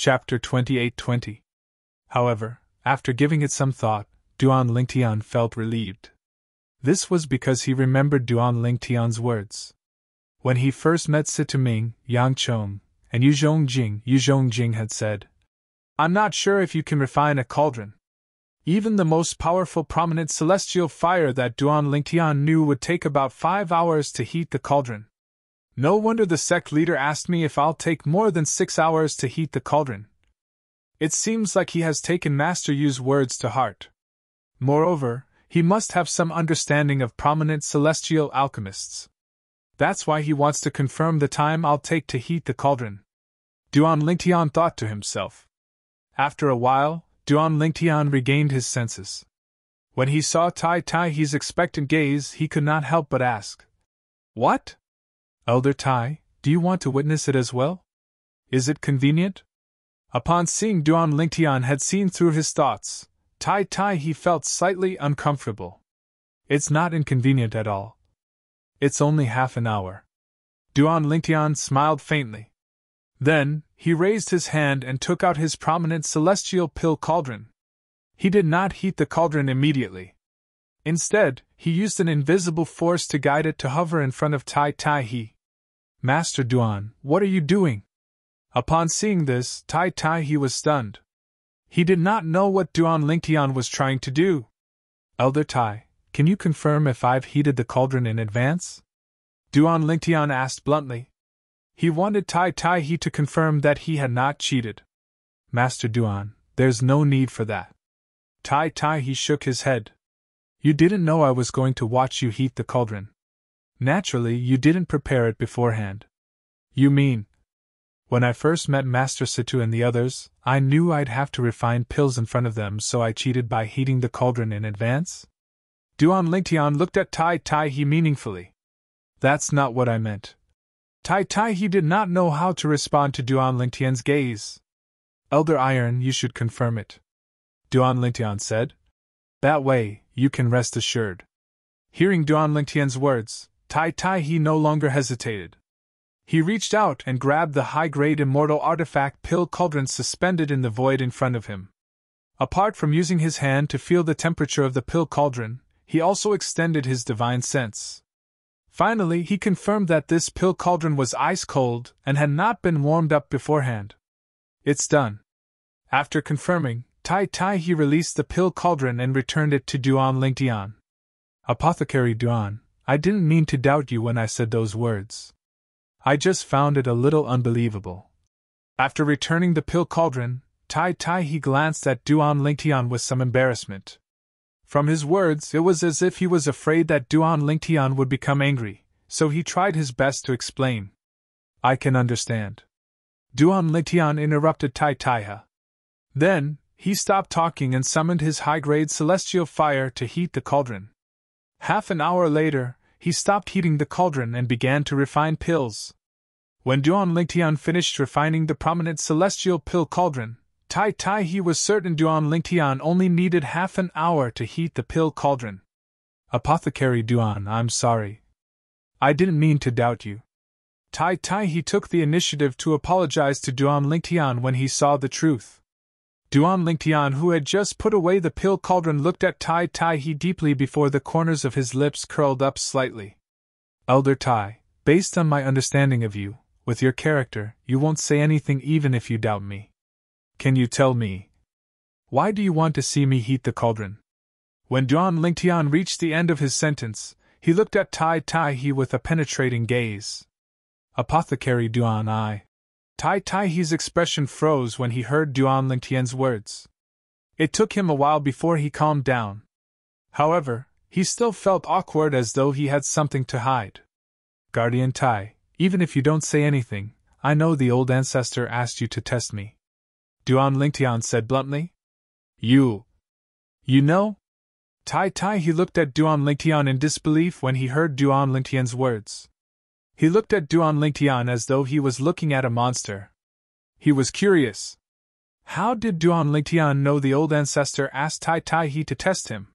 Chapter 28:20. However, after giving it some thought, Duan Lingtian felt relieved. This was because he remembered Duan Lingtian's words. When he first met Situming, Yang Chong, and Yu Zhongjing had said, "I'm not sure if you can refine a cauldron. Even the most powerful prominent celestial fire that Duan Lingtian knew would take about 5 hours to heat the cauldron. No wonder the sect leader asked me if I'll take more than 6 hours to heat the cauldron. It seems like he has taken Master Yu's words to heart. Moreover, he must have some understanding of prominent celestial alchemists. That's why he wants to confirm the time I'll take to heat the cauldron." Duan Lingtian thought to himself. After a while, Duan Lingtian regained his senses. When he saw Tai Tai's expectant gaze, he could not help but ask, "What? Elder Tai, do you want to witness it as well? Is it convenient?" Upon seeing Duan Lingtian had seen through his thoughts, Tai he felt slightly uncomfortable. "It's not inconvenient at all. It's only half an hour." Duan Lingtian smiled faintly. Then, he raised his hand and took out his prominent celestial pill cauldron. He did not heat the cauldron immediately. Instead, he used an invisible force to guide it to hover in front of Tai. "Master Duan, what are you doing?" Upon seeing this, Tai was stunned. He did not know what Duan Lingtian was trying to do. "Elder Tai, can you confirm if I've heated the cauldron in advance?" Duan Lingtian asked bluntly. He wanted Tai to confirm that he had not cheated. "Master Duan, there's no need for that." Tai shook his head. "You didn't know I was going to watch you heat the cauldron. Naturally, you didn't prepare it beforehand." "You mean?" "When I first met Master Situ and the others, I knew I'd have to refine pills in front of them, so I cheated by heating the cauldron in advance." Duan Lingtian looked at Tai meaningfully. "That's not what I meant." Tai did not know how to respond to Duan Lingtian's gaze. "Elder Iron, you should confirm it," Duan Lingtian said. "That way, you can rest assured." Hearing Duan Lingtian's words, Tai no longer hesitated. He reached out and grabbed the high-grade immortal artifact pill cauldron suspended in the void in front of him. Apart from using his hand to feel the temperature of the pill cauldron, he also extended his divine sense. Finally, he confirmed that this pill cauldron was ice-cold and had not been warmed up beforehand. "It's done." After confirming, Tai released the pill cauldron and returned it to Duan Lingtian. "Apothecary Duan, I didn't mean to doubt you when I said those words. I just found it a little unbelievable." After returning the pill cauldron, Tai glanced at Duan Lingtian with some embarrassment. From his words, it was as if he was afraid that Duan Lingtian would become angry, so he tried his best to explain. "I can understand." Duan Lingtian interrupted Tai. Then, he stopped talking and summoned his high-grade celestial fire to heat the cauldron. Half an hour later, he stopped heating the cauldron and began to refine pills. When Duan Lingtian finished refining the prominent celestial pill cauldron, Tai was certain Duan Lingtian only needed half an hour to heat the pill cauldron. "Apothecary Duan, I'm sorry. I didn't mean to doubt you." Tai took the initiative to apologize to Duan Lingtian when he saw the truth. Duan Lingtian, who had just put away the pill cauldron, looked at Tai deeply before the corners of his lips curled up slightly. "Elder Tai, based on my understanding of you, with your character, you won't say anything even if you doubt me. Can you tell me, why do you want to see me heat the cauldron?" When Duan Lingtian reached the end of his sentence, he looked at Tai with a penetrating gaze. "Apothecary Duan, I..." Tai's expression froze when he heard Duan Lingtian's words. It took him a while before he calmed down. However, he still felt awkward, as though he had something to hide. "Guardian Tai, even if you don't say anything, I know the old ancestor asked you to test me," Duan Lingtian said bluntly. You know?" He looked at Duan Lingtian in disbelief when he heard Duan Lingtian's words. He looked at Duan Lingtian as though he was looking at a monster. He was curious. How did Duan Lingtian know the old ancestor asked Tai to test him?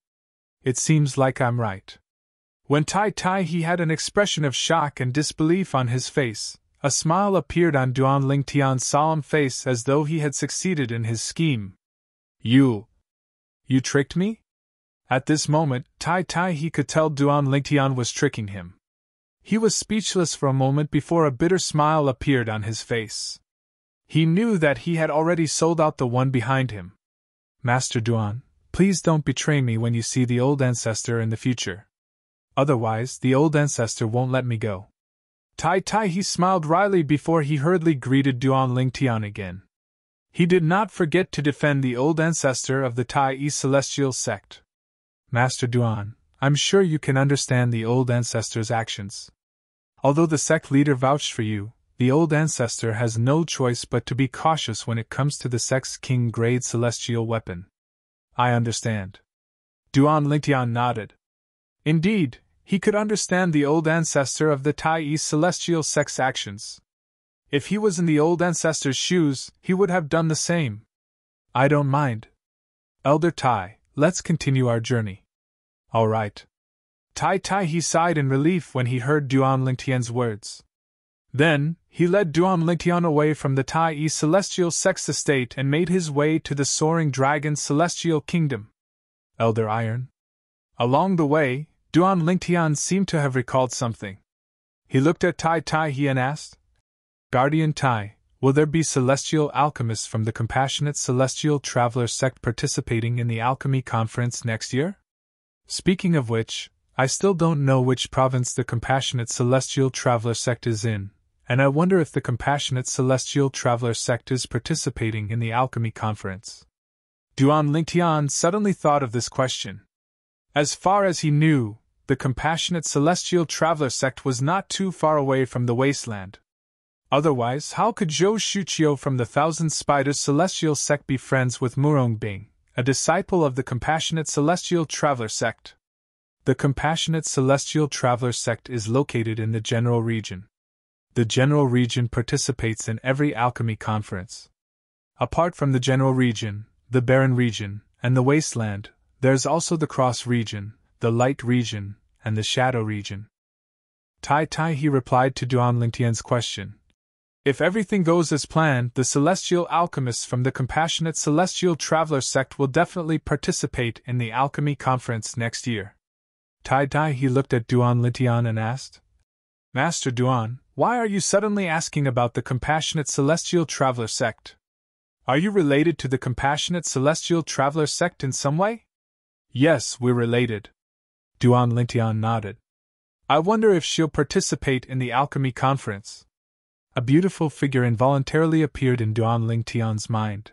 "It seems like I'm right." When Tai had an expression of shock and disbelief on his face, a smile appeared on Duan Lingtian's solemn face as though he had succeeded in his scheme. You tricked me? At this moment, he could tell Duan Lingtian was tricking him. He was speechless for a moment before a bitter smile appeared on his face. He knew that he had already sold out the one behind him. Master Duan, please don't betray me when you see the old ancestor in the future. Otherwise, the old ancestor won't let me go. He smiled wryly before he hurriedly greeted Duan Lingtian again. He did not forget to defend the old ancestor of the Tai celestial sect. Master Duan, I'm sure you can understand the old ancestor's actions. Although the sect leader vouched for you, the old ancestor has no choice but to be cautious when it comes to the sect's king-grade celestial weapon. I understand. Duan Lingtian nodded. Indeed, he could understand the old ancestor of the Tai celestial sect's actions. If he was in the old ancestor's shoes, he would have done the same. I don't mind. Elder Tai, let's continue our journey. All right. He sighed in relief when he heard Duan Lingtian's words. Then, he led Duan Lingtian away from the Tai celestial sect's estate and made his way to the Soaring Dragon's celestial kingdom. Elder Iron. Along the way, Duan Lingtian seemed to have recalled something. He looked at Tai and asked, Guardian Tai, will there be celestial alchemists from the Compassionate Celestial Traveler sect participating in the alchemy conference next year? Speaking of which, I still don't know which province the Compassionate Celestial Traveler sect is in, and I wonder if the Compassionate Celestial Traveler sect is participating in the alchemy conference. Duan Lingtian suddenly thought of this question. As far as he knew, the Compassionate Celestial Traveler sect was not too far away from the wasteland. Otherwise, how could Zhou Shuqiu from the Thousand Spiders Celestial sect be friends with Murongbing, a disciple of the Compassionate Celestial Traveler sect? The Compassionate Celestial Traveler sect is located in the General Region. The General Region participates in every alchemy conference. Apart from the General Region, the Barren Region, and the Wasteland, there's also the Cross Region, the Light Region, and the Shadow Region. He replied to Duan Lingtian's question. If everything goes as planned, the celestial alchemists from the Compassionate Celestial Traveler sect will definitely participate in the alchemy conference next year. He looked at Duan Lingtian and asked, Master Duan, why are you suddenly asking about the Compassionate Celestial Traveler sect? Are you related to the Compassionate Celestial Traveler sect in some way? Yes, we're related. Duan Lingtian nodded. I wonder if she'll participate in the alchemy conference. A beautiful figure involuntarily appeared in Duan Lingtian's mind.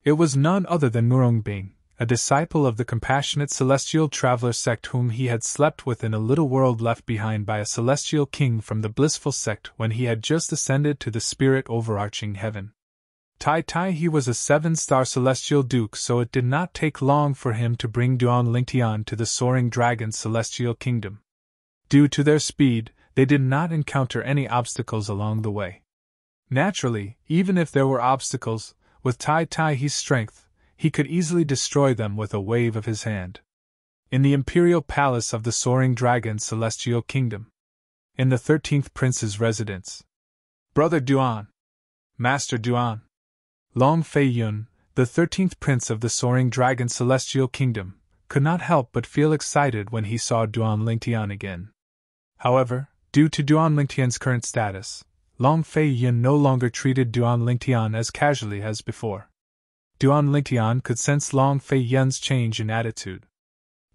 It was none other than Murongbing, a disciple of the Compassionate Celestial Traveler sect whom he had slept with in a little world left behind by a celestial king from the blissful sect when he had just ascended to the spirit overarching heaven. He was a 7-star celestial duke, so it did not take long for him to bring Duan Lingtian to the Soaring Dragon's celestial kingdom. Due to their speed, they did not encounter any obstacles along the way. Naturally, even if there were obstacles, with Hi's strength, he could easily destroy them with a wave of his hand. In the imperial palace of the Soaring Dragon's celestial kingdom. In the 13th prince's residence. Brother Duan. Master Duan. Long Fei Yun, the 13th prince of the Soaring Dragon celestial kingdom, could not help but feel excited when he saw Duan Lingtian again. However, due to Duan Lingtian's current status, Long Fei Yun no longer treated Duan Lingtian as casually as before. Duan Lingtian could sense Long Fei Yun's change in attitude.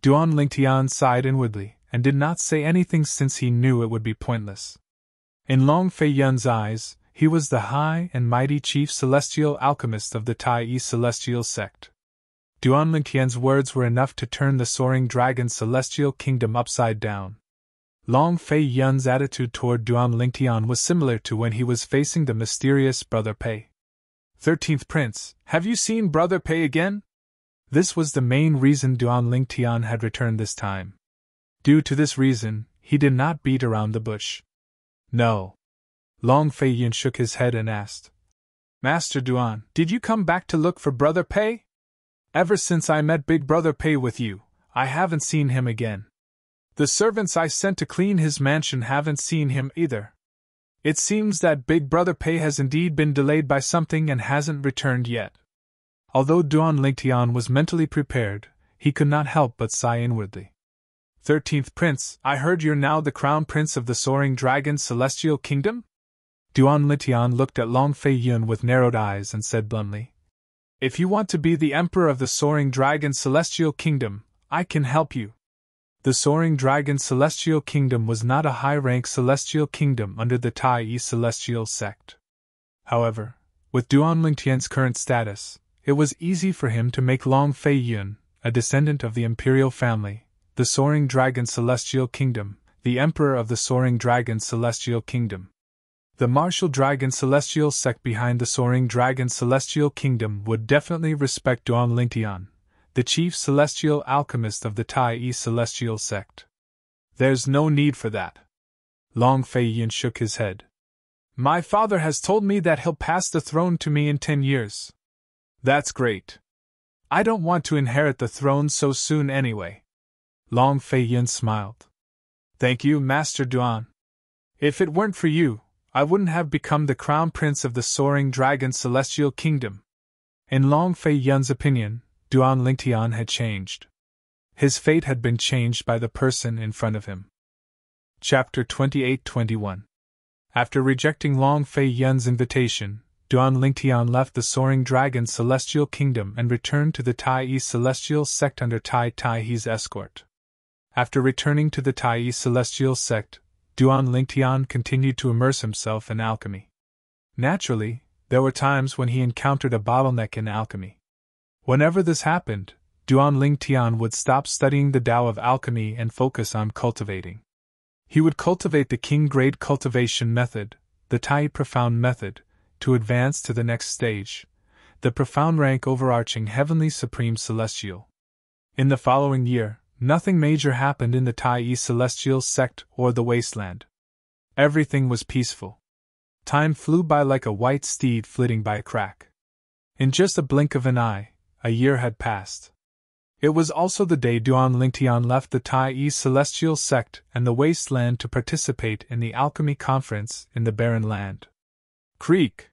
Duan Lingtian sighed inwardly and did not say anything since he knew it would be pointless. In Long Fei Yun's eyes, he was the high and mighty chief celestial alchemist of the Tai celestial sect. Duan Lingtian's words were enough to turn the Soaring Dragon's celestial kingdom upside down. Long Fei Yun's attitude toward Duan Lingtian was similar to when he was facing the mysterious Brother Pei. 13th Prince, have you seen Brother Pei again? This was the main reason Duan Lingtian had returned this time. Due to this reason, he did not beat around the bush. No. Long Fei Yun shook his head and asked, Master Duan, did you come back to look for Brother Pei? Ever since I met Big Brother Pei with you, I haven't seen him again. The servants I sent to clean his mansion haven't seen him either. It seems that Big Brother Pei has indeed been delayed by something and hasn't returned yet. Although Duan Lingtian was mentally prepared, he could not help but sigh inwardly. 13th Prince, I heard you're now the Crown Prince of the Soaring Dragon Celestial Kingdom? Duan Lingtian looked at Long Fei Yun with narrowed eyes and said bluntly, If you want to be the Emperor of the Soaring Dragon Celestial Kingdom, I can help you. The Soaring Dragon Celestial Kingdom was not a high-rank celestial kingdom under the Tai Celestial sect. However, with Duan Lingtian's current status, it was easy for him to make Long Fei Yun, a descendant of the imperial family, the Soaring Dragon Celestial Kingdom, the Emperor of the Soaring Dragon Celestial Kingdom. The martial dragon celestial sect behind the Soaring Dragon Celestial Kingdom would definitely respect Duan Lingtian, the chief celestial alchemist of the Tai Celestial sect. There's no need for that. Long Fei Yun shook his head. My father has told me that he'll pass the throne to me in 10 years. That's great. I don't want to inherit the throne so soon anyway. Long Fei Yun smiled. Thank you, Master Duan. If it weren't for you, I wouldn't have become the Crown Prince of the Soaring Dragon Celestial Kingdom. In Long Fei Yun's opinion, Duan Lingtian had changed. His fate had been changed by the person in front of him. Chapter 28-21. After rejecting Long Fei Yun's invitation, Duan Lingtian left the Soaring Dragon Celestial Kingdom and returned to the Tai Celestial sect under Tai He's escort. After returning to the Tai Celestial sect, Duan Lingtian continued to immerse himself in alchemy. Naturally, there were times when he encountered a bottleneck in alchemy. Whenever this happened, Duan Lingtian would stop studying the Tao of alchemy and focus on cultivating. He would cultivate the king-grade cultivation method, the Tai Profound method, to advance to the next stage, the profound rank overarching Heavenly Supreme Celestial. In the following year, nothing major happened in the Tai Celestial sect or the wasteland. Everything was peaceful. Time flew by like a white steed flitting by a crack. In just a blink of an eye, a year had passed. It was also the day Duan Lingtian left the Tai Celestial sect and the wasteland to participate in the alchemy conference in the barren land. Creak!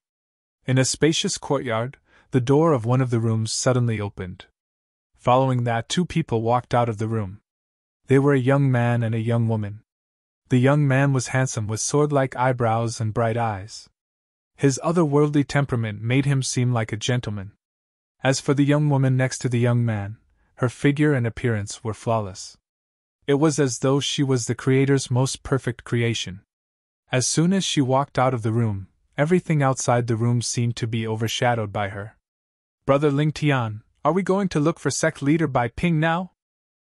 In a spacious courtyard, the door of one of the rooms suddenly opened. Following that, 2 people walked out of the room. They were a young man and a young woman. The young man was handsome with sword-like eyebrows and bright eyes. His otherworldly temperament made him seem like a gentleman. As for the young woman next to the young man, her figure and appearance were flawless. It was as though she was the Creator's most perfect creation. As soon as she walked out of the room, everything outside the room seemed to be overshadowed by her. Brother Lingtian, are we going to look for sect leader Bai Ping now?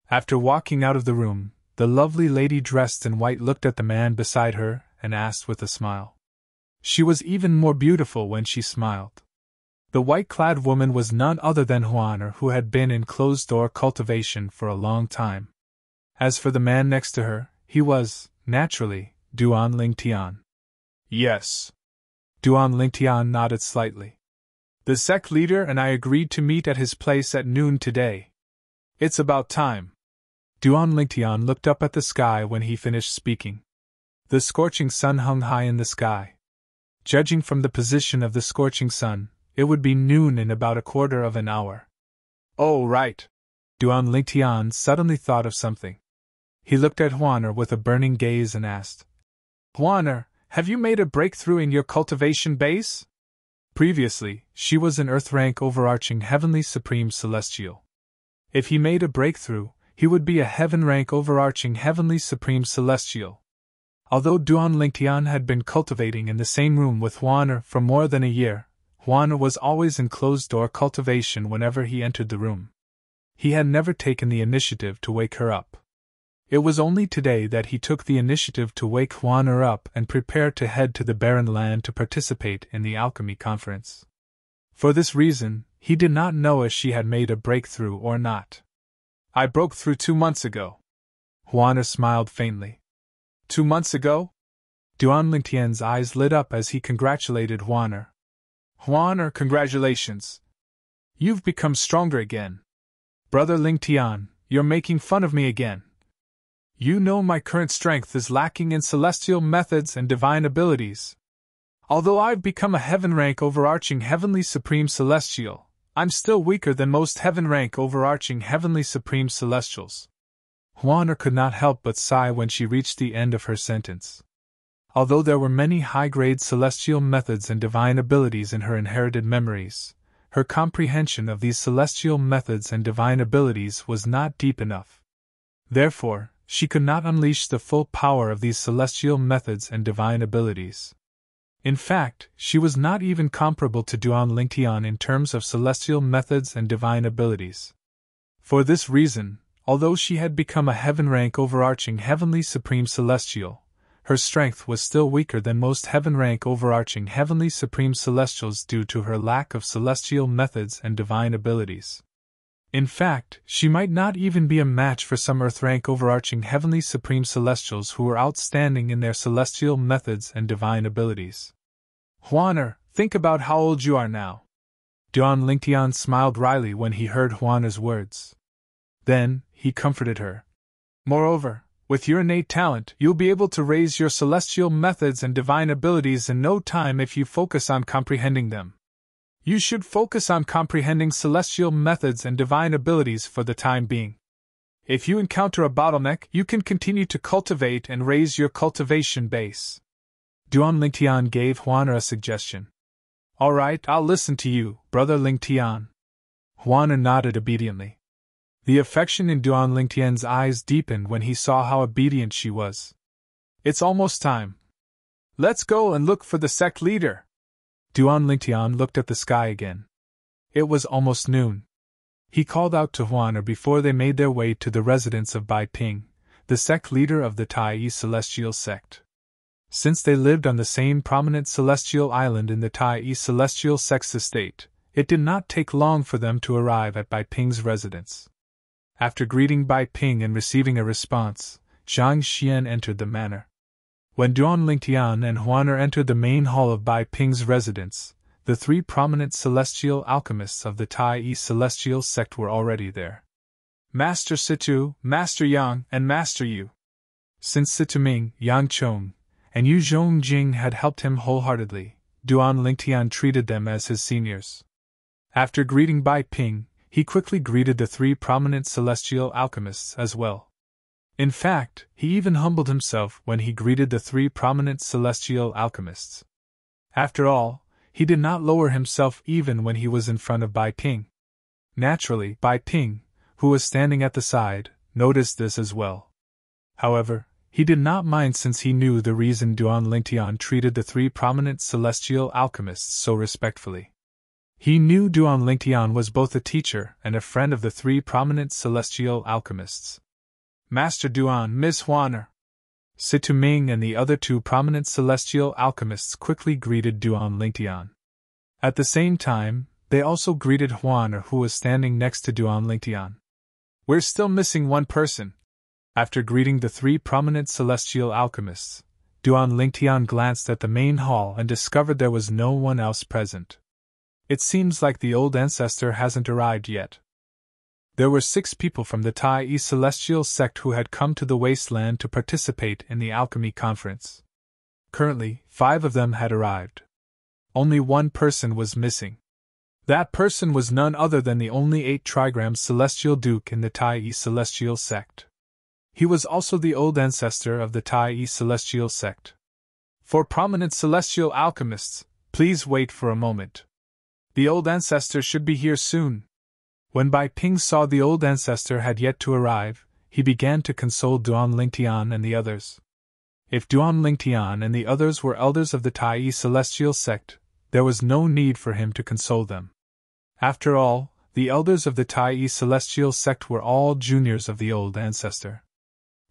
After walking out of the room, the lovely lady dressed in white looked at the man beside her and asked with a smile. She was even more beautiful when she smiled. The white-clad woman was none other than Huaner, who had been in closed-door cultivation for a long time. As for the man next to her, he was, naturally, Duan Lingtian. Yes. Duan Lingtian nodded slightly. The sect leader and I agreed to meet at his place at noon today. It's about time. Duan Lingtian looked up at the sky when he finished speaking. The scorching sun hung high in the sky. Judging from the position of the scorching sun, it would be noon in about a quarter of an hour. Oh, right. Duan Lingtian suddenly thought of something. He looked at Huaner with a burning gaze and asked, Huaner, have you made a breakthrough in your cultivation base? Previously, she was an Earth-rank overarching Heavenly Supreme Celestial. If he made a breakthrough, he would be a Heaven-rank overarching Heavenly Supreme Celestial. Although Duan Lingtian had been cultivating in the same room with Huaner for more than a year, Huaner was always in closed-door cultivation whenever he entered the room. He had never taken the initiative to wake her up. It was only today that he took the initiative to wake Huaner up and prepare to head to the barren land to participate in the alchemy conference. For this reason, he did not know if she had made a breakthrough or not. I broke through 2 months ago. Huaner smiled faintly. 2 months ago? Duan Lingtian's eyes lit up as he congratulated Huaner. Huaner, congratulations. You've become stronger again. Brother Lingtian, you're making fun of me again. You know my current strength is lacking in celestial methods and divine abilities. Although I've become a heaven-rank overarching heavenly supreme celestial, I'm still weaker than most heaven-rank overarching heavenly supreme celestials. Juana could not help but sigh when she reached the end of her sentence. Although there were many high-grade celestial methods and divine abilities in her inherited memories, her comprehension of these celestial methods and divine abilities was not deep enough. Therefore, she could not unleash the full power of these celestial methods and divine abilities. In fact, she was not even comparable to Duan Lingtian in terms of celestial methods and divine abilities. For this reason, although she had become a heaven-rank overarching heavenly supreme celestial, her strength was still weaker than most heaven-rank overarching heavenly supreme celestials due to her lack of celestial methods and divine abilities. In fact, she might not even be a match for some earth-rank overarching heavenly supreme celestials who were outstanding in their celestial methods and divine abilities. Juana, think about how old you are now. Duan Lingtian smiled wryly when he heard Juana's words. Then, he comforted her. Moreover, with your innate talent, you'll be able to raise your celestial methods and divine abilities in no time if you focus on comprehending them. You should focus on comprehending celestial methods and divine abilities for the time being. If you encounter a bottleneck, you can continue to cultivate and raise your cultivation base. Duan Lingtian gave Juana a suggestion. All right, I'll listen to you, Brother Lingtian. Juana nodded obediently. The affection in Duan Lingtian's eyes deepened when he saw how obedient she was. It's almost time. Let's go and look for the sect leader. Duan Lingtian looked at the sky again. It was almost noon. He called out to Juana before they made their way to the residence of Bai Ping, the sect leader of the Tai Celestial sect. Since they lived on the same prominent celestial island in the Tai Celestial sect's estate, it did not take long for them to arrive at Bai Ping's residence. After greeting Bai Ping and receiving a response, Zhang Xian entered the manor. When Duan Lingtian and Juana entered the main hall of Bai Ping's residence, the three prominent celestial alchemists of the Tai Celestial sect were already there. Master Situ, Master Yang, and Master Yu. Since Situ Ming, Yang Chong, and Yu Zhongjing had helped him wholeheartedly, Duan Lingtian treated them as his seniors. After greeting Bai Ping, he quickly greeted the three prominent celestial alchemists as well. In fact, he even humbled himself when he greeted the three prominent celestial alchemists. After all, he did not lower himself even when he was in front of Bai Ping. Naturally, Bai Ping, who was standing at the side, noticed this as well. However, he did not mind since he knew the reason Duan Lingtian treated the three prominent celestial alchemists so respectfully. He knew Duan Lingtian was both a teacher and a friend of the three prominent celestial alchemists. Master Duan, Miss Juana. Situ Ming and the other two prominent celestial alchemists quickly greeted Duan Lingtian. At the same time, they also greeted Juana, who was standing next to Duan Lingtian. We're still missing one person. After greeting the three prominent celestial alchemists, Duan Lingtian glanced at the main hall and discovered there was no one else present. It seems like the old ancestor hasn't arrived yet. There were 6 people from the Tai Celestial sect who had come to the wasteland to participate in the alchemy conference. Currently, 5 of them had arrived. Only one person was missing. That person was none other than the only 8 trigram celestial duke in the Tai Celestial sect. He was also the old ancestor of the Tai Celestial sect. For prominent celestial alchemists, please wait for a moment. The old ancestor should be here soon. When Bai Ping saw the old ancestor had yet to arrive, he began to console Duan Lingtian and the others. If Duan Lingtian and the others were elders of the Tai Celestial sect, there was no need for him to console them. After all, the elders of the Tai Celestial sect were all juniors of the old ancestor.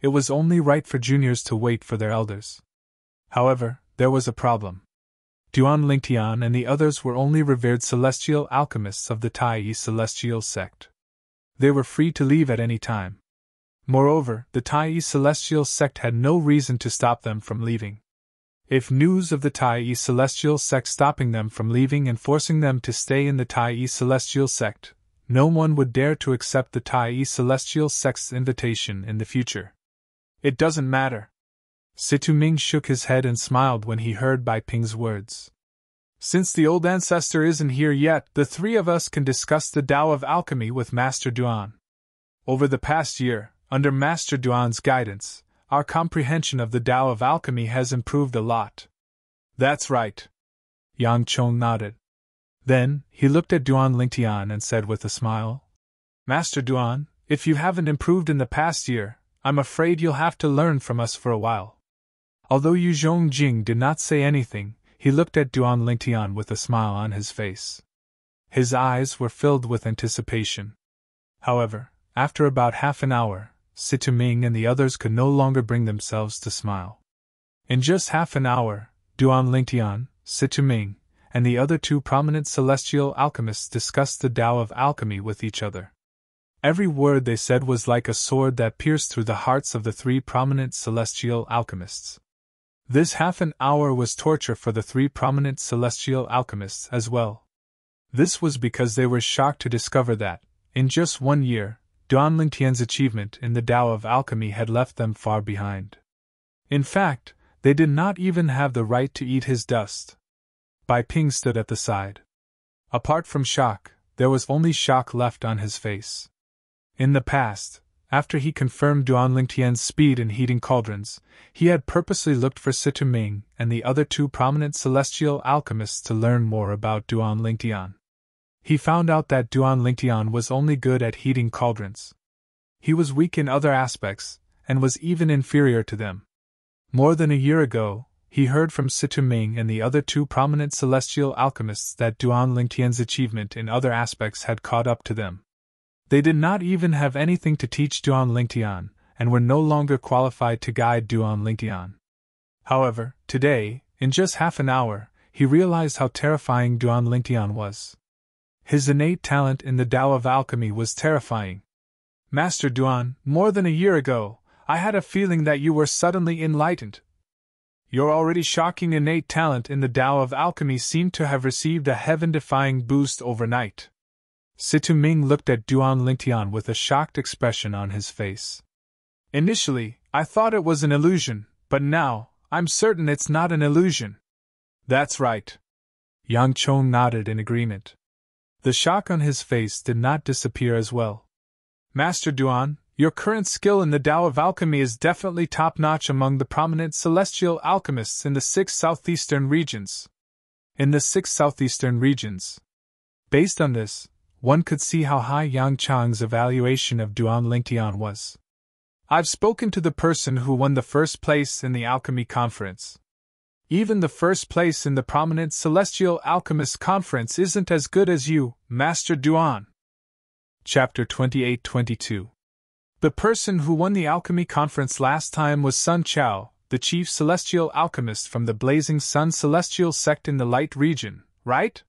It was only right for juniors to wait for their elders. However, there was a problem. Duan Lingtian and the others were only revered celestial alchemists of the Tai Celestial sect. They were free to leave at any time. Moreover, the Tai Celestial sect had no reason to stop them from leaving. If news of the Tai Celestial sect stopping them from leaving and forcing them to stay in the Tai Celestial sect, no one would dare to accept the Tai Celestial sect's invitation in the future. It doesn't matter. Situ Ming shook his head and smiled when he heard Bai Ping's words. Since the old ancestor isn't here yet, the three of us can discuss the Tao of Alchemy with Master Duan. Over the past year, under Master Duan's guidance, our comprehension of the Tao of Alchemy has improved a lot. That's right. Yang Chong nodded. Then, he looked at Duan Lingtian and said with a smile, Master Duan, if you haven't improved in the past year, I'm afraid you'll have to learn from us for a while. Although Yu Zhongjing did not say anything, he looked at Duan Lingtian with a smile on his face. His eyes were filled with anticipation. However, after about half an hour, Situ Ming and the others could no longer bring themselves to smile. In just half an hour, Duan Lingtian, Situ Ming, and the other two prominent celestial alchemists discussed the Tao of alchemy with each other. Every word they said was like a sword that pierced through the hearts of the three prominent celestial alchemists. This half an hour was torture for the three prominent celestial alchemists as well. This was because they were shocked to discover that, in just 1 year, Duan Lingtian's achievement in the Tao of alchemy had left them far behind. In fact, they did not even have the right to eat his dust. Bai Ping stood at the side. Apart from shock, there was only shock left on his face. In the past, after he confirmed Duan Lingtian's speed in heating cauldrons, he had purposely looked for Situ Ming and the other two prominent celestial alchemists to learn more about Duan Lingtian. He found out that Duan Lingtian was only good at heating cauldrons. He was weak in other aspects, and was even inferior to them. More than a year ago, he heard from Situ Ming and the other two prominent celestial alchemists that Duan Lingtian's achievement in other aspects had caught up to them. They did not even have anything to teach Duan Lingtian, and were no longer qualified to guide Duan Lingtian. However, today, in just half an hour, he realized how terrifying Duan Lingtian was. His innate talent in the Tao of alchemy was terrifying. Master Duan, more than a year ago, I had a feeling that you were suddenly enlightened. Your already shocking innate talent in the Tao of alchemy seemed to have received a heaven-defying boost overnight. Situ Ming looked at Duan Lingtian with a shocked expression on his face. Initially, I thought it was an illusion, but now, I'm certain it's not an illusion. That's right. Yang Chong nodded in agreement. The shock on his face did not disappear as well. Master Duan, your current skill in the Tao of alchemy is definitely top-notch among the prominent celestial alchemists in the 6 southeastern regions. In the 6 southeastern regions. Based on this, one could see how high Yang Chang's evaluation of Duan Lingtian was. I've spoken to the person who won the first place in the alchemy conference. Even the first place in the prominent Celestial Alchemist Conference isn't as good as you, Master Duan. Chapter 28-22. The person who won the alchemy conference last time was Sun Chao, the chief celestial alchemist from the Blazing Sun Celestial sect in the Light region, right?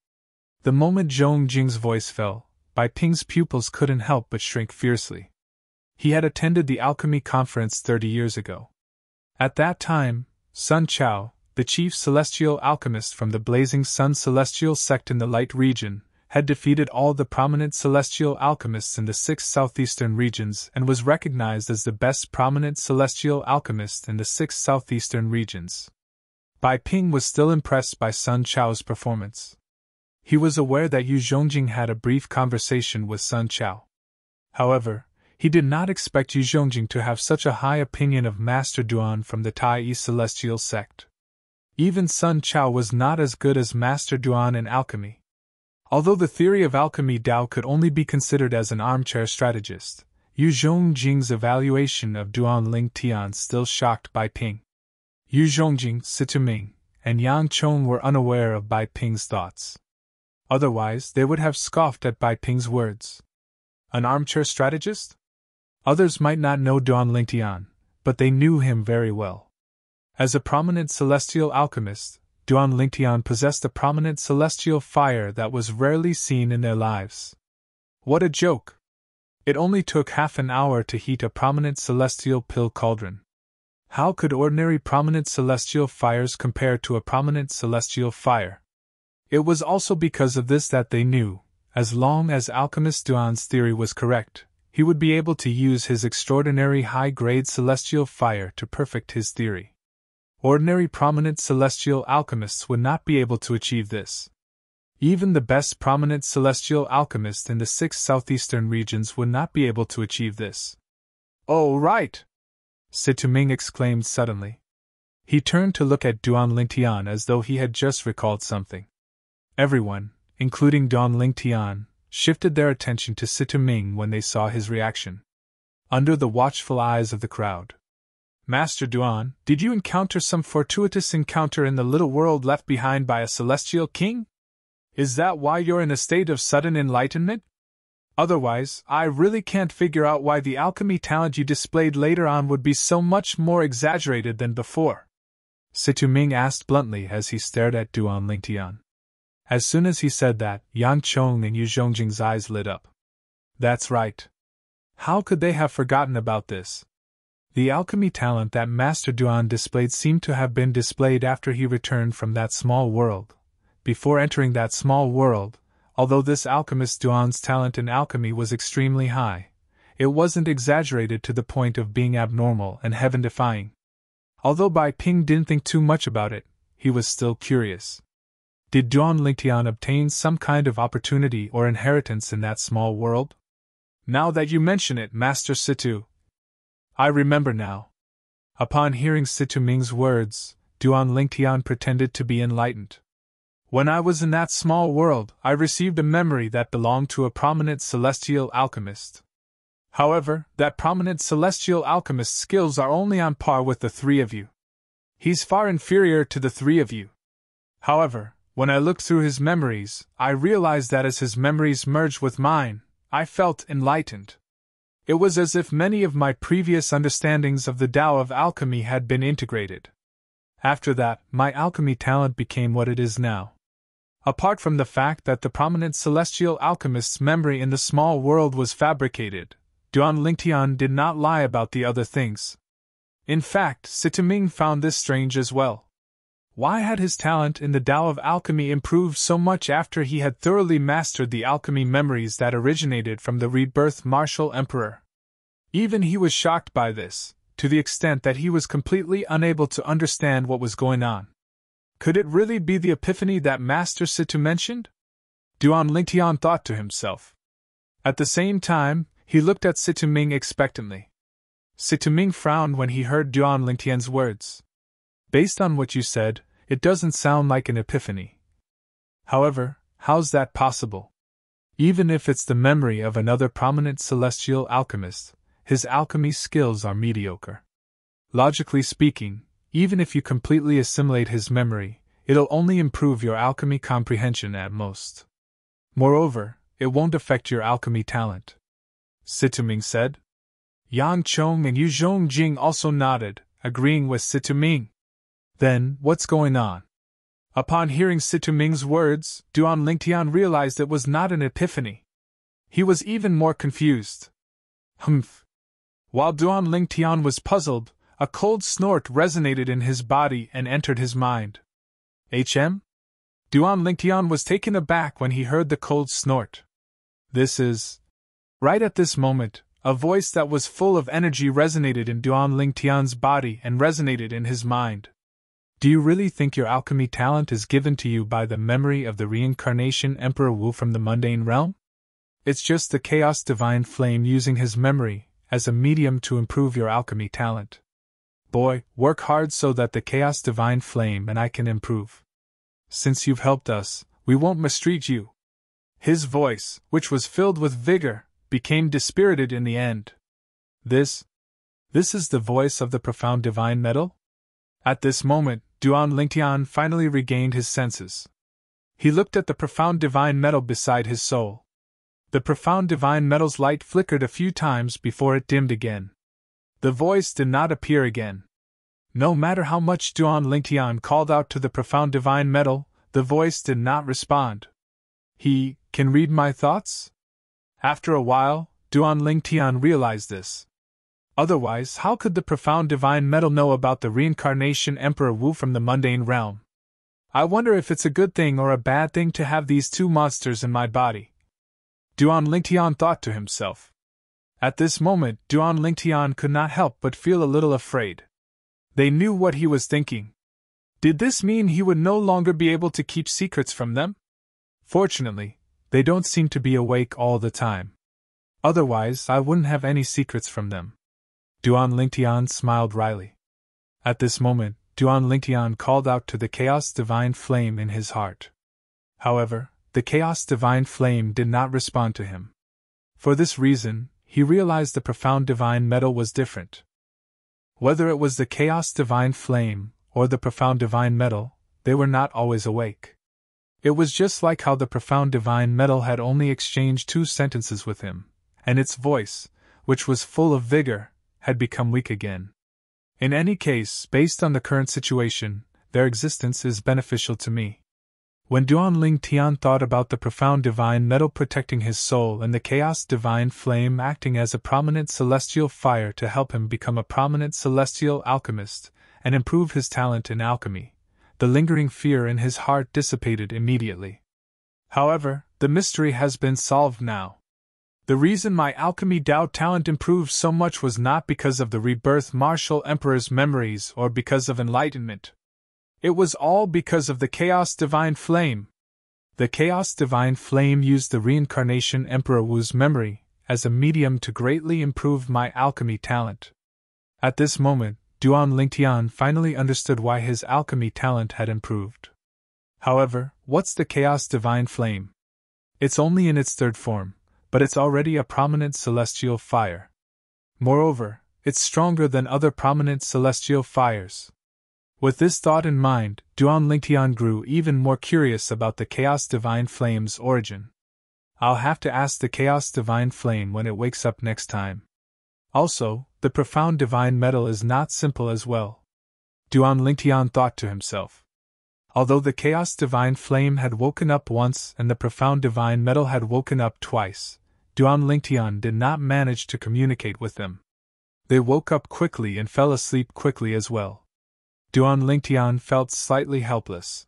The moment Zhong Jing's voice fell, Bai Ping's pupils couldn't help but shrink fiercely. He had attended the alchemy conference 30 years ago. At that time, Sun Chao, the chief celestial alchemist from the Blazing Sun Celestial sect in the Light region, had defeated all the prominent celestial alchemists in the 6 southeastern regions and was recognized as the best prominent celestial alchemist in the 6 southeastern regions. Bai Ping was still impressed by Sun Chao's performance. He was aware that Yu Zhongjing had a brief conversation with Sun Chao. However, he did not expect Yu Zhongjing to have such a high opinion of Master Duan from the Tai Celestial sect. Even Sun Chao was not as good as Master Duan in alchemy. Although the theory of alchemy Tao could only be considered as an armchair strategist, Yu Zhongjing's evaluation of Duan Lingtian still shocked Bai Ping. Yu Zhongjing, Situ Ming, and Yang Chong were unaware of Bai Ping's thoughts. Otherwise, they would have scoffed at Bai Ping's words. An armchair strategist? Others might not know Duan Lingtian, but they knew him very well. As a prominent celestial alchemist, Duan Lingtian possessed a prominent celestial fire that was rarely seen in their lives. What a joke! It only took half an hour to heat a prominent celestial pill cauldron. How could ordinary prominent celestial fires compare to a prominent celestial fire? It was also because of this that they knew, as long as Alchemist Duan's theory was correct, he would be able to use his extraordinary high-grade celestial fire to perfect his theory. Ordinary prominent celestial alchemists would not be able to achieve this. Even the best prominent celestial alchemist in the 6 southeastern regions would not be able to achieve this. "Oh, right!" Situming exclaimed suddenly. He turned to look at Duan Lingtian as though he had just recalled something. Everyone, including Duan Lingtian, shifted their attention to Situming when they saw his reaction. Under the watchful eyes of the crowd, "Master Duan, did you encounter some fortuitous encounter in the little world left behind by a celestial king? Is that why you're in a state of sudden enlightenment? Otherwise, I really can't figure out why the alchemy talent you displayed later on would be so much more exaggerated than before," Situming asked bluntly as he stared at Duan Lingtian. As soon as he said that, Yang Chong and Yu Zhongjing's eyes lit up. That's right. How could they have forgotten about this? The alchemy talent that Master Duan displayed seemed to have been displayed after he returned from that small world. Before entering that small world, although this alchemist Duan's talent in alchemy was extremely high, it wasn't exaggerated to the point of being abnormal and heaven-defying. Although Bai Ping didn't think too much about it, he was still curious. Did Duan Lingtian obtain some kind of opportunity or inheritance in that small world? Now that you mention it, Master Situ, I remember now. Upon hearing Situming's words, Duan Lingtian pretended to be enlightened. When I was in that small world, I received a memory that belonged to a prominent celestial alchemist. However, that prominent celestial alchemist's skills are only on par with the 3 of you. He's far inferior to the 3 of you. However, when I looked through his memories, I realized that as his memories merged with mine, I felt enlightened. It was as if many of my previous understandings of the Tao of alchemy had been integrated. After that, my alchemy talent became what it is now. Apart from the fact that the prominent celestial alchemist's memory in the small world was fabricated, Duan Lingtian did not lie about the other things. In fact, Situming found this strange as well. Why had his talent in the Tao of alchemy improved so much after he had thoroughly mastered the alchemy memories that originated from the rebirth martial emperor? Even he was shocked by this, to the extent that he was completely unable to understand what was going on. Could it really be the epiphany that Master Situ mentioned? Duan Lingtian thought to himself. At the same time, he looked at Situming expectantly. Situming frowned when he heard Duan Lingtian's words. Based on what you said, it doesn't sound like an epiphany. However, how's that possible? Even if it's the memory of another prominent celestial alchemist, his alchemy skills are mediocre. Logically speaking, even if you completely assimilate his memory, it'll only improve your alchemy comprehension at most. Moreover, it won't affect your alchemy talent, Situming said. Yang Chong and Yu Zhongjing also nodded, agreeing with Situming. Then, what's going on? Upon hearing Situming's words, Duan Lingtian realized it was not an epiphany. He was even more confused. Humph. While Duan Lingtian was puzzled, a cold snort resonated in his body and entered his mind. HM? Duan Lingtian was taken aback when he heard the cold snort. This is... Right at this moment, a voice that was full of energy resonated in Duan Lingtian's body and resonated in his mind. Do you really think your alchemy talent is given to you by the memory of the reincarnation Emperor Wu from the mundane realm? It's just the Chaos Divine Flame using his memory as a medium to improve your alchemy talent. Boy, work hard so that the Chaos Divine Flame and I can improve. Since you've helped us, we won't mistreat you. His voice, which was filled with vigor, became dispirited in the end. This is the voice of the profound divine metal? At this moment, Duan Lingtian finally regained his senses. He looked at the profound divine metal beside his soul. The profound divine metal's light flickered a few times before it dimmed again. The voice did not appear again. No matter how much Duan Lingtian called out to the profound divine metal, the voice did not respond. He can read my thoughts? After a while, Duan Lingtian realized this. Otherwise, how could the profound divine metal know about the reincarnation Emperor Wu from the mundane realm? I wonder if it's a good thing or a bad thing to have these two monsters in my body. Duan Lingtian thought to himself. At this moment, Duan Lingtian could not help but feel a little afraid. They knew what he was thinking. Did this mean he would no longer be able to keep secrets from them? Fortunately, they don't seem to be awake all the time. Otherwise, I wouldn't have any secrets from them. Duan Lingtian smiled wryly. At this moment, Duan Lingtian called out to the Chaos Divine Flame in his heart. However, the Chaos Divine Flame did not respond to him. For this reason, he realized the profound divine metal was different. Whether it was the Chaos Divine Flame or the profound divine metal, they were not always awake. It was just like how the profound divine metal had only exchanged 2 sentences with him, and its voice, which was full of vigor, had become weak again. In any case, based on the current situation, their existence is beneficial to me. When Duan Lingtian thought about the profound divine metal protecting his soul and the Chaos Divine Flame acting as a prominent celestial fire to help him become a prominent celestial alchemist and improve his talent in alchemy, the lingering fear in his heart dissipated immediately. However, the mystery has been solved now. The reason my alchemy Dao talent improved so much was not because of the rebirth Martial Emperor's memories or because of enlightenment. It was all because of the Chaos Divine Flame. The Chaos Divine Flame used the reincarnation Emperor Wu's memory as a medium to greatly improve my alchemy talent. At this moment, Duan Lingtian finally understood why his alchemy talent had improved. However, what's the Chaos Divine Flame? It's only in its 3rd form, but it's already a prominent celestial fire. Moreover, it's stronger than other prominent celestial fires. With this thought in mind, Duan Lingtian grew even more curious about the Chaos Divine Flame's origin. I'll have to ask the Chaos Divine Flame when it wakes up next time. Also, the profound divine metal is not simple as well. Duan Lingtian thought to himself. Although the Chaos Divine Flame had woken up once and the profound divine metal had woken up twice, Duan Lingtian did not manage to communicate with them. They woke up quickly and fell asleep quickly as well. Duan Lingtian felt slightly helpless.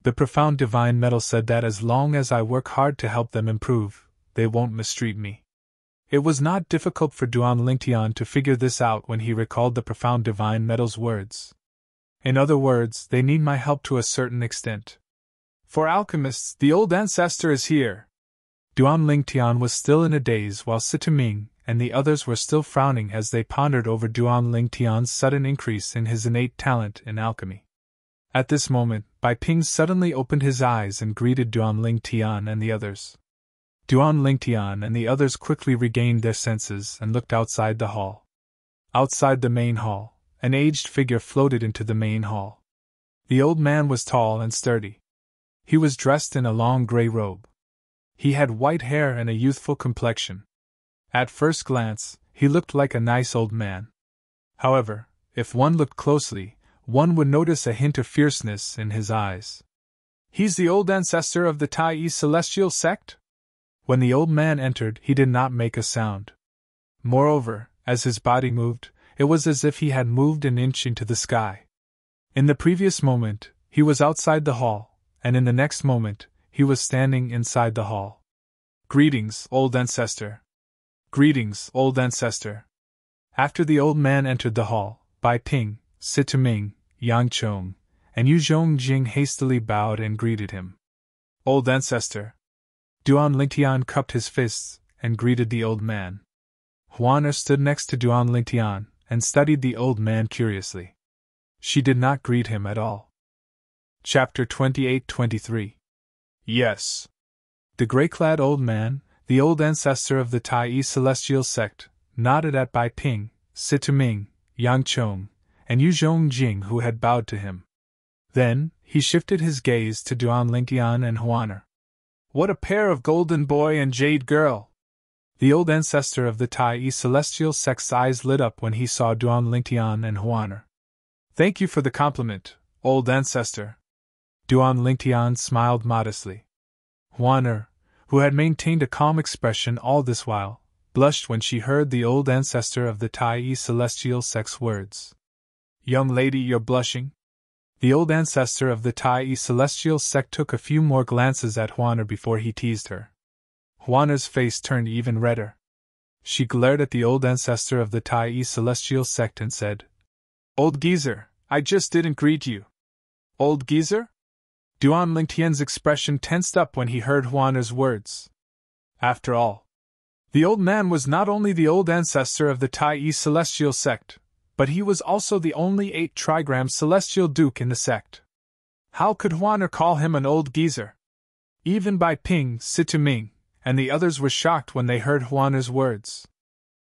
The profound divine metal said that as long as I work hard to help them improve, they won't mistreat me. It was not difficult for Duan Lingtian to figure this out when he recalled the profound divine metal's words. In other words, they need my help to a certain extent. For alchemists, the old ancestor is here. Duan Lingtian was still in a daze while Sitaming and the others were still frowning as they pondered over Duan Lingtian's sudden increase in his innate talent in alchemy. At this moment, Bai Ping suddenly opened his eyes and greeted Duan Lingtian and the others. Duan Lingtian and the others quickly regained their senses and looked outside the hall. Outside the main hall, an aged figure floated into the main hall. The old man was tall and sturdy. He was dressed in a long gray robe. He had white hair and a youthful complexion. At first glance, he looked like a nice old man. However, if one looked closely, one would notice a hint of fierceness in his eyes. He's the old ancestor of the Tai celestial sect? When the old man entered, he did not make a sound. Moreover, as his body moved, it was as if he had moved an inch into the sky. In the previous moment, he was outside the hall, and in the next moment, he was standing inside the hall. Greetings, old ancestor. Greetings, old ancestor. After the old man entered the hall, Bai Ping, Sitaming, Yang Chong, and Yu Zhongjing hastily bowed and greeted him. Old ancestor. Duan Lingtian cupped his fists and greeted the old man. Huana stood next to Duan Lingtian and studied the old man curiously. She did not greet him at all. Chapter 28-23. Yes. The gray-clad old man, the old ancestor of the Tai celestial sect, nodded at Bai Ping, Sitaming, Yang Chong, and Yu Zhongjing who had bowed to him. Then, he shifted his gaze to Duan Lingtian and Huana. What a pair of golden boy and jade girl! The old ancestor of the Tai celestial sect's eyes lit up when he saw Duan Lingtian and Huana. Thank you for the compliment, old ancestor. Duan Lingtian smiled modestly. Huana, who had maintained a calm expression all this while, blushed when she heard the old ancestor of the Tai celestial sect's words. Young lady, you're blushing? The old ancestor of the Tai celestial sect took a few more glances at Huana before he teased her. Huana's face turned even redder. she glared at the old ancestor of the Tai celestial sect and said, "Old geezer, I just didn't greet you." "Old geezer?" Duan Lingtian's expression tensed up when he heard Huaner's words. After all, the old man was not only the old ancestor of the Tai celestial sect, but he was also the only 8-trigram celestial duke in the sect. How could Huaner call him an old geezer? Even Bai Ping, Situming, and the others were shocked when they heard Huaner's words.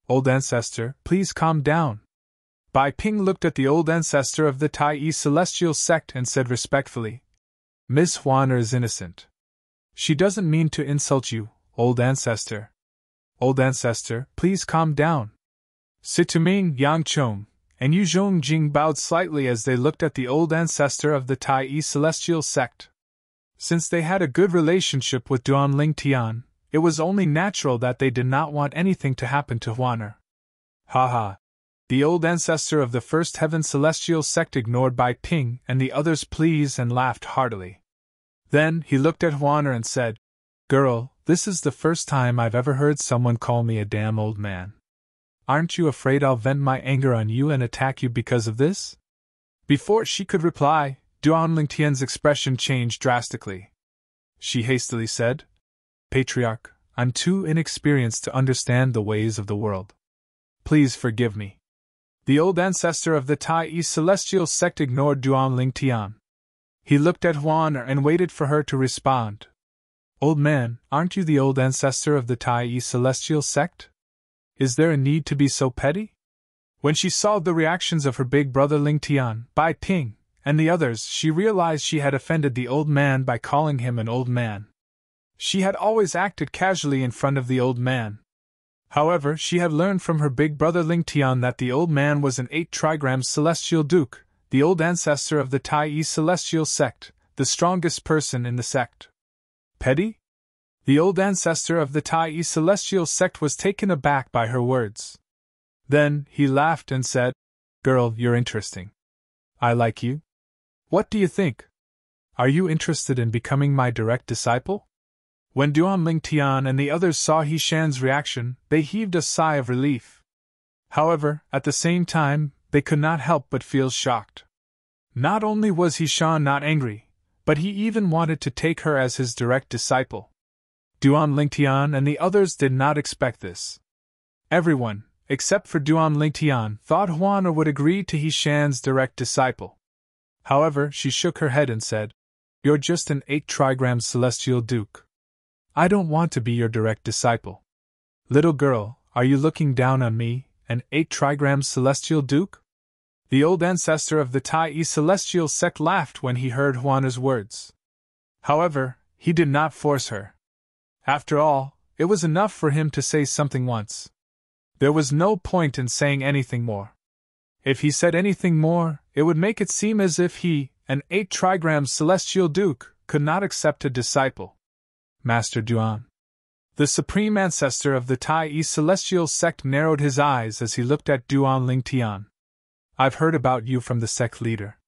"Old ancestor, please calm down." Bai Ping looked at the old ancestor of the Tai celestial sect and said respectfully, "Miss Huaner is innocent. She doesn't mean to insult you, old ancestor." "Old ancestor, please calm down." Situming, Yang Chong, and Yu Zhongjing bowed slightly as they looked at the old ancestor of the Tai celestial sect. Since they had a good relationship with Duan Lingtian, it was only natural that they did not want anything to happen to Huaner. "Ha. The old ancestor of the First Heaven Celestial Sect ignored Bai Ping and the others' pleas and laughed heartily. Then he looked at Huaner and said, "Girl, this is the first time I've ever heard someone call me a damn old man. Aren't you afraid I'll vent my anger on you and attack you because of this?" Before she could reply, Duan Lingtian's expression changed drastically. She hastily said, "Patriarch, I'm too inexperienced to understand the ways of the world. Please forgive me." The old ancestor of the Tai celestial sect ignored Duan Lingtian. He looked at Huaner and waited for her to respond. "Old man, aren't you the old ancestor of the Tai celestial sect? Is there a need to be so petty?" When she saw the reactions of her big brother Lingtian, Bai Ping, and the others, she realized she had offended the old man by calling him an old man. She had always acted casually in front of the old man. However, she had learned from her big brother Lingtian that the old man was an 8-trigram celestial duke, the old ancestor of the Tai celestial sect, the strongest person in the sect. Petty? The old ancestor of the Tai celestial sect was taken aback by her words. Then he laughed and said, "Girl, you're interesting. I like you. What do you think? Are you interested in becoming my direct disciple?" When Duan Lingtian and the others saw He Shan's reaction, they heaved a sigh of relief. However, at the same time, they could not help but feel shocked. Not only was He Shan not angry, but he even wanted to take her as his direct disciple. Duan Lingtian and the others did not expect this. Everyone, except for Duan Lingtian, thought Huaner would agree to He Shan's direct disciple. However, she shook her head and said, "You're just an 8-trigram celestial duke. I don't want to be your direct disciple." "Little girl, are you looking down on me, an 8-trigram celestial duke?" The old ancestor of the Tai celestial sect laughed when he heard Huaner's words. However, he did not force her. After all, it was enough for him to say something once. There was no point in saying anything more. If he said anything more, it would make it seem as if he, an 8-trigram celestial duke, could not accept a disciple. "Master Duan." The supreme ancestor of the Tai celestial sect narrowed his eyes as he looked at Duan Lingtian. "I've heard about you from the sect leader.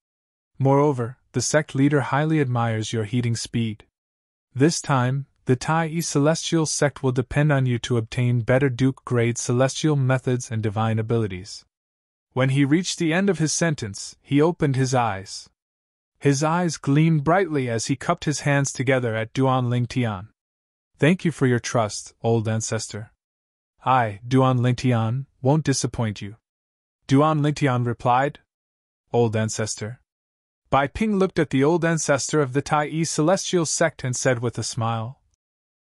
Moreover, the sect leader highly admires your heating speed. This time, the Tai celestial sect will depend on you to obtain better duke-grade celestial methods and divine abilities." When he reached the end of his sentence, he opened his eyes. His eyes gleamed brightly as he cupped his hands together at Duan Lingtian. "Thank you for your trust, old ancestor. I, Duan Lingtian, won't disappoint you." Duan Lingtian replied, "Old ancestor." Bai Ping looked at the old ancestor of the Tai celestial sect and said with a smile,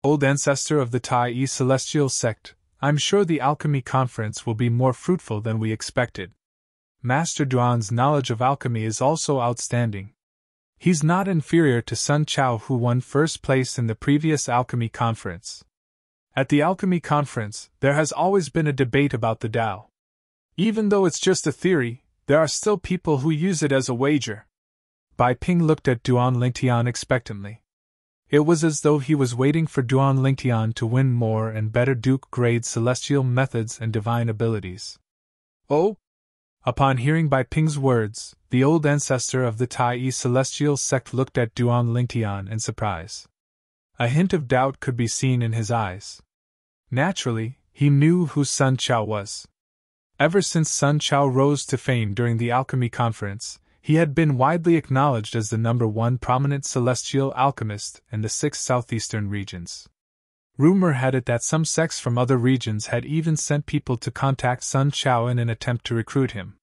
"Old ancestor of the Tai celestial sect, I'm sure the alchemy conference will be more fruitful than we expected. Master Duan's knowledge of alchemy is also outstanding. He's not inferior to Sun Chao, who won first place in the previous alchemy conference. At the alchemy conference, there has always been a debate about the Tao. Even though it's just a theory, there are still people who use it as a wager." Bai Ping looked at Duan Lingtian expectantly. It was as though he was waiting for Duan Lingtian to win more and better duke-grade celestial methods and divine abilities. "Oh?" Upon hearing Bai Ping's words, the old ancestor of the Tai celestial sect looked at Duan Lingtian in surprise. A hint of doubt could be seen in his eyes. Naturally, He knew who Sun Chao was. Ever since Sun Chao rose to fame during the alchemy conference, he had been widely acknowledged as the #1 prominent celestial alchemist in the 6 southeastern regions. Rumor had it that some sects from other regions had even sent people to contact Sun Chao in an attempt to recruit him.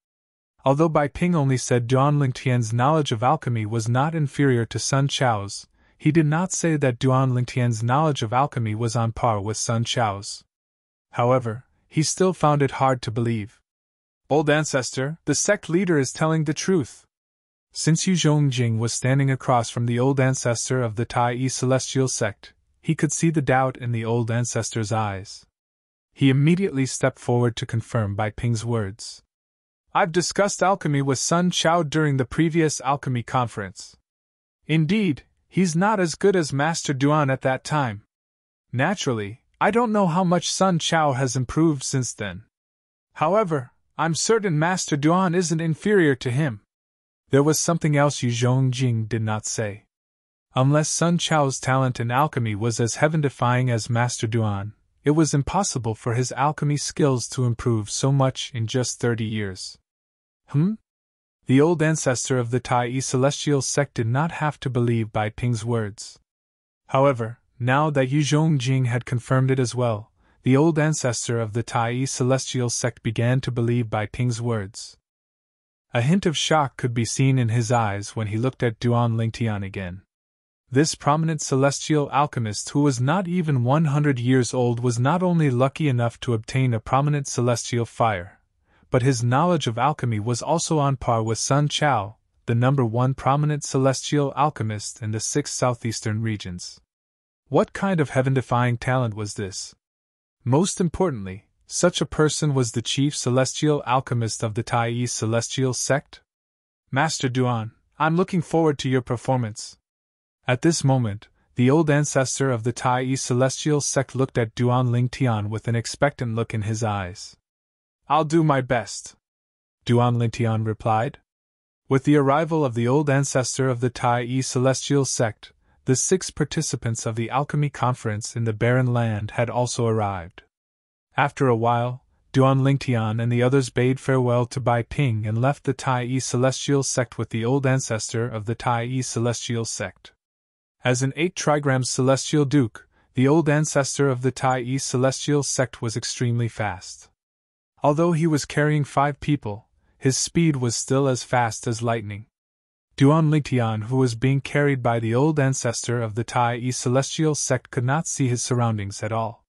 Although Bai Ping only said Duan Lingtian's knowledge of alchemy was not inferior to Sun Chao's, he did not say that Duan Lingtian's knowledge of alchemy was on par with Sun Chao's. However, he still found it hard to believe. Old ancestor, the sect leader is telling the truth. Since Yu Zhongjing was standing across from the old ancestor of the Tai celestial sect, he could see the doubt in the old ancestor's eyes. He immediately stepped forward to confirm Bai Ping's words. I've discussed alchemy with Sun Chao during the previous alchemy conference. Indeed, he's not as good as Master Duan at that time. Naturally, I don't know how much Sun Chao has improved since then. However, I'm certain Master Duan isn't inferior to him. There was something else Yu Zhongjing did not say. Unless Sun Chao's talent in alchemy was as heaven-defying as Master Duan, it was impossible for his alchemy skills to improve so much in just 30 years. The old ancestor of the Tai celestial sect did not have to believe Bai Ping's words. However, now that Yu Zhongjing had confirmed it as well, the old ancestor of the Tai celestial sect began to believe Bai Ping's words. A hint of shock could be seen in his eyes when he looked at Duan Lingtian again. This prominent celestial alchemist who was not even 100 years old was not only lucky enough to obtain a prominent celestial fire, but his knowledge of alchemy was also on par with Sun Chao, the #1 prominent celestial alchemist in the 6 southeastern regions. What kind of heaven-defying talent was this? Most importantly, such a person was the chief celestial alchemist of the Tai celestial sect? Master Duan, I'm looking forward to your performance. At this moment, the old ancestor of the Tai celestial sect looked at Duan Lingtian with an expectant look in his eyes. I'll do my best, Duan Lingtian replied. With the arrival of the old ancestor of the Tai celestial sect, the 6 participants of the alchemy conference in the barren land had also arrived. After a while, Duan Lingtian and the others bade farewell to Bai Ping and left the Tai celestial sect with the old ancestor of the Tai celestial sect. As an 8 trigrams celestial duke, the old ancestor of the Tai celestial sect was extremely fast. Although he was carrying 5 people, his speed was still as fast as lightning. Duan Lingtian, who was being carried by the old ancestor of the Tai celestial sect, could not see his surroundings at all.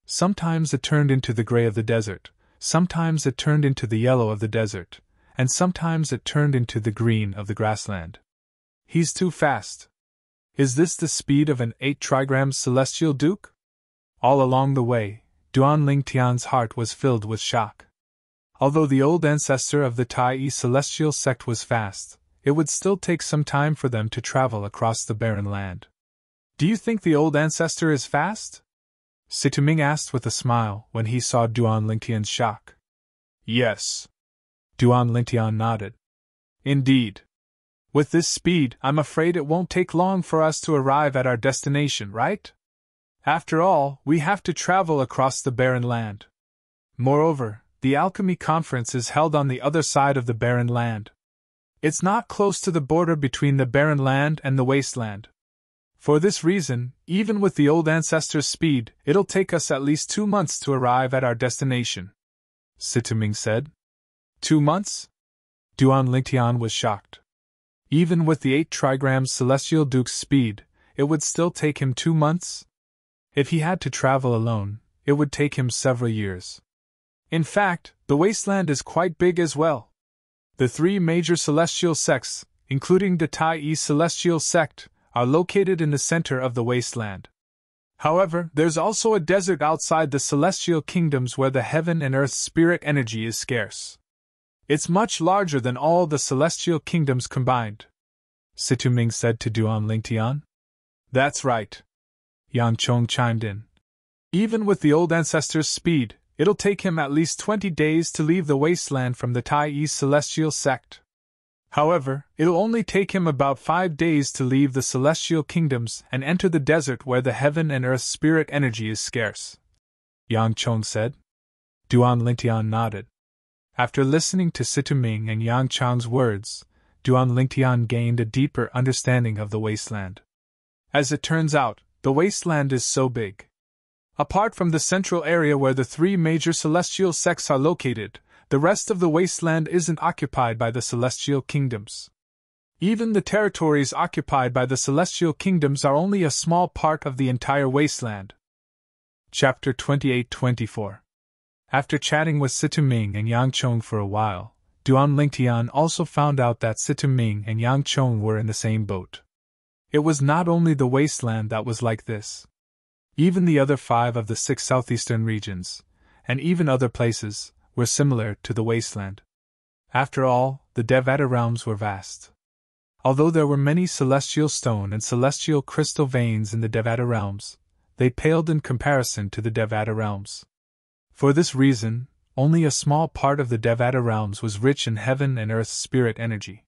Sometimes it turned into the gray of the desert, sometimes it turned into the yellow of the desert, and sometimes it turned into the green of the grassland. He's too fast. Is this the speed of an 8 trigrams celestial duke? All along the way, Duan Lingtian's heart was filled with shock. Although the old ancestor of the Tai celestial sect was fast, it would still take some time for them to travel across the barren land. Do you think the old ancestor is fast? Situming asked with a smile when he saw Duan Lingtian's shock. Yes. Duan Lingtian nodded. Indeed. With this speed, I'm afraid it won't take long for us to arrive at our destination, right? After all, we have to travel across the barren land. Moreover, the alchemy conference is held on the other side of the barren land. It's not close to the border between the barren land and the wasteland. For this reason, even with the old ancestor's speed, it'll take us at least 2 months to arrive at our destination, Situming said. 2 months? Duan Lingtian was shocked. Even with the 8 trigrams celestial duke's speed, it would still take him 2 months? If he had to travel alone, it would take him several years. In fact, the wasteland is quite big as well. The 3 major celestial sects, including the Tai celestial sect, are located in the center of the wasteland. However, there's also a desert outside the celestial kingdoms where the heaven and earth spirit energy is scarce. It's much larger than all the celestial kingdoms combined, Situming said to Duan Lingtian. That's right, Yang Chong chimed in. Even with the old ancestor's speed, it'll take him at least 20 days to leave the wasteland from the Tai celestial sect. However, it'll only take him about 5 days to leave the celestial kingdoms and enter the desert where the heaven and earth spirit energy is scarce. Yang Chong said. Duan Lingtian nodded. After listening to Situming and Yang Chong's words, Duan Lingtian gained a deeper understanding of the wasteland. As it turns out, the wasteland is so big. Apart from the central area where the three major celestial sects are located, the rest of the wasteland isn't occupied by the celestial kingdoms. Even the territories occupied by the celestial kingdoms are only a small part of the entire wasteland. Chapter 28-24. After chatting with Situming and Yang Chong for a while, Duan Lingtian also found out that Situming and Yang Chong were in the same boat. It was not only the wasteland that was like this. Even the other 5 of the 6 southeastern regions, and even other places, were similar to the wasteland. After all, the Devata realms were vast. Although there were many celestial stone and celestial crystal veins in the Devata realms, they paled in comparison to the Devata realms. For this reason, only a small part of the Devata realms was rich in heaven and earth spirit energy.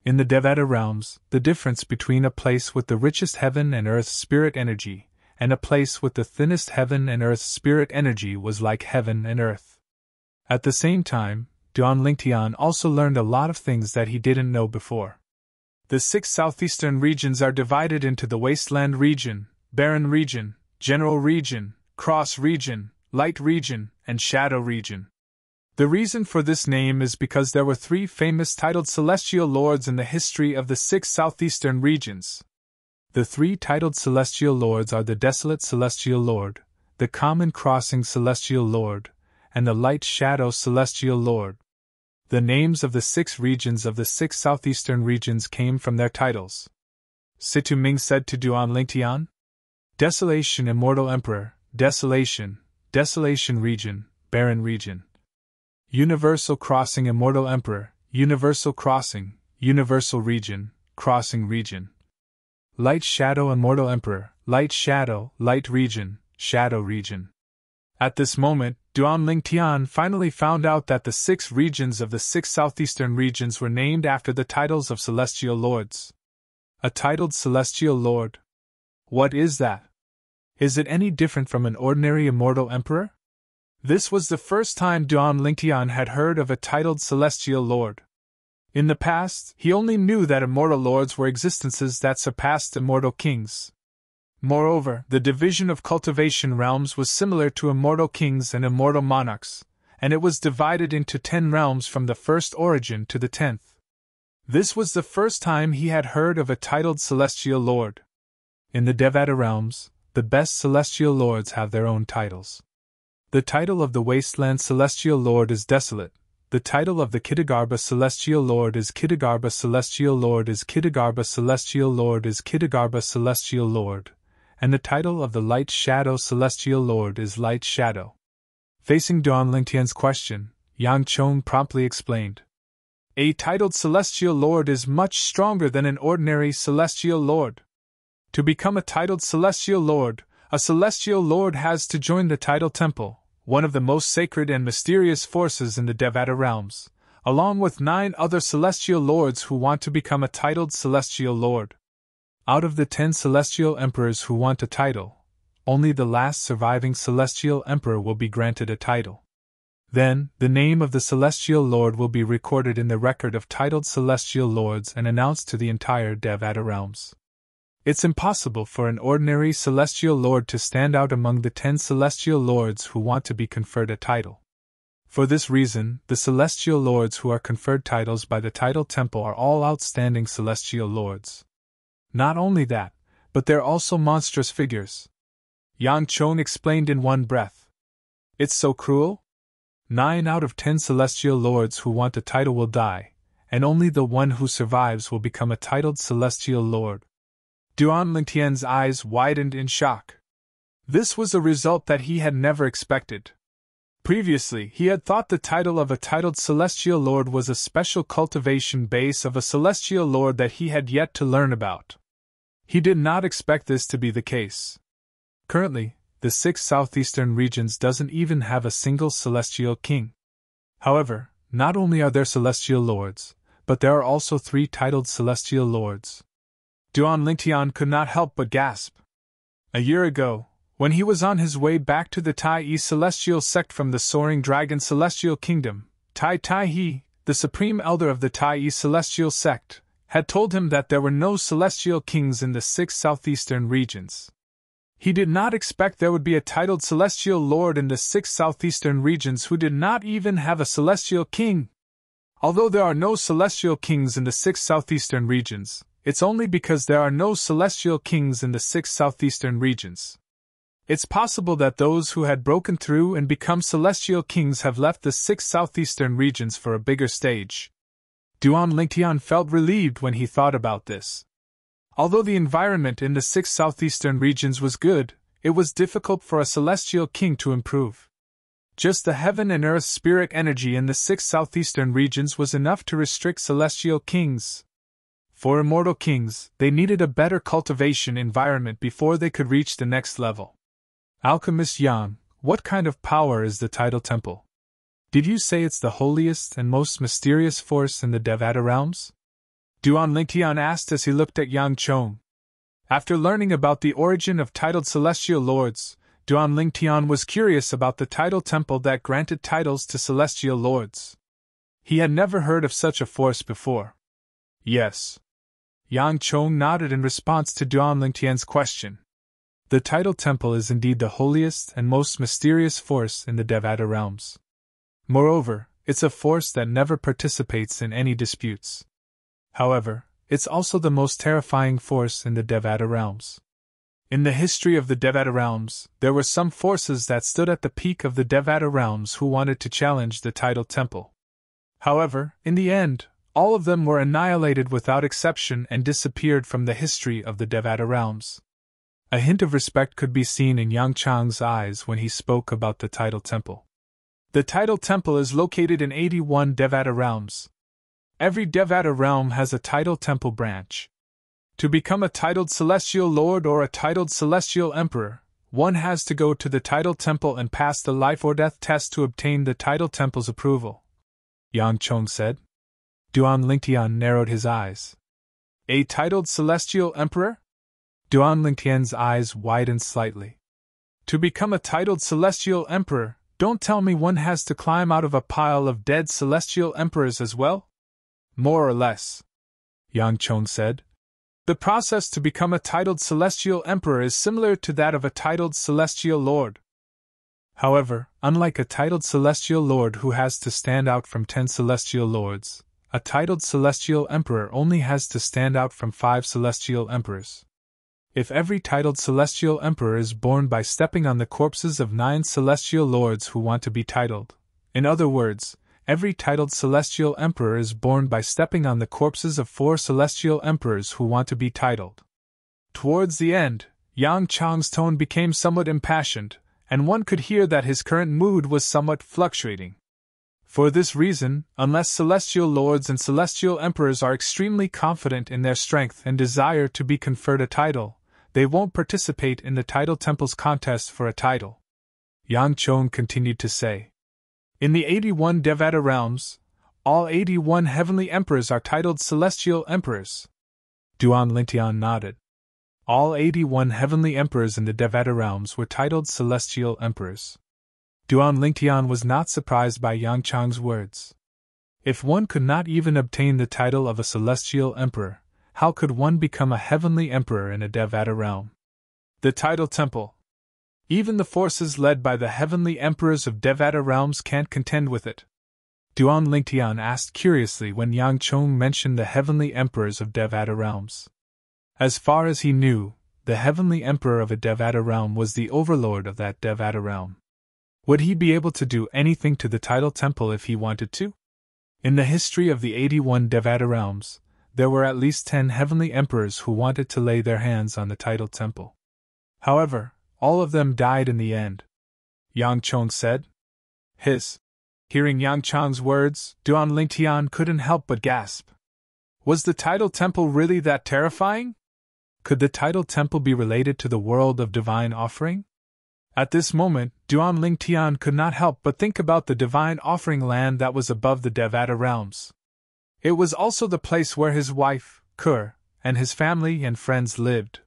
In the Devata realms, the difference between a place with the richest heaven and earth spirit energy and a place with the thinnest heaven and earth spirit energy was like heaven and earth. At the same time, Duan Lingtian also learned a lot of things that he didn't know before. The 6 southeastern regions are divided into the Wasteland region, Barren region, General region, Cross region, Light region, and Shadow region. The reason for this name is because there were 3 famous titled celestial lords in the history of the 6 southeastern regions. The 3 titled celestial lords are the Desolate Celestial Lord, the Common Crossing Celestial Lord, and the Light Shadow Celestial Lord. The names of the 6 regions of the 6 southeastern regions came from their titles. Situming said to Duan Lingtian, Desolation Immortal Emperor, Desolation, Desolation Region, Barren Region. Universal Crossing Immortal Emperor, Universal Crossing, Universal Region, Crossing Region. Light Shadow Immortal Emperor, Light Shadow, Light Region, Shadow Region. At this moment, Duan Lingtian finally found out that the 6 regions of the 6 southeastern regions were named after the titles of celestial lords. A titled celestial lord. What is that? Is it any different from an ordinary immortal emperor? This was the first time Duan Lingtian had heard of a titled celestial lord. In the past, he only knew that immortal lords were existences that surpassed immortal kings. Moreover, the division of cultivation realms was similar to immortal kings and immortal monarchs, and it was divided into 10 realms from the first origin to the 10th. This was the first time he had heard of a titled celestial lord. In the Devata realms, the best celestial lords have their own titles. The title of the Wasteland Celestial Lord is Desolate. The title of the Kittagarbha Celestial Lord is Kittagarbha Celestial Lord is Kittagarbha Celestial Lord is Kittagarbha Celestial Lord, and the title of the Light Shadow Celestial Lord is Light Shadow. Facing Duan Lingtian's question, Yang Chong promptly explained. A titled Celestial Lord is much stronger than an ordinary Celestial Lord. To become a titled Celestial Lord, a Celestial Lord has to join the Tidal Temple, one of the most sacred and mysterious forces in the Devata realms, along with 9 other Celestial Lords who want to become a titled Celestial Lord. Out of the 10 Celestial Emperors who want a title, only the last surviving Celestial Emperor will be granted a title. Then, the name of the Celestial Lord will be recorded in the record of titled Celestial Lords and announced to the entire Devata realms. It's impossible for an ordinary Celestial Lord to stand out among the 10 Celestial Lords who want to be conferred a title. For this reason, the Celestial Lords who are conferred titles by the Tidal Temple are all outstanding Celestial Lords. Not only that, but they're also monstrous figures. Yang Chong explained in one breath. It's so cruel? 9 out of 10 Celestial Lords who want a title will die, and only the one who survives will become a titled Celestial Lord. Duan Lingtian's eyes widened in shock. This was a result that he had never expected. Previously, he had thought the title of a titled Celestial Lord was a special cultivation base of a Celestial Lord that he had yet to learn about. He did not expect this to be the case. Currently, the 6 southeastern regions doesn't even have a single Celestial King. However, not only are there Celestial Lords, but there are also 3 titled Celestial Lords. Duan Lingtian could not help but gasp. A year ago, When he was on his way back to the Tai celestial sect from the Soaring Dragon celestial kingdom, Tai He, the supreme elder of the Tai celestial sect, had told him that there were no celestial kings in the 6 southeastern regions. He did not expect there would be a titled celestial lord in the 6 southeastern regions who did not even have a celestial king. Although there are no celestial kings in the 6 southeastern regions, it's only because there are no celestial kings in the 6 southeastern regions. It's possible that those who had broken through and become celestial kings have left the 6 southeastern regions for a bigger stage. Duan Lingtian felt relieved when he thought about this. Although the environment in the 6 southeastern regions was good, it was difficult for a celestial king to improve. Just the heaven and earth spirit energy in the 6 southeastern regions was enough to restrict celestial kings. For immortal kings, they needed a better cultivation environment before they could reach the next level. Alchemist Yang, what kind of power is the Tidal Temple? Did you say it's the holiest and most mysterious force in the Devata realms? Duan Lingtian asked as he looked at Yang Chong. After learning about the origin of titled celestial lords, Duan Lingtian was curious about the Tidal Temple that granted titles to celestial lords. He had never heard of such a force before. Yes. Yang Chong nodded in response to Duan Lingtian's question. The Tidal Temple is indeed the holiest and most mysterious force in the Devata realms. Moreover, it's a force that never participates in any disputes. However, it's also the most terrifying force in the Devata realms. In the history of the Devata realms, there were some forces that stood at the peak of the Devata realms who wanted to challenge the Tidal Temple. However, in the end, all of them were annihilated without exception and disappeared from the history of the Devata realms. A hint of respect could be seen in Yang Chang's eyes when he spoke about the Tidal Temple. The Tidal Temple is located in 81 Devata realms. Every Devata realm has a Tidal Temple branch. To become a titled celestial lord or a titled celestial emperor, one has to go to the Tidal Temple and pass the life or death test to obtain the Tidal Temple's approval. Yang Chong said. Duan Lingtian narrowed his eyes. A titled celestial emperor? Duan Lingtian's eyes widened slightly. To become a titled celestial emperor, don't tell me one has to climb out of a pile of dead celestial emperors as well? More or less, Yang Chong said. The process to become a titled celestial emperor is similar to that of a titled celestial lord. However, unlike a titled celestial lord who has to stand out from 10 celestial lords, a titled celestial emperor only has to stand out from 5 celestial emperors. If every titled celestial emperor is born by stepping on the corpses of 9 celestial lords who want to be titled, in other words, every titled celestial emperor is born by stepping on the corpses of 4 celestial emperors who want to be titled. Towards the end, Yang Chang's tone became somewhat impassioned, and one could hear that his current mood was somewhat fluctuating. For this reason, unless celestial lords and celestial emperors are extremely confident in their strength and desire to be conferred a title, they won't participate in the Tidal Temple's contest for a title. Yang Chong continued to say. In the 81 Devata realms, all 81 heavenly emperors are titled celestial emperors. Duan Lingtian nodded. All 81 heavenly emperors in the Devata realms were titled celestial emperors. Duan Lingtian was not surprised by Yang Chang's words. If one could not even obtain the title of a celestial emperor, how could one become a heavenly emperor in a Devata realm? The Tidal Temple. Even the forces led by the heavenly emperors of Devata realms can't contend with it. Duan Lingtian asked curiously when Yang Chong mentioned the heavenly emperors of Devata realms. As far as he knew, the heavenly emperor of a Devata realm was the overlord of that Devata realm. Would he be able to do anything to the Tidal Temple if he wanted to? In the history of the 81 Devata realms, there were at least 10 heavenly emperors who wanted to lay their hands on the Tidal Temple. However, all of them died in the end. Yang Chong said. Hearing Yang Chong's words, Duan Lingtian couldn't help but gasp. Was the Tidal Temple really that terrifying? Could the Tidal Temple be related to the world of divine offering? At this moment, Duan Lingtian could not help but think about the divine offering land that was above the Devata realms. It was also the place where his wife, Kur, and his family and friends lived.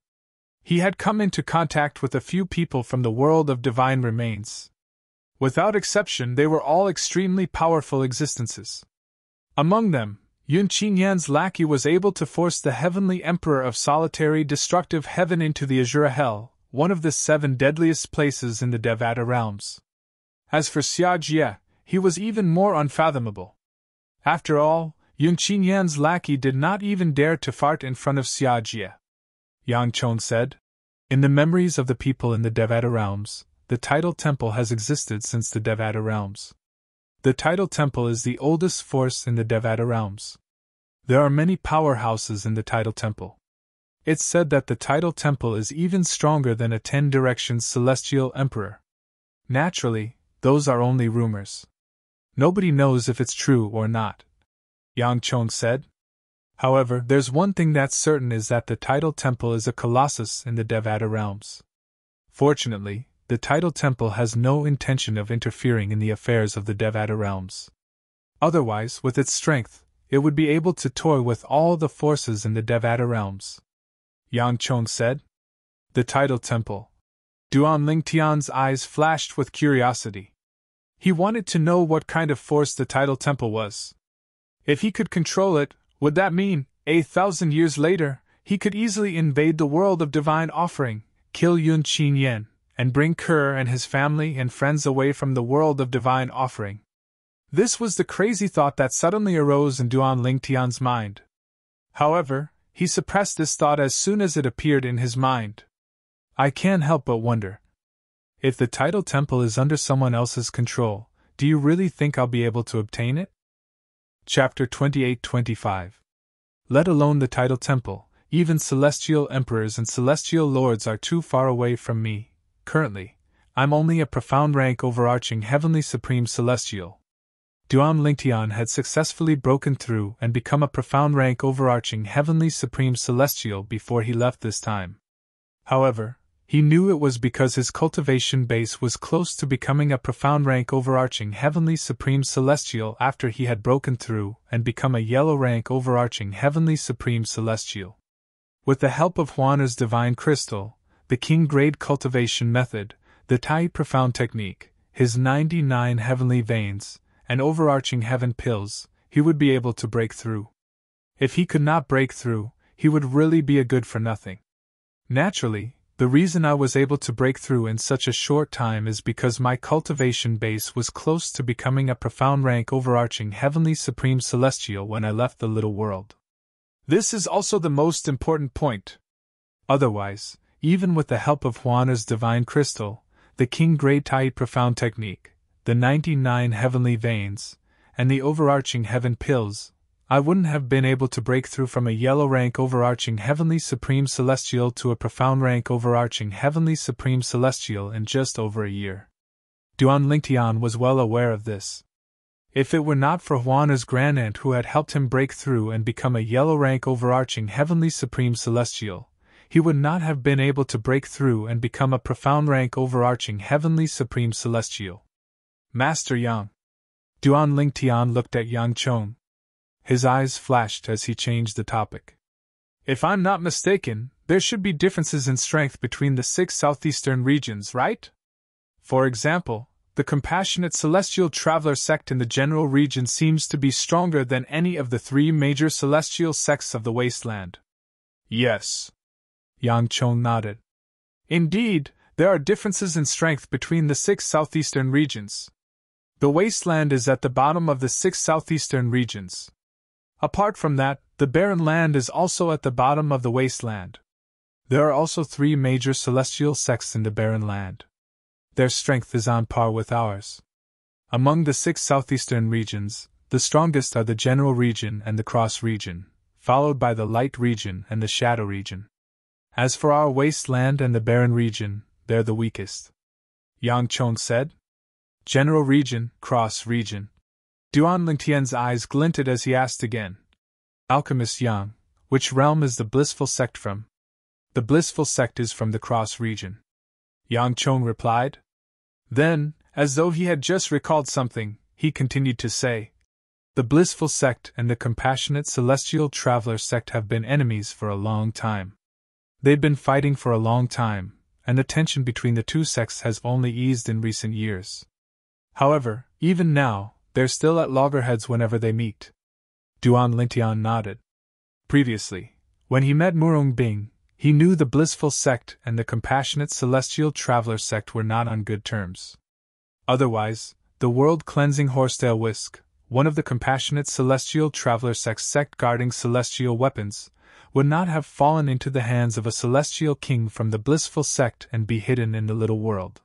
he had come into contact with a few people from the world of divine remains. Without exception, they were all extremely powerful existences. Among them, Yun Qinyan's lackey was able to force the heavenly emperor of solitary destructive heaven into the Azura Hell, one of the 7 deadliest places in the Devata realms. As for Xia Jie, he was even more unfathomable. After all, Yun Qinyan's lackey did not even dare to fart in front of Xia Jie. Yang Chon said, "In the memories of the people in the Devata realms, the tidal temple has existed since the Devata realms. The tidal temple is the oldest force in the Devata realms. There are many powerhouses in the tidal temple. It's said that the tidal temple is even stronger than a 10 directions celestial emperor. Naturally, those are only rumors. Nobody knows if it's true or not," Yang Chon said. "However, there's one thing that's certain is that the tidal temple is a colossus in the Devata realms. Fortunately, the tidal temple has no intention of interfering in the affairs of the Devata realms. Otherwise, with its strength, it would be able to toy with all the forces in the Devata realms," Yang Chon said. "The tidal temple." Duan Lingtian's eyes flashed with curiosity. He wanted to know what kind of force the tidal temple was. If he could control it, would that mean, 1,000 years later, he could easily invade the world of divine offering, kill Yun Qinyan, and bring Kerr and his family and friends away from the world of divine offering? This was the crazy thought that suddenly arose in Duan Lingtian's mind. However, he suppressed this thought as soon as it appeared in his mind. "I can't help but wonder. If the tidal temple is under someone else's control, do you really think I'll be able to obtain it?" Chapter 28-25. Let alone the tidal temple, even celestial emperors and celestial lords are too far away from me. Currently, I'm only a profound rank overarching heavenly supreme celestial. Duan Lingtian had successfully broken through and become a profound rank overarching heavenly supreme celestial before he left this time. However, he knew it was because his cultivation base was close to becoming a profound rank overarching heavenly supreme celestial after he had broken through and become a yellow rank overarching heavenly supreme celestial. With the help of Huana's divine crystal, the king grade cultivation method, the Tai profound technique, his 99 heavenly veins, and overarching heaven pills, he would be able to break through. If he could not break through, he would really be a good for nothing. Naturally, the reason I was able to break through in such a short time is because my cultivation base was close to becoming a profound rank overarching heavenly supreme celestial when I left the little world. This is also the most important point. Otherwise, even with the help of Huana's divine crystal, the king grade Tai profound technique, the 99 heavenly veins, and the overarching heaven pills, I wouldn't have been able to break through from a yellow rank overarching heavenly supreme celestial to a profound rank overarching heavenly supreme celestial in just over a year. Duan Lingtian was well aware of this. If it were not for Huana's grandaunt who had helped him break through and become a yellow rank overarching heavenly supreme celestial, he would not have been able to break through and become a profound rank overarching heavenly supreme celestial. Master Yang. Duan Lingtian looked at Yang Chon. His eyes flashed as he changed the topic. "If I'm not mistaken, there should be differences in strength between the 6 southeastern regions, right? For example, the compassionate celestial traveler sect in the general region seems to be stronger than any of the 3 major celestial sects of the wasteland." "Yes." Yang Chon nodded. "Indeed, there are differences in strength between the 6 southeastern regions. The wasteland is at the bottom of the 6 southeastern regions. Apart from that, the barren land is also at the bottom of the wasteland. There are also 3 major celestial sects in the barren land. Their strength is on par with ours. Among the 6 southeastern regions, the strongest are the general region and the cross region, followed by the light region and the shadow region. As for our wasteland and the barren region, they're the weakest," Yang Chon said. "General region, cross region." Duan Lingtian's eyes glinted as he asked again. "Alchemist Yang, which realm is the blissful sect from?" "The blissful sect is from the cross region," Yang Chon replied. Then, as though he had just recalled something, he continued to say, "The blissful sect and the compassionate celestial traveler sect have been enemies for a long time. They've been fighting for a long time, and the tension between the two sects has only eased in recent years. However, even now, they're still at loggerheads whenever they meet. Duan Lingtian nodded. Previously, when he met Murung Bing, he knew the blissful sect and the compassionate celestial traveler sect were not on good terms. Otherwise, the world-cleansing horsetail whisk, one of the compassionate celestial traveler sect guarding celestial weapons, would not have fallen into the hands of a celestial king from the blissful sect and be hidden in the little world.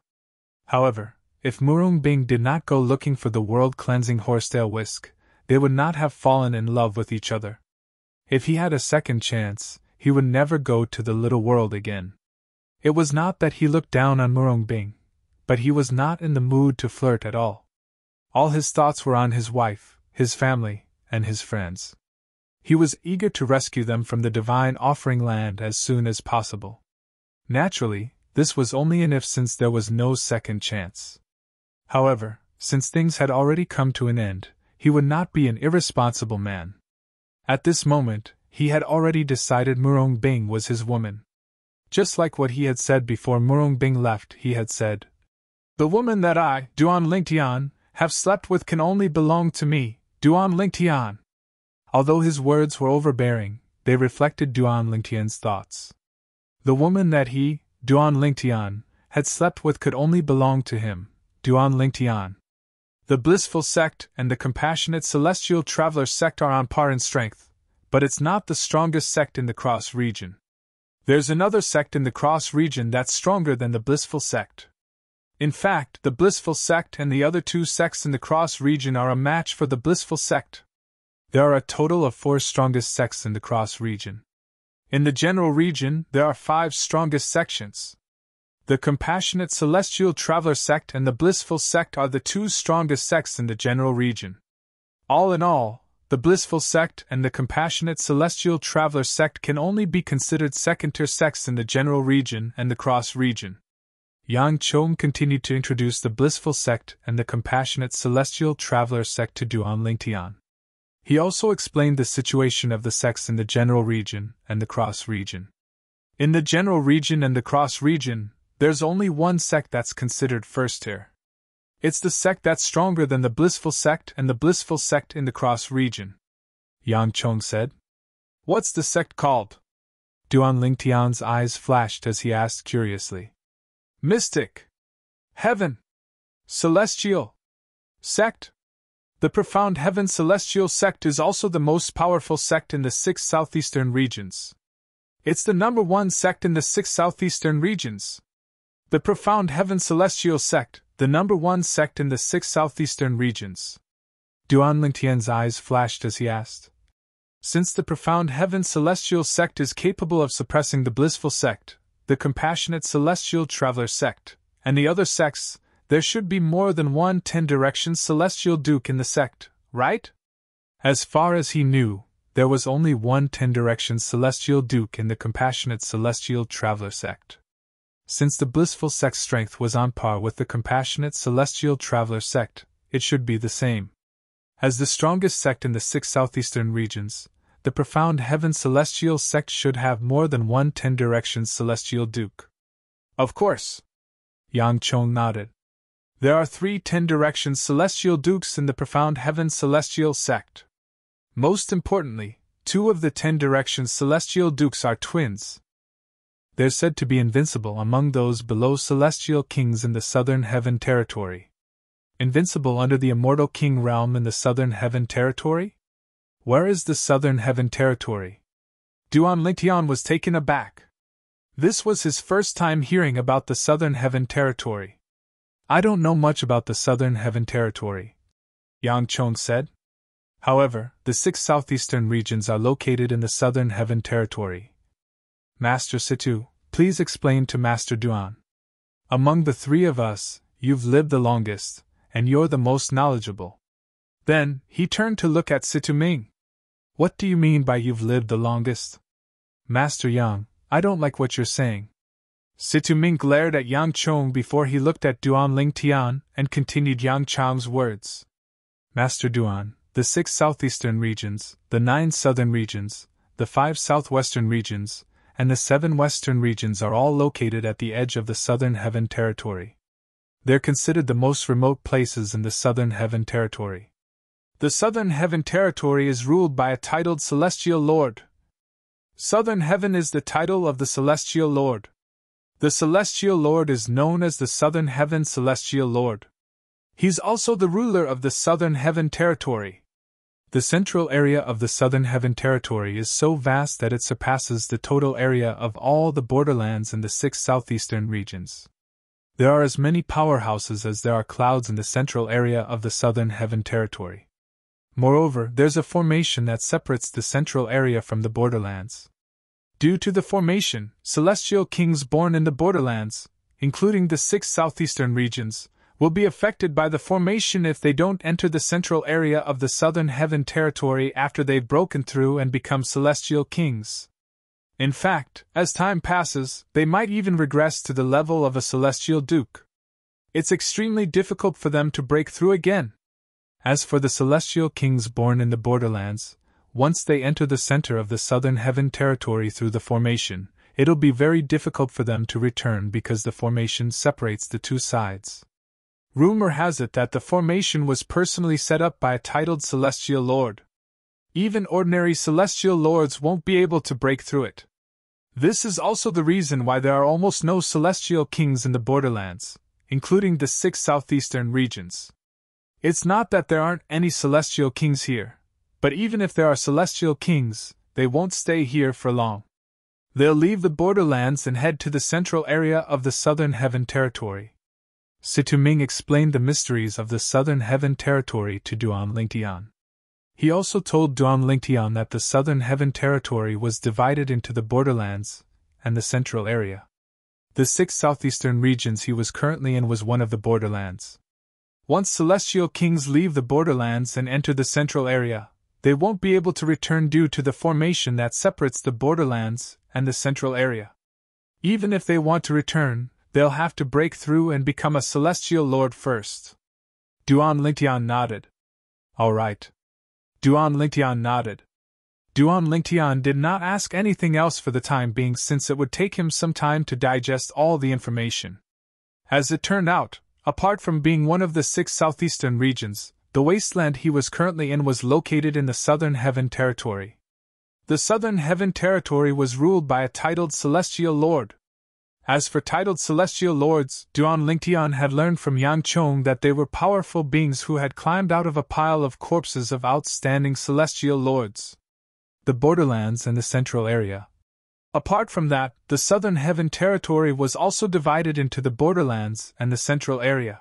However, if Murung Bing did not go looking for the world-cleansing horsetail whisk, they would not have fallen in love with each other. If he had a second chance, he would never go to the little world again. It was not that he looked down on Murung Bing, but he was not in the mood to flirt at all. All his thoughts were on his wife, his family, and his friends. He was eager to rescue them from the divine offering land as soon as possible. Naturally, this was only an if, since there was no second chance. However, since things had already come to an end, he would not be an irresponsible man. At this moment, he had already decided Murung Bing was his woman. Just like what he had said before Murung Bing left, he had said, "The woman that I, Duan Lingtian, have slept with can only belong to me, Duan Lingtian." Although his words were overbearing, they reflected Duan Lingtian's thoughts. The woman that he, Duan Lingtian, had slept with could only belong to him, Duan Lingtian. The blissful sect and the compassionate celestial traveler sect are on par in strength, but it's not the strongest sect in the cross region. There's another sect in the cross region that's stronger than the blissful sect. In fact, the blissful sect and the other two sects in the cross region are a match for the blissful sect. There are a total of 4 strongest sects in the cross region. In the general region, there are 5 strongest sections. The compassionate celestial traveler sect and the blissful sect are the 2 strongest sects in the general region. All in all, the blissful sect and the compassionate celestial traveler sect can only be considered second-tier sects in the general region and the cross region. Yang Chong continued to introduce the blissful sect and the compassionate celestial traveler sect to Duan Lingtian. He also explained the situation of the sects in the general region and the cross region. In the general region and the cross region, there's only one sect that's considered first tier. It's the sect that's stronger than the blissful sect and the blissful sect in the cross region. Yang Chong said. What's the sect called? Duan Lingtian's eyes flashed as he asked curiously. Mystic. Heaven. Celestial. Sect. The Profound Heaven Celestial Sect is also the most powerful sect in the 6 southeastern regions. It's the number 1 sect in the 6 southeastern regions. The Profound Heaven Celestial Sect, the number 1 sect in the 6 southeastern regions. Duan Lingtian's eyes flashed as he asked. Since the Profound Heaven Celestial Sect is capable of suppressing the blissful sect, the compassionate celestial traveler sect, and the other sects, there should be more than one 10-direction celestial duke in the sect, right? As far as he knew, there was only one 10-direction celestial duke in the compassionate celestial traveler sect. Since the blissful sect's strength was on par with the compassionate celestial traveler sect, it should be the same. As the strongest sect in the 6 southeastern regions, the Profound Heaven Celestial Sect should have more than one 10-direction celestial duke. Of course. Yang Chong nodded. There are 3 10-direction celestial dukes in the Profound Heaven Celestial Sect. Most importantly, 2 of the 10-direction celestial dukes are twins. They're said to be invincible among those below celestial kings in the Southern Heaven Territory. Invincible under the Immortal King realm in the Southern Heaven Territory? Where is the Southern Heaven Territory? Duan Lingtian was taken aback. This was his first time hearing about the Southern Heaven Territory. I don't know much about the Southern Heaven Territory, Yang Chong said. However, the 6 southeastern regions are located in the Southern Heaven Territory. Master Situ, please explain to Master Duan. Among the 3 of us, you've lived the longest, and you're the most knowledgeable. Then, he turned to look at Situ Ming. What do you mean by you've lived the longest? Master Yang, I don't like what you're saying. Situ Ming glared at Yang Chong before he looked at Duan Lingtian and continued Yang Chong's words. Master Duan, the 6 southeastern regions, the 9 southern regions, the 5 southwestern regions, and the 7 western regions are all located at the edge of the Southern Heaven Territory. They're considered the most remote places in the Southern Heaven Territory. The Southern Heaven Territory is ruled by a titled Celestial Lord. Southern Heaven is the title of the Celestial Lord. The Celestial Lord is known as the Southern Heaven Celestial Lord. He's also the ruler of the Southern Heaven Territory. The central area of the Southern Heaven Territory is so vast that it surpasses the total area of all the borderlands in the 6 southeastern regions. There are as many powerhouses as there are clouds in the central area of the Southern Heaven Territory. Moreover, there's a formation that separates the central area from the borderlands. Due to the formation, celestial kings born in the borderlands, including the 6 southeastern regions, will be affected by the formation if they don't enter the central area of the Southern Heaven Territory after they've broken through and become celestial kings. In fact, as time passes, they might even regress to the level of a celestial duke. It's extremely difficult for them to break through again. As for the celestial kings born in the borderlands, once they enter the center of the Southern Heaven Territory through the formation, it'll be very difficult for them to return because the formation separates the 2 sides. Rumor has it that the formation was personally set up by a titled Celestial Lord. Even ordinary Celestial Lords won't be able to break through it. This is also the reason why there are almost no celestial kings in the borderlands, including the 6 southeastern regions. It's not that there aren't any celestial kings here, but even if there are celestial kings, they won't stay here for long. They'll leave the borderlands and head to the central area of the Southern Heaven Territory. Situming explained the mysteries of the Southern Heaven Territory to Duan Lingtian. He also told Duan Lingtian that the Southern Heaven Territory was divided into the borderlands and the central area. The 6 southeastern regions he was currently in was one of the borderlands. Once celestial kings leave the borderlands and enter the central area, they won't be able to return due to the formation that separates the borderlands and the central area. Even if they want to return, they'll have to break through and become a celestial lord first. Duan Lingtian nodded. All right. Duan Lingtian nodded. Duan Lingtian did not ask anything else for the time being since it would take him some time to digest all the information. As it turned out, apart from being one of the 6 southeastern regions, the wasteland he was currently in was located in the Southern Heaven Territory. The Southern Heaven Territory was ruled by a titled Celestial Lord. As for titled Celestial Lords, Duan Lingtian had learned from Yang Chong that they were powerful beings who had climbed out of a pile of corpses of outstanding Celestial Lords. The borderlands and the central area. Apart from that, the Southern Heaven Territory was also divided into the borderlands and the central area.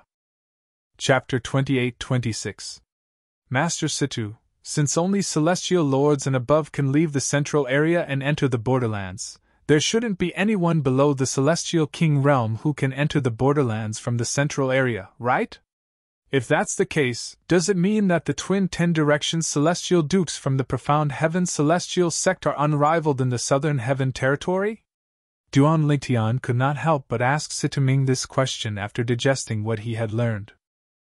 Chapter 28-26. Master Situ, since only Celestial Lords and above can leave the central area and enter the borderlands, there shouldn't be anyone below the Celestial King realm who can enter the borderlands from the central area, right? If that's the case, does it mean that the twin 10-direction Celestial Dukes from the profound Heaven Celestial sect are unrivaled in the Southern Heaven Territory? Duan Lingtian could not help but ask Situming this question after digesting what he had learned.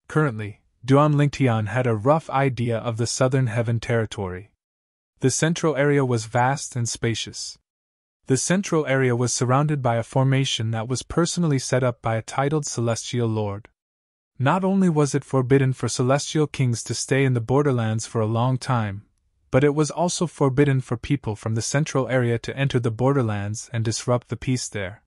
Currently, Duan Lingtian had a rough idea of the Southern Heaven Territory. The central area was vast and spacious. The central area was surrounded by a formation that was personally set up by a titled Celestial Lord. Not only was it forbidden for celestial kings to stay in the borderlands for a long time, but it was also forbidden for people from the central area to enter the borderlands and disrupt the peace there.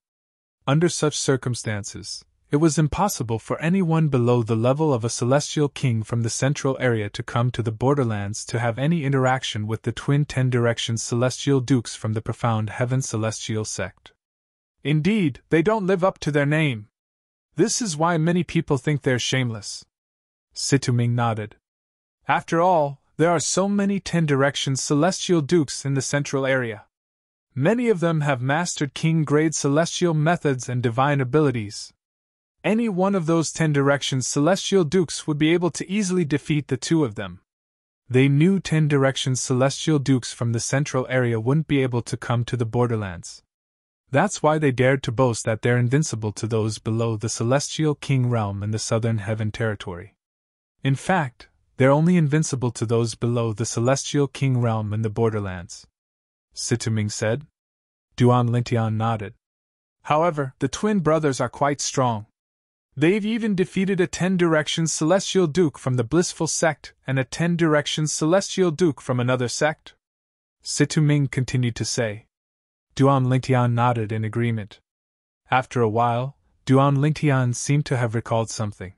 Under such circumstances, it was impossible for anyone below the level of a celestial king from the central area to come to the borderlands to have any interaction with the twin 10-direction celestial dukes from the profound Heaven Celestial sect. Indeed, they don't live up to their name. This is why many people think they're shameless. Situming nodded. After all, there are so many 10-direction celestial dukes in the central area. Many of them have mastered king-grade celestial methods and divine abilities. Any one of those 10-direction celestial dukes would be able to easily defeat the 2 of them. They knew 10-direction celestial dukes from the central area wouldn't be able to come to the borderlands. That's why they dared to boast that they're invincible to those below the Celestial King realm in the Southern Heaven Territory. In fact, they're only invincible to those below the Celestial King realm in the borderlands. Situming said. Duan Lingtian nodded. However, the twin brothers are quite strong. They've even defeated a 10 Directions Celestial Duke from the Blissful sect and a 10 Directions Celestial Duke from another sect. Situ Ming continued to say. Duan Lingtian nodded in agreement. After a while, Duan Lingtian seemed to have recalled something.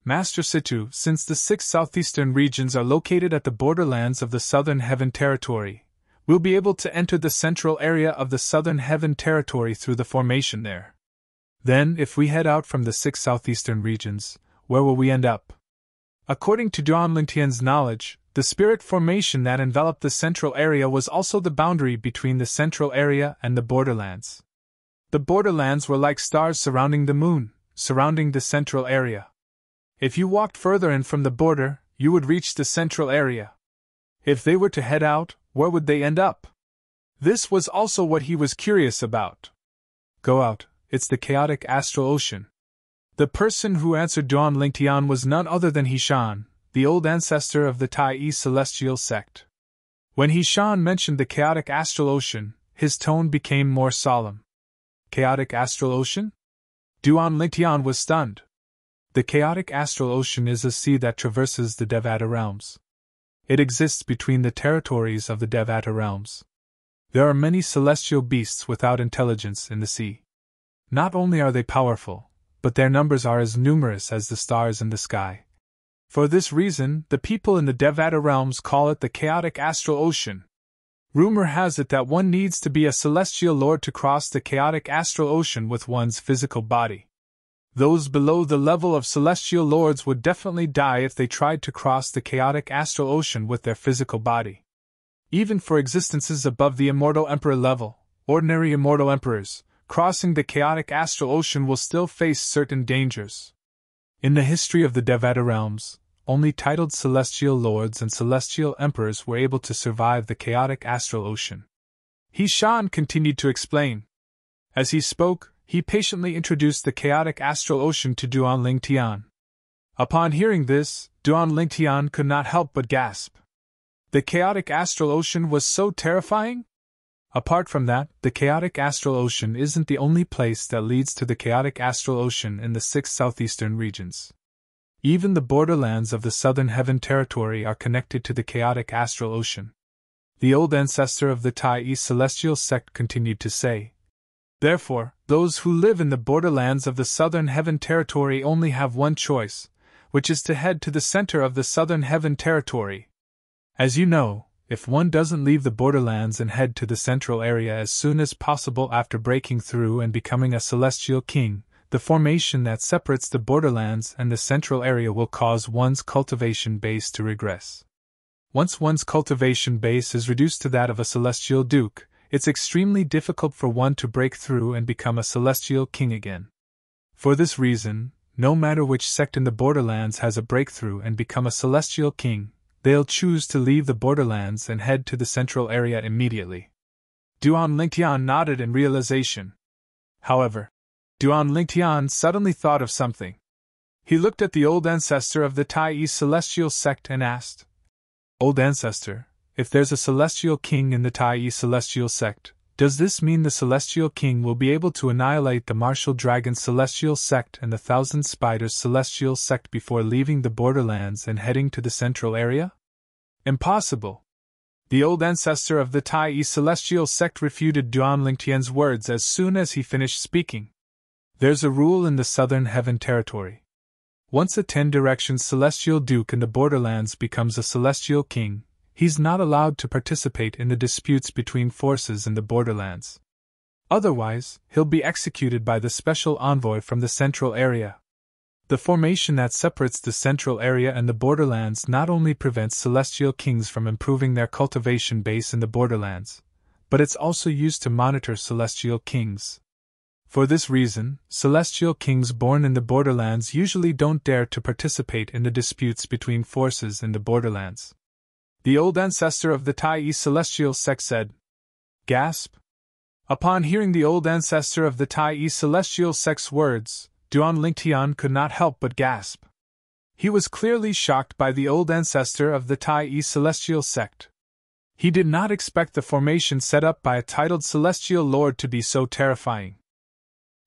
Master Situ, since the 6 southeastern regions are located at the borderlands of the Southern Heaven Territory, we'll be able to enter the central area of the Southern Heaven Territory through the formation there. Then, if we head out from the 6 southeastern regions, where will we end up? According to Duan Lingtian's knowledge, the spirit formation that enveloped the central area was also the boundary between the central area and the borderlands. The borderlands were like stars surrounding the moon, surrounding the central area. If you walked further in from the border, you would reach the central area. If they were to head out, where would they end up? This was also what he was curious about. Go out, it's the chaotic astral ocean. The person who answered Duan Lingtian was none other than Hishan, the old ancestor of the Tai Celestial sect. When Hishan mentioned the chaotic astral ocean, his tone became more solemn. Chaotic astral ocean? Duan Lingtian was stunned. The chaotic astral ocean is a sea that traverses the Devata realms. It exists between the territories of the Devata realms. There are many celestial beasts without intelligence in the sea. Not only are they powerful, but their numbers are as numerous as the stars in the sky. For this reason, the people in the Devata realms call it the chaotic astral ocean. Rumor has it that one needs to be a celestial lord to cross the chaotic astral ocean with one's physical body. Those below the level of celestial lords would definitely die if they tried to cross the chaotic astral ocean with their physical body. Even for existences above the immortal emperor level, ordinary immortal emperors, crossing the chaotic astral ocean will still face certain dangers. In the history of the Devata realms, only titled celestial lords and celestial emperors were able to survive the chaotic astral ocean. Hishan continued to explain. As he spoke, he patiently introduced the chaotic astral ocean to Duan Lingtian. Upon hearing this, Duan Lingtian could not help but gasp. The chaotic astral ocean was so terrifying? Apart from that, the chaotic astral ocean isn't the only place that leads to the chaotic astral ocean in the 6 southeastern regions. Even the borderlands of the Southern Heaven Territory are connected to the chaotic astral ocean. The old ancestor of the Tai Celestial sect continued to say. Therefore, those who live in the borderlands of the Southern Heaven Territory only have one choice, which is to head to the center of the Southern Heaven Territory. As you know, if one doesn't leave the borderlands and head to the central area as soon as possible after breaking through and becoming a celestial king, the formation that separates the borderlands and the central area will cause one's cultivation base to regress. Once one's cultivation base is reduced to that of a celestial duke, it's extremely difficult for one to break through and become a celestial king again. For this reason, no matter which sect in the borderlands has a breakthrough and become a celestial king, they'll choose to leave the borderlands and head to the central area immediately. Duan Lingtian nodded in realization. However, Duan Lingtian suddenly thought of something. He looked at the old ancestor of the Tai Celestial sect and asked, Old ancestor, if there's a celestial king in the Tai Celestial sect, does this mean the celestial king will be able to annihilate the Martial Dragon Celestial sect and the Thousand Spiders Celestial sect before leaving the borderlands and heading to the central area? Impossible. The old ancestor of the Tai Celestial sect refuted Duan Lingtian's words as soon as he finished speaking. There's a rule in the Southern Heaven Territory. Once a 10 Directions Celestial Duke in the borderlands becomes a celestial king, he's not allowed to participate in the disputes between forces in the borderlands. Otherwise, he'll be executed by the special envoy from the central area. The formation that separates the central area and the borderlands not only prevents celestial kings from improving their cultivation base in the borderlands, but it's also used to monitor celestial kings. For this reason, celestial kings born in the borderlands usually don't dare to participate in the disputes between forces in the borderlands. The old ancestor of the Tai Celestial sect said. Gasp. Upon hearing the old ancestor of the Tai Celestial sect's words, Duan Lingtian could not help but gasp. He was clearly shocked by the old ancestor of the Tai Celestial sect. He did not expect the formation set up by a titled celestial lord to be so terrifying.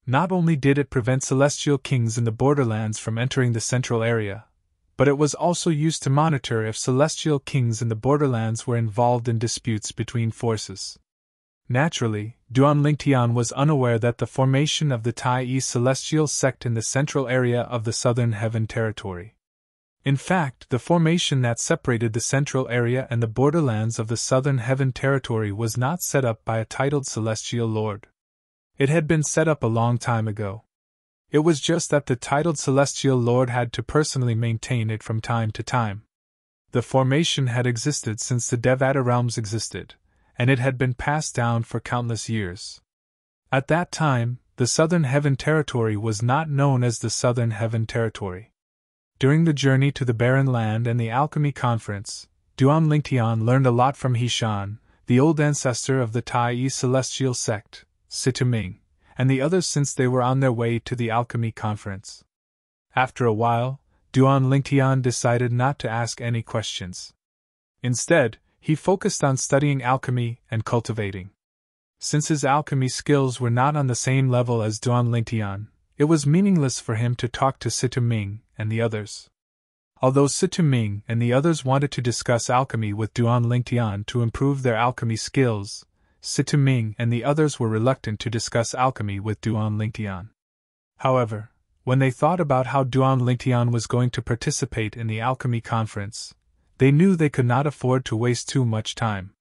Not only did it prevent celestial kings in the borderlands from entering the central area, but it was also used to monitor if celestial kings in the borderlands were involved in disputes between forces. Naturally, Duan Lingtian was unaware that the formation of the Tai celestial sect in the central area of the southern heaven territory. In fact, the formation that separated the central area and the borderlands of the southern heaven territory was not set up by a titled celestial lord. It had been set up a long time ago. It was just that the titled celestial lord had to personally maintain it from time to time. The formation had existed since the Devata realms existed, and it had been passed down for countless years. At that time, the Southern Heaven Territory was not known as the Southern Heaven Territory. During the journey to the Barren Land and the Alchemy Conference, Duan Lingtian learned a lot from Hishan, the old ancestor of the Tai celestial sect, Situming, and the others since they were on their way to the Alchemy Conference. After a while, Duan Lingtian decided not to ask any questions. Instead, he focused on studying alchemy and cultivating. Since his alchemy skills were not on the same level as Duan Lingtian, it was meaningless for him to talk to Situming and the others. Although Situming and the others wanted to discuss alchemy with Duan Lingtian to improve their alchemy skills, Situming and the others were reluctant to discuss alchemy with Duan Lingtian. However, when they thought about how Duan Lingtian was going to participate in the alchemy conference, they knew they could not afford to waste too much time.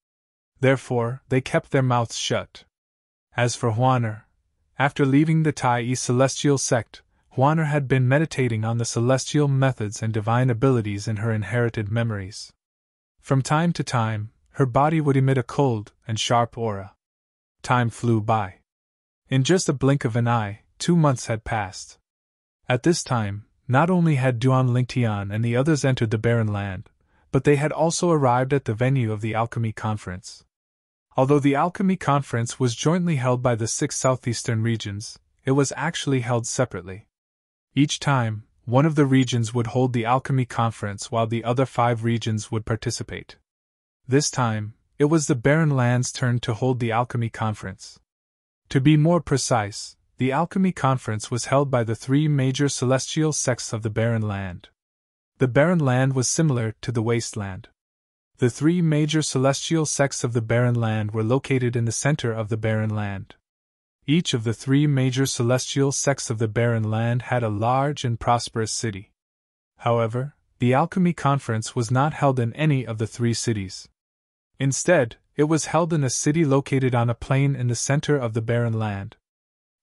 Therefore, they kept their mouths shut. As for Huaner, after leaving the Tai celestial sect, Huaner had been meditating on the celestial methods and divine abilities in her inherited memories. From time to time, her body would emit a cold and sharp aura. Time flew by. In just a blink of an eye, 2 months had passed. At this time, not only had Duan Lingtian and the others entered the Barren Land, but they had also arrived at the venue of the Alchemy Conference. Although the Alchemy Conference was jointly held by the 6 southeastern regions, it was actually held separately. Each time, one of the regions would hold the Alchemy Conference while the other 5 regions would participate. This time, it was the Barren Land's turn to hold the Alchemy Conference. To be more precise, the Alchemy Conference was held by the 3 major celestial sects of the Barren Land. The Barren Land was similar to the Wasteland. The 3 major celestial sects of the Barren Land were located in the center of the Barren Land. Each of the 3 major celestial sects of the Barren Land had a large and prosperous city. However, the Alchemy Conference was not held in any of the 3 cities. Instead, it was held in a city located on a plain in the center of the Barren Land.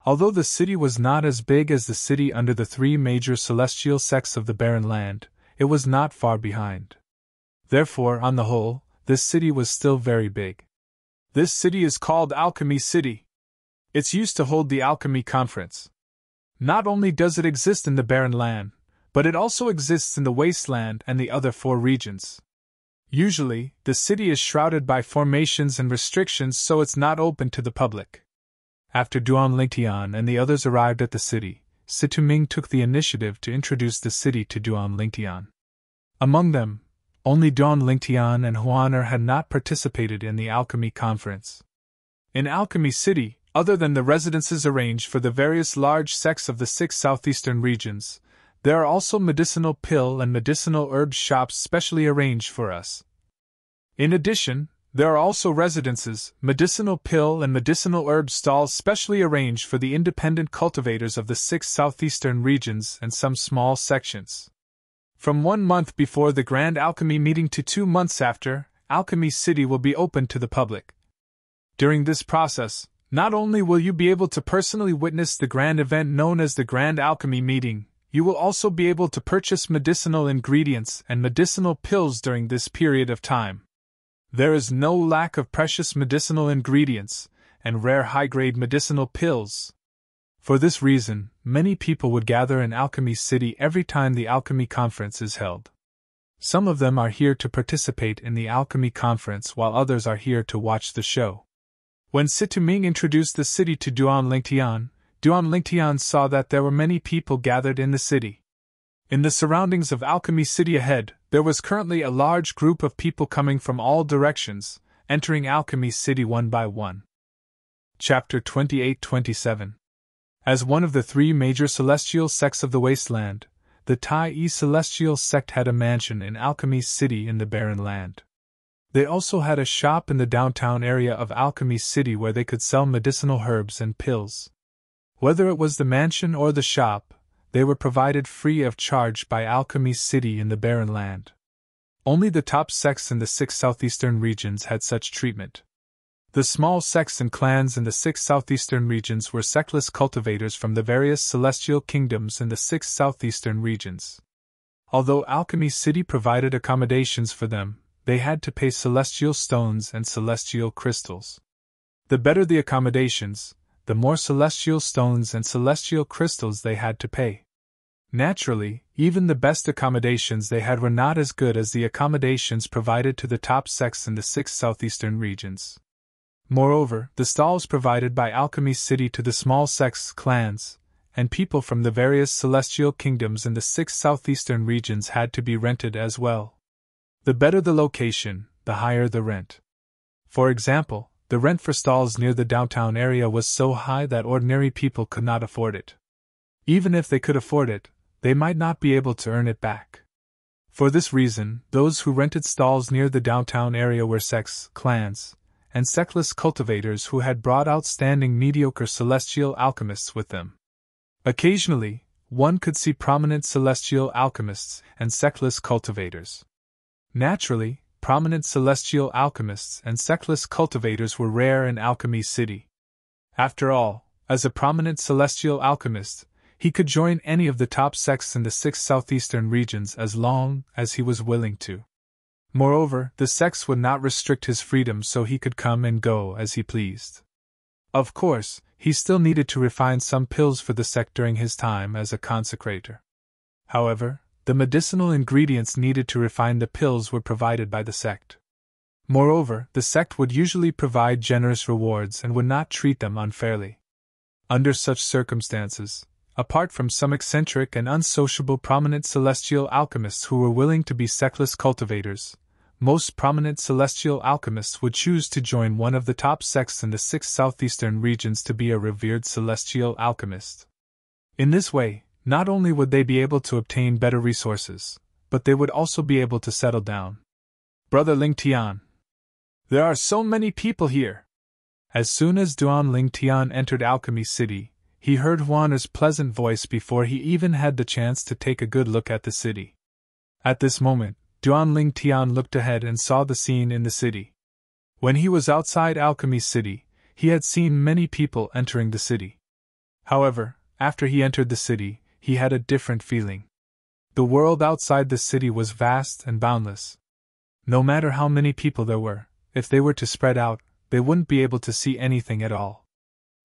Although the city was not as big as the city under the 3 major celestial sects of the Barren Land, it was not far behind. Therefore, on the whole, this city was still very big. This city is called Alchemy City. It's used to hold the Alchemy Conference. Not only does it exist in the Barren Land, but it also exists in the Wasteland and the other 4 regions. Usually, the city is shrouded by formations and restrictions, so it's not open to the public. After Duan Lingtian and the others arrived at the city, Situming took the initiative to introduce the city to Duan Lingtian. Among them, only Duan Lingtian and Huaner had not participated in the Alchemy Conference. In Alchemy City, other than the residences arranged for the various large sects of the 6 southeastern regions, there are also medicinal pill and medicinal herb shops specially arranged for us. In addition, there are also residences, medicinal pill and medicinal herb stalls specially arranged for the independent cultivators of the 6 southeastern regions and some small sections. From 1 month before the Grand Alchemy meeting to 2 months after, Alchemy City will be open to the public. During this process, not only will you be able to personally witness the grand event known as the Grand Alchemy meeting, you will also be able to purchase medicinal ingredients and medicinal pills during this period of time. There is no lack of precious medicinal ingredients and rare high-grade medicinal pills. For this reason, many people would gather in Alchemy City every time the Alchemy Conference is held. Some of them are here to participate in the Alchemy Conference while others are here to watch the show. When Situming introduced the city to Duan Lingtian saw that there were many people gathered in the city. In the surroundings of Alchemy City ahead, there was currently a large group of people coming from all directions, entering Alchemy City one by one. Chapter 28-27. As one of the three major celestial sects of the wasteland, the Tai Celestial Sect had a mansion in Alchemy City in the Barren Land. They also had a shop in the downtown area of Alchemy City where they could sell medicinal herbs and pills. Whether it was the mansion or the shop, they were provided free of charge by Alchemy City in the Barren Land. Only the top sects in the 6 southeastern regions had such treatment. The small sects and clans in the 6 southeastern regions were sectless cultivators from the various celestial kingdoms in the 6 southeastern regions. Although Alchemy City provided accommodations for them, they had to pay celestial stones and celestial crystals. The better the accommodations, the more celestial stones and celestial crystals they had to pay. Naturally, even the best accommodations they had were not as good as the accommodations provided to the top sects in the 6 southeastern regions. Moreover, the stalls provided by Alchemy City to the small sects, clans, and people from the various celestial kingdoms in the 6 southeastern regions had to be rented as well. The better the location, the higher the rent. For example, the rent for stalls near the downtown area was so high that ordinary people could not afford it. Even if they could afford it, they might not be able to earn it back. For this reason, those who rented stalls near the downtown area were sects, clans, and sectless cultivators who had brought outstanding mediocre celestial alchemists with them. Occasionally, one could see prominent celestial alchemists and sectless cultivators. Naturally, prominent celestial alchemists and sectless cultivators were rare in Alchemy City. After all, as a prominent celestial alchemist, he could join any of the top sects in the 6 southeastern regions as long as he was willing to. Moreover, the sects would not restrict his freedom so he could come and go as he pleased. Of course, he still needed to refine some pills for the sect during his time as a consecrator. However, the medicinal ingredients needed to refine the pills were provided by the sect. Moreover, the sect would usually provide generous rewards and would not treat them unfairly. Under such circumstances, apart from some eccentric and unsociable prominent celestial alchemists who were willing to be sectless cultivators, most prominent celestial alchemists would choose to join one of the top sects in the 6 southeastern regions to be a revered celestial alchemist. In this way, not only would they be able to obtain better resources, but they would also be able to settle down. Brother Ling Tian. There are so many people here. As soon as Duan Ling Tian entered Alchemy City, he heard Huaner's pleasant voice before he even had the chance to take a good look at the city. At this moment, Duan Ling Tian looked ahead and saw the scene in the city. When he was outside Alchemy City, he had seen many people entering the city. However, after he entered the city, he had a different feeling. The world outside the city was vast and boundless. No matter how many people there were, if they were to spread out, they wouldn't be able to see anything at all.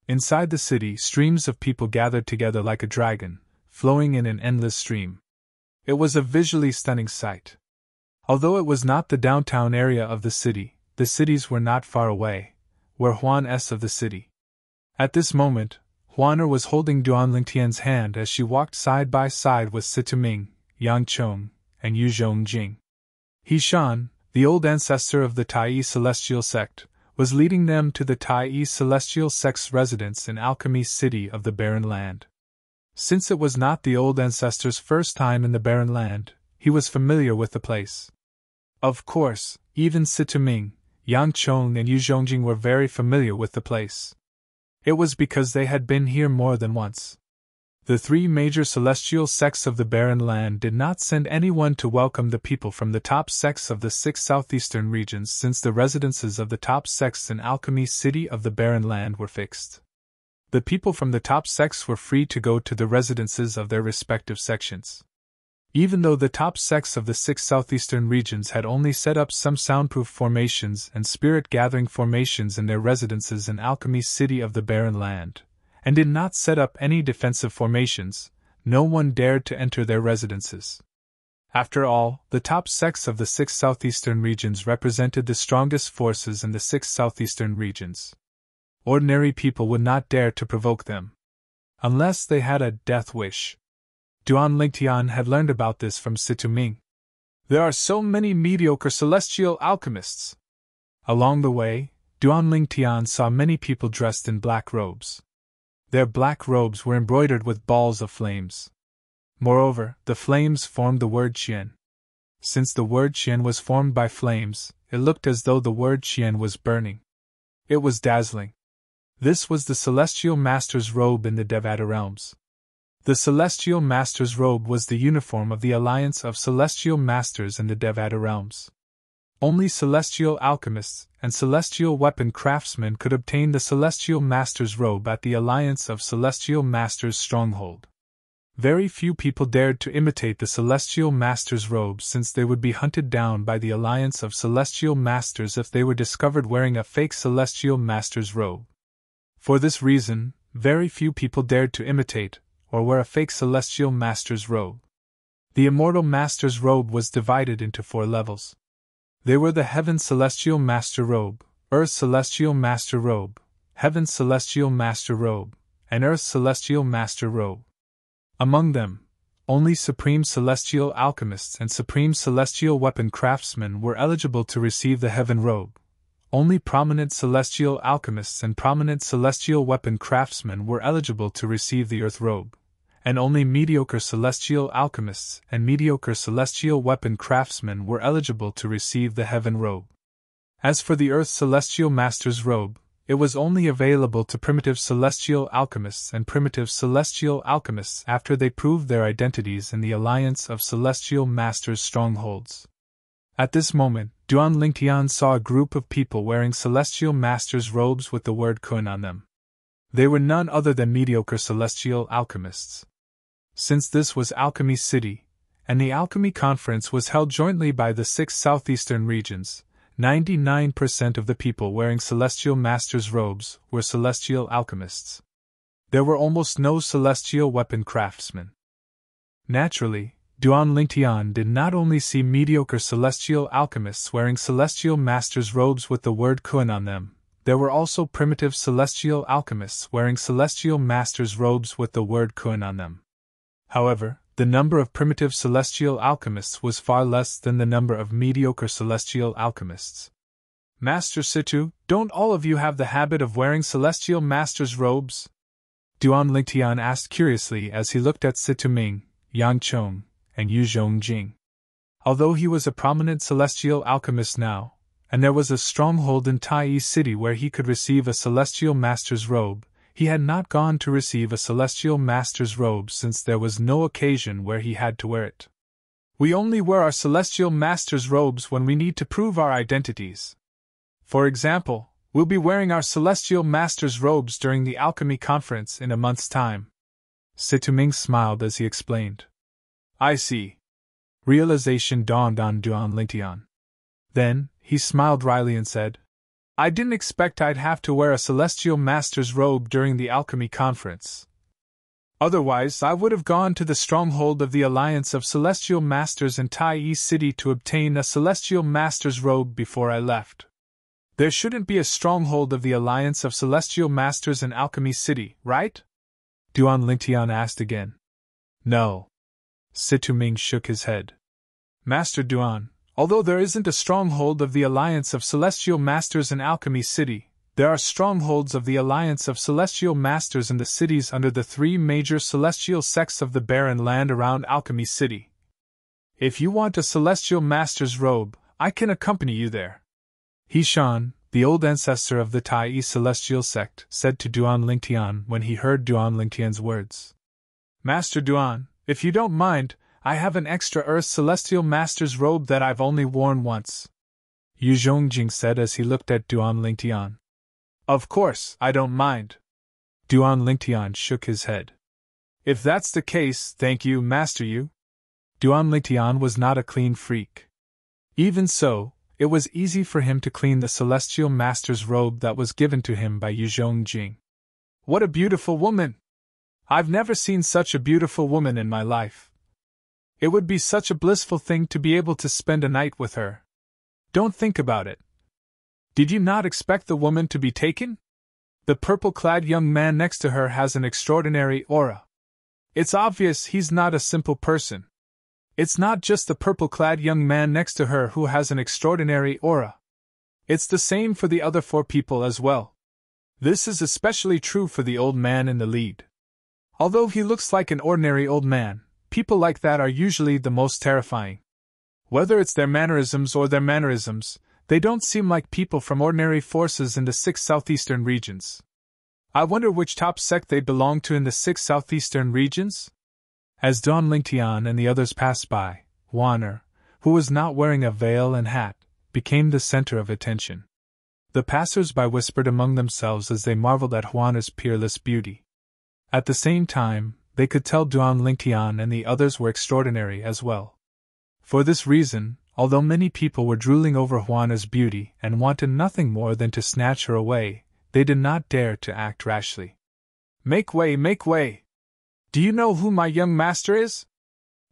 Inside the city, streams of people gathered together like a dragon, flowing in an endless stream. It was a visually stunning sight. Although it was not the downtown area of the cities were not far away, were Huan's of the city. At this moment, Huaner was holding Duan Lingtian's hand as she walked side by side with Situming, Yang Chong, and Yu Zhongjing. He Shan, the old ancestor of the Tai Celestial Sect, was leading them to the Tai Celestial Sect's residence in Alchemy City of the Barren Land. Since it was not the old ancestor's first time in the Barren Land, he was familiar with the place. Of course, even Situming, Yang Chong, and Yu Zhongjing were very familiar with the place. It was because they had been here more than once. The 3 major celestial sects of the Barren Land did not send anyone to welcome the people from the top sects of the 6 southeastern regions since the residences of the top sects in Alchemy City of the Barren Land were fixed. The people from the top sects were free to go to the residences of their respective sections. Even though the top sects of the 6 southeastern regions had only set up some soundproof formations and spirit-gathering formations in their residences in Alchemy City of the Barren Land, and did not set up any defensive formations, no one dared to enter their residences. After all, the top sects of the 6 southeastern regions represented the strongest forces in the 6 southeastern regions. Ordinary people would not dare to provoke them, unless they had a death wish. Duan Lingtian had learned about this from Situming. There are so many mediocre celestial alchemists. Along the way, Duan Tian saw many people dressed in black robes. Their black robes were embroidered with balls of flames. Moreover, the flames formed the word Qian. Since the word Qian was formed by flames, it looked as though the word Qian was burning. It was dazzling. This was the Celestial Master's robe in the Devata realms. The Celestial Master's robe was the uniform of the Alliance of Celestial Masters in the Devata realms. Only celestial alchemists and celestial weapon craftsmen could obtain the Celestial Master's robe at the Alliance of Celestial Masters stronghold. Very few people dared to imitate the Celestial Master's robe since they would be hunted down by the Alliance of Celestial Masters if they were discovered wearing a fake Celestial Master's robe. For this reason, very few people dared to imitate or wear a fake Celestial Master's robe. The Immortal Master's robe was divided into 4 levels. They were the Heaven Celestial Master robe, Earth Celestial Master robe, Heaven Celestial Master robe, and Earth Celestial Master robe. Among them, only Supreme Celestial Alchemists and Supreme Celestial Weapon Craftsmen were eligible to receive the Heaven robe. Only prominent Celestial Alchemists and prominent Celestial Weapon Craftsmen were eligible to receive the Earth robe, and only mediocre Celestial Alchemists and mediocre Celestial Weapon Craftsmen were eligible to receive the Heaven robe. As for the Earth Celestial Master's robe, it was only available to primitive Celestial Alchemists and primitive Celestial Alchemists after they proved their identities in the Alliance of Celestial Masters strongholds. At this moment, Duan Lingtian saw a group of people wearing Celestial Masters robes with the word Kun on them. They were none other than mediocre Celestial Alchemists. Since this was Alchemy City, and the Alchemy Conference was held jointly by the 6 southeastern regions, 99% of the people wearing Celestial Masters robes were Celestial Alchemists. There were almost no Celestial Weapon Craftsmen. Naturally, Duan Lingtian did not only see mediocre Celestial Alchemists wearing Celestial Masters robes with the word Kun on them, there were also primitive Celestial Alchemists wearing Celestial Masters robes with the word Kun on them. However, the number of primitive Celestial Alchemists was far less than the number of mediocre Celestial Alchemists. Master Situ, don't all of you have the habit of wearing Celestial Masters robes? Duan Lingtian asked curiously as he looked at Situ Ming, Yang Chong, and Yu Zhongjing. Although he was a prominent Celestial Alchemist now, and there was a stronghold in Tai City where he could receive a Celestial Master's robe, he had not gone to receive a Celestial Master's robe since there was no occasion where he had to wear it. We only wear our Celestial Master's robes when we need to prove our identities. For example, we'll be wearing our Celestial Master's robes during the Alchemy Conference in a month's time. Situ Ming smiled as he explained. I see. Realization dawned on Duan Lingtian. Then, he smiled wryly and said, I didn't expect I'd have to wear a Celestial Master's robe during the Alchemy Conference. Otherwise, I would have gone to the stronghold of the Alliance of Celestial Masters in Tai City to obtain a Celestial Master's robe before I left. There shouldn't be a stronghold of the Alliance of Celestial Masters in Alchemy City, right? Duan Lingtian asked again. No. Situ Ming shook his head. Master Duan, although there isn't a stronghold of the Alliance of Celestial Masters in Alchemy City, there are strongholds of the Alliance of Celestial Masters in the cities under the 3 major celestial sects of the barren land around Alchemy City. If you want a Celestial Master's robe, I can accompany you there. Hishan, the old ancestor of the Tai Celestial sect, said to Duan Lingtian when he heard Duan Lingtian's words. Master Duan, if you don't mind, I have an extra Earth Celestial Master's robe that I've only worn once. Yu Zhongjing said as he looked at Duan Lingtian. Of course, I don't mind. Duan Lingtian shook his head. If that's the case, thank you, Master Yu. Duan Lingtian was not a clean freak. Even so, it was easy for him to clean the Celestial Master's robe that was given to him by Yu Zhongjing. What a beautiful woman! I've never seen such a beautiful woman in my life. It would be such a blissful thing to be able to spend a night with her. Don't think about it. Did you not expect the woman to be taken? The purple-clad young man next to her has an extraordinary aura. It's obvious he's not a simple person. It's not just the purple-clad young man next to her who has an extraordinary aura. It's the same for the other 4 people as well. This is especially true for the old man in the lead. Although he looks like an ordinary old man, people like that are usually the most terrifying. Whether it's their mannerisms or their mannerisms, they don't seem like people from ordinary forces in the 6 southeastern regions. I wonder which top sect they belong to in the 6 southeastern regions? As Duan Lingtian and the others passed by, Wanner, who was not wearing a veil and hat, became the center of attention. The passers-by whispered among themselves as they marveled at Wanner's peerless beauty. At the same time, they could tell Duan Lingtian and the others were extraordinary as well. For this reason, although many people were drooling over Wanner's beauty and wanted nothing more than to snatch her away, they did not dare to act rashly. Make way, make way! Do you know who my young master is?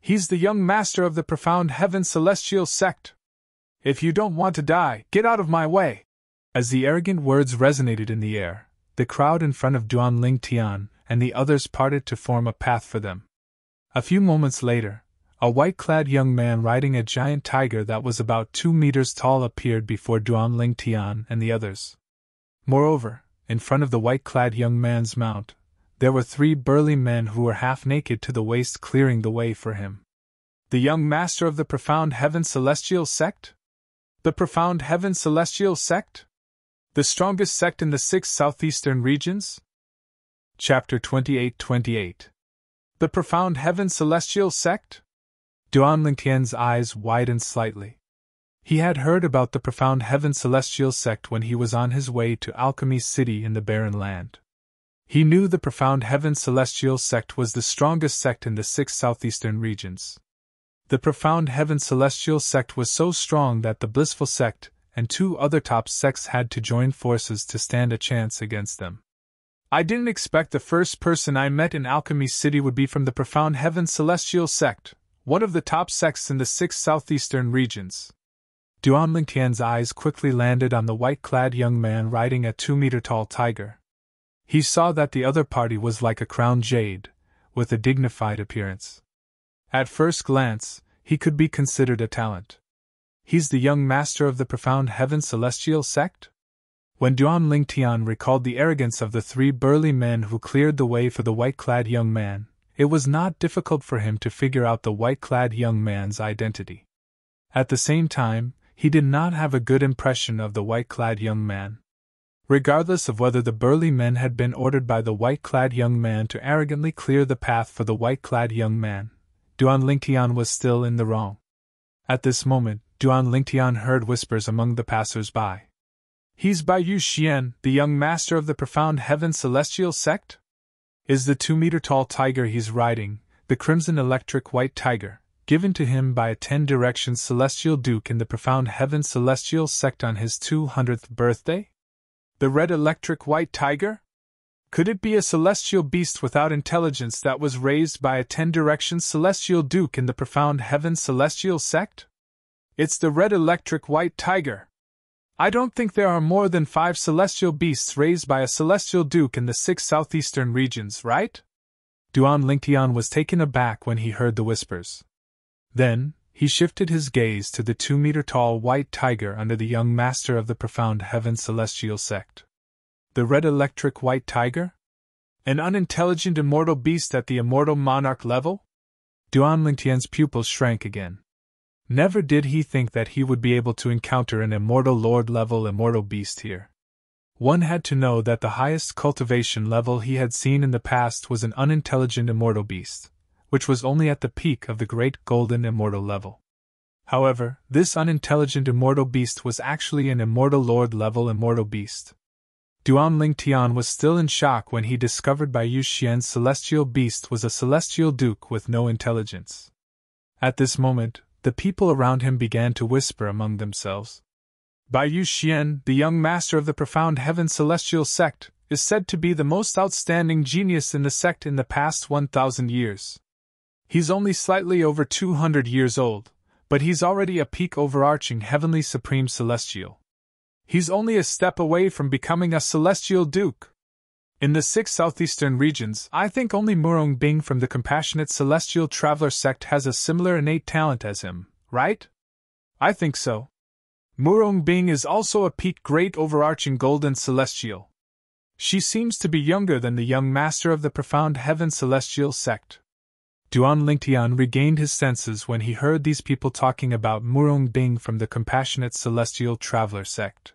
He's the young master of the profound heaven celestial sect. If you don't want to die, get out of my way! As the arrogant words resonated in the air, the crowd in front of Duan Lingtian and the others parted to form a path for them. A few moments later, a white-clad young man riding a giant tiger that was about 2 meters tall appeared before Duan Lingtian and the others. Moreover, in front of the white-clad young man's mount, there were 3 burly men who were half naked to the waist clearing the way for him. The young master of the profound heaven celestial sect? The profound heaven celestial sect? The strongest sect in the 6 southeastern regions? Chapter 28. The profound heaven celestial sect? Duan Lingtian's eyes widened slightly. He had heard about the profound heaven celestial sect when he was on his way to Alchemy City in the Barren Land. He knew the profound heaven celestial sect was the strongest sect in the 6 southeastern regions. The profound heaven celestial sect was so strong that the blissful sect and 2 other top sects had to join forces to stand a chance against them. I didn't expect the first person I met in Alchemy City would be from the profound heaven celestial sect, one of the top sects in the 6 southeastern regions. Duan Lingtian's eyes quickly landed on the white-clad young man riding a 2-meter-tall tiger. He saw that the other party was like a crowned jade, with a dignified appearance. At first glance, he could be considered a talent. He's the young master of the profound heaven celestial sect? When Duan Lingtian recalled the arrogance of the 3 burly men who cleared the way for the white-clad young man, it was not difficult for him to figure out the white-clad young man's identity. At the same time, he did not have a good impression of the white-clad young man. Regardless of whether the burly men had been ordered by the white-clad young man to arrogantly clear the path for the white-clad young man, Duan Lingtian was still in the wrong. At this moment, Duan Lingtian heard whispers among the passers-by. He's Bai Yu Xian, the young master of the profound heaven celestial sect? Is the 2-meter-tall tiger he's riding, the crimson electric white tiger, given to him by a 10 Directions celestial duke in the profound heaven celestial sect on his 200th birthday? The red electric white tiger? Could it be a celestial beast without intelligence that was raised by a 10 Directions celestial duke in the profound heaven celestial sect? It's the red electric white tiger. I don't think there are more than 5 celestial beasts raised by a celestial duke in the 6 southeastern regions, right? Duan Lingtian was taken aback when he heard the whispers. Then, he shifted his gaze to the 2-meter-tall white tiger under the young master of the profound heaven celestial sect. The red electric white tiger? An unintelligent immortal beast at the immortal monarch level? Duan Lingtian's pupils shrank again. Never did he think that he would be able to encounter an immortal lord-level immortal beast here. One had to know that the highest cultivation level he had seen in the past was an unintelligent immortal beast, which was only at the peak of the great golden immortal level. However, this unintelligent immortal beast was actually an immortal lord-level immortal beast. Duan Lingtian was still in shock when he discovered Bai Yu Xian's celestial beast was a celestial duke with no intelligence. At this moment, the people around him began to whisper among themselves. Bai Yu Xian, the young master of the profound heaven celestial sect, is said to be the most outstanding genius in the sect in the past 1,000 years. He's only slightly over 200 years old, but he's already a peak overarching heavenly supreme celestial. He's only a step away from becoming a celestial duke. In the 6 southeastern regions, I think only Murong Bing from the compassionate celestial traveler sect has a similar innate talent as him, right? I think so. Murong Bing is also a peak great overarching golden celestial. She seems to be younger than the young master of the profound heaven celestial sect. Duan Lingtian regained his senses when he heard these people talking about Murong Bing from the compassionate celestial traveler sect.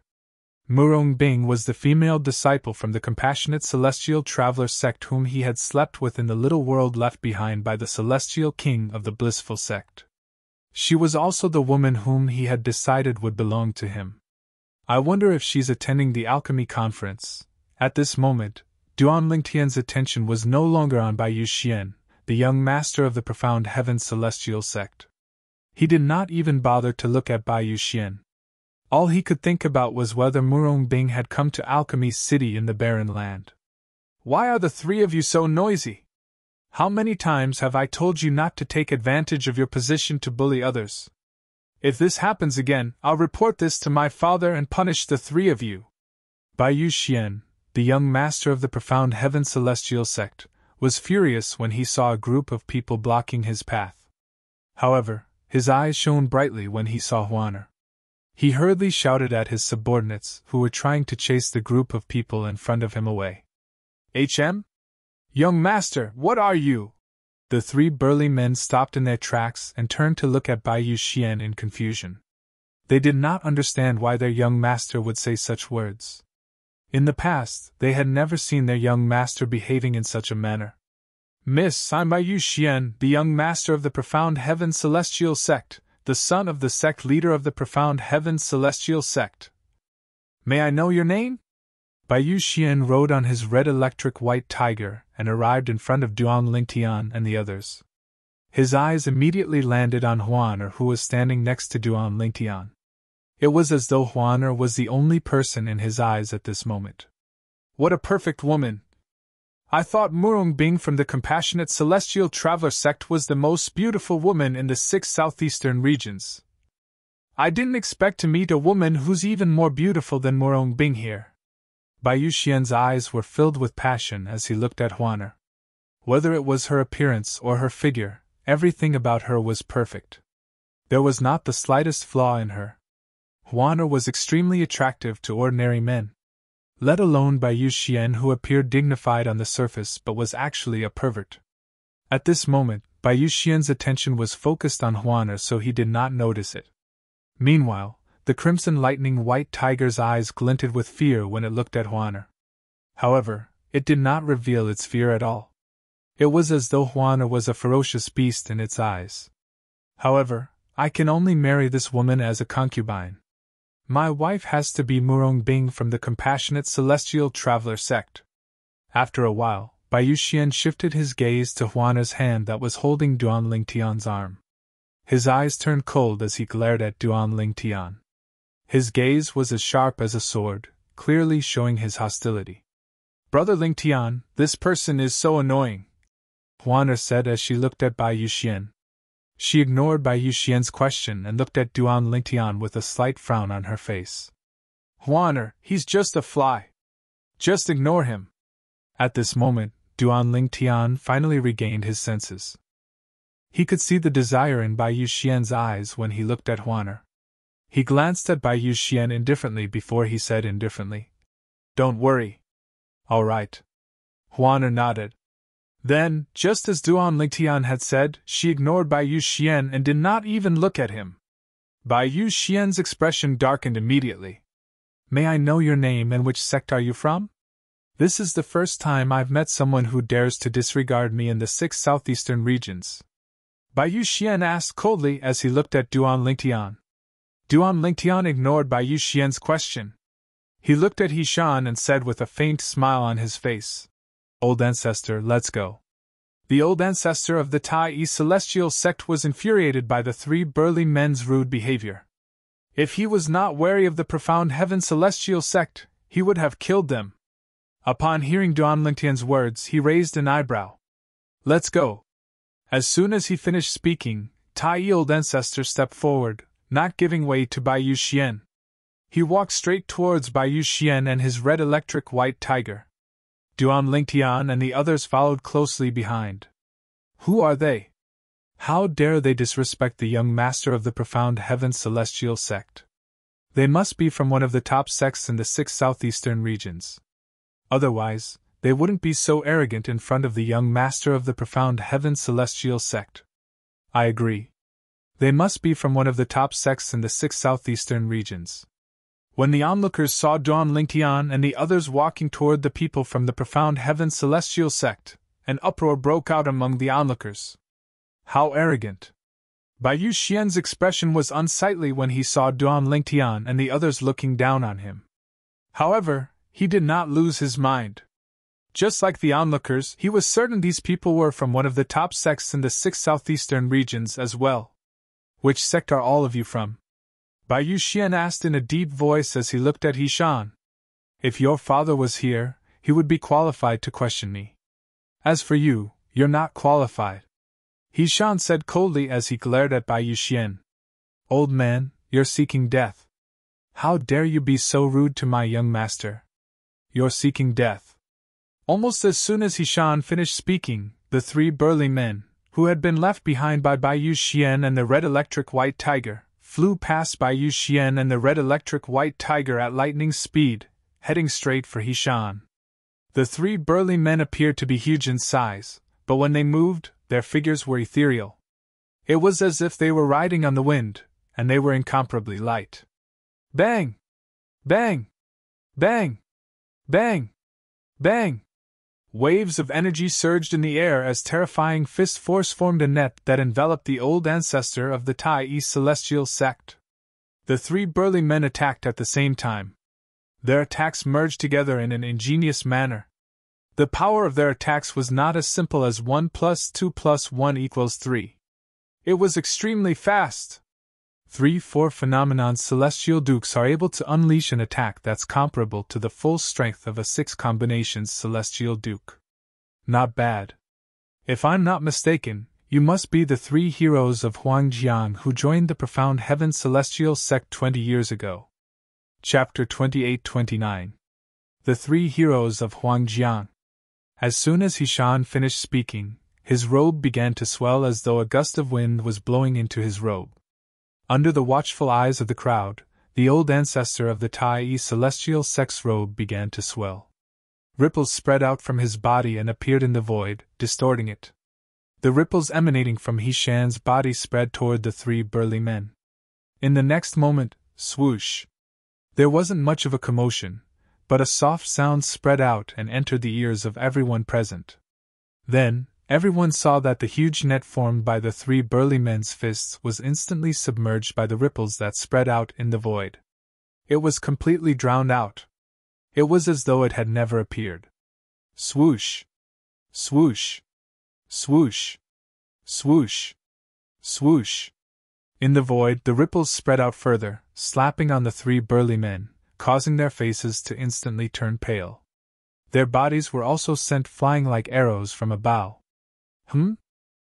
Murong Bing was the female disciple from the compassionate celestial traveler sect whom he had slept with in the little world left behind by the celestial king of the blissful sect. She was also the woman whom he had decided would belong to him. I wonder if she's attending the alchemy conference. At this moment, Duan Lingtian's attention was no longer on Bai Yuxian, the young master of the profound heaven celestial sect. He did not even bother to look at Bai Yuxian. All he could think about was whether Murong Bing had come to Alchemy City in the barren land. Why are the three of you so noisy? How many times have I told you not to take advantage of your position to bully others? If this happens again, I'll report this to my father and punish the three of you. Bai Yuxian, the young master of the profound heaven celestial sect, was furious when he saw a group of people blocking his path. However, his eyes shone brightly when he saw Huaner. He hurriedly shouted at his subordinates, who were trying to chase the group of people in front of him away. "HM? Young master, what are you?" The three burly men stopped in their tracks and turned to look at Bai Yuxian in confusion. They did not understand why their young master would say such words. In the past, they had never seen their young master behaving in such a manner. "Miss, I'm Bai Yuxian, the young master of the profound heaven celestial sect, the son of the sect leader of the profound heaven celestial sect. May I know your name?" Bai Yuxian rode on his red electric white tiger and arrived in front of Duan Lingtian and the others. His eyes immediately landed on Huaner, who was standing next to Duan Lingtian. It was as though Huaner was the only person in his eyes at this moment. "What a perfect woman! I thought Murong Bing from the compassionate celestial traveler sect was the most beautiful woman in the 6 southeastern regions. I didn't expect to meet a woman who's even more beautiful than Murong Bing here." Bai Yuxian's eyes were filled with passion as he looked at Huaner. Whether it was her appearance or her figure, everything about her was perfect. There was not the slightest flaw in her. Huaner was extremely attractive to ordinary men. Let alone Bai Yuxian, who appeared dignified on the surface but was actually a pervert. At this moment, Bai Yuxian's attention was focused on Huaner, so he did not notice it. Meanwhile, the crimson lightning white tiger's eyes glinted with fear when it looked at Huaner. However, it did not reveal its fear at all. It was as though Huaner was a ferocious beast in its eyes. "However, I can only marry this woman as a concubine. My wife has to be Murong Bing from the compassionate celestial traveler sect." After a while, Bai Yuxian shifted his gaze to Huaner's hand that was holding Duan Lingtian's arm. His eyes turned cold as he glared at Duan Lingtian. His gaze was as sharp as a sword, clearly showing his hostility. "Brother Lingtian, this person is so annoying," Huaner said as she looked at Bai Yuxian. She ignored Bai Yuxian's question and looked at Duan Lingtian with a slight frown on her face. "Huaner, he's just a fly. Just ignore him." At this moment, Duan Lingtian finally regained his senses. He could see the desire in Bai Yuxian's eyes when he looked at Huaner. He glanced at Bai Yuxian indifferently before he said indifferently, "Don't worry." "All right." Huaner nodded. Then, just as Duan Lingtian had said, she ignored Bai Yuxian and did not even look at him. Bai Yuxian's expression darkened immediately. "May I know your name and which sect are you from? This is the first time I've met someone who dares to disregard me in the 6 southeastern regions." Bai Yuxian asked coldly as he looked at Duan Lingtian. Duan Lingtian ignored Bai Yuxian's question. He looked at Hishan and said with a faint smile on his face, "Old ancestor, let's go." The old ancestor of the Tai celestial sect was infuriated by the three burly men's rude behavior. If he was not wary of the profound heaven celestial sect, he would have killed them. Upon hearing Duan Lingtian's words, he raised an eyebrow. "Let's go." As soon as he finished speaking, Tai old ancestor stepped forward, not giving way to Bai Yuxian. He walked straight towards Bai Yuxian and his red electric white tiger. Duan Lingtian and the others followed closely behind. Who are they? How dare they disrespect the young master of the profound heaven celestial sect? They must be from one of the top sects in the 6 southeastern regions. Otherwise, they wouldn't be so arrogant in front of the young master of the profound heaven celestial sect. I agree. They must be from one of the top sects in the 6 southeastern regions. When the onlookers saw Duan Lingtian and the others walking toward the people from the profound heaven celestial sect, an uproar broke out among the onlookers. How arrogant! Bai Yu Xian's expression was unsightly when he saw Duan Lingtian and the others looking down on him. However, he did not lose his mind. Just like the onlookers, he was certain these people were from one of the top sects in the 6 southeastern regions as well. Which sect are all of you from? Bai Yu Xian asked in a deep voice as he looked at Hishan. If your father was here, he would be qualified to question me. As for you, you're not qualified. Hishan said coldly as he glared at Bai Yu Xian. Old man, you're seeking death. How dare you be so rude to my young master? You're seeking death. Almost as soon as Hishan finished speaking, the 3 burly men, who had been left behind by Bai Yu Xian and the red electric white tiger, flew past Bai Yu Xian and the red electric white tiger at lightning speed, heading straight for Hishan. The 3 burly men appeared to be huge in size, but when they moved, their figures were ethereal. It was as if they were riding on the wind, and they were incomparably light. Bang! Bang! Bang! Bang! Bang! Waves of energy surged in the air as terrifying fist force formed a net that enveloped the old ancestor of the Tai East Celestial sect. The 3 burly men attacked at the same time. Their attacks merged together in an ingenious manner. The power of their attacks was not as simple as 1 + 2 + 1 = 3. It was extremely fast. 3-4 phenomenon's celestial dukes are able to unleash an attack that's comparable to the full strength of a 6 combinations celestial duke. Not bad. If I'm not mistaken, you must be the 3 heroes of Huangjiang who joined the profound heaven celestial sect 20 years ago. Chapter 28-29. The 3 heroes of Huangjiang. As soon as Hishan finished speaking, his robe began to swell as though a gust of wind was blowing into his robe. Under the watchful eyes of the crowd, the old ancestor of the Tai East Celestial sect's robe began to swell. Ripples spread out from his body and appeared in the void, distorting it. The ripples emanating from Hishan's body spread toward the 3 burly men. In the next moment, swoosh! There wasn't much of a commotion, but a soft sound spread out and entered the ears of everyone present. Then, everyone saw that the huge net formed by the 3 burly men's fists was instantly submerged by the ripples that spread out in the void. It was completely drowned out. It was as though it had never appeared. Swoosh! Swoosh! Swoosh! Swoosh! Swoosh! In the void, the ripples spread out further, slapping on the 3 burly men, causing their faces to instantly turn pale. Their bodies were also sent flying like arrows from a bow.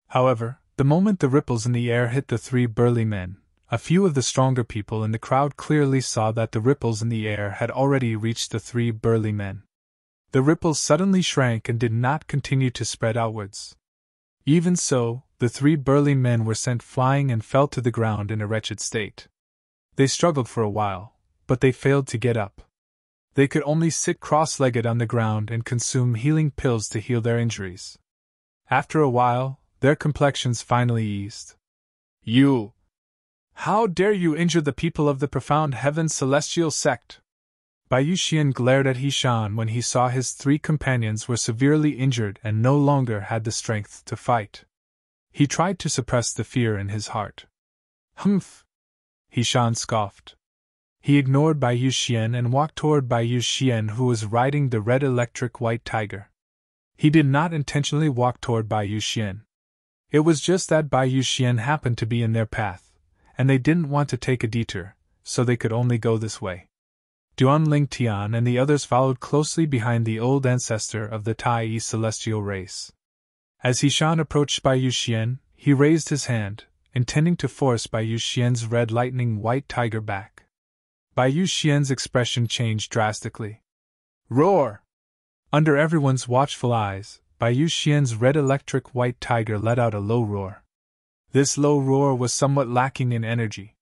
However, the moment the ripples in the air hit the 3 burly men, a few of the stronger people in the crowd clearly saw that the ripples in the air had already reached the 3 burly men. The ripples suddenly shrank and did not continue to spread outwards. Even so, the 3 burly men were sent flying and fell to the ground in a wretched state. They struggled for a while, but they failed to get up. They could only sit cross-legged on the ground and consume healing pills to heal their injuries. After a while, their complexions finally eased. You! How dare you injure the people of the profound heaven celestial sect? Bai Yu Xian glared at Hishan when he saw his 3 companions were severely injured and no longer had the strength to fight. He tried to suppress the fear in his heart. Humph! Hishan scoffed. He ignored Bai Yu Xian and walked toward Bai Yu Xian, who was riding the red electric white tiger. He did not intentionally walk toward Bai Yu Xian. It was just that Bai Yu Xian happened to be in their path, and they didn't want to take a detour, so they could only go this way. Duan Lingtian and the others followed closely behind the old ancestor of the Tai East celestial race. As Hishan approached Bai Yu Xian, he raised his hand, intending to force Bai Yu Xian's red lightning white tiger back. Bai Yu Xian's expression changed drastically. Roar! Under everyone's watchful eyes, Bai Yu Xian's red electric white tiger let out a low roar. This low roar was somewhat lacking in energy.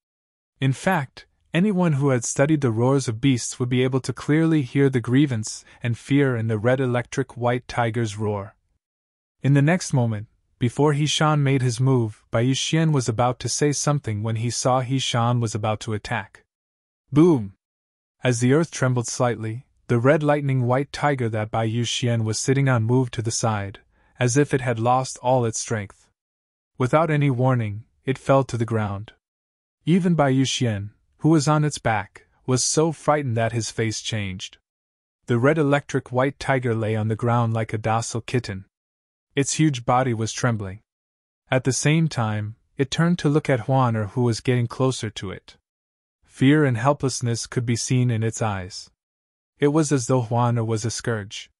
In fact, Anyone who had studied the roars of beasts would be able to clearly hear the grievance and fear in the red electric white tiger's roar. In the next moment, before He-Shan made his move, Bai Yu-Xian was about to say something when he saw He-Shan was about to attack. Boom! As the earth trembled slightly, the red lightning white tiger that Bai Yu-Xian was sitting on moved to the side, as if it had lost all its strength. Without any warning, it fell to the ground. Even Bai Yu-Xian, who was on its back, was so frightened that his face changed. The red electric white tiger lay on the ground like a docile kitten. Its huge body was trembling. At the same time, it turned to look at Huaner, who was getting closer to it. Fear and helplessness could be seen in its eyes. It was as though Huaner was a scourge.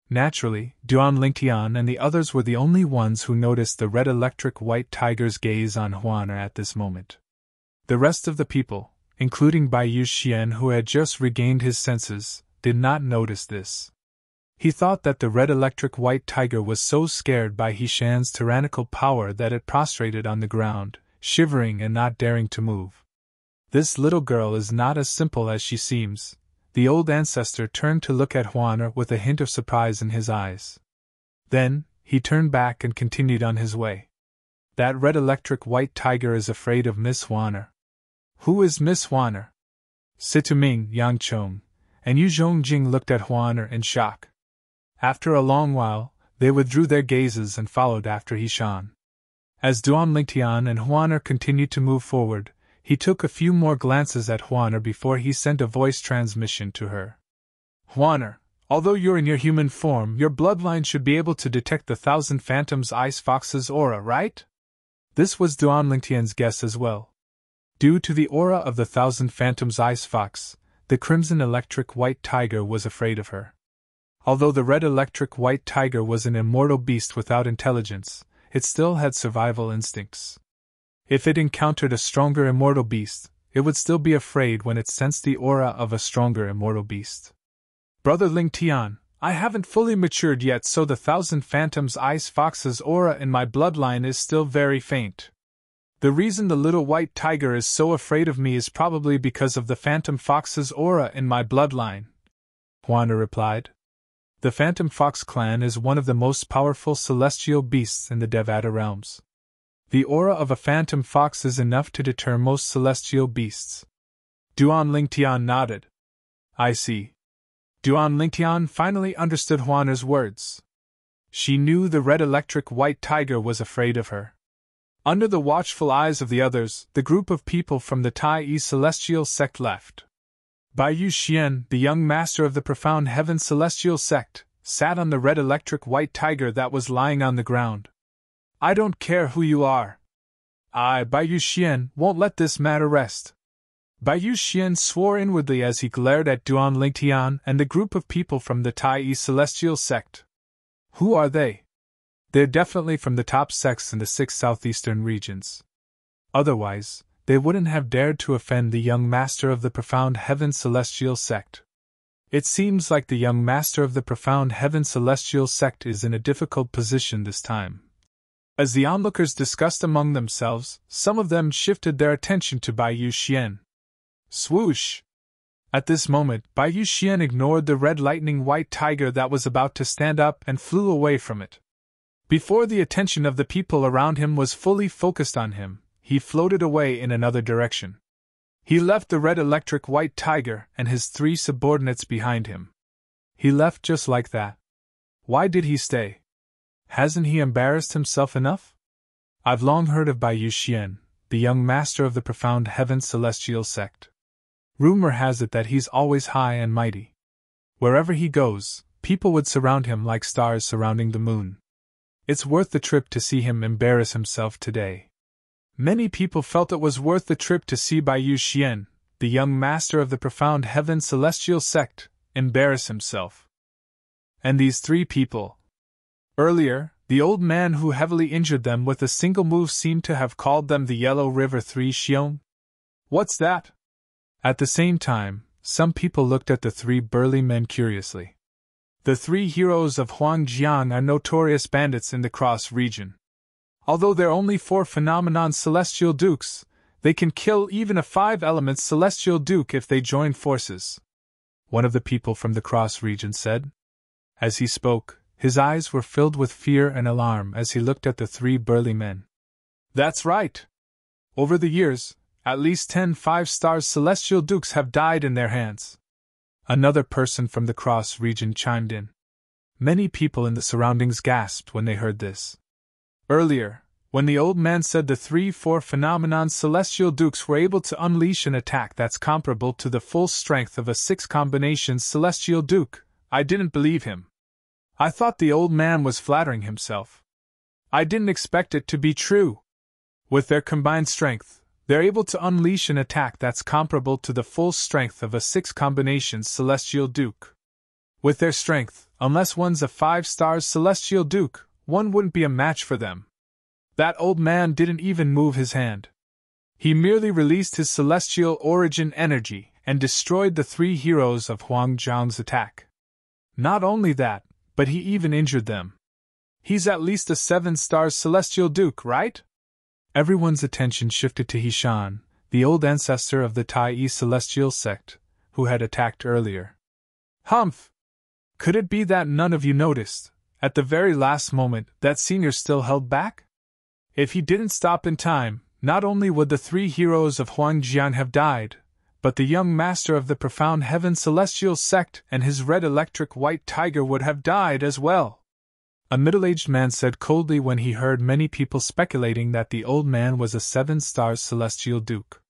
Naturally, Duan Lingtian and the others were the only ones who noticed the red electric white tiger's gaze on Huaner at this moment. The rest of the people, including Bai Yu-Xian, who had just regained his senses, did not notice this. He thought that the red electric white tiger was so scared by He-Shan's tyrannical power that it prostrated on the ground, shivering and not daring to move. This little girl is not as simple as she seems. The old ancestor turned to look at Huaner with a hint of surprise in his eyes. Then, he turned back and continued on his way. That red electric white tiger is afraid of Miss Huaner. Who is Miss Huaner? Situming, Yang Chong, and Yu Zhongjing looked at Huaner in shock. After a long while, they withdrew their gazes and followed after He-Shan. As Duan Lingtian and Huaner continued to move forward, he took a few more glances at Huaner before he sent a voice transmission to her. Huaner, although you're in your human form, your bloodline should be able to detect the Thousand Phantoms Ice Fox's aura, right? This was Duan Lingtian's guess as well. Due to the aura of the Thousand Phantoms Ice Fox, the crimson electric white tiger was afraid of her. Although the red electric white tiger was an immortal beast without intelligence, it still had survival instincts. If it encountered a stronger immortal beast, it would still be afraid when it sensed the aura of a stronger immortal beast. Brother Lingtian, I haven't fully matured yet, so the Thousand Phantoms Ice Fox's aura in my bloodline is still very faint. The reason the little white tiger is so afraid of me is probably because of the Phantom Fox's aura in my bloodline, Huaner replied. The Phantom Fox clan is one of the most powerful celestial beasts in the Devata realms. The aura of a Phantom Fox is enough to deter most celestial beasts. Duan Lingtian nodded. I see. Duan Lingtian finally understood Huaner's words. She knew the red electric white tiger was afraid of her. Under the watchful eyes of the others, the group of people from the Tai Celestial sect left. Bai Yu-Xian, the young master of the Profound Heaven Celestial sect, sat on the red electric white tiger that was lying on the ground. I don't care who you are. I, Bai Yu-Xian, won't let this matter rest. Bai Yu-Xian swore inwardly as he glared at Duan Lingtian and the group of people from the Tai Celestial sect. Who are they? They're definitely from the top sects in the 6 southeastern regions. Otherwise, they wouldn't have dared to offend the young master of the Profound Heaven Celestial sect. It seems like the young master of the Profound Heaven Celestial sect is in a difficult position this time. As the onlookers discussed among themselves, some of them shifted their attention to Bai Yu-Xian. Swoosh! At this moment, Bai Yu-Xian ignored the red lightning white tiger that was about to stand up and flew away from it. Before the attention of the people around him was fully focused on him, he floated away in another direction. He left the red electric white tiger and his 3 subordinates behind him. He left just like that. Why did he stay? Hasn't he embarrassed himself enough? I've long heard of Bai Yu-Xian, the young master of the Profound Heaven Celestial sect. Rumor has it that he's always high and mighty. Wherever he goes, people would surround him like stars surrounding the moon. It's worth the trip to see him embarrass himself today. Many people felt it was worth the trip to see Bai Yu-Xian, the young master of the Profound Heaven Celestial sect, embarrass himself. And these 3 people. Earlier, the old man who heavily injured them with a single move seemed to have called them the Yellow River 3 Xiong. What's that? At the same time, some people looked at the 3 burly men curiously. The 3 heroes of Huangjiang are notorious bandits in the Cross region. Although they're only 4 phenomenon celestial dukes, They can kill even a 5 elements celestial duke if they join forces," one of the people from the cross region said. As he spoke, his eyes were filled with fear and alarm as he looked at the 3 burly men. "That's right. Over the years, at least 10 5-star celestial dukes have died in their hands," another person from the cross region chimed in. Many people in the surroundings gasped when they heard this. Earlier, when the old man said the 3-4 phenomenon celestial dukes were able to unleash an attack that's comparable to the full strength of a 6 combinations celestial duke, I didn't believe him. I thought the old man was flattering himself. I didn't expect it to be true. With their combined strength, they're able to unleash an attack that's comparable to the full strength of a 6 combinations celestial duke. With their strength, unless one's a 5-star celestial duke, one wouldn't be a match for them. That old man didn't even move his hand. He merely released his celestial origin energy and destroyed the 3 heroes of Huang Zhang's attack. Not only that, but he even injured them. He's at least a 7-star celestial duke, right? Everyone's attention shifted to Hishan, the old ancestor of the Tai celestial sect, who had attacked earlier. Humph! Could it be that none of you noticed, at the very last moment, that senior still held back? If he didn't stop in time, not only would the 3 heroes of Huangjian have died, but the young master of the profound heaven celestial sect and his red electric white tiger would have died as well. A middle-aged man said coldly when he heard many people speculating that the old man was a 7-star celestial duke.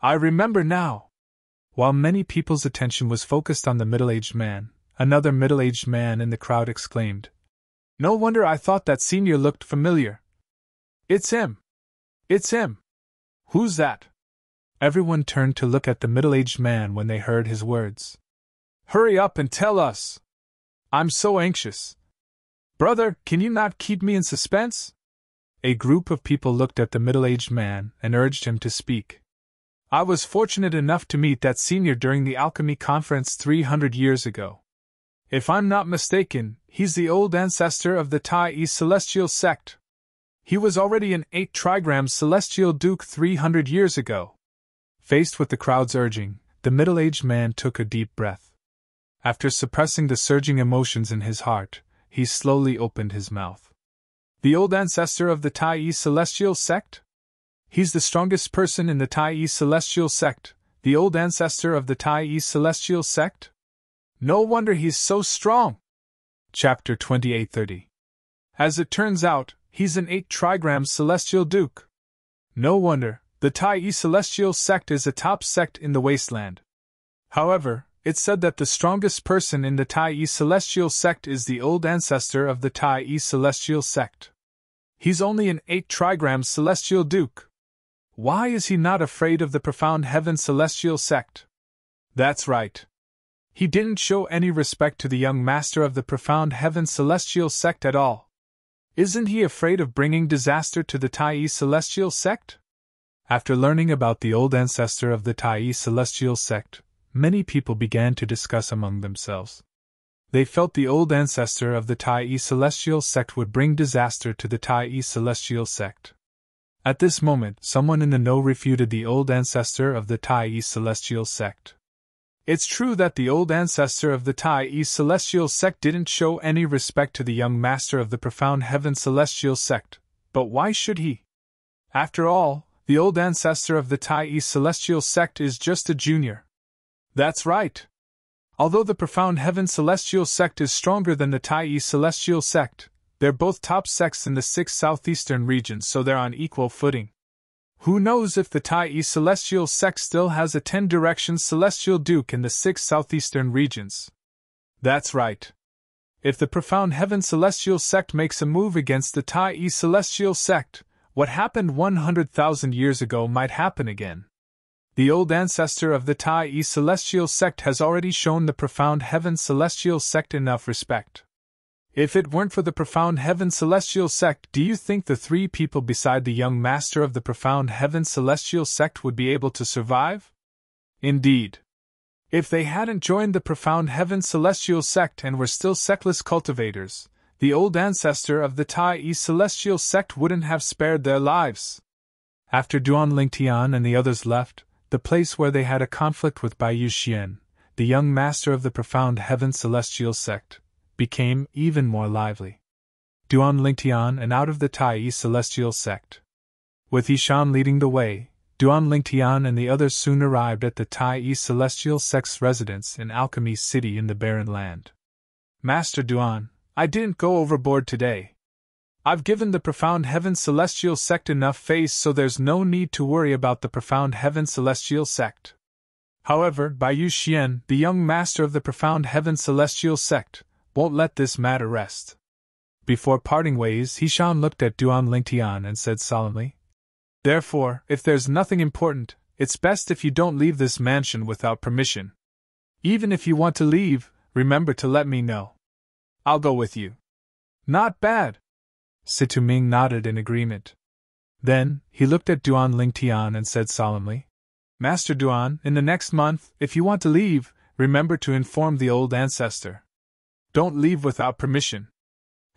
I remember now. While many people's attention was focused on the middle-aged man, another middle-aged man in the crowd exclaimed, "No wonder I thought that senior looked familiar. It's him! It's him! Who's that?" Everyone turned to look at the middle-aged man when they heard his words. "Hurry up and tell us! I'm so anxious. Brother, can you not keep me in suspense?" A group of people looked at the middle-aged man and urged him to speak. "I was fortunate enough to meet that senior during the alchemy conference 300 years ago. If I'm not mistaken, he's the old ancestor of the Tai celestial sect. He was already an 8-trigram celestial duke 300 years ago." Faced with the crowd's urging, the middle-aged man took a deep breath. After suppressing the surging emotions in his heart, he slowly opened his mouth. "The old ancestor of the Tai celestial sect? He's the strongest person in the Tai celestial sect, the old ancestor of the Tai celestial sect? No wonder he's so strong!" Chapter 2830. As it turns out, he's an 8-trigram celestial duke. No wonder, the Tai celestial sect is a top sect in the wasteland. However, it's said that the strongest person in the Tai celestial sect is the old ancestor of the Tai celestial sect. He's only an 8-trigram celestial duke. Why is he not afraid of the profound heaven celestial sect? That's right. He didn't show any respect to the young master of the profound heaven celestial sect at all. Isn't he afraid of bringing disaster to the Tai celestial sect? After learning about the old ancestor of the Tai celestial sect, many people began to discuss among themselves. They felt the old ancestor of the Tai celestial sect would bring disaster to the Tai celestial sect. At this moment, someone in the know refuted the old ancestor of the Tai celestial sect. It's true that the old ancestor of the Tai celestial sect didn't show any respect to the young master of the profound heaven celestial sect, but why should he? After all, the old ancestor of the Tai celestial sect is just a junior. That's right. Although the profound heaven celestial sect is stronger than the Tai celestial sect, they're both top sects in the 6 southeastern regions, so they're on equal footing. Who knows if the Tai celestial sect still has a 10-direction celestial duke in the 6 southeastern regions? That's right. If the profound heaven celestial sect makes a move against the Tai celestial sect, what happened 100,000 years ago might happen again. The old ancestor of the Tai celestial sect has already shown the profound heaven celestial sect enough respect. If it weren't for the profound heaven celestial sect, do you think the 3 people beside the young master of the profound heaven celestial sect would be able to survive? Indeed. If they hadn't joined the profound heaven celestial sect and were still sectless cultivators, the old ancestor of the Tai celestial sect wouldn't have spared their lives. After Duan Lingtian and the others left, the place where they had a conflict with Bai Yuxian, the young master of the profound heaven celestial sect, became even more lively. Duan Lingtian and out of the Tai celestial sect. With Yishan leading the way, Duan Lingtian and the others soon arrived at the Tai celestial sect's residence in Alchemy City in the Barren Land. Master Duan, I didn't go overboard today. I've given the Profound Heaven Celestial Sect enough face so there's no need to worry about the Profound Heaven Celestial Sect. However, Bai Yuxian, the young master of the Profound Heaven Celestial Sect, won't let this matter rest. Before parting ways, Yishan looked at Duan Lingtian and said solemnly, Therefore, if there's nothing important, it's best if you don't leave this mansion without permission. Even if you want to leave, remember to let me know. I'll go with you. Not bad. Situming nodded in agreement. Then, he looked at Duan Lingtian and said solemnly, Master Duan, in the next month, if you want to leave, remember to inform the old ancestor. Don't leave without permission.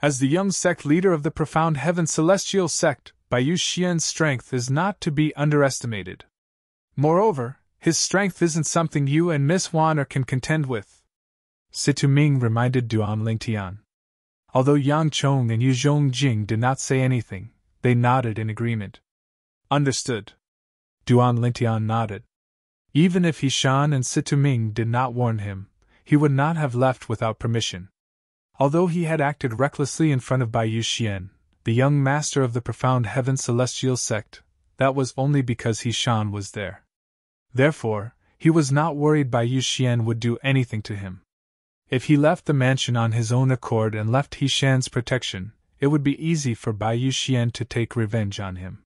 As the young sect leader of the Profound Heaven Celestial Sect, Bai Yuxian's strength is not to be underestimated. Moreover, his strength isn't something you and Miss Wanner can contend with. Situming reminded Duan Lingtian. Although Yang Chong and Yu Zhongjing did not say anything, they nodded in agreement. Understood. Duan Lingtian nodded. Even if Yishan and Situming did not warn him, he would not have left without permission. Although he had acted recklessly in front of Bai Yuxian, the young master of the Profound Heaven Celestial Sect, that was only because Yishan was there. Therefore, he was not worried Bai Yuxian would do anything to him. If he left the mansion on his own accord and left Yishan's protection, it would be easy for Bai Yuxian to take revenge on him.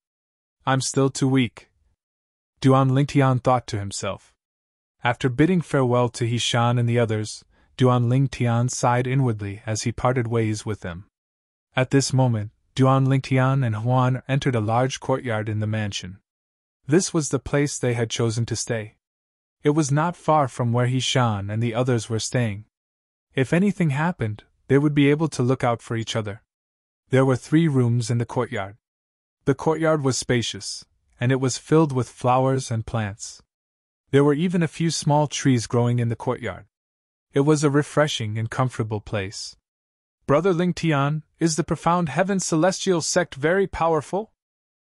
I'm still too weak, Duan Lingtian thought to himself. After bidding farewell to Yishan and the others, Duan Lingtian sighed inwardly as he parted ways with them. At this moment, Duan Lingtian and Huan entered a large courtyard in the mansion. This was the place they had chosen to stay. It was not far from where Yishan and the others were staying. If anything happened, they would be able to look out for each other. There were 3 rooms in the courtyard. The courtyard was spacious, and it was filled with flowers and plants. There were even a few small trees growing in the courtyard. It was a refreshing and comfortable place. Brother Lingtian, is the Profound Heaven Celestial Sect very powerful?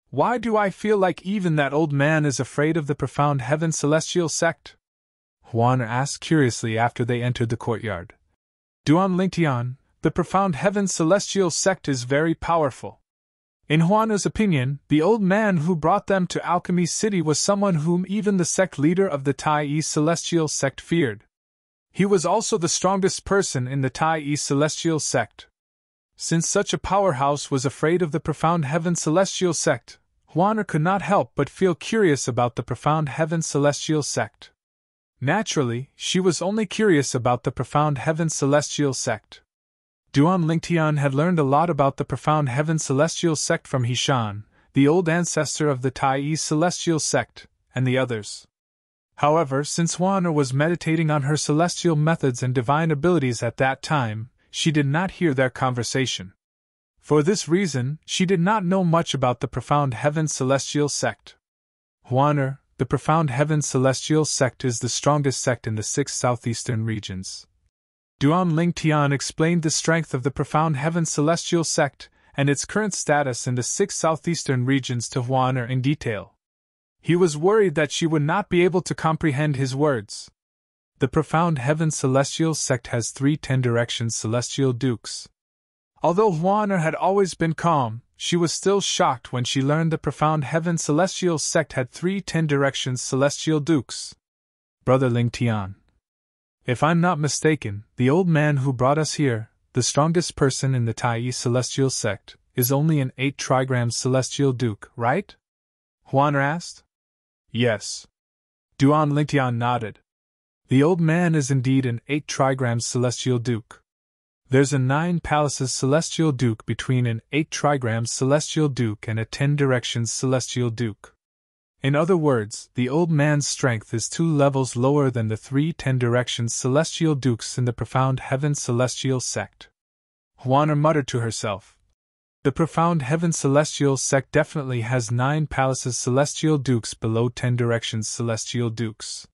Why do I feel like even that old man is afraid of the Profound Heaven Celestial Sect? Huan asked curiously after they entered the courtyard. Duan Lingtian, the Profound Heaven Celestial Sect is very powerful. In Huana's opinion, the old man who brought them to Alchemy City was someone whom even the sect leader of the Tai Celestial Sect feared. He was also the strongest person in the Tai Celestial Sect. Since such a powerhouse was afraid of the Profound Heaven Celestial Sect, Huana could not help but feel curious about the Profound Heaven Celestial Sect. Naturally, she was only curious about the Profound Heaven Celestial Sect. Duan Lingtian had learned a lot about the Profound Heaven Celestial Sect from Yishan, the old ancestor of the Tai Celestial Sect, and the others. However, since Huana was meditating on her celestial methods and divine abilities at that time, she did not hear their conversation. For this reason, she did not know much about the Profound Heaven Celestial Sect. Huana, the Profound Heaven Celestial Sect is the strongest sect in the 6 southeastern regions. Duan Lingtian explained the strength of the Profound Heaven Celestial Sect and its current status in the 6 southeastern regions to Huana in detail. He was worried that she would not be able to comprehend his words. The Profound Heaven Celestial Sect has 3 10-direction celestial dukes. Although Huana had always been calm, she was still shocked when she learned the Profound Heaven Celestial Sect had 3 10-direction celestial dukes. Brother Lingtian. If I'm not mistaken, the old man who brought us here, the strongest person in the Tai Celestial Sect, is only an 8-trigram celestial duke, right? Huana asked. Yes. Duan Lingtian nodded. The old man is indeed an 8-trigram celestial duke. There's a 9 palaces celestial duke between an 8-trigram celestial duke and a 10-directions celestial duke. In other words, the old man's strength is 2 levels lower than the 3 10-directions celestial dukes in the Profound Heaven Celestial Sect. Huana muttered to herself. The profound heaven celestial sect definitely has 9 palaces celestial dukes below 10 directions celestial dukes.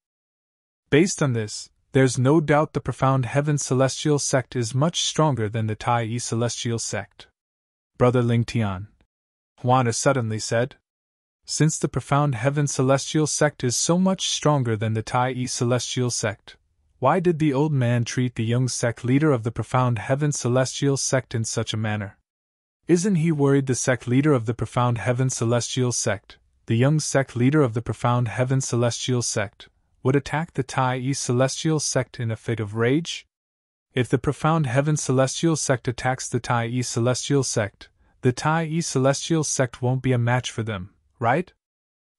Based on this, there's no doubt the profound heaven celestial sect is much stronger than the Tai celestial sect. Brother Ling Tian, Huan suddenly said. Since the profound heaven celestial sect is so much stronger than the Tai celestial sect, why did the old man treat the young sect leader of the profound heaven celestial sect in such a manner? Isn't he worried the sect leader of the profound heaven celestial sect, the young sect leader of the profound heaven celestial sect, would attack the Tai celestial sect in a fit of rage? If the profound heaven celestial sect attacks the Tai celestial sect, the Tai celestial sect won't be a match for them, right?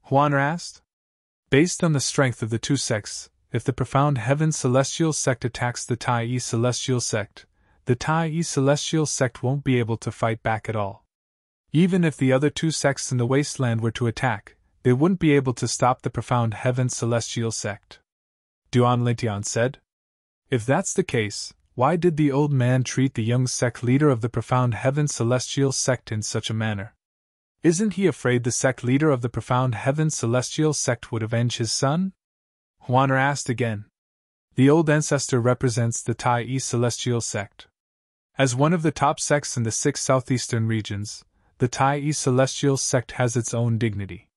Huan asked. Based on the strength of the two sects, if the profound heaven celestial sect attacks the Tai celestial sect, the Tai celestial sect won't be able to fight back at all. Even if the other two sects in the wasteland were to attack, they wouldn't be able to stop the profound heaven celestial sect. Duan Lintian said. If that's the case, why did the old man treat the young sect leader of the profound heaven celestial sect in such a manner? Isn't he afraid the sect leader of the profound heaven celestial sect would avenge his son? Huaner asked again. The old ancestor represents the Tai celestial sect. As one of the top sects in the 6 southeastern regions, the Tai celestial sect has its own dignity.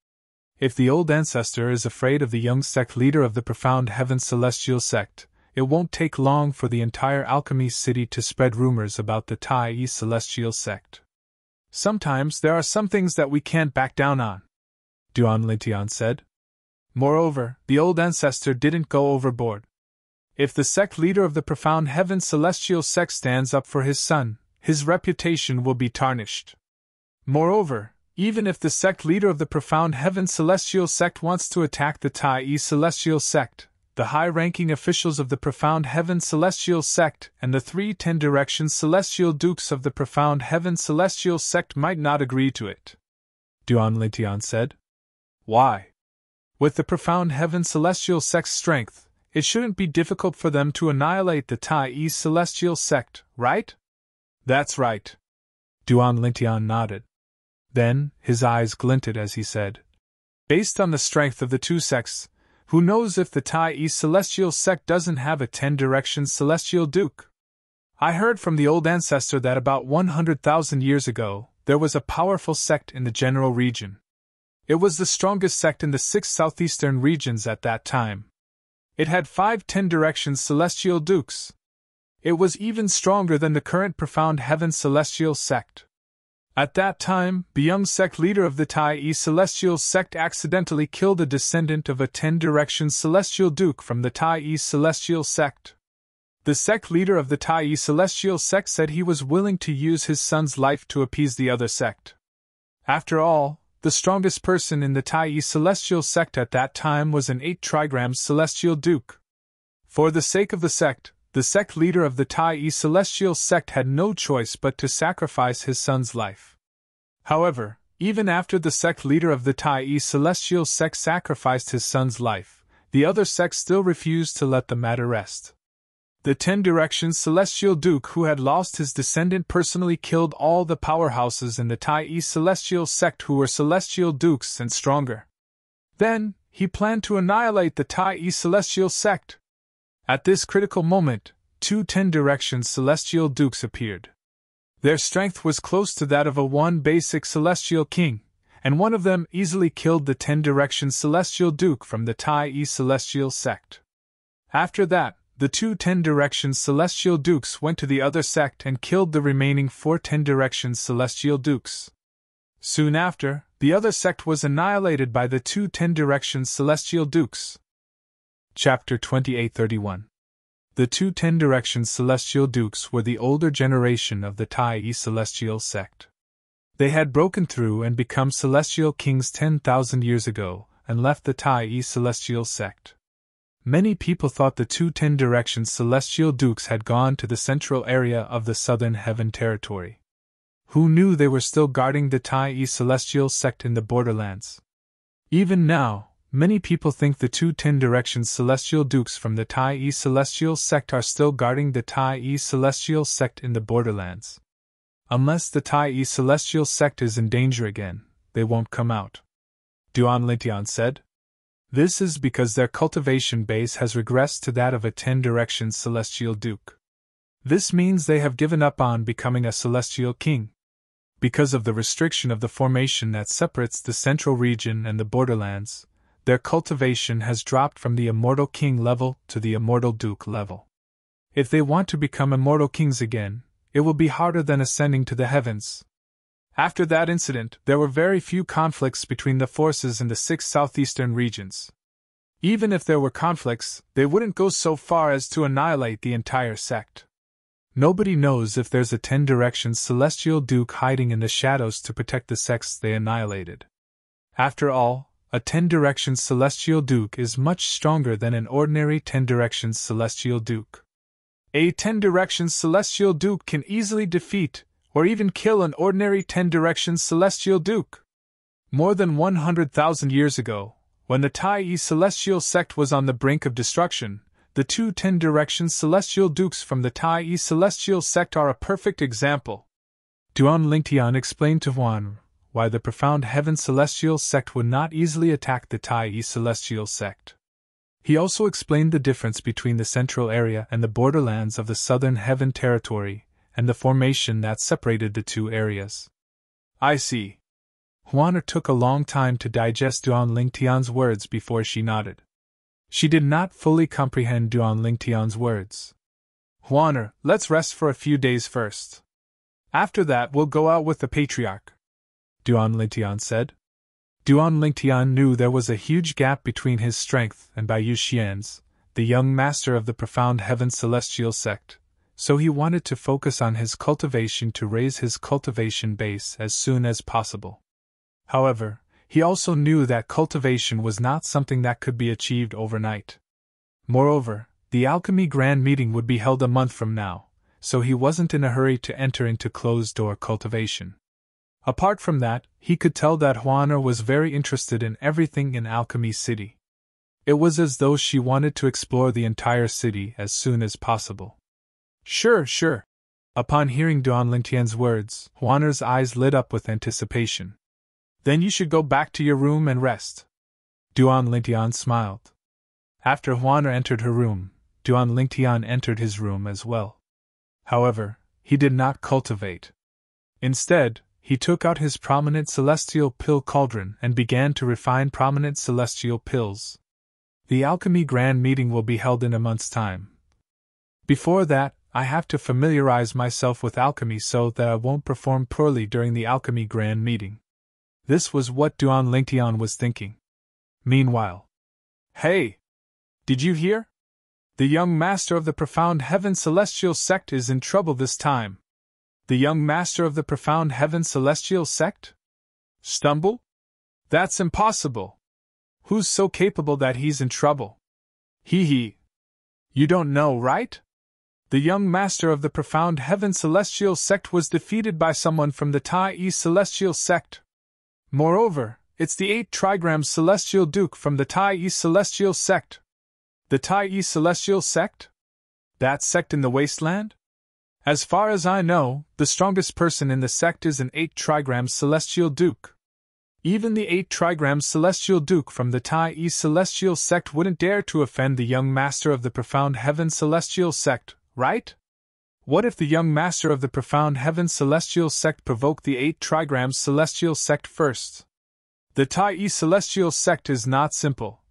If the old ancestor is afraid of the young sect leader of the profound heaven celestial sect, it won't take long for the entire alchemy city to spread rumors about the Tai celestial sect. Sometimes there are some things that we can't back down on, Duan Lintian said. Moreover, the old ancestor didn't go overboard. If the sect leader of the profound heaven celestial sect stands up for his son, his reputation will be tarnished. Moreover, even if the sect leader of the profound heaven celestial sect wants to attack the Tai celestial sect, the high-ranking officials of the profound heaven celestial sect and the 3 10 directions celestial dukes of the profound heaven celestial sect might not agree to it. Duan Lintian said. Why? With the profound heaven celestial sect's strength, it shouldn't be difficult for them to annihilate the Tai celestial sect, right? That's right. Duan Lintian nodded. Then, his eyes glinted as he said, based on the strength of the two sects, who knows if the Tai celestial sect doesn't have a 10 directions celestial duke? I heard from the old ancestor that about 100,000 years ago, there was a powerful sect in the general region. It was the strongest sect in the 6 southeastern regions at that time. It had 5 10 directions celestial dukes. It was even stronger than the current profound heaven celestial sect. At that time, the young sect leader of the Tai celestial sect accidentally killed a descendant of a 10 directions celestial duke from the Tai celestial sect. The sect leader of the Tai celestial sect said he was willing to use his son's life to appease the other sect. After all, the strongest person in the Tai celestial sect at that time was an 8 trigrams celestial duke. For the sake of the sect leader of the Tai celestial sect had no choice but to sacrifice his son's life. However, even after the sect leader of the Tai celestial sect sacrificed his son's life, the other sect still refused to let the matter rest. The 10 directions celestial duke who had lost his descendant personally killed all the powerhouses in the Tai celestial sect who were celestial dukes and stronger. Then, he planned to annihilate the Tai celestial sect. At this critical moment, 2 10 directions celestial dukes appeared. Their strength was close to that of a 1 basic celestial king, and one of them easily killed the 10 directions celestial duke from the Tai celestial sect. After that, the 2 10 directions celestial dukes went to the other sect and killed the remaining 4 10 directions celestial dukes. Soon after, the other sect was annihilated by the 2 10 directions celestial dukes. Chapter 2831. The 2 10 directions celestial dukes were the older generation of the Tai celestial sect. They had broken through and become celestial kings 10,000 years ago, and left the Tai celestial sect. Many people thought the 2 10 directions celestial dukes had gone to the central area of the southern heaven territory. Who knew they were still guarding the Tai celestial sect in the borderlands? Even now, many people think the 2 10 directions celestial dukes from the Tai celestial sect are still guarding the Tai celestial sect in the borderlands. Unless the Tai celestial sect is in danger again, they won't come out, Duan Lintian said. This is because their cultivation base has regressed to that of a 10 directions celestial duke. This means they have given up on becoming a celestial king. Because of the restriction of the formation that separates the central region and the borderlands, their cultivation has dropped from the immortal king level to the immortal duke level. If they want to become immortal kings again, it will be harder than ascending to the heavens. After that incident, there were very few conflicts between the forces in the 6 southeastern regions. Even if there were conflicts, they wouldn't go so far as to annihilate the entire sect. Nobody knows if there's a 10 directions celestial duke hiding in the shadows to protect the sects they annihilated. After all, a 10 directions celestial duke is much stronger than an ordinary 10 directions celestial duke. A 10 directions celestial duke can easily defeat, or even kill an ordinary 10 directions celestial duke. More than 100,000 years ago, when the Tai celestial sect was on the brink of destruction, the two 10 directions celestial dukes from the Tai celestial sect are a perfect example. Duan Lingtian explained to Huan why the profound heaven celestial sect would not easily attack the Tai celestial sect. He also explained the difference between the central area and the borderlands of the southern heaven territory, and the formation that separated the two areas. I see. Huaner took a long time to digest Duan Lingtian's words before she nodded. She did not fully comprehend Duan Lingtian's words. Huaner, let's rest for a few days first. After that we'll go out with the patriarch, Duan Lingtian said. Duan Lingtian knew there was a huge gap between his strength and Bai Xian's, the young master of the profound heaven celestial sect, so he wanted to focus on his cultivation to raise his cultivation base as soon as possible. However, he also knew that cultivation was not something that could be achieved overnight. Moreover, the alchemy grand meeting would be held a month from now, so he wasn't in a hurry to enter into closed-door cultivation. Apart from that, he could tell that Huaner was very interested in everything in Alchemy City. It was as though she wanted to explore the entire city as soon as possible. Sure. Upon hearing Duan Lingtian's words, Huaner's eyes lit up with anticipation. Then you should go back to your room and rest. Duan Lingtian smiled. After Huaner entered her room, Duan Lingtian entered his room as well. However, he did not cultivate. Instead, he took out his prominent celestial pill cauldron and began to refine prominent celestial pills. The alchemy grand meeting will be held in a month's time. Before that, I have to familiarize myself with alchemy so that I won't perform poorly during the alchemy grand meeting. This was what Duan Lingtian was thinking. Meanwhile, hey! Did you hear? The young master of the profound heaven celestial sect is in trouble this time. The young master of the profound heaven celestial sect? Stumble? That's impossible. Who's so capable that he's in trouble? He. You don't know, right? The young master of the profound heaven celestial sect was defeated by someone from the Tai celestial sect. Moreover, it's the 8 trigram celestial duke from the Tai celestial sect. The Tai celestial sect? That sect in the wasteland? As far as I know, the strongest person in the sect is an 8 trigram celestial duke. Even the 8 trigram celestial duke from the Tai celestial sect wouldn't dare to offend the young master of the profound heaven celestial sect, right? What if the young master of the profound heaven celestial sect provoked the 8 trigram celestial sect first? The Tai celestial sect is not simple.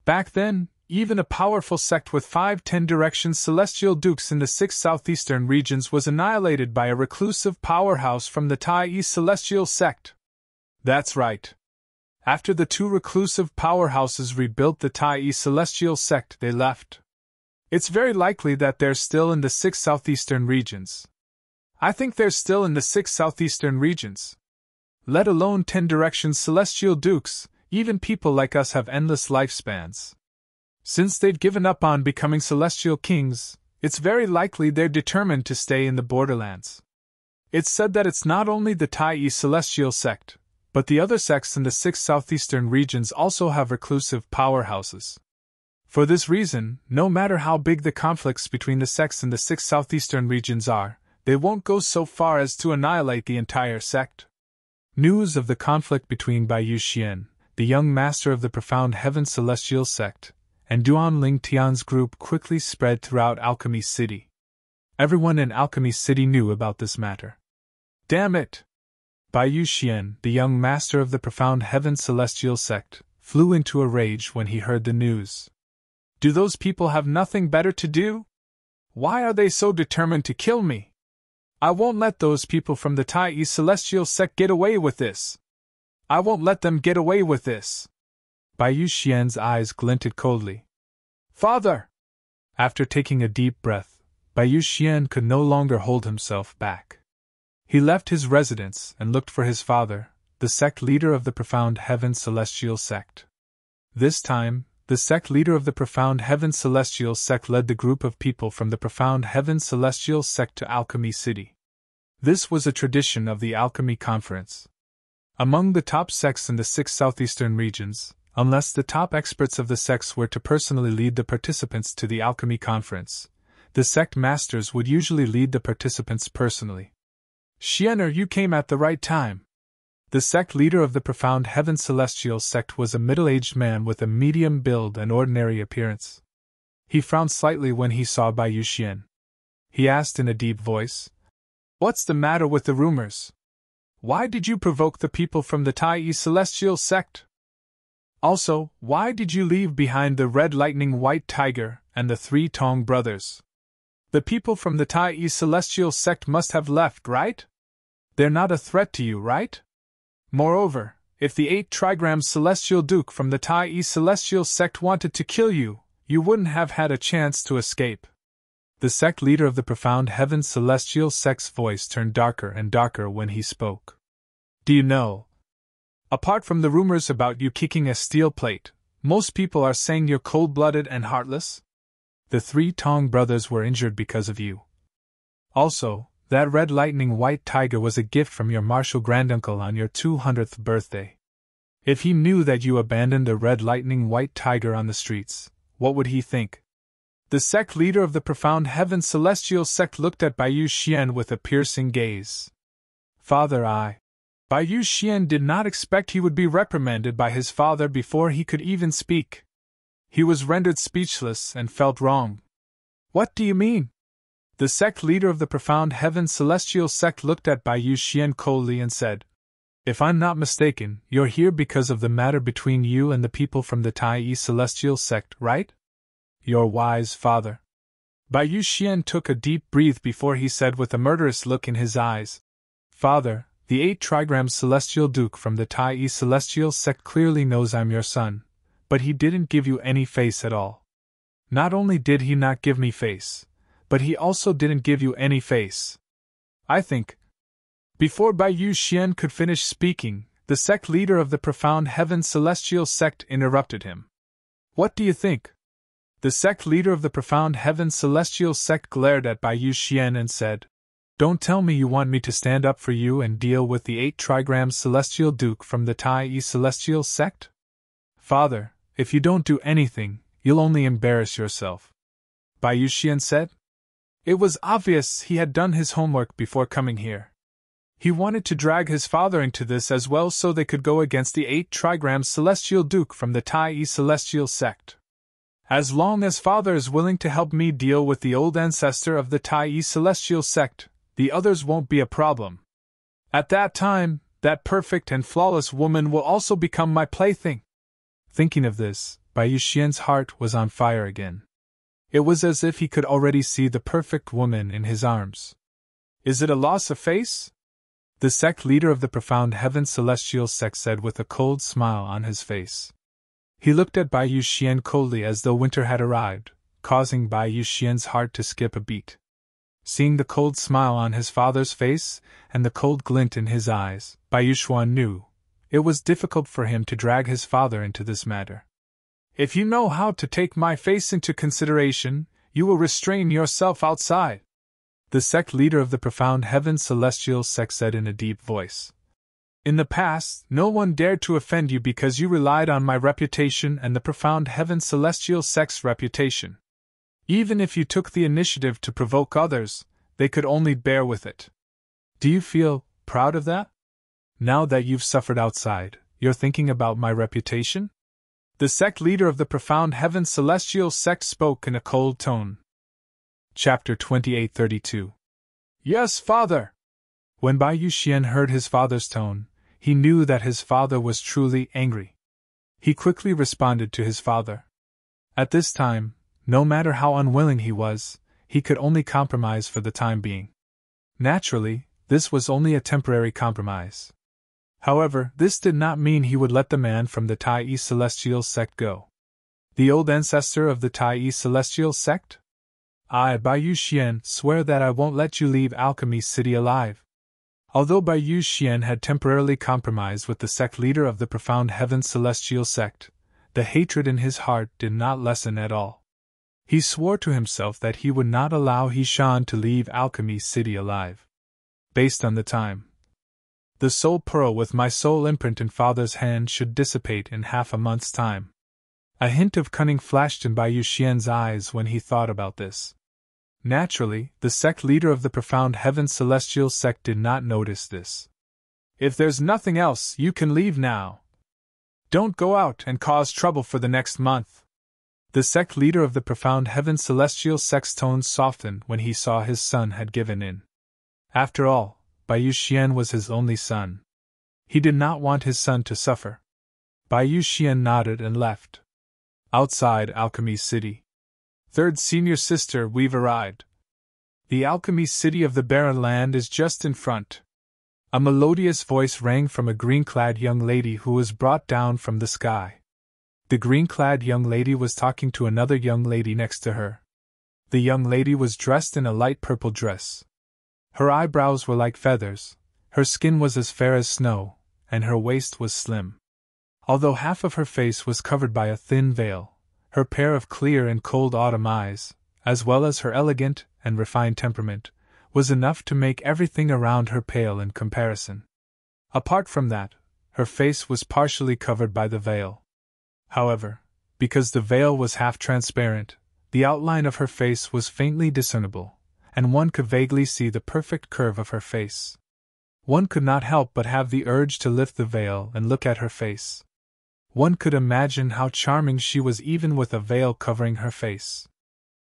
Back then, even a powerful sect with 5 10 directions celestial dukes in the 6 southeastern regions was annihilated by a reclusive powerhouse from the Tai celestial sect. That's right. After the 2 reclusive powerhouses rebuilt the Tai celestial sect, they left. It's very likely that they're still in the 6 southeastern regions. I think they're still in the 6 southeastern regions. Let alone 10 directions celestial dukes, even people like us have endless lifespans. Since they've given up on becoming celestial kings, it's very likely they're determined to stay in the borderlands. It's said that it's not only the Tai celestial sect, but the other sects in the 6 southeastern regions also have reclusive powerhouses. For this reason, no matter how big the conflicts between the sects in the 6 southeastern regions are, They won't go so far as to annihilate the entire sect. News of the conflict between Bai Yuxian, the young master of the Profound Heaven Celestial Sect, and Duan Ling Tian's group quickly spread throughout Alchemy City. Everyone in Alchemy City knew about this matter. Damn it! Bai Yuxian, the young master of the Profound Heaven Celestial Sect, flew into a rage when he heard the news. Do those people have nothing better to do? Why are they so determined to kill me? I won't let those people from the Tai Celestial Sect get away with this. I won't let them get away with this. Bai Yuxian's eyes glinted coldly. Father! After taking a deep breath, Bai Yuxian could no longer hold himself back. He left his residence and looked for his father, the sect leader of the Profound Heaven Celestial Sect. This time, the sect leader of the Profound Heaven Celestial Sect led the group of people from the Profound Heaven Celestial Sect to Alchemy City. This was a tradition of the Alchemy Conference. Among the top sects in the 6 southeastern regions, unless the top experts of the sects were to personally lead the participants to the Alchemy Conference, the sect masters would usually lead the participants personally. Xianer, you came at the right time. The sect leader of the Profound Heaven Celestial Sect was a middle-aged man with a medium build and ordinary appearance. He frowned slightly when he saw Bai Yuxian. He asked in a deep voice, "What's the matter with the rumors? Why did you provoke the people from the Tai Celestial Sect? Also, why did you leave behind the Red Lightning White Tiger and the 3 Tong brothers? The people from the Tai Celestial Sect must have left, right? They're not a threat to you, right? Moreover, if the 8 Trigram Celestial Duke from the Tai Celestial Sect wanted to kill you, you wouldn't have had a chance to escape." The sect leader of the Profound Heaven Celestial Sect's voice turned darker and darker when he spoke. "Do you know? Apart from the rumors about you kicking a steel plate, most people are saying you're cold-blooded and heartless? The 3 Tong brothers were injured because of you. Also, that Red Lightning White Tiger was a gift from your martial granduncle on your 200th birthday. If he knew that you abandoned the Red Lightning White Tiger on the streets, what would he think?" The sect leader of the Profound Heaven Celestial Sect looked at Bai Yuxian with a piercing gaze. "Father, Bai Yuxian did not expect he would be reprimanded by his father before he could even speak. He was rendered speechless and felt wrong. "What do you mean?" The sect leader of the Profound Heaven Celestial Sect looked at Bai Yuxian coldly and said, "If I'm not mistaken, you're here because of the matter between you and the people from the Tai Celestial Sect, right?" "You're wise, father." Bai Yuxian took a deep breath before he said with a murderous look in his eyes, "Father, the 8 Trigram Celestial Duke from the Tai Celestial Sect clearly knows I'm your son, but he didn't give you any face at all. Not only did he not give me face, but he also didn't give you any face. I think..." Before Bai Yuxian could finish speaking, the sect leader of the Profound Heaven Celestial Sect interrupted him. "What do you think?" The sect leader of the Profound Heaven Celestial Sect glared at Bai Yuxian and said, "Don't tell me you want me to stand up for you and deal with the 8 Trigram Celestial Duke from the Tai Celestial Sect? Father, if you don't do anything, you'll only embarrass yourself," Bai Yuxian said. It was obvious he had done his homework before coming here. He wanted to drag his father into this as well so they could go against the 8 Trigram Celestial Duke from the Tai Celestial Sect. "As long as father is willing to help me deal with the old ancestor of the Tai Celestial Sect, the others won't be a problem. At that time, that perfect and flawless woman will also become my plaything." Thinking of this, Bai Yuxian's heart was on fire again. It was as if he could already see the perfect woman in his arms. "Is it a loss of face?" The sect leader of the Profound Heaven Celestial Sect said with a cold smile on his face. He looked at Bai Yuxian coldly as though winter had arrived, causing Bai Yuxian's heart to skip a beat. Seeing the cold smile on his father's face and the cold glint in his eyes, Bai Yuxian knew it was difficult for him to drag his father into this matter. "If you know how to take my face into consideration, you will restrain yourself outside," the sect leader of the Profound Heaven Celestial Sect said in a deep voice. "In the past, no one dared to offend you because you relied on my reputation and the Profound Heaven Celestial Sect's reputation. Even if you took the initiative to provoke others, They could only bear with it. Do you feel proud of that? Now that you've suffered outside, you're thinking about my reputation? The sect leader of the profound heaven's celestial sect spoke in a cold tone. Chapter 28:32. Yes, father! When Bai Yuxian heard his father's tone, he knew that his father was truly angry. He quickly responded to his father. At this time, no matter how unwilling he was, he could only compromise for the time being. Naturally, this was only a temporary compromise. However, this did not mean he would let the man from the Tai Celestial sect go. The old ancestor of the Tai Celestial sect? I, Bai Yuxian, swear that I won't let you leave Alchemy City alive. Although Bai Yuxian had temporarily compromised with the sect leader of the profound heaven's celestial sect, the hatred in his heart did not lessen at all. He swore to himself that he would not allow He-Shan to leave Alchemy City alive. Based on the time, the soul pearl with my soul imprint in father's hand should dissipate in half a month's time. A hint of cunning flashed in Bai Yuxian's eyes when he thought about this. Naturally, the sect leader of the profound heaven's celestial sect did not notice this. If there's nothing else, you can leave now. Don't go out and cause trouble for the next month. The sect leader of the profound heaven's celestial sect's tones softened when he saw his son had given in. After all, Bai Yuxian was his only son. He did not want his son to suffer. Bai Yuxian nodded and left. Outside Alchemy City. Third senior sister, we've arrived. The Alchemy City of the Barren Land is just in front. A melodious voice rang from a green-clad young lady who was brought down from the sky. The green-clad young lady was talking to another young lady next to her. The young lady was dressed in a light purple dress. Her eyebrows were like feathers, her skin was as fair as snow, and her waist was slim. Although half of her face was covered by a thin veil, her pair of clear and cold autumn eyes, as well as her elegant and refined temperament, was enough to make everything around her pale in comparison. Apart from that, her face was partially covered by the veil. However, because the veil was half transparent, the outline of her face was faintly discernible, and one could vaguely see the perfect curve of her face. One could not help but have the urge to lift the veil and look at her face. One could imagine how charming she was even with a veil covering her face.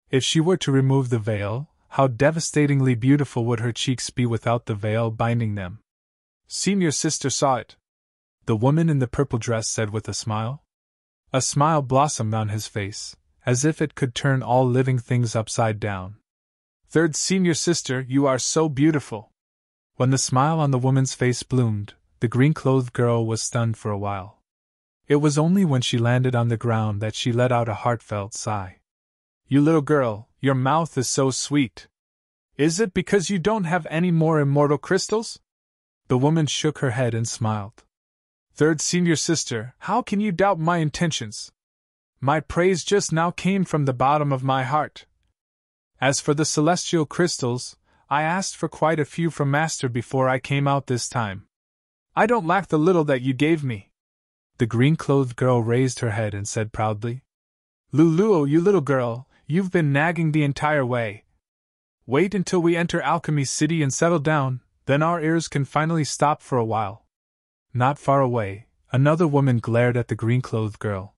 If she were to remove the veil, how devastatingly beautiful would her cheeks be without the veil binding them. Senior sister saw it. The woman in the purple dress said with a smile. A smile blossomed on his face, as if it could turn all living things upside down. Third senior sister, you are so beautiful. When the smile on the woman's face bloomed, the green-clothed girl was stunned for a while. It was only when she landed on the ground that she let out a heartfelt sigh. You little girl, your mouth is so sweet. Is it because you don't have any more immortal crystals? The woman shook her head and smiled. Third senior sister, how can you doubt my intentions? My praise just now came from the bottom of my heart. As for the celestial crystals, I asked for quite a few from Master before I came out this time. I don't lack the little that you gave me. The green-clothed girl raised her head and said proudly. Luluo, you little girl, you've been nagging the entire way. Wait until we enter Alchemy City and settle down, then our ears can finally stop for a while. Not far away, another woman glared at the green-clothed girl.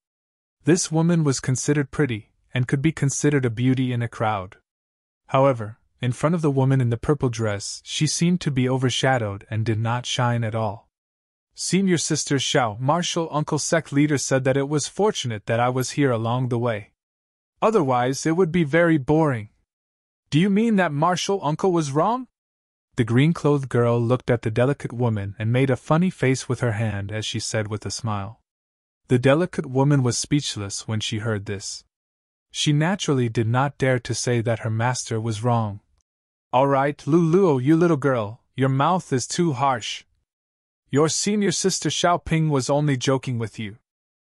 This woman was considered pretty, and could be considered a beauty in a crowd. However, in front of the woman in the purple dress, she seemed to be overshadowed and did not shine at all. Senior sister Xiao, martial uncle sect leader, said that it was fortunate that I was here along the way. Otherwise, it would be very boring. Do you mean that martial uncle was wrong? The green-clothed girl looked at the delicate woman and made a funny face with her hand as she said with a smile. The delicate woman was speechless when she heard this. She naturally did not dare to say that her master was wrong. All right, Luluo, you little girl, your mouth is too harsh. Your senior sister Xiaoping was only joking with you.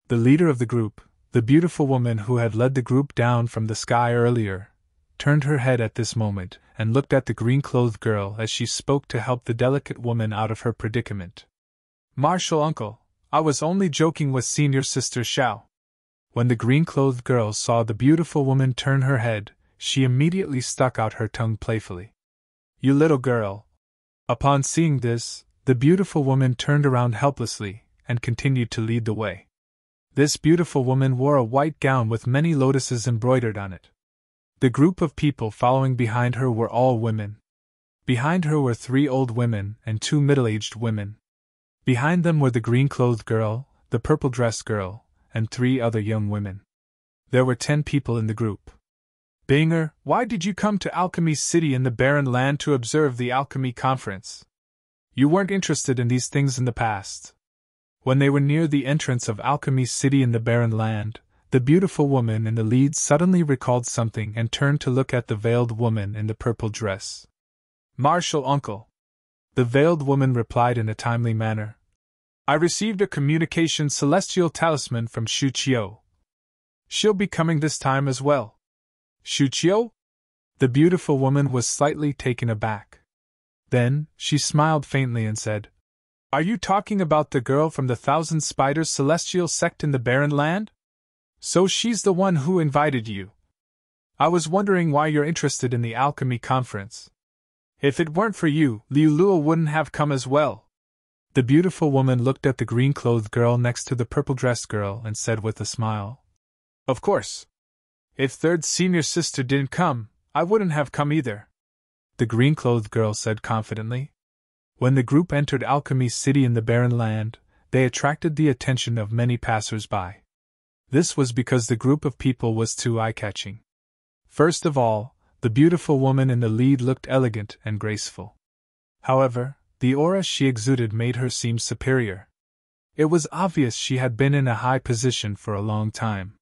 The leader of the group, the beautiful woman who had led the group down from the sky earlier, turned her head at this moment and looked at the green-clothed girl as she spoke to help the delicate woman out of her predicament. Martial uncle, I was only joking with senior sister Xiao. When the green-clothed girl saw the beautiful woman turn her head, she immediately stuck out her tongue playfully. You little girl. Upon seeing this, the beautiful woman turned around helplessly and continued to lead the way. This beautiful woman wore a white gown with many lotuses embroidered on it. The group of people following behind her were all women. Behind her were 3 old women and 2 middle-aged women. Behind them were the green-clothed girl, the purple-dressed girl, and 3 other young women. There were 10 people in the group. Binger, why did you come to Alchemy City in the Barren Land to observe the Alchemy Conference? You weren't interested in these things in the past. When they were near the entrance of Alchemy City in the Barren Land, the beautiful woman in the lead suddenly recalled something and turned to look at the veiled woman in the purple dress. Marshal uncle. The veiled woman replied in a timely manner. I received a communication celestial talisman from Shuqiu. She'll be coming this time as well. Shuqiu? The beautiful woman was slightly taken aback. Then, she smiled faintly and said, Are you talking about the girl from the Thousand Spiders celestial sect in the Barren Land? So she's the one who invited you. I was wondering why you're interested in the alchemy conference. If it weren't for you, Liu Luo wouldn't have come as well. The beautiful woman looked at the green-clothed girl next to the purple-dressed girl and said with a smile, Of course. If third senior sister didn't come, I wouldn't have come either. The green-clothed girl said confidently. When the group entered Alchemy City in the Barren Land, they attracted the attention of many passers-by. This was because the group of people was too eye-catching. First of all, the beautiful woman in the lead looked elegant and graceful. However, the aura she exuded made her seem superior. It was obvious she had been in a high position for a long time.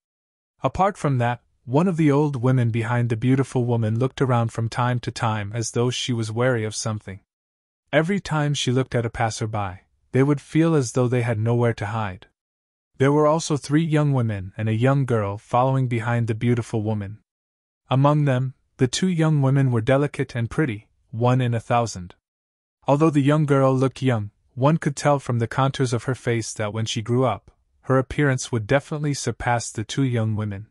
Apart from that, one of the old women behind the beautiful woman looked around from time to time as though she was wary of something. Every time she looked at a passerby, they would feel as though they had nowhere to hide. There were also 3 young women and a young girl following behind the beautiful woman. Among them, the 2 young women were delicate and pretty, 1 in 1,000. Although the young girl looked young, one could tell from the contours of her face that when she grew up, her appearance would definitely surpass the 2 young women.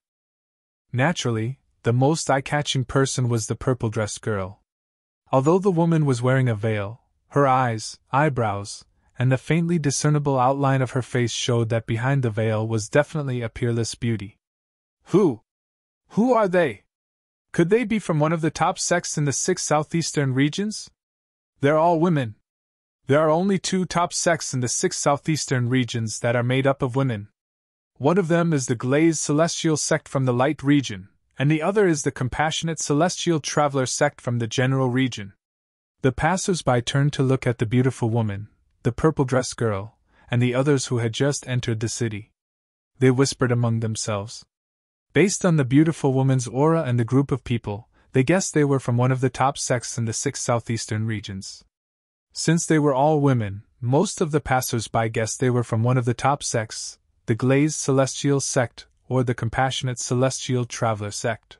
Naturally, the most eye-catching person was the purple-dressed girl. Although the woman was wearing a veil, her eyes, eyebrows, and the faintly discernible outline of her face showed that behind the veil was definitely a peerless beauty. Who are they? Could they be from one of the top sects in the 6 southeastern regions? They're all women. There are only 2 top sects in the 6 southeastern regions that are made up of women. One of them is the Glazed Celestial sect from the Light region, and the other is the Compassionate Celestial Traveler sect from the General region. The passers-by turned to look at the beautiful woman, the purple-dressed girl, and the others who had just entered the city. They whispered among themselves. Based on the beautiful woman's aura and the group of people, they guessed they were from one of the top sects in the 6 southeastern regions. Since they were all women, most of the passers-by guessed they were from one of the top sects, the Glazed Celestial sect or the Compassionate Celestial Traveler sect.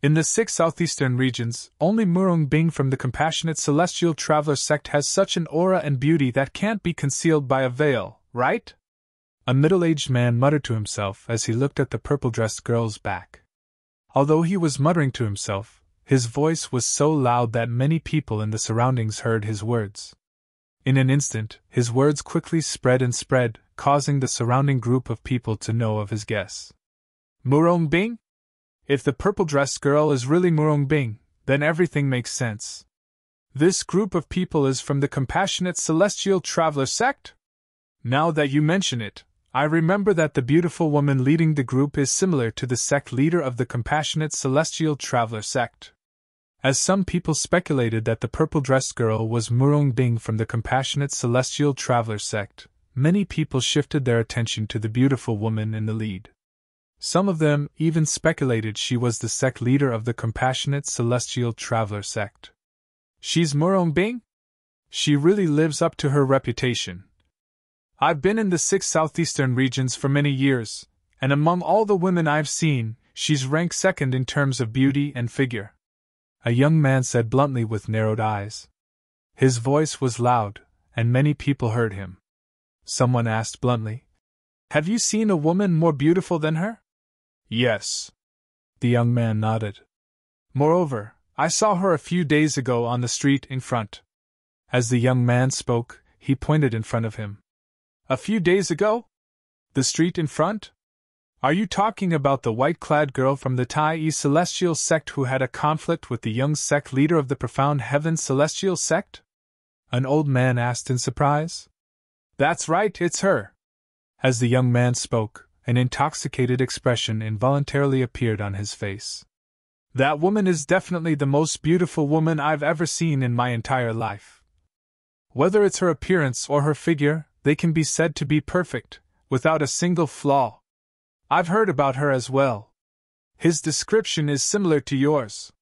In the 6 southeastern regions, only Murong Bing from the Compassionate Celestial Traveler sect has such an aura and beauty that can't be concealed by a veil, right? A middle-aged man muttered to himself as he looked at the purple-dressed girl's back. Although he was muttering to himself, his voice was so loud that many people in the surroundings heard his words. In an instant, his words quickly spread and spread, causing the surrounding group of people to know of his guess. Murong Bing? If the purple-dressed girl is really Murong Bing, then everything makes sense. This group of people is from the Compassionate Celestial Traveler sect? Now that you mention it, I remember that the beautiful woman leading the group is similar to the sect leader of the Compassionate Celestial Traveler sect. As some people speculated that the purple-dressed girl was Murong Bing from the Compassionate Celestial Traveler sect, many people shifted their attention to the beautiful woman in the lead. Some of them even speculated she was the sect leader of the Compassionate Celestial Traveler sect. She's Murong Bing? She really lives up to her reputation. I've been in the 6 southeastern regions for many years, and among all the women I've seen, she's ranked second in terms of beauty and figure. A young man said bluntly with narrowed eyes. His voice was loud, and many people heard him. Someone asked bluntly, Have you seen a woman more beautiful than her? Yes. The young man nodded. Moreover, I saw her a few days ago on the street in front. As the young man spoke, he pointed in front of him. A few days ago? The street in front? Are you talking about the white-clad girl from the Tai Celestial sect who had a conflict with the young sect leader of the Profound Heaven Celestial sect? An old man asked in surprise. That's right, it's her. As the young man spoke, an intoxicated expression involuntarily appeared on his face. That woman is definitely the most beautiful woman I've ever seen in my entire life. Whether it's her appearance or her figure, they can be said to be perfect, without a single flaw. I've heard about her as well. His description is similar to yours.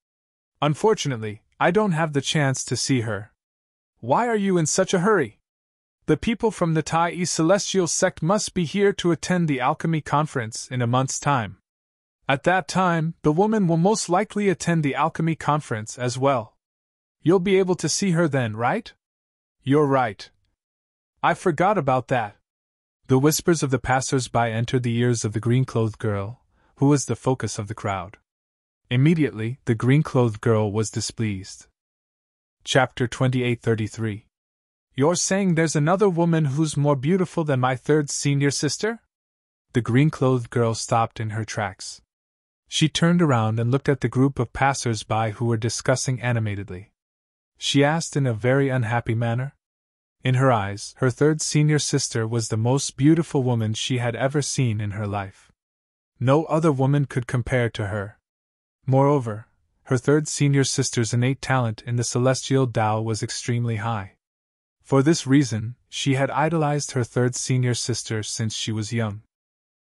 Unfortunately, I don't have the chance to see her. Why are you in such a hurry? The people from the Tai Celestial sect must be here to attend the alchemy conference in a month's time. At that time, the woman will most likely attend the alchemy conference as well. You'll be able to see her then, right? You're right. I forgot about that. The whispers of the passers-by entered the ears of the green-clothed girl, who was the focus of the crowd. Immediately, the green-clothed girl was displeased. Chapter 28:33. You're saying there's another woman who's more beautiful than my third senior sister? The green-clothed girl stopped in her tracks. She turned around and looked at the group of passers-by who were discussing animatedly. She asked in a very unhappy manner. In her eyes, her third senior sister was the most beautiful woman she had ever seen in her life. No other woman could compare to her. Moreover, her third senior sister's innate talent in the celestial Tao was extremely high. For this reason, she had idolized her third senior sister since she was young.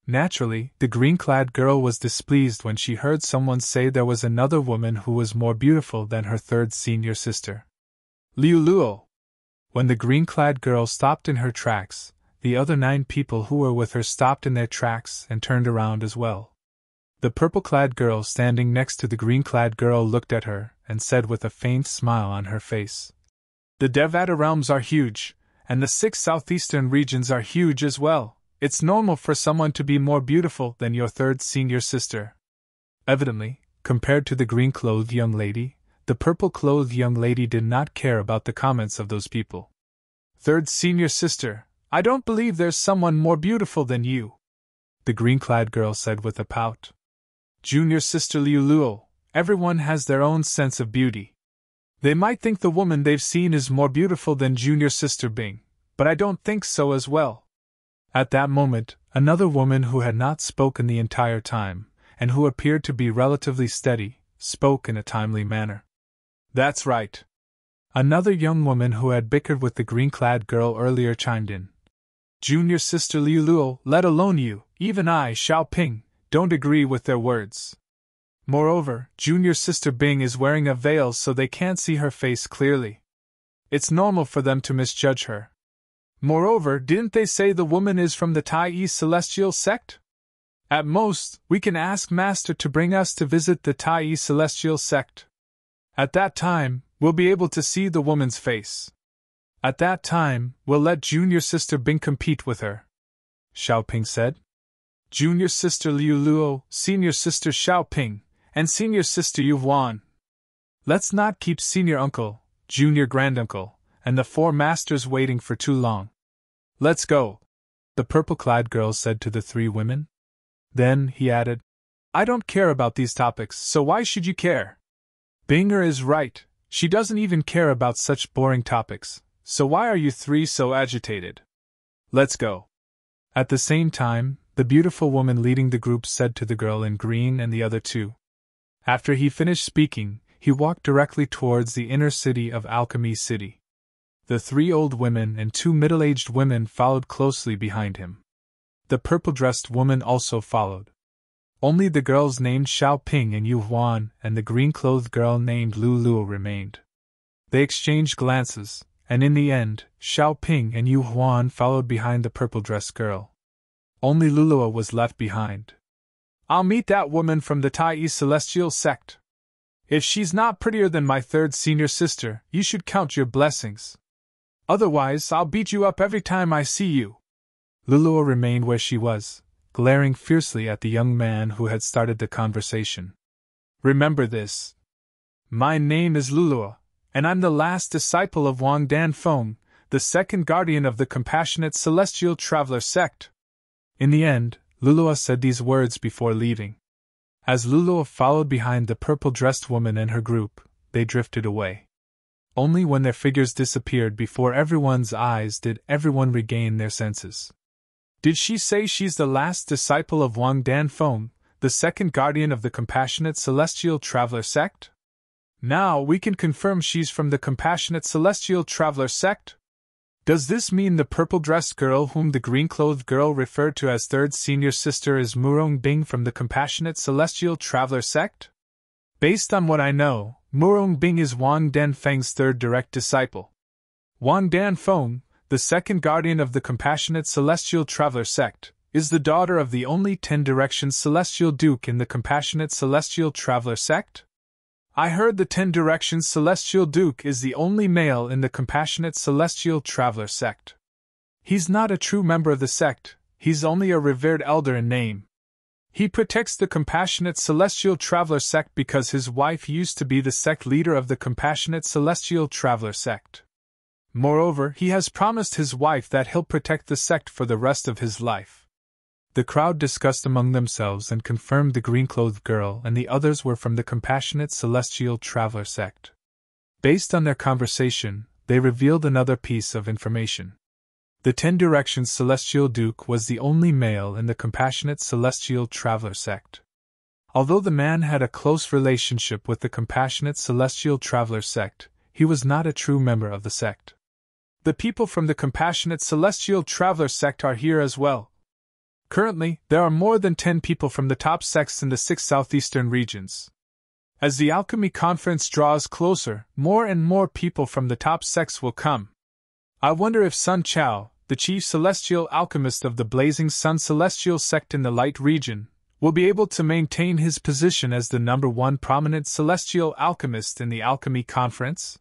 Naturally, the green-clad girl was displeased when she heard someone say there was another woman who was more beautiful than her third senior sister. Liu Luo. When the green-clad girl stopped in her tracks, the other 9 people who were with her stopped in their tracks and turned around as well. The purple-clad girl standing next to the green-clad girl looked at her and said with a faint smile on her face, "The Devata realms are huge, and the 6 southeastern regions are huge as well. It's normal for someone to be more beautiful than your third senior sister." Evidently, compared to the green-clothed young lady, the purple-clothed young lady did not care about the comments of those people. "Third senior sister, I don't believe there's someone more beautiful than you," the green-clad girl said with a pout. "Junior sister Liu Luo, everyone has their own sense of beauty. They might think the woman they've seen is more beautiful than junior sister Bing, but I don't think so as well." At that moment, another woman who had not spoken the entire time, and who appeared to be relatively steady, spoke in a timely manner. "That's right." Another young woman who had bickered with the green-clad girl earlier chimed in. "Junior sister Liu Luo, let alone you, even I, Xiao Ping, don't agree with their words. Moreover, junior sister Bing is wearing a veil so they can't see her face clearly. It's normal for them to misjudge her. Moreover, didn't they say the woman is from the Tai Celestial sect? At most, we can ask Master to bring us to visit the Tai Celestial sect. At that time, we'll be able to see the woman's face. At that time, we'll let junior sister Bing compete with her," Xiao Ping said. "Junior sister Liu Luo, senior sister Xiao Ping, and senior sister Yu Huan. Let's not keep senior uncle, junior granduncle, and the 4 masters waiting for too long. Let's go," the purple-clad girl said to the 3 women. Then, he added, "I don't care about these topics, so why should you care? Binger is right, she doesn't even care about such boring topics, so why are you 3 so agitated? Let's go." At the same time, the beautiful woman leading the group said to the girl in green and the other 2. After he finished speaking, he walked directly towards the inner city of Alchemy City. The 3 old women and 2 middle-aged women followed closely behind him. The purple-dressed woman also followed. Only the girls named Xiao Ping and Yu Huan and the green-clothed girl named Lu Luo remained. They exchanged glances, and in the end, Xiao Ping and Yu Huan followed behind the purple-dressed girl. Only Lu Luo was left behind. "I'll meet that woman from the Tai Celestial sect. If she's not prettier than my third senior sister, you should count your blessings. Otherwise, I'll beat you up every time I see you." Lu Luo remained where she was, glaring fiercely at the young man who had started the conversation. "Remember this. My name is Luluo, and I'm the last disciple of Wang Danfeng, the second guardian of the compassionate celestial traveler sect. In the end, Luluo said these words before leaving. As Luluo followed behind the purple-dressed woman and her group, they drifted away. Only when their figures disappeared before everyone's eyes did everyone regain their senses. Did she say she's the last disciple of Wang Danfeng, the second guardian of the compassionate celestial traveler sect? Now we can confirm she's from the compassionate celestial traveler sect? Does this mean the purple-dressed girl whom the green-clothed girl referred to as third senior sister is Murong Bing from the compassionate celestial traveler sect? Based on what I know, Murong Bing is Wang Danfeng's third direct disciple. Wang Danfeng, the second guardian of the compassionate celestial traveler sect, is the daughter of the only 10 Directions celestial duke in the compassionate celestial traveler sect? I heard the 10 Directions celestial duke is the only male in the compassionate celestial traveler sect. He's not a true member of the sect, he's only a revered elder in name. He protects the compassionate celestial traveler sect because his wife used to be the sect leader of the compassionate celestial traveler sect. Moreover, he has promised his wife that he'll protect the sect for the rest of his life. The crowd discussed among themselves and confirmed the green-clothed girl and the others were from the compassionate celestial traveler sect. Based on their conversation, they revealed another piece of information. The 10 Directions celestial duke was the only male in the compassionate celestial traveler sect. Although the man had a close relationship with the compassionate celestial traveler sect, he was not a true member of the sect. The people from the compassionate celestial traveler sect are here as well. Currently, there are more than 10 people from the top sects in the 6 southeastern regions. As the alchemy conference draws closer, more and more people from the top sects will come. I wonder if Sun Chao, the chief celestial alchemist of the Blazing Sun celestial sect in the light region, will be able to maintain his position as the #1 prominent celestial alchemist in the alchemy conference.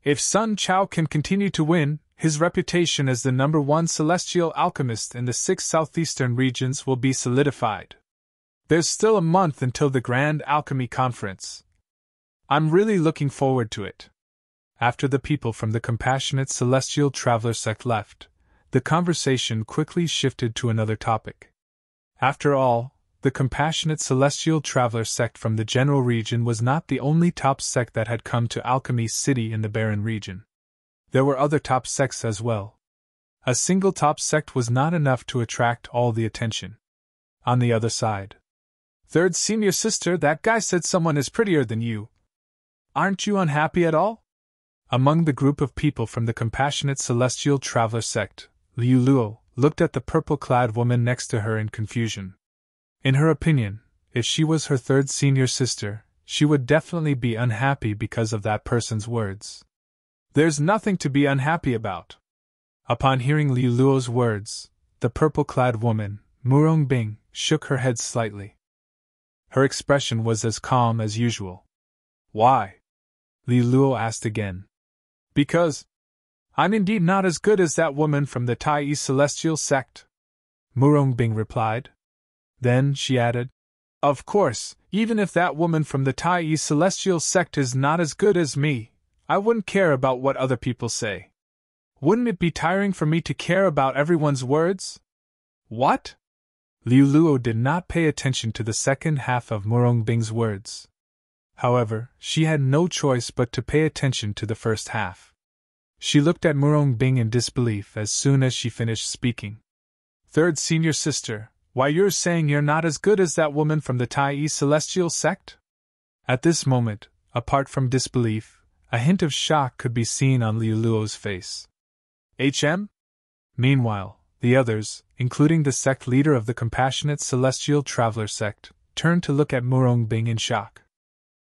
If Sun Chao can continue to win, his reputation as the #1 celestial alchemist in the 6 southeastern regions will be solidified. There's still a month until the Grand Alchemy Conference. I'm really looking forward to it. After the people from the compassionate celestial traveler sect left, the conversation quickly shifted to another topic. After all, the compassionate celestial traveler sect from the general region was not the only top sect that had come to Alchemy City in the barren region. There were other top sects as well. A single top sect was not enough to attract all the attention. On the other side, third senior sister, that guy said someone is prettier than you. Aren't you unhappy at all? Among the group of people from the compassionate celestial traveler sect, Liu Luo looked at the purple-clad woman next to her in confusion. In her opinion, if she was her third senior sister, she would definitely be unhappy because of that person's words. There's nothing to be unhappy about. Upon hearing Liu Luo's words, the purple-clad woman, Murong Bing, shook her head slightly. Her expression was as calm as usual. Why? Liu Luo asked again. Because I'm indeed not as good as that woman from the Tai celestial sect, Murong Bing replied. Then she added, of course, even if that woman from the Tai celestial sect is not as good as me, I wouldn't care about what other people say. Wouldn't it be tiring for me to care about everyone's words? What? Liu Luo did not pay attention to the second half of Murong Bing's words. However, she had no choice but to pay attention to the first half. She looked at Murong Bing in disbelief as soon as she finished speaking. Third senior sister, why you're saying you're not as good as that woman from the Tai celestial sect? At this moment, apart from disbelief, a hint of shock could be seen on Liu Luo's face. Meanwhile, the others, including the sect leader of the compassionate celestial traveler sect, turned to look at Murong Bing in shock.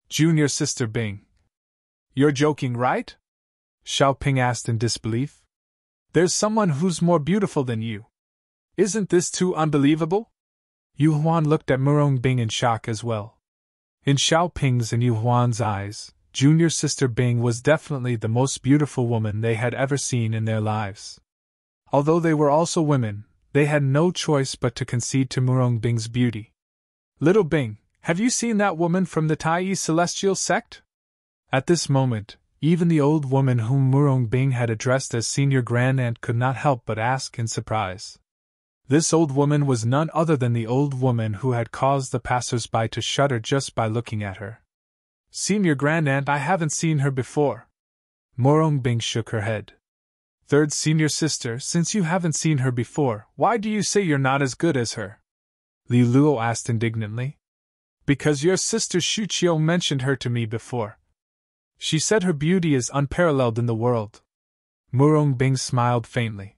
Junior sister Bing. You're joking, right? Xiao Ping asked in disbelief. There's someone who's more beautiful than you. Isn't this too unbelievable? Yu Huan looked at Murong Bing in shock as well. In Xiao Ping's and Yu Huan's eyes, junior sister Bing was definitely the most beautiful woman they had ever seen in their lives. Although they were also women, they had no choice but to concede to Murong Bing's beauty. Little Bing, have you seen that woman from the Tai celestial sect? At this moment, even the old woman whom Murong Bing had addressed as senior grandaunt could not help but ask in surprise. This old woman was none other than the old woman who had caused the passers-by to shudder just by looking at her. Senior grandaunt, I haven't seen her before. Murong Bing shook her head. Third senior sister, since you haven't seen her before, why do you say you're not as good as her? Li Luo asked indignantly. Because your sister Shuqiu mentioned her to me before. She said her beauty is unparalleled in the world. Murong Bing smiled faintly.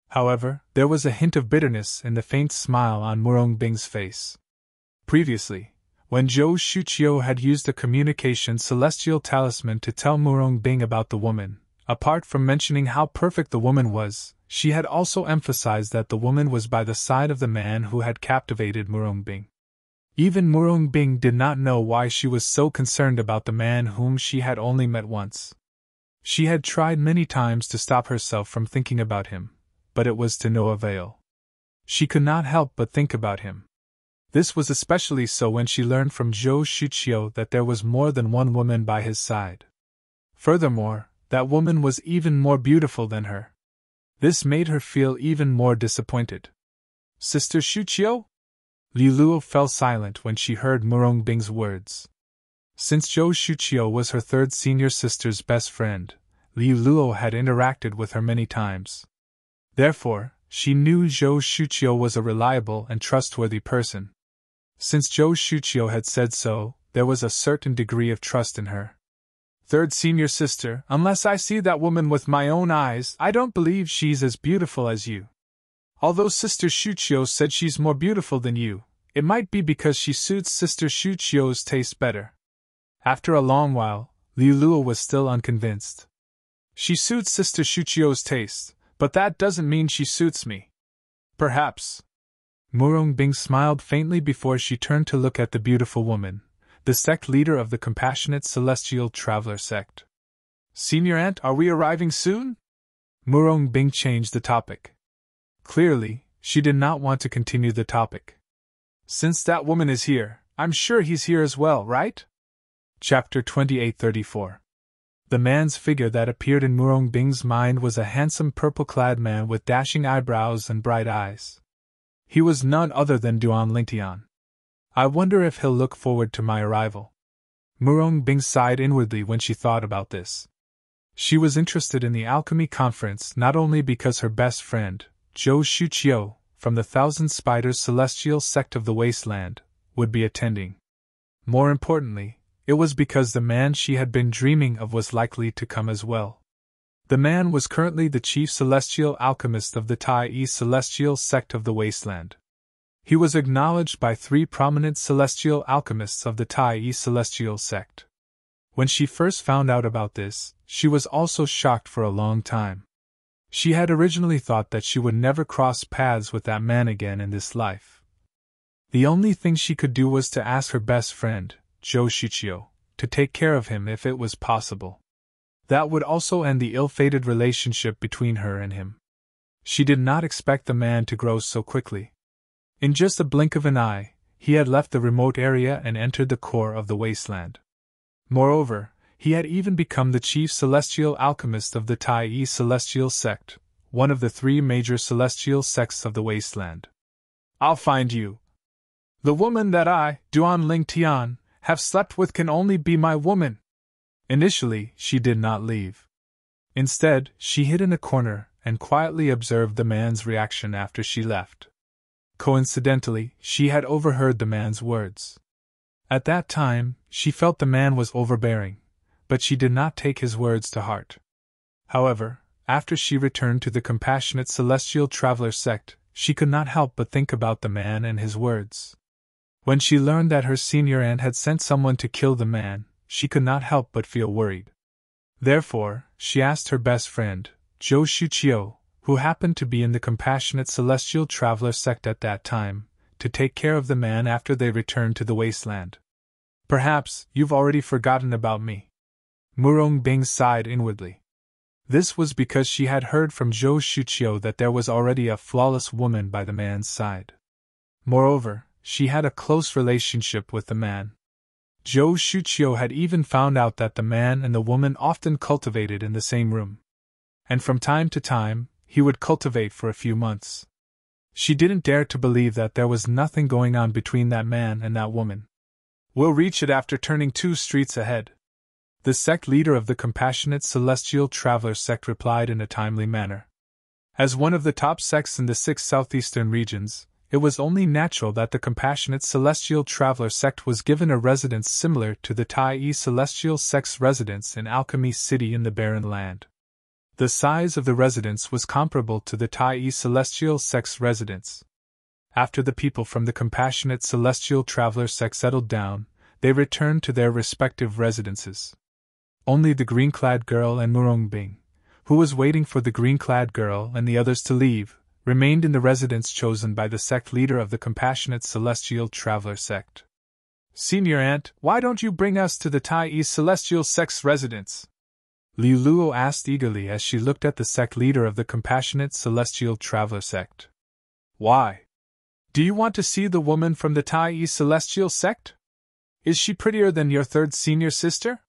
However, there was a hint of bitterness in the faint smile on Murong Bing's face. Previously, when Zhou Shuqiu had used a communication celestial talisman to tell Murong Bing about the woman, apart from mentioning how perfect the woman was, she had also emphasized that the woman was by the side of the man who had captivated Murong Bing. Even Murong Bing did not know why she was so concerned about the man whom she had only met once. She had tried many times to stop herself from thinking about him, but it was to no avail. She could not help but think about him. This was especially so when she learned from Zhou Shuqiu that there was more than one woman by his side. Furthermore, that woman was even more beautiful than her. This made her feel even more disappointed. Sister Shuqiu? Li Luo fell silent when she heard Murong Bing's words. Since Zhou Shuqiu was her third senior sister's best friend, Li Luo had interacted with her many times. Therefore, she knew Zhou Shuqiu was a reliable and trustworthy person. Since Zhou Shuqiu had said so, there was a certain degree of trust in her. Third senior sister, unless I see that woman with my own eyes, I don't believe she's as beautiful as you. Although Sister Shuqiu said she's more beautiful than you, it might be because she suits Sister Shuqiu's taste better. After a long while, Li Luo was still unconvinced. She suits Sister Shuqiu's taste, but that doesn't mean she suits me. Perhaps. Murong Bing smiled faintly before she turned to look at the beautiful woman, the sect leader of the Compassionate Celestial Traveler sect. Senior Aunt, are we arriving soon? Murong Bing changed the topic. Clearly, she did not want to continue the topic. Since that woman is here, I'm sure he's here as well, right? Chapter 2834. The man's figure that appeared in Murong Bing's mind was a handsome purple-clad man with dashing eyebrows and bright eyes. He was none other than Duan Lingtian. I wonder if he'll look forward to my arrival. Murong Bing sighed inwardly when she thought about this. She was interested in the alchemy conference not only because her best friend, Zhou Shuqiu, from the Thousand Spiders Celestial Sect of the Wasteland, would be attending. More importantly, it was because the man she had been dreaming of was likely to come as well. The man was currently the chief celestial alchemist of the Tai Celestial Sect of the Wasteland. He was acknowledged by 3 prominent celestial alchemists of the Tai Celestial Sect. When she first found out about this, she was also shocked for a long time. She had originally thought that she would never cross paths with that man again in this life. The only thing she could do was to ask her best friend, Zhou Shuqiu, to take care of him if it was possible. That would also end the ill-fated relationship between her and him. She did not expect the man to grow so quickly. In just a blink of an eye, he had left the remote area and entered the core of the wasteland. Moreover, he had even become the chief celestial alchemist of the Tai Celestial Sect, one of the 3 major celestial sects of the wasteland. I'll find you. The woman that I, Duan Lingtian, have slept with can only be my woman. Initially, she did not leave. Instead, she hid in a corner and quietly observed the man's reaction after she left. Coincidentally, she had overheard the man's words. At that time, she felt the man was overbearing, but she did not take his words to heart. However, after she returned to the Compassionate Celestial Traveler sect, she could not help but think about the man and his words. When she learned that her senior aunt had sent someone to kill the man, she could not help but feel worried. Therefore, she asked her best friend, Zhou Shuqiu, who happened to be in the Compassionate Celestial Traveler sect at that time, to take care of the man after they returned to the wasteland. Perhaps you've already forgotten about me. Murong Bing sighed inwardly. This was because she had heard from Zhou Shuqiu that there was already a flawless woman by the man's side. Moreover, she had a close relationship with the man. Zhou Shuqiu had even found out that the man and the woman often cultivated in the same room. And from time to time, he would cultivate for a few months. She didn't dare to believe that there was nothing going on between that man and that woman. We'll reach it after turning 2 streets ahead. The sect leader of the Compassionate Celestial Traveler sect replied in a timely manner. As one of the top sects in the 6 southeastern regions, it was only natural that the Compassionate Celestial Traveler sect was given a residence similar to the Tai Celestial sect's residence in Alchemy City in the Barren Land. The size of the residence was comparable to the Tai Celestial sect's residence. After the people from the Compassionate Celestial Traveler sect settled down, they returned to their respective residences. Only the green-clad girl and Murongbing, who was waiting for the green-clad girl and the others to leave, remained in the residence chosen by the sect leader of the Compassionate Celestial Traveler sect. Senior Aunt, why don't you bring us to the Tai Celestial sect's residence? Liu Luo asked eagerly as she looked at the sect leader of the Compassionate Celestial Traveler sect. Why? Do you want to see the woman from the Tai Celestial sect? Is she prettier than your 3rd senior sister?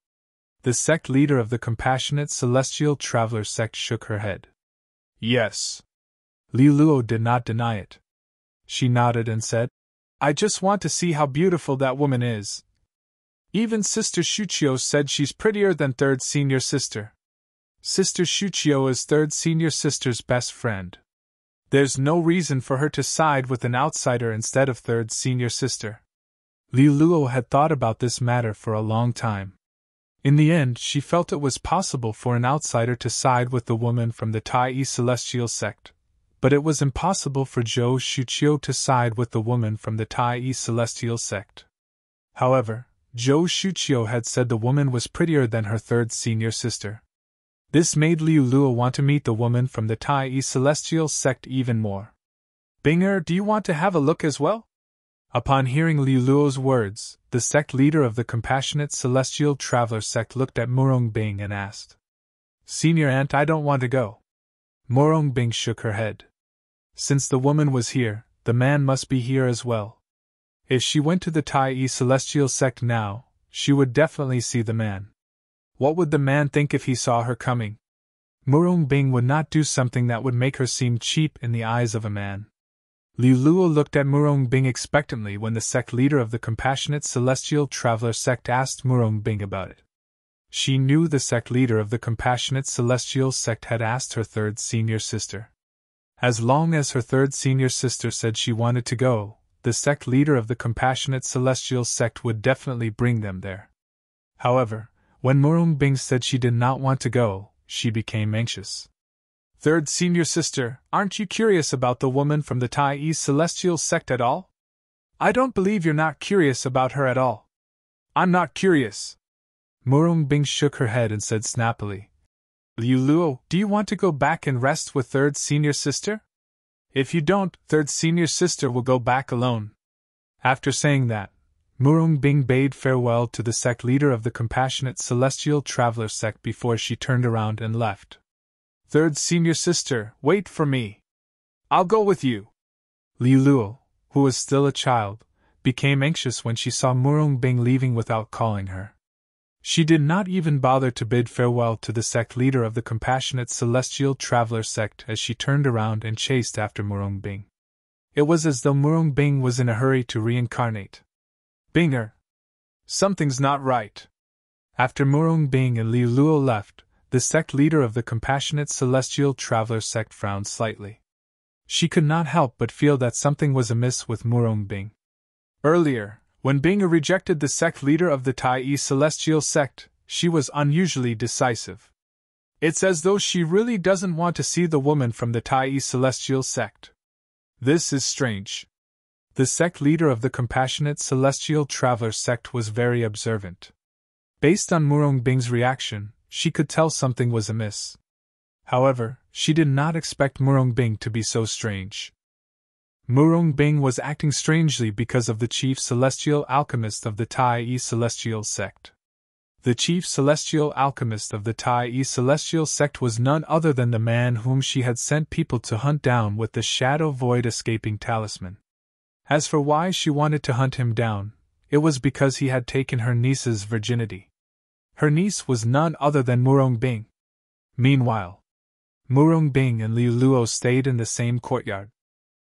The sect leader of the Compassionate Celestial Traveler sect shook her head. Yes. Liu Luo did not deny it. She nodded and said, I just want to see how beautiful that woman is. Even Sister Shuqiu said she's prettier than 3rd senior sister. Sister Shuqiu is 3rd senior sister's best friend. There's no reason for her to side with an outsider instead of 3rd senior sister. Liu Luo had thought about this matter for a long time. In the end, she felt it was possible for an outsider to side with the woman from the Tai Celestial sect, but it was impossible for Zhou Shuqiu to side with the woman from the Tai Celestial sect. However, Zhou Shuqiu had said the woman was prettier than her 3rd senior sister. This made Liu Luo want to meet the woman from the Tai Celestial sect even more. Binger, do you want to have a look as well? Upon hearing Liu Luo's words, the sect leader of the Compassionate Celestial Traveler sect looked at Murongbing and asked, Senior Aunt, I don't want to go. Murongbing shook her head. Since the woman was here, the man must be here as well. If she went to the Tai Celestial sect now, she would definitely see the man. What would the man think if he saw her coming? Murongbing would not do something that would make her seem cheap in the eyes of a man. Liu Luo looked at Murongbing expectantly when the sect leader of the Compassionate Celestial Traveler sect asked Murongbing about it. She knew the sect leader of the Compassionate Celestial sect had asked her 3rd senior sister. As long as her 3rd senior sister said she wanted to go, the sect leader of the Compassionate Celestial sect would definitely bring them there. However, when Murongbing said she did not want to go, she became anxious. 3rd senior sister, aren't you curious about the woman from the Tai Celestial sect at all? I don't believe you're not curious about her at all. I'm not curious. Murongbing shook her head and said snappily, Liu Luo, do you want to go back and rest with 3rd senior sister? If you don't, 3rd senior sister will go back alone. After saying that, Murongbing bade farewell to the sect leader of the Compassionate Celestial Traveler sect before she turned around and left. 3rd senior sister, wait for me. I'll go with you. Liu Luo, who was still a child, became anxious when she saw Murongbing leaving without calling her. She did not even bother to bid farewell to the sect leader of the Compassionate Celestial Traveler sect as she turned around and chased after Murongbing. It was as though Murongbing was in a hurry to reincarnate. Binger! Something's not right. After Murongbing and Liu Luo left, the sect leader of the Compassionate Celestial Traveler sect frowned slightly. She could not help but feel that something was amiss with Murongbing. Earlier, when Binger rejected the sect leader of the Tai Celestial sect, she was unusually decisive. It's as though she really doesn't want to see the woman from the Tai Celestial sect. This is strange. The sect leader of the Compassionate Celestial Traveler sect was very observant. Based on Murongbing's reaction, she could tell something was amiss. However, she did not expect Murongbing to be so strange. Murongbing was acting strangely because of the chief celestial alchemist of the Tai Celestial sect. The chief celestial alchemist of the Tai Celestial sect was none other than the man whom she had sent people to hunt down with the Shadow Void escaping talisman. As for why she wanted to hunt him down, it was because he had taken her niece's virginity. Her niece was none other than Murong Bing. Meanwhile, Murong Bing and Liu Luo stayed in the same courtyard.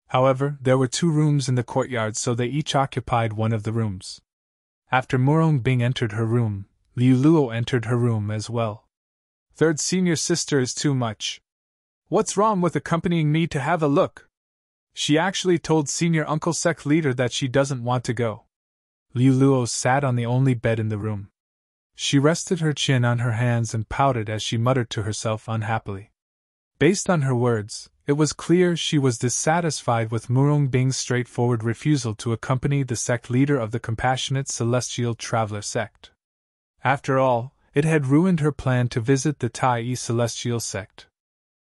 However, there were 2 rooms in the courtyard, so they each occupied one of the rooms. After Murong Bing entered her room, Liu Luo entered her room as well. "Third senior sister is too much. What's wrong with accompanying me to have a look?" She actually told senior uncle sect leader that she doesn't want to go. Liu Luo sat on the only bed in the room. She rested her chin on her hands and pouted as she muttered to herself unhappily. Based on her words, it was clear she was dissatisfied with Murong Bing's straightforward refusal to accompany the sect leader of the Compassionate Celestial Traveler sect. After all, it had ruined her plan to visit the Tai Celestial sect.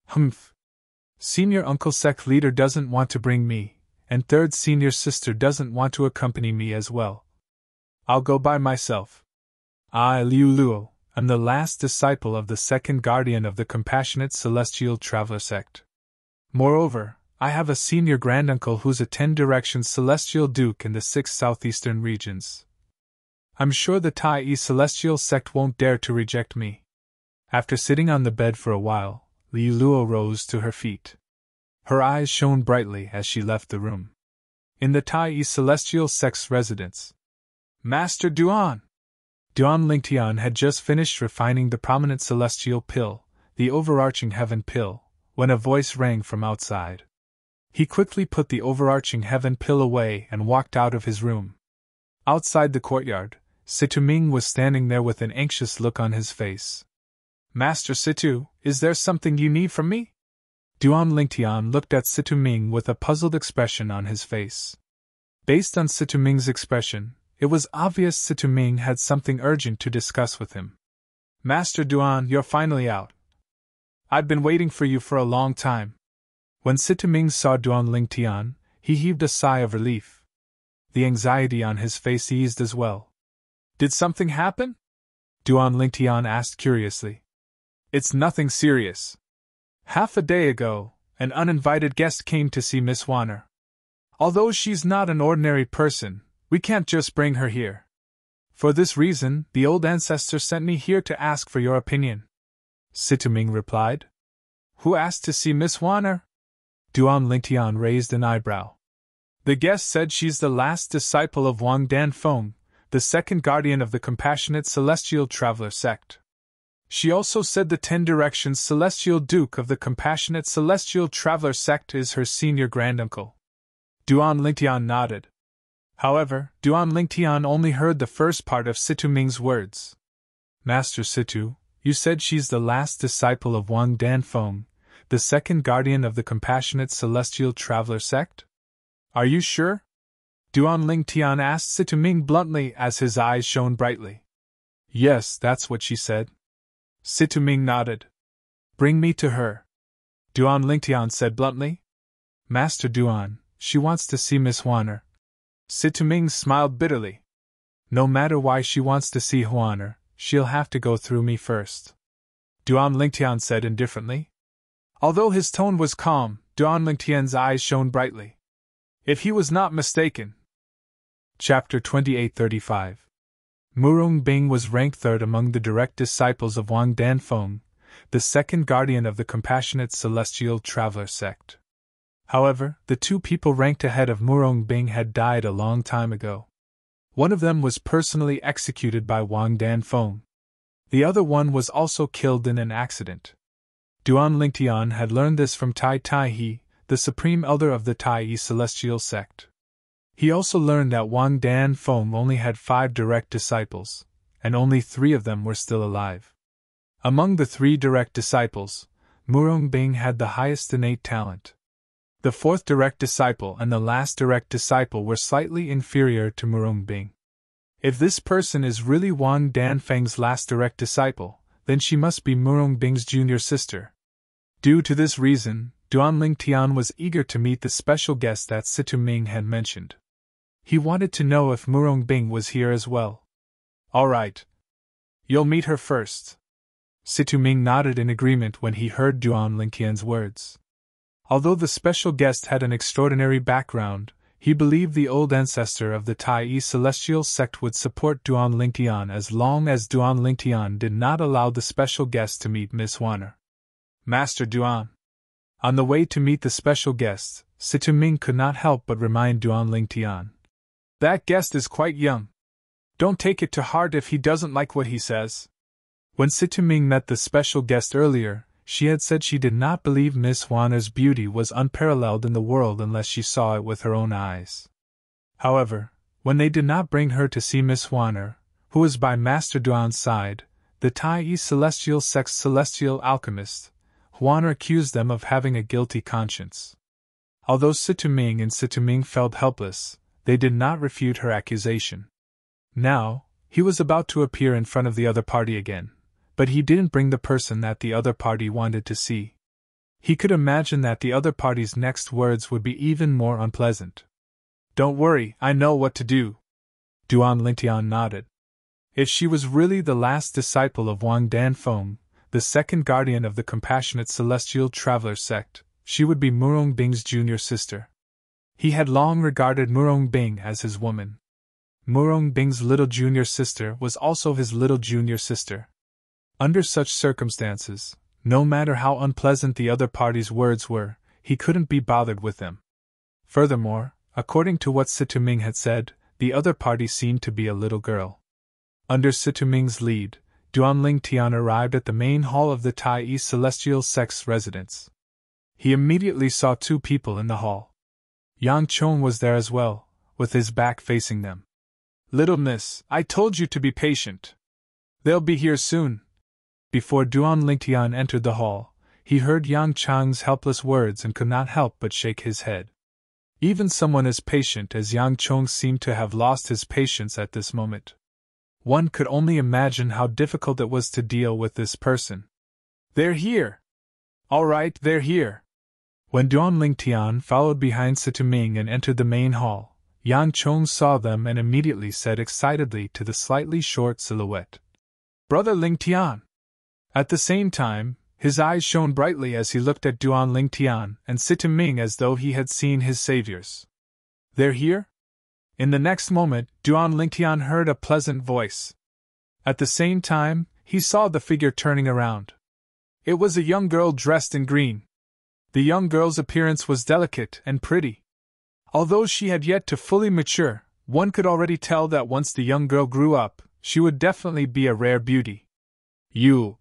Humph. Senior uncle sect leader doesn't want to bring me, and third senior sister doesn't want to accompany me as well. I'll go by myself. I, Liu Luo, am the last disciple of the second guardian of the Compassionate Celestial Traveler sect. Moreover, I have a senior granduncle who's a 10-direction celestial duke in the 6 southeastern regions. I'm sure the Tai Celestial sect won't dare to reject me. After sitting on the bed for a while, Liu Luo rose to her feet. Her eyes shone brightly as she left the room. In the Tai Celestial sect's residence, Master Duan! Duan Lingtian had just finished refining the prominent celestial pill, the overarching heaven pill, when a voice rang from outside. He quickly put the overarching heaven pill away and walked out of his room. Outside the courtyard, Situ Ming was standing there with an anxious look on his face. Master Situ, is there something you need from me? Duan Lingtian looked at Situ Ming with a puzzled expression on his face. Based on Situ Ming's expression, it was obvious Situ Ming had something urgent to discuss with him. Master Duan, you're finally out. I've been waiting for you for a long time. When Situ Ming saw Duan Lingtian, he heaved a sigh of relief. The anxiety on his face eased as well. Did something happen? Duan Lingtian asked curiously. It's nothing serious. Half a day ago, an uninvited guest came to see Miss Wanner. Although she's not an ordinary person, we can't just bring her here. For this reason, the old ancestor sent me here to ask for your opinion. Situ Ming replied. Who asked to see Miss Wanner? Duan Lingtian raised an eyebrow. The guest said she's the last disciple of Wang Danfeng, the second guardian of the Compassionate Celestial Traveler sect. She also said the 10 Directions Celestial Duke of the Compassionate Celestial Traveler sect is her senior granduncle. Duan Lingtian nodded. However, Duan Lingtian only heard the first part of Situ Ming's words. Master Situ, you said she's the last disciple of Wang Danfeng, the second guardian of the Compassionate Celestial Traveler sect? Are you sure? Duan Lingtian asked Situ Ming bluntly as his eyes shone brightly. Yes, that's what she said. Situ Ming nodded. Bring me to her. Duan Lingtian said bluntly. Master Duan, she wants to see Miss Wanner. Situ Ming smiled bitterly. No matter why she wants to see Wanner, she'll have to go through me first. Duan Lingtian said indifferently. Although his tone was calm, Duan Lingtian's eyes shone brightly. If he was not mistaken. Chapter 2835. Murong Bing was ranked third among the direct disciples of Wang Danfeng, the second guardian of the Compassionate Celestial Traveler sect. However, the 2 people ranked ahead of Murong Bing had died a long time ago. One of them was personally executed by Wang Danfeng. The other one was also killed in an accident. Duan Lingtian had learned this from Tai Tai He, the supreme elder of the Tai Celestial sect. He also learned that Wang Danfeng only had 5 direct disciples, and only 3 of them were still alive. Among the 3 direct disciples, Murong Bing had the highest innate talent. The 4th direct disciple and the last direct disciple were slightly inferior to Murong Bing. If this person is really Wang Danfeng's last direct disciple, then she must be Murong Bing's junior sister. Due to this reason, Duan Lingtian was eager to meet the special guest that Situ Ming had mentioned. He wanted to know if Murong Bing was here as well. All right. You'll meet her first. Situ Ming nodded in agreement when he heard Duan Lingtian's words. Although the special guest had an extraordinary background, He believed the old ancestor of the Tai celestial sect would support Duan Lingtian as long as Duan Lingtian did not allow the special guest to meet Miss Wanner. Master Duan. On the way to meet the special guest, Situming could not help but remind Duan Lingtian. That guest is quite young. Don't take it to heart if he doesn't like what he says. When Situming met the special guest earlier, she had said she did not believe Miss Wanner's beauty was unparalleled in the world unless she saw it with her own eyes. However, when they did not bring her to see Miss Wanner, who was by Master Duan's side, the Tai celestial sect's celestial alchemist, Wanner accused them of having a guilty conscience. Although Situming and Situming felt helpless, they did not refute her accusation. Now, he was about to appear in front of the other party again, but he didn't bring the person that the other party wanted to see. He could imagine that the other party's next words would be even more unpleasant. Don't worry, I know what to do. Duan Lingtian nodded. If she was really the last disciple of Wang Danfeng, the second guardian of the compassionate celestial traveler sect, she would be Murong Bing's junior sister. He had long regarded Murong Bing as his woman. Murong Bing's little junior sister was also his little junior sister. Under such circumstances, no matter how unpleasant the other party's words were, he couldn't be bothered with them. Furthermore, according to what Situming had said, the other party seemed to be a little girl. Under Situming's lead, Duan Lingtian arrived at the main hall of the Tai celestial sect's residence. He immediately saw two people in the hall. Yang Chong was there as well, with his back facing them. Little miss, I told you to be patient. They'll be here soon. Before Duan Lingtian entered the hall, he heard Yang Chang's helpless words and could not help but shake his head. Even someone as patient as Yang Chong seemed to have lost his patience at this moment. One could only imagine how difficult it was to deal with this person. They're here! All right, they're here! When Duan Lingtian followed behind Situming and entered the main hall, Yang Chong saw them and immediately said excitedly to the slightly short silhouette, Brother Lingtian! At the same time, his eyes shone brightly as he looked at Duan Lingtian and Situming as though he had seen his saviors. They're here? In the next moment, Duan Lingtian heard a pleasant voice. At the same time, he saw the figure turning around. It was a young girl dressed in green. The young girl's appearance was delicate and pretty. Although she had yet to fully mature, one could already tell that once the young girl grew up, she would definitely be a rare beauty. You.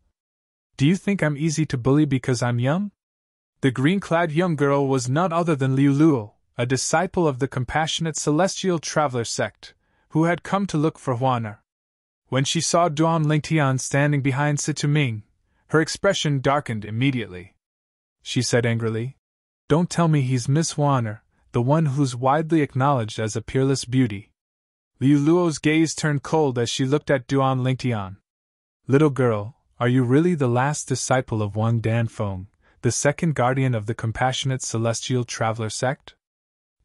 Do you think I'm easy to bully because I'm young? The green-clad young girl was none other than Liu Luo, a disciple of the compassionate celestial traveler sect, who had come to look for Wanner. When she saw Duan Lingtian standing behind Situming, her expression darkened immediately. She said angrily, Don't tell me he's Miss Wanner, the one who's widely acknowledged as a peerless beauty. Liu Luo's gaze turned cold as she looked at Duan Lingtian. Little girl, are you really the last disciple of Wang Danfeng, the second guardian of the compassionate celestial traveler sect?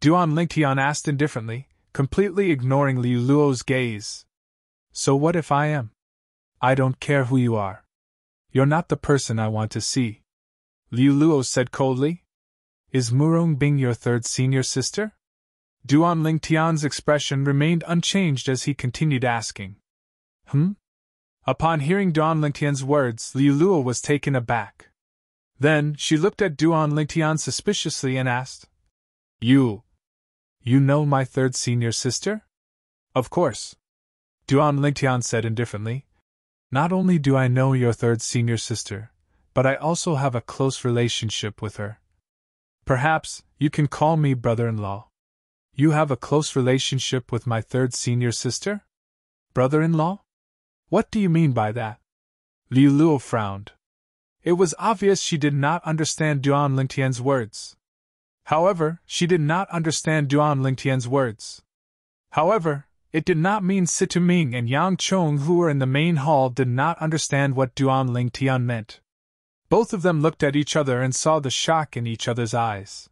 Duan Lingtian asked indifferently, completely ignoring Liu Luo's gaze. So what if I am? I don't care who you are. You're not the person I want to see. Liu Luo said coldly. Is Murong Bing your third senior sister? Duan Lingtian's expression remained unchanged as he continued asking. Upon hearing Duan Lingtian's words, Liu Luo was taken aback. Then, she looked at Duan Lingtian suspiciously and asked, You know my third senior sister? Of course. Duan Lingtian said indifferently. Not only do I know your third senior sister, but I also have a close relationship with her. Perhaps, you can call me brother-in-law. You have a close relationship with my third senior sister? Brother-in-law? What do you mean by that? Liu Luo frowned. It was obvious she did not understand Duan Lingtian's words. However, it did not mean Situming and Yang Chong, who were in the main hall, did not understand what Duan Lingtian meant. Both of them looked at each other and saw the shock in each other's eyes.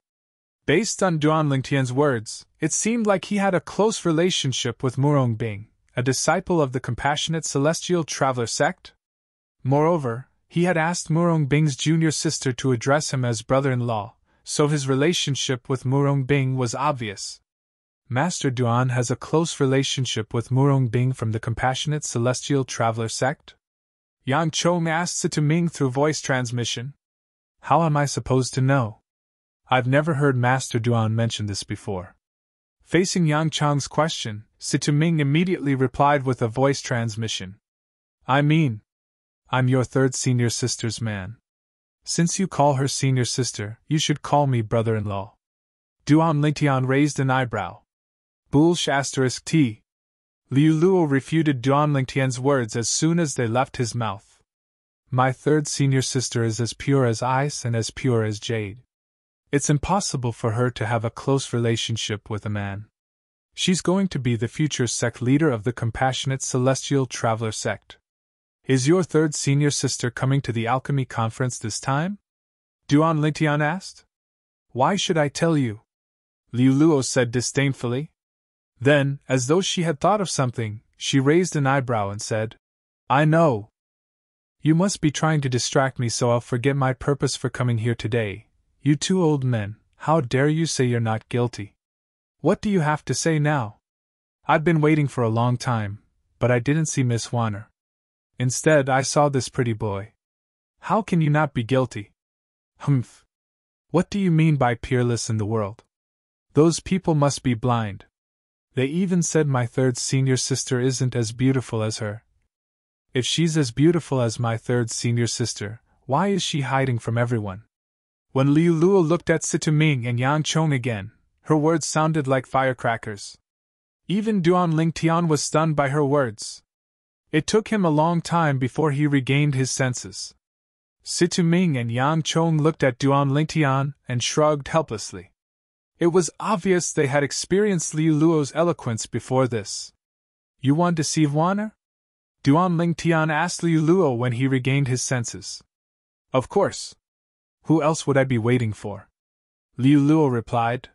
Based on Duan Lingtian's words, it seemed like he had a close relationship with Murong Bing, a disciple of the compassionate celestial traveler sect. Moreover, he had asked Murong Bing's junior sister to address him as brother-in-law, so his relationship with Murong Bing was obvious. Master Duan has a close relationship with Murong Bing from the Compassionate Celestial Traveler sect? Yang Chong asked Situ Ming through voice transmission. How am I supposed to know? I've never heard Master Duan mention this before. Facing Yang Chong's question, Situ Ming immediately replied with a voice transmission. I'm your third senior sister's man. Since you call her senior sister, you should call me brother-in-law. Duan Lingtian raised an eyebrow. Boolsh *T. Liu Luo refuted Duan Lingtian's words as soon as they left his mouth. My third senior sister is as pure as ice and as pure as jade. It's impossible for her to have a close relationship with a man. She's going to be the future sect leader of the Compassionate Celestial Traveler sect. Is your third senior sister coming to the alchemy conference this time? Duan Lingtian asked. Why should I tell you? Liu Luo said disdainfully. Then, as though she had thought of something, she raised an eyebrow and said, I know. You must be trying to distract me so I'll forget my purpose for coming here today. You two old men, how dare you say you're not guilty? What do you have to say now? I've been waiting for a long time, but I didn't see Miss Warner. Instead, I saw this pretty boy. How can you not be guilty? Humph. What do you mean by peerless in the world? Those people must be blind. They even said my third senior sister isn't as beautiful as her. If she's as beautiful as my third senior sister, why is she hiding from everyone? When Liu Luo looked at Situ Ming and Yang Chong again, her words sounded like firecrackers. Even Duan Lingtian was stunned by her words. It took him a long time before he regained his senses. Situ Ming and Yang Chong looked at Duan Lingtian and shrugged helplessly. It was obvious they had experienced Liu Luo's eloquence before this. You want to see Warner? Duan Lingtian asked Liu Luo when he regained his senses. Of course. Who else would I be waiting for? Liu Luo replied.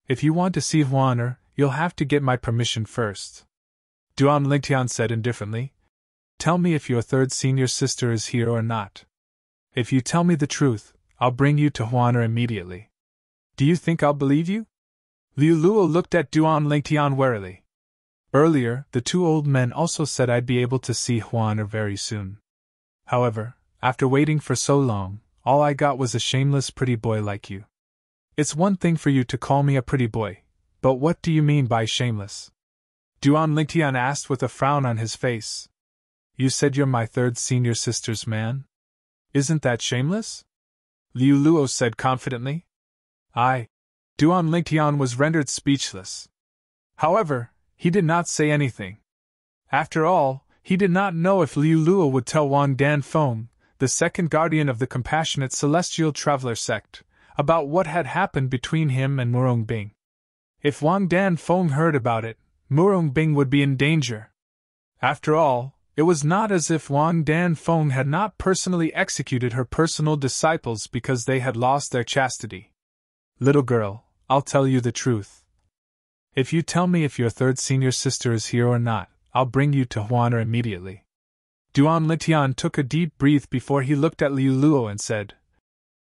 If you want to see Warner, you'll have to get my permission first. Duan Lingtian said indifferently. Tell me if your third senior sister is here or not. If you tell me the truth, I'll bring you to Warner immediately. Do you think I'll believe you? Liu Luo looked at Duan Lingtian warily. Earlier, the two old men also said I'd be able to see Warner very soon. However, after waiting for so long, all I got was a shameless pretty boy like you. It's one thing for you to call me a pretty boy, but what do you mean by shameless? Duan Lingtian asked with a frown on his face. You said you're my third senior sister's man? Isn't that shameless? Liu Luo said confidently. Duan Lingtian was rendered speechless. However, he did not say anything. After all, he did not know if Liu Luo would tell Wang Danfeng, the second guardian of the Compassionate Celestial Traveler sect, about what had happened between him and Murong Bing. If Wang Danfeng heard about it, Murong Bing would be in danger. After all, it was not as if Wang Danfeng had not personally executed her personal disciples because they had lost their chastity. Little girl, I'll tell you the truth. If you tell me if your third senior sister is here or not, I'll bring you to Warner immediately. Duan Lingtian took a deep breath before he looked at Liu Luo and said,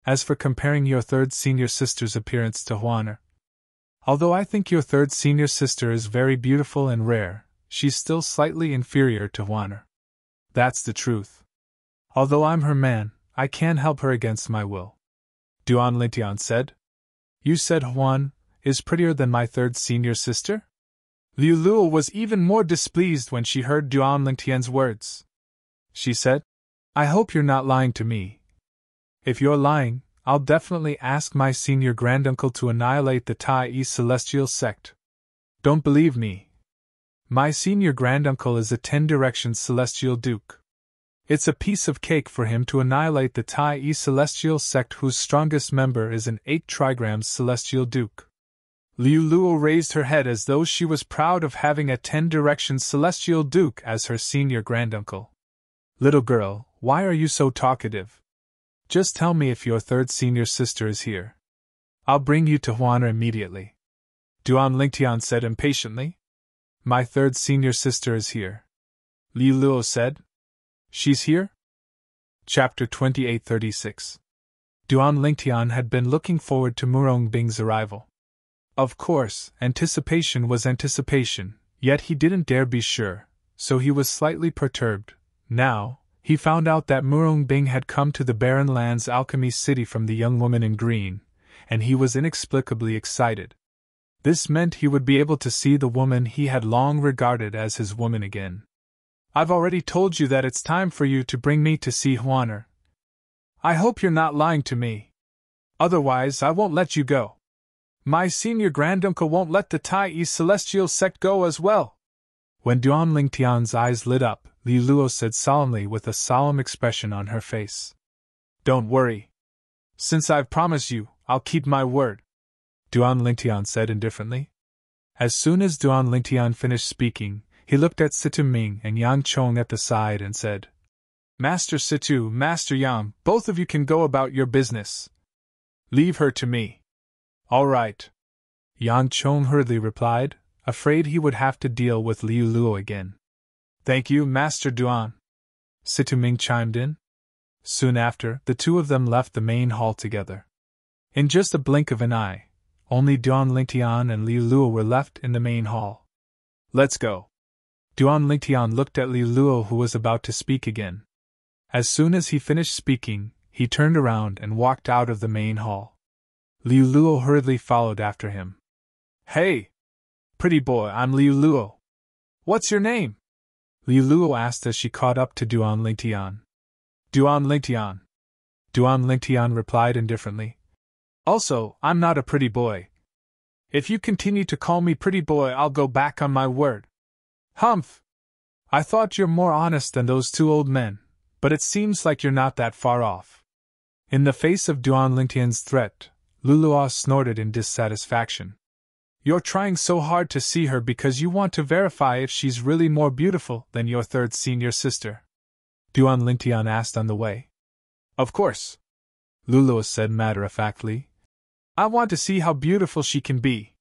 As for comparing your third senior sister's appearance to Warner, although I think your third senior sister is very beautiful and rare, she's still slightly inferior to Warner. That's the truth. Although I'm her man, I can't help her against my will. Duan Lingtian said. You said Huan is prettier than my third senior sister? Liu Luo was even more displeased when she heard Duan Lingtian's words. She said, I hope you're not lying to me. If you're lying, I'll definitely ask my senior granduncle to annihilate the Tai Yi Celestial sect. Don't believe me. My senior granduncle is a 10 Directions Celestial Duke. It's a piece of cake for him to annihilate the Tai Yi Celestial sect whose strongest member is an 8 Trigrams Celestial Duke. Liu Luo raised her head as though she was proud of having a 10 Directions Celestial Duke as her senior granduncle. Little girl, why are you so talkative? Just tell me if your third senior sister is here. I'll bring you to Warner immediately. Duan Lingtian said impatiently. My third senior sister is here. Liu Luo said. She's here? Chapter 2836. Duan Lingtian had been looking forward to Murong Bing's arrival. Of course, anticipation was anticipation, yet he didn't dare be sure, so he was slightly perturbed. Now, he found out that Murung Bing had come to the barren lands alchemy city from the young woman in green, and he was inexplicably excited. This meant he would be able to see the woman he had long regarded as his woman again. I've already told you that it's time for you to bring me to see Huaner. I hope you're not lying to me. Otherwise, I won't let you go. My senior granduncle won't let the Tai Celestial sect go as well. When Duan Lingtian's eyes lit up, Li Luo said solemnly with a solemn expression on her face. Don't worry. Since I've promised you, I'll keep my word. Duan Lingtian said indifferently. As soon as Duan Lingtian finished speaking, he looked at Situ Ming and Yang Chong at the side and said, Master Situ, Master Yang, both of you can go about your business. Leave her to me. All right. Yang Chong hurriedly replied, afraid he would have to deal with Liu Luo again. Thank you, Master Duan. Situ Ming chimed in. Soon after, the two of them left the main hall together. In just a blink of an eye, only Duan Lingtian and Liu Luo were left in the main hall. Let's go. Duan Lingtian looked at Liu Luo, who was about to speak again. As soon as he finished speaking, he turned around and walked out of the main hall. Liu Luo hurriedly followed after him. Hey! Pretty boy, I'm Liu Luo. What's your name? Liu Luo asked as she caught up to Duan Lingtian. Duan Lingtian. Duan Lingtian replied indifferently. Also, I'm not a pretty boy. If you continue to call me pretty boy, I'll go back on my word. Humph! I thought you're more honest than those two old men, but it seems like you're not that far off. In the face of Duan Lingtian's threat, Luluo snorted in dissatisfaction. You're trying so hard to see her because you want to verify if she's really more beautiful than your third senior sister? Duan Lingtian asked on the way. Of course. Luluo said matter-of-factly. I want to see how beautiful she can be.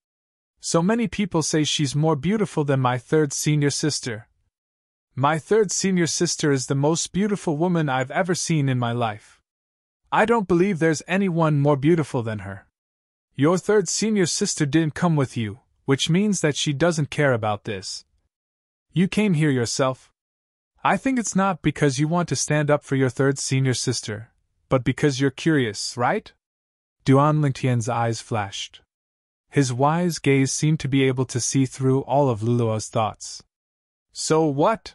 So many people say she's more beautiful than my third senior sister. My third senior sister is the most beautiful woman I've ever seen in my life. I don't believe there's anyone more beautiful than her. Your third senior sister didn't come with you, which means that she doesn't care about this. You came here yourself. I think it's not because you want to stand up for your third senior sister, but because you're curious, right? Duan Lingtian's eyes flashed. His wise gaze seemed to be able to see through all of Luluo's thoughts. So what?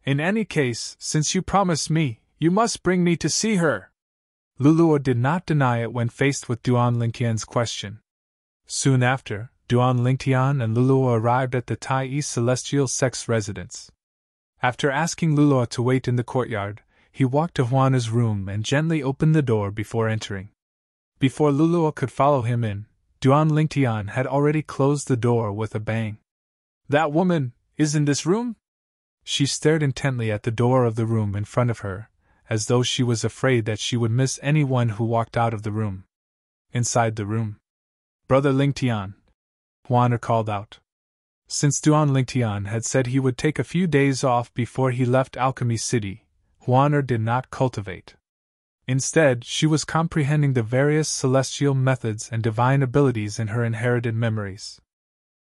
In any case, since you promised me, you must bring me to see her. Luluo did not deny it when faced with Duan Lingtian's question. Soon after, Duan Lingtian and Luluo arrived at the Tai Celestial Sect's residence. After asking Luluo to wait in the courtyard, he walked to Huana's room and gently opened the door before entering. Before Luluo could follow him in, Duan Lingtian had already closed the door with a bang. That woman is in this room? She stared intently at the door of the room in front of her, as though she was afraid that she would miss anyone who walked out of the room. Inside the room, Brother Lingtian, Huaner called out. Since Duan Lingtian had said he would take a few days off before he left Alchemy City, Huaner did not cultivate. Instead, she was comprehending the various celestial methods and divine abilities in her inherited memories.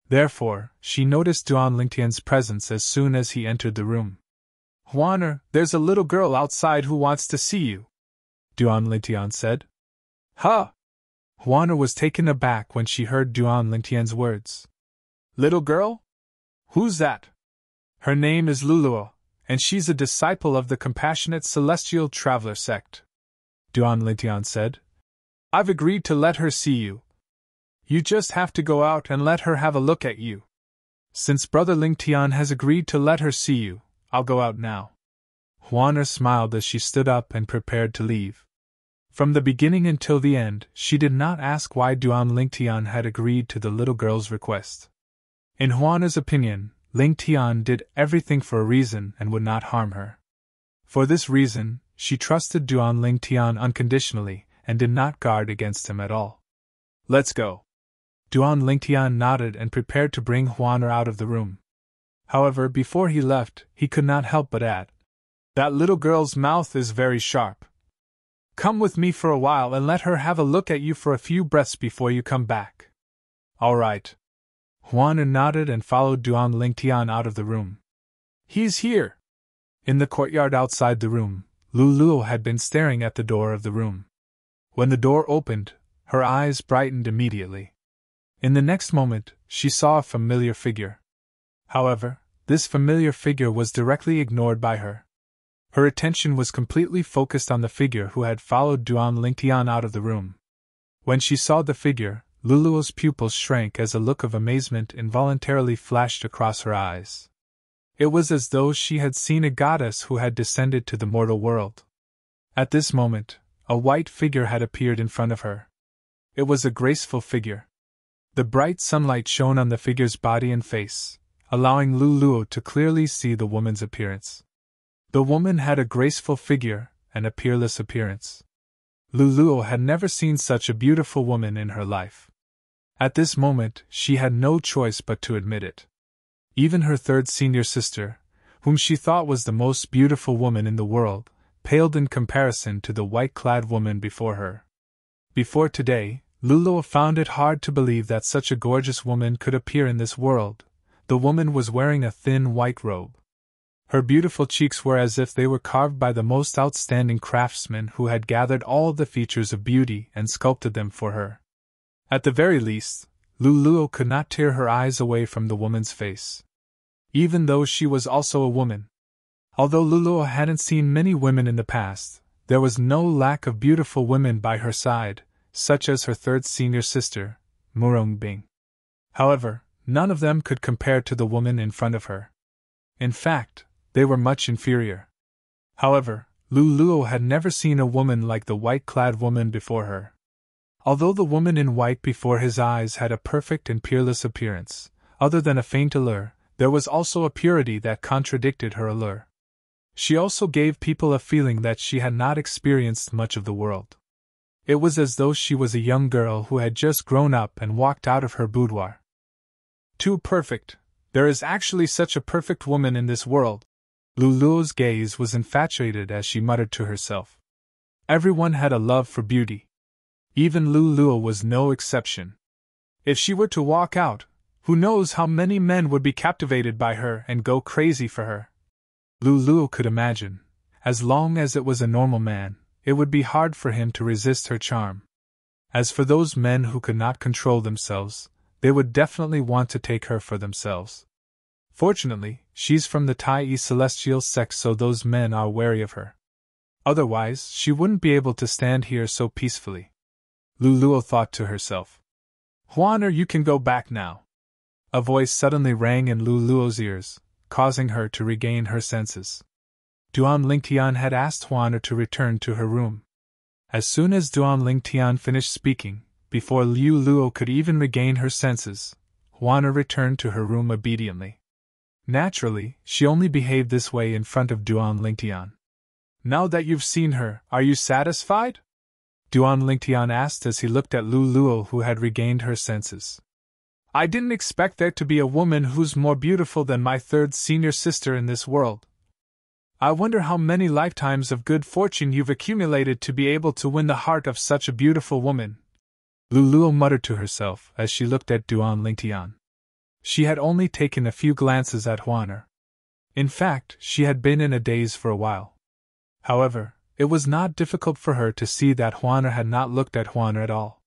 Therefore, she noticed Duan Lingtian's presence as soon as he entered the room. Huaner, there's a little girl outside who wants to see you, Duan Lingtian said. Huh? Huaner was taken aback when she heard Duan Lingtian's words. Little girl? Who's that? Her name is Luluo, and she's a disciple of the Compassionate Celestial Traveler sect, Duan Lingtian said. I've agreed to let her see you. You just have to go out and let her have a look at you. Since Brother Lingtian has agreed to let her see you, I'll go out now. Huaner smiled as she stood up and prepared to leave. From the beginning until the end, she did not ask why Duan Lingtian had agreed to the little girl's request. In Huaner's opinion, Lingtian did everything for a reason and would not harm her. For this reason, she trusted Duan Lingtian unconditionally and did not guard against him at all. Let's go. Duan Lingtian nodded and prepared to bring Huaner out of the room. However, before he left, he could not help but add, that little girl's mouth is very sharp. Come with me for a while and let her have a look at you for a few breaths before you come back. All right. Juana nodded and followed Duan Lingtian out of the room. He's here! In the courtyard outside the room, Luluo had been staring at the door of the room. When the door opened, her eyes brightened immediately. In the next moment, she saw a familiar figure. However, this familiar figure was directly ignored by her. Her attention was completely focused on the figure who had followed Duan Lingtian out of the room. When she saw the figure, Luluo's pupils shrank as a look of amazement involuntarily flashed across her eyes. It was as though she had seen a goddess who had descended to the mortal world. At this moment, a white figure had appeared in front of her. It was a graceful figure. The bright sunlight shone on the figure's body and face, allowing Luluo to clearly see the woman's appearance. The woman had a graceful figure and a peerless appearance. Luluo had never seen such a beautiful woman in her life. At this moment, she had no choice but to admit it. Even her third senior sister, whom she thought was the most beautiful woman in the world, paled in comparison to the white-clad woman before her. Before today, Luluo found it hard to believe that such a gorgeous woman could appear in this world. The woman was wearing a thin white robe. Her beautiful cheeks were as if they were carved by the most outstanding craftsman who had gathered all the features of beauty and sculpted them for her. At the very least, Luluo could not tear her eyes away from the woman's face. Even though she was also a woman. Although Luluo hadn't seen many women in the past, there was no lack of beautiful women by her side, such as her third senior sister, Murongbing. However, none of them could compare to the woman in front of her. In fact, they were much inferior. However, Luluo had never seen a woman like the white-clad woman before her. Although the woman in white before his eyes had a perfect and peerless appearance, other than a faint allure, there was also a purity that contradicted her allure. She also gave people a feeling that she had not experienced much of the world. It was as though she was a young girl who had just grown up and walked out of her boudoir. Too perfect. There is actually such a perfect woman in this world. Luluo's gaze was infatuated as she muttered to herself. Everyone had a love for beauty. Even Luluo was no exception. If she were to walk out, who knows how many men would be captivated by her and go crazy for her. Luluo could imagine, as long as it was a normal man, it would be hard for him to resist her charm. As for those men who could not control themselves, they would definitely want to take her for themselves. Fortunately, she's from the Tai celestial sect, so those men are wary of her. Otherwise, she wouldn't be able to stand here so peacefully. Luluo thought to herself. Juana, you can go back now. A voice suddenly rang in Luluo's ears, causing her to regain her senses. Duan Lingtian had asked Juana to return to her room. As soon as Duan Lingtian finished speaking, before Luluo could even regain her senses, Juana returned to her room obediently. Naturally, she only behaved this way in front of Duan Lingtian. Now that you've seen her, are you satisfied? Duan Lingtian asked as he looked at Luluo, who had regained her senses. I didn't expect there to be a woman who's more beautiful than my third senior sister in this world. I wonder how many lifetimes of good fortune you've accumulated to be able to win the heart of such a beautiful woman. Luluo muttered to herself as she looked at Duan Lingtian. She had only taken a few glances at Juana. In fact, she had been in a daze for a while. However, it was not difficult for her to see that Juana had not looked at Juana at all.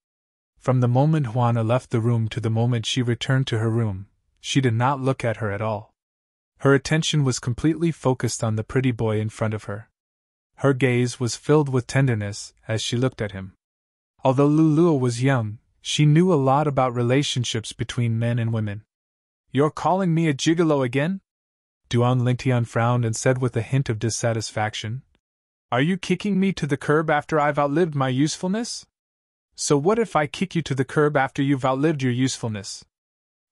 From the moment Juana left the room to the moment she returned to her room, she did not look at her at all. Her attention was completely focused on the pretty boy in front of her. Her gaze was filled with tenderness as she looked at him. Although Luluo was young, she knew a lot about relationships between men and women. You're calling me a gigolo again? Duan Lingtian frowned and said with a hint of dissatisfaction. Are you kicking me to the curb after I've outlived my usefulness? So what if I kick you to the curb after you've outlived your usefulness?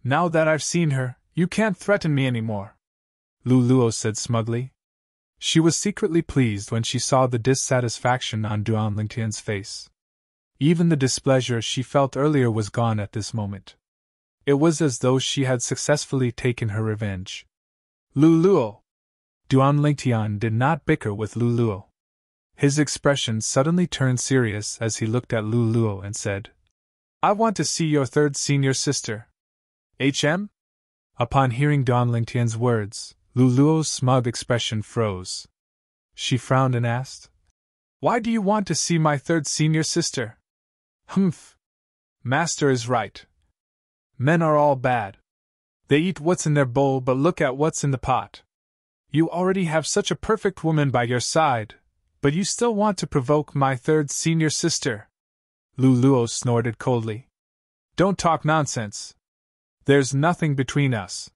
Now that I've seen her, you can't threaten me anymore. Luluo said smugly. She was secretly pleased when she saw the dissatisfaction on Duan Lingtian's face. Even the displeasure she felt earlier was gone at this moment. It was as though she had successfully taken her revenge. Luluo! Duan Lingtian did not bicker with Luluo. His expression suddenly turned serious as he looked at Luluo and said, I want to see your third senior sister. HM? Upon hearing Duan Lingtian's words, Luluo's smug expression froze. She frowned and asked, Why do you want to see my third senior sister? Humph. Master is right. Men are all bad. They eat what's in their bowl but look at what's in the pot. You already have such a perfect woman by your side, but you still want to provoke my third senior sister. Luluo snorted coldly. Don't talk nonsense. There's nothing between us.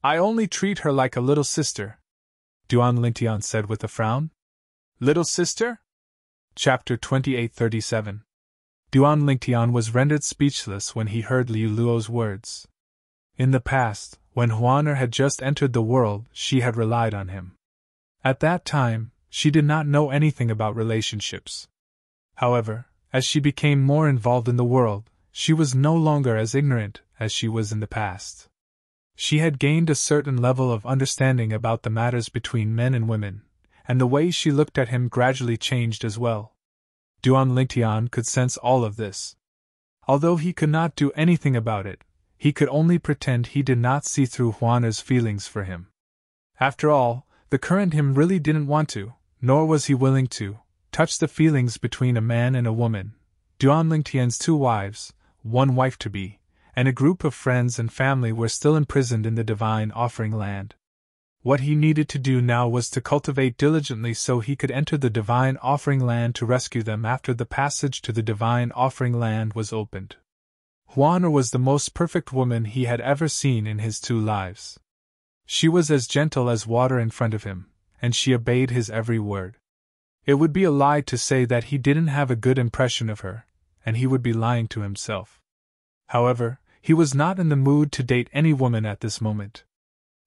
I only treat her like a little sister, Duan Lingtian said with a frown. Little sister? Chapter 2837. Duan Lingtian was rendered speechless when he heard Liu Luo's words. In the past, when Huaner had just entered the world, she had relied on him. At that time, she did not know anything about relationships. However, as she became more involved in the world, she was no longer as ignorant as she was in the past. She had gained a certain level of understanding about the matters between men and women, and the way she looked at him gradually changed as well. Duan Lingtian could sense all of this. Although he could not do anything about it, he could only pretend he did not see through Huaner's feelings for him. After all, the current him really didn't want to, nor was he willing to, touch the feelings between a man and a woman. Duan Lingtian's 2 wives, 1 wife-to-be, and a group of friends and family were still imprisoned in the Divine Offering Land. What he needed to do now was to cultivate diligently so he could enter the Divine Offering Land to rescue them after the passage to the Divine Offering Land was opened. Huaner was the most perfect woman he had ever seen in his 2 lives. She was as gentle as water in front of him, and she obeyed his every word. It would be a lie to say that he didn't have a good impression of her, and he would be lying to himself. However, he was not in the mood to date any woman at this moment.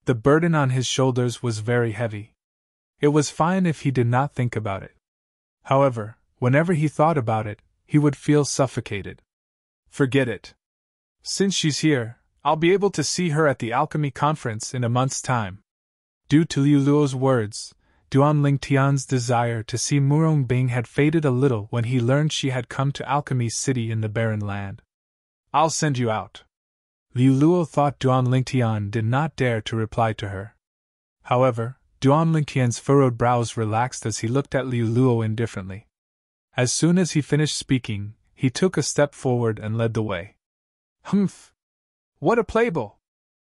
The burden on his shoulders was very heavy. It was fine if he did not think about it. However, whenever he thought about it, he would feel suffocated. Forget it. Since she's here, I'll be able to see her at the alchemy conference in a month's time. Due to Liu Luo's words, Duan Lingtian's desire to see Murong Bing had faded a little when he learned she had come to Alchemy City in the Barren Land. I'll send you out. Liu Luo thought Duan Lingtian did not dare to reply to her. However, Duan Lingtian's furrowed brows relaxed as he looked at Liu Luo indifferently. As soon as he finished speaking, he took a step forward and led the way. Humph! What a playboy!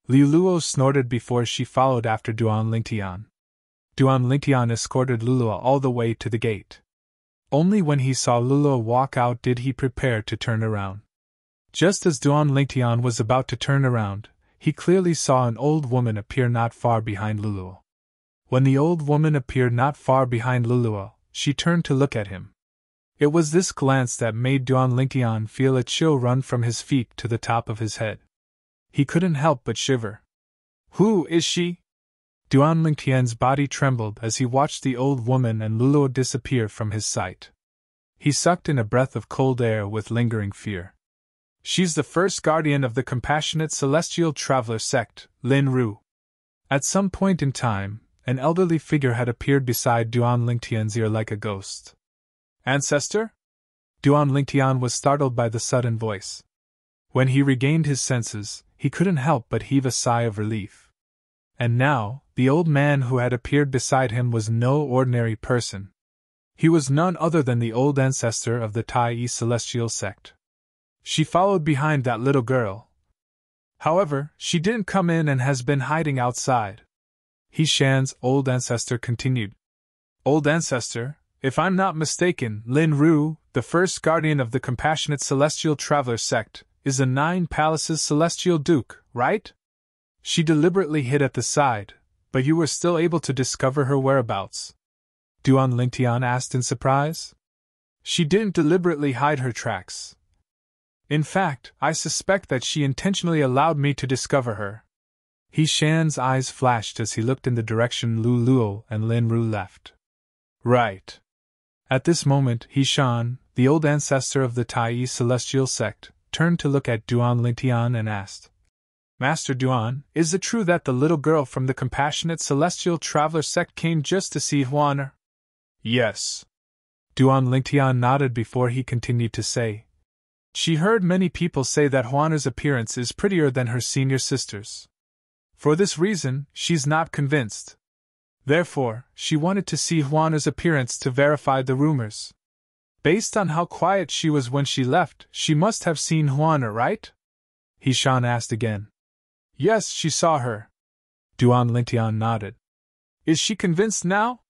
Liu Luo snorted before she followed after Duan Lingtian. Duan Lingtian escorted Luluo all the way to the gate. Only when he saw Luluo walk out did he prepare to turn around. Just as Duan Lingtian was about to turn around, he clearly saw an old woman appear not far behind Luluo. When the old woman appeared not far behind Luluo, she turned to look at him. It was this glance that made Duan Lingtian feel a chill run from his feet to the top of his head. He couldn't help but shiver. Who is she? Duan Lingtian's body trembled as he watched the old woman and Luluo disappear from his sight. He sucked in a breath of cold air with lingering fear. She's the first guardian of the compassionate celestial traveler sect, Lin Ru. At some point in time, an elderly figure had appeared beside Duan Lingtian's ear like a ghost. Ancestor? Duan Lingtian was startled by the sudden voice. When he regained his senses, he couldn't help but heave a sigh of relief. And now, the old man who had appeared beside him was no ordinary person. He was none other than the old ancestor of the Tai celestial sect. She followed behind that little girl. However, she didn't come in and has been hiding outside. He Shan's old ancestor continued. Old ancestor, if I'm not mistaken, Lin Ru, the first guardian of the compassionate celestial traveler sect, is the 9 Palaces celestial duke, right? She deliberately hid at the side, but you were still able to discover her whereabouts. Duan Lingtian asked in surprise. She didn't deliberately hide her tracks. In fact, I suspect that she intentionally allowed me to discover her. He Shan's eyes flashed as he looked in the direction Lu Luo and Lin Ru left. Right. At this moment, He Shan, the old ancestor of the Tai celestial sect, turned to look at Duan Lingtian and asked, Master Duan, is it true that the little girl from the compassionate celestial traveler sect came just to see Huaner? Yes. Duan Lingtian nodded before he continued to say, She heard many people say that Juana's appearance is prettier than her senior sister's. For this reason, she's not convinced. Therefore, she wanted to see Juana's appearance to verify the rumors. Based on how quiet she was when she left, she must have seen Juana, right? Hishan asked again. Yes, she saw her. Duan Lingtian nodded. Is she convinced now?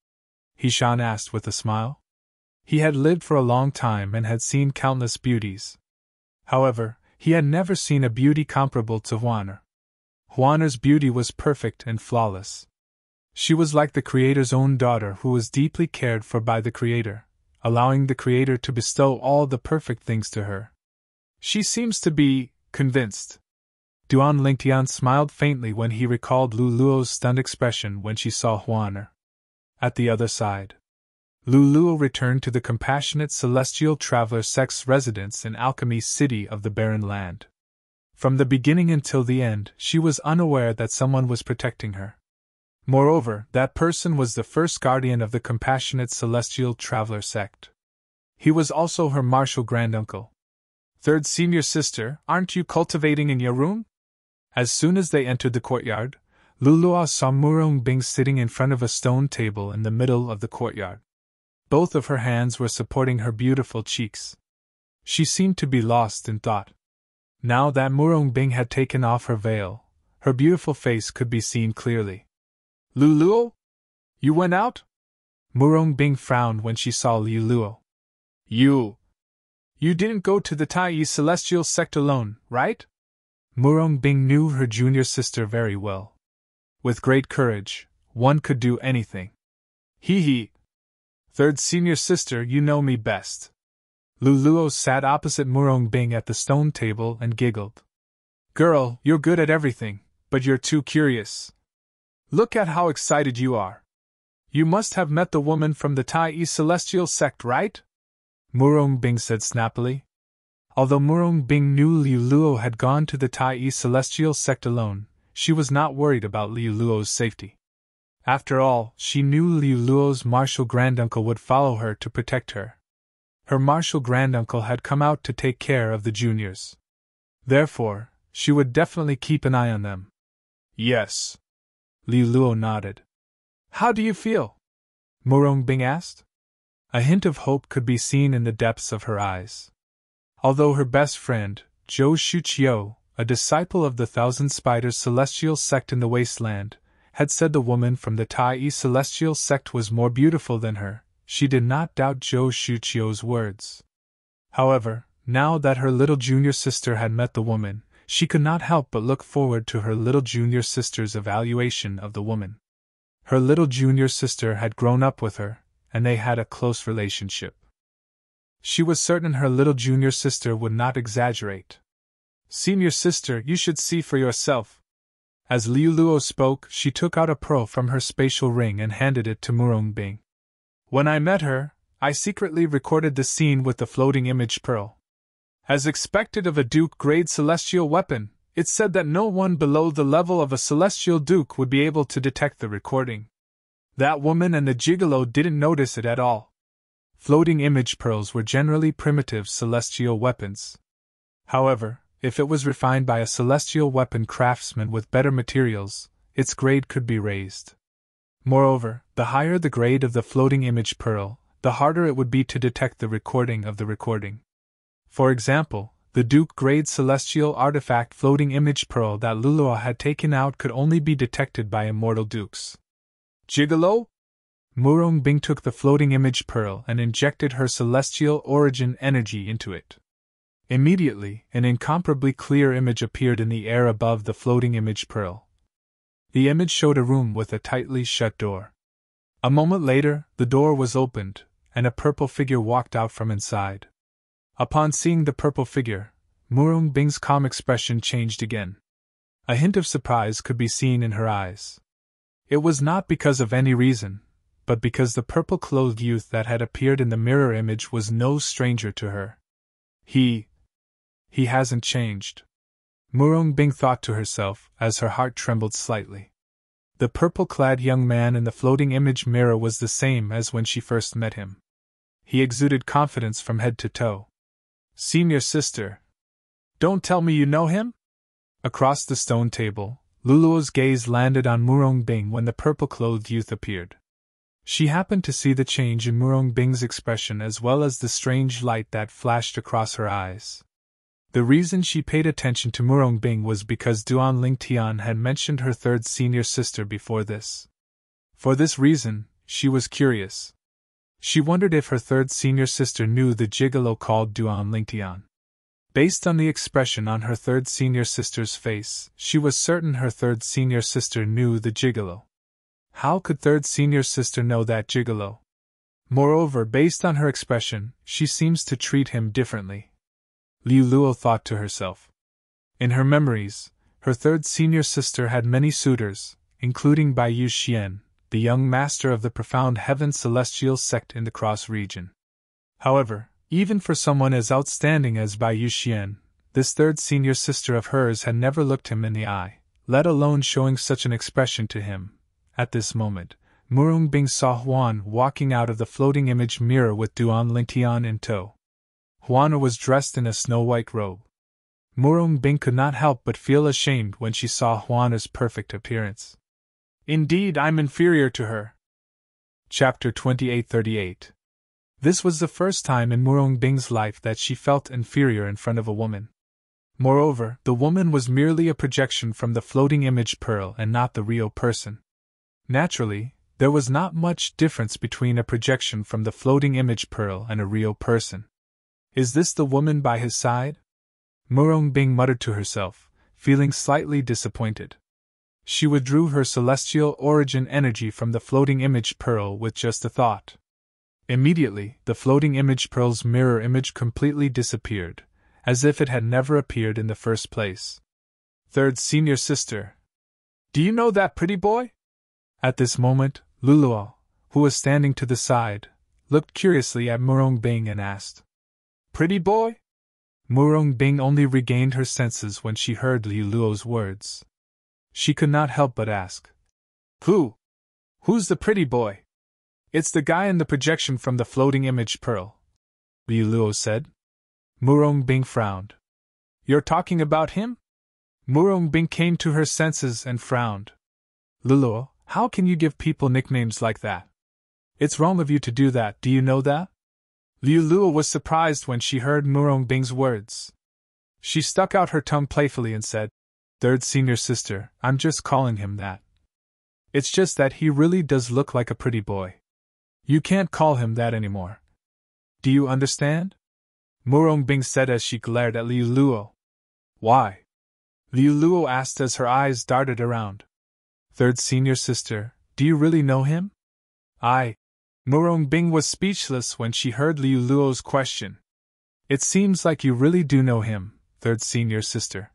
Hishan asked with a smile. He had lived for a long time and had seen countless beauties. However, he had never seen a beauty comparable to Juana. Juana's beauty was perfect and flawless. She was like the Creator's own daughter who was deeply cared for by the Creator, allowing the Creator to bestow all the perfect things to her. She seems to be convinced. Duan Lingtian smiled faintly when he recalled Luluo's stunned expression when she saw Juana. At the other side, Luluo returned to the compassionate celestial traveler sect's residence in Alchemy City of the Barren Land. From the beginning until the end, she was unaware that someone was protecting her. Moreover, that person was the first guardian of the compassionate celestial traveler sect. He was also her martial granduncle. Third senior sister, aren't you cultivating in your room? As soon as they entered the courtyard, Luluo saw Murong Bing sitting in front of a stone table in the middle of the courtyard. Both of her hands were supporting her beautiful cheeks. She seemed to be lost in thought. Now that Murong Bing had taken off her veil, her beautiful face could be seen clearly. Luluo? You went out? Murong Bing frowned when she saw Luluo. You didn't go to the Tai Celestial sect alone, right? Murong Bing knew her junior sister very well. With great courage, one could do anything. Hee. Third senior sister, you know me best. Luluo sat opposite Murong Bing at the stone table and giggled. Girl, you're good at everything, but you're too curious. Look at how excited you are. You must have met the woman from the Tai Celestial sect, right? Murong Bing said snappily. Although Murong Bing knew Luluo had gone to the Tai Celestial sect alone, she was not worried about Luluo's safety. After all, she knew Luluo's martial granduncle would follow her to protect her. Her martial granduncle had come out to take care of the juniors. Therefore, she would definitely keep an eye on them. Yes. Luluo nodded. How do you feel? Murong Bing asked. A hint of hope could be seen in the depths of her eyes. Although her best friend, Zhou Shuqiu, a disciple of the Thousand Spiders Celestial sect in the Wasteland, had said the woman from the Tai Celestial sect was more beautiful than her, she did not doubt Zhou Shuqiu's words. However, now that her little junior sister had met the woman, she could not help but look forward to her little junior sister's evaluation of the woman. Her little junior sister had grown up with her, and they had a close relationship. She was certain her little junior sister would not exaggerate. Senior sister, you should see for yourself. As Luluo spoke, she took out a pearl from her spatial ring and handed it to Murong Bing. When I met her, I secretly recorded the scene with the floating image pearl. As expected of a Duke-grade celestial weapon, it said that no one below the level of a celestial Duke would be able to detect the recording. That woman and the gigolo didn't notice it at all. Floating image pearls were generally primitive celestial weapons. However, if it was refined by a celestial weapon craftsman with better materials, its grade could be raised. Moreover, the higher the grade of the floating image pearl, the harder it would be to detect the recording of the recording. For example, the Duke-grade celestial artifact floating image pearl that Luluo had taken out could only be detected by immortal dukes. Gigolo? Murong Bing took the floating image pearl and injected her celestial origin energy into it. Immediately, an incomparably clear image appeared in the air above the floating image pearl. The image showed a room with a tightly shut door. A moment later, the door was opened, and a purple figure walked out from inside. Upon seeing the purple figure, Murong Bing's calm expression changed again. A hint of surprise could be seen in her eyes. It was not because of any reason, but because the purple-clothed youth that had appeared in the mirror image was no stranger to her. He hasn't changed. Murong Bing thought to herself, as her heart trembled slightly. The purple-clad young man in the floating image mirror was the same as when she first met him. He exuded confidence from head to toe. Senior sister. Don't tell me you know him? Across the stone table, Luluo's gaze landed on Murong Bing when the purple-clothed youth appeared. She happened to see the change in Murong Bing's expression as well as the strange light that flashed across her eyes. The reason she paid attention to Murong Bing was because Duan Lingtian had mentioned her third senior sister before this. For this reason, she was curious. She wondered if her third senior sister knew the gigolo called Duan Lingtian. Based on the expression on her third senior sister's face, she was certain her third senior sister knew the gigolo. How could third senior sister know that gigolo? Moreover, based on her expression, she seems to treat him differently. Liu Luo thought to herself. In her memories, her third senior sister had many suitors, including Bai Yu Xian, the young master of the profound heaven celestial sect in the Cross region. However, even for someone as outstanding as Bai Yu Xian, this third senior sister of hers had never looked him in the eye, let alone showing such an expression to him. At this moment, Murong Bing saw Huan walking out of the floating image mirror with Duan Lingtian in tow. Huan was dressed in a snow-white robe. Murong Bing could not help but feel ashamed when she saw Huana's perfect appearance. Indeed, I'm inferior to her. Chapter 2838. This was the first time in Murong Bing's life that she felt inferior in front of a woman. Moreover, the woman was merely a projection from the floating image pearl and not the real person. Naturally, there was not much difference between a projection from the floating image pearl and a real person. Is this the woman by his side? Murong Bing muttered to herself, feeling slightly disappointed. She withdrew her celestial origin energy from the floating image pearl with just a thought. Immediately, the floating image pearl's mirror image completely disappeared, as if it had never appeared in the first place. Third senior sister. Do you know that pretty boy? At this moment, Luluo, who was standing to the side, looked curiously at Murong Bing and asked, Pretty boy? Murong Bing only regained her senses when she heard Liu Luo's words. She could not help but ask, Who's the pretty boy? It's the guy in the projection from the floating image pearl, Liu Luo said. Murong Bing frowned. You're talking about him? Murong Bing came to her senses and frowned. Luluo, how can you give people nicknames like that? It's wrong of you to do that, do you know that? Liu Luo was surprised when she heard Murong Bing's words. She stuck out her tongue playfully and said, Third senior sister, I'm just calling him that. It's just that he really does look like a pretty boy. You can't call him that anymore. Do you understand? Murong Bing said as she glared at Liu Luo. Why? Liu Luo asked as her eyes darted around. Third senior sister, do you really know him? Murong Bing was speechless when she heard Liu Luo's question. It seems like you really do know him, third senior sister.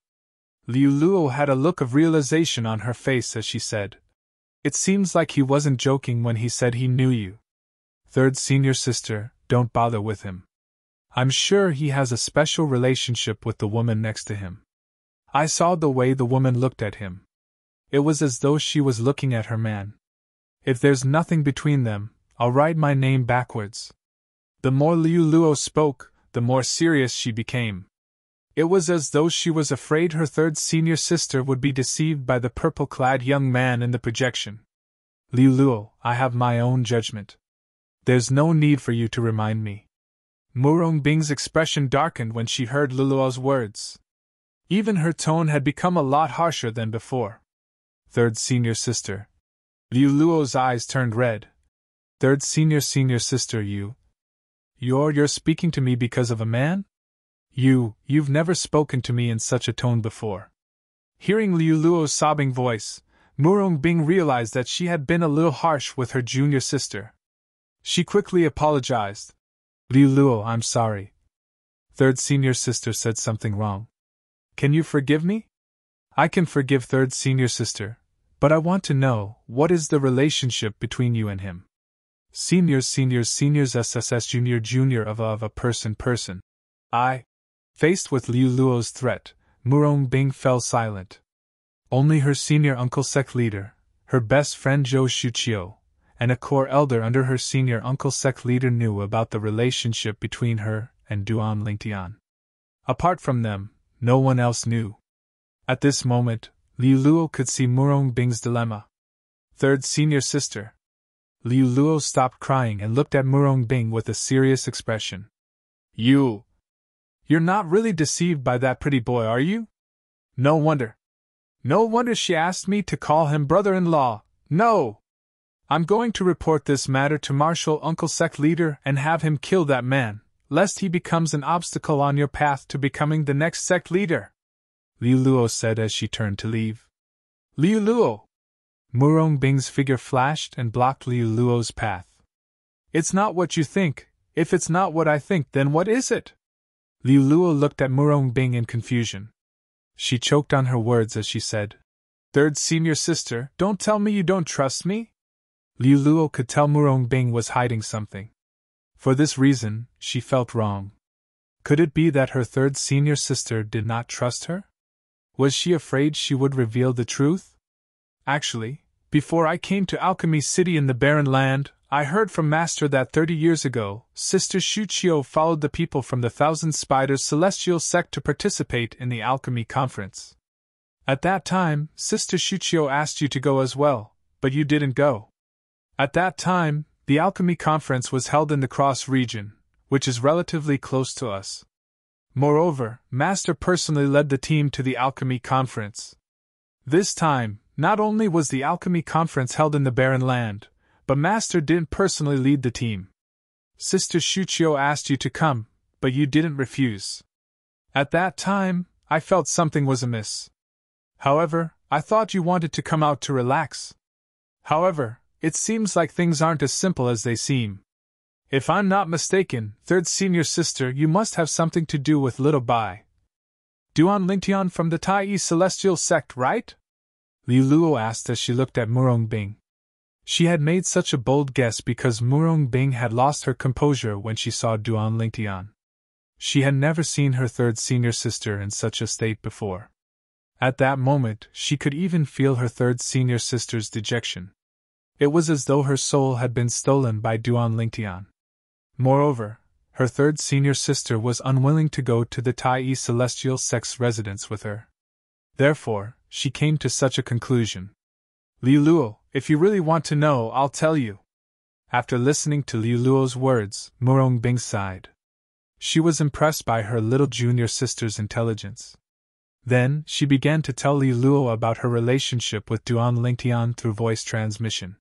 Liu Luo had a look of realization on her face as she said, It seems like he wasn't joking when he said he knew you. Third senior sister, don't bother with him. I'm sure he has a special relationship with the woman next to him. I saw the way the woman looked at him. It was as though she was looking at her man. If there's nothing between them, I'll write my name backwards. The more Liu Luo spoke, the more serious she became. It was as though she was afraid her third senior sister would be deceived by the purple-clad young man in the projection. Liu Luo, I have my own judgment. There's no need for you to remind me. Murong Bing's expression darkened when she heard Liu Luo's words. Even her tone had become a lot harsher than before. Third senior sister. Liu Luo's eyes turned red. Third senior sister, You're speaking to me because of a man? You've never spoken to me in such a tone before. Hearing Liu Luo's sobbing voice, Murong Bing realized that she had been a little harsh with her junior sister. She quickly apologized. Liu Luo, I'm sorry. Third senior sister said something wrong. Can you forgive me? I can forgive third senior sister, but I want to know, what is the relationship between you and him? Seniors, SSS junior of a person. Faced with Liu Luo's threat, Murong Bing fell silent. Only her senior uncle sect leader, her best friend Zhou Shuqiu, and a core elder under her senior uncle sect leader knew about the relationship between her and Duan Lingtian. Apart from them, no one else knew. At this moment, Liu Luo could see Murong Bing's dilemma. Third senior sister. Liu Luo stopped crying and looked at Murong Bing with a serious expression. You're not really deceived by that pretty boy, are you? No wonder. No wonder she asked me to call him brother-in-law. No! I'm going to report this matter to Marshal Uncle Sect Leader and have him kill that man, lest he becomes an obstacle on your path to becoming the next sect leader, Liu Luo said as she turned to leave. Liu Luo! Murong Bing's figure flashed and blocked Liu Luo's path. It's not what you think. If it's not what I think, then what is it? Liu Luo looked at Murong Bing in confusion. She choked on her words as she said, Third senior sister, don't tell me you don't trust me? Liu Luo could tell Murong Bing was hiding something. For this reason, she felt wrong. Could it be that her third senior sister did not trust her? Was she afraid she would reveal the truth? Actually, before I came to Alchemy City in the Barren Land, I heard from Master that 30 years ago, Sister Shuqiu followed the people from the Thousand Spiders Celestial Sect to participate in the Alchemy Conference. At that time, Sister Shuqiu asked you to go as well, but you didn't go. At that time, the Alchemy Conference was held in the Cross region, which is relatively close to us. Moreover, Master personally led the team to the Alchemy Conference. This time, not only was the Alchemy Conference held in the Barren Land, but Master didn't personally lead the team. Sister Shuqiu asked you to come, but you didn't refuse. At that time, I felt something was amiss. However, I thought you wanted to come out to relax. However, it seems like things aren't as simple as they seem. If I'm not mistaken, third senior sister, you must have something to do with Little Bai Duan Lingtian from the Tai Celestial Sect, right? Liu Luo asked as she looked at Murong Bing. She had made such a bold guess because Murong Bing had lost her composure when she saw Duan Lingtian. She had never seen her third senior sister in such a state before. At that moment, she could even feel her third senior sister's dejection. It was as though her soul had been stolen by Duan Lingtian. Moreover, her third senior sister was unwilling to go to the Tai Celestial Sect's residence with her. Therefore, she came to such a conclusion. Liu Luo, if you really want to know, I'll tell you. After listening to Liu Luo's words, Murong Bing sighed. She was impressed by her little junior sister's intelligence. Then, she began to tell Liu Luo about her relationship with Duan Lingtian through voice transmission.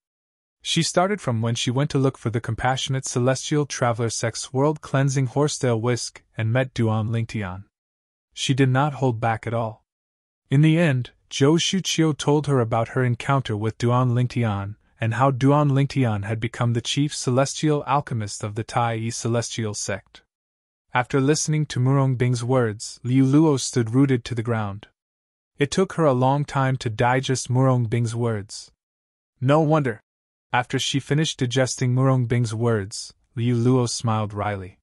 She started from when she went to look for the compassionate celestial traveler sect's world-cleansing horsetail whisk and met Duan Lingtian. She did not hold back at all. In the end, Zhou Shuqiu told her about her encounter with Duan Lingtian, and how Duan Lingtian had become the chief celestial alchemist of the Tai Celestial Sect. After listening to Murong Bing's words, Liu Luo stood rooted to the ground. It took her a long time to digest Murong Bing's words. No wonder. After she finished digesting Murong Bing's words, Liu Luo smiled wryly.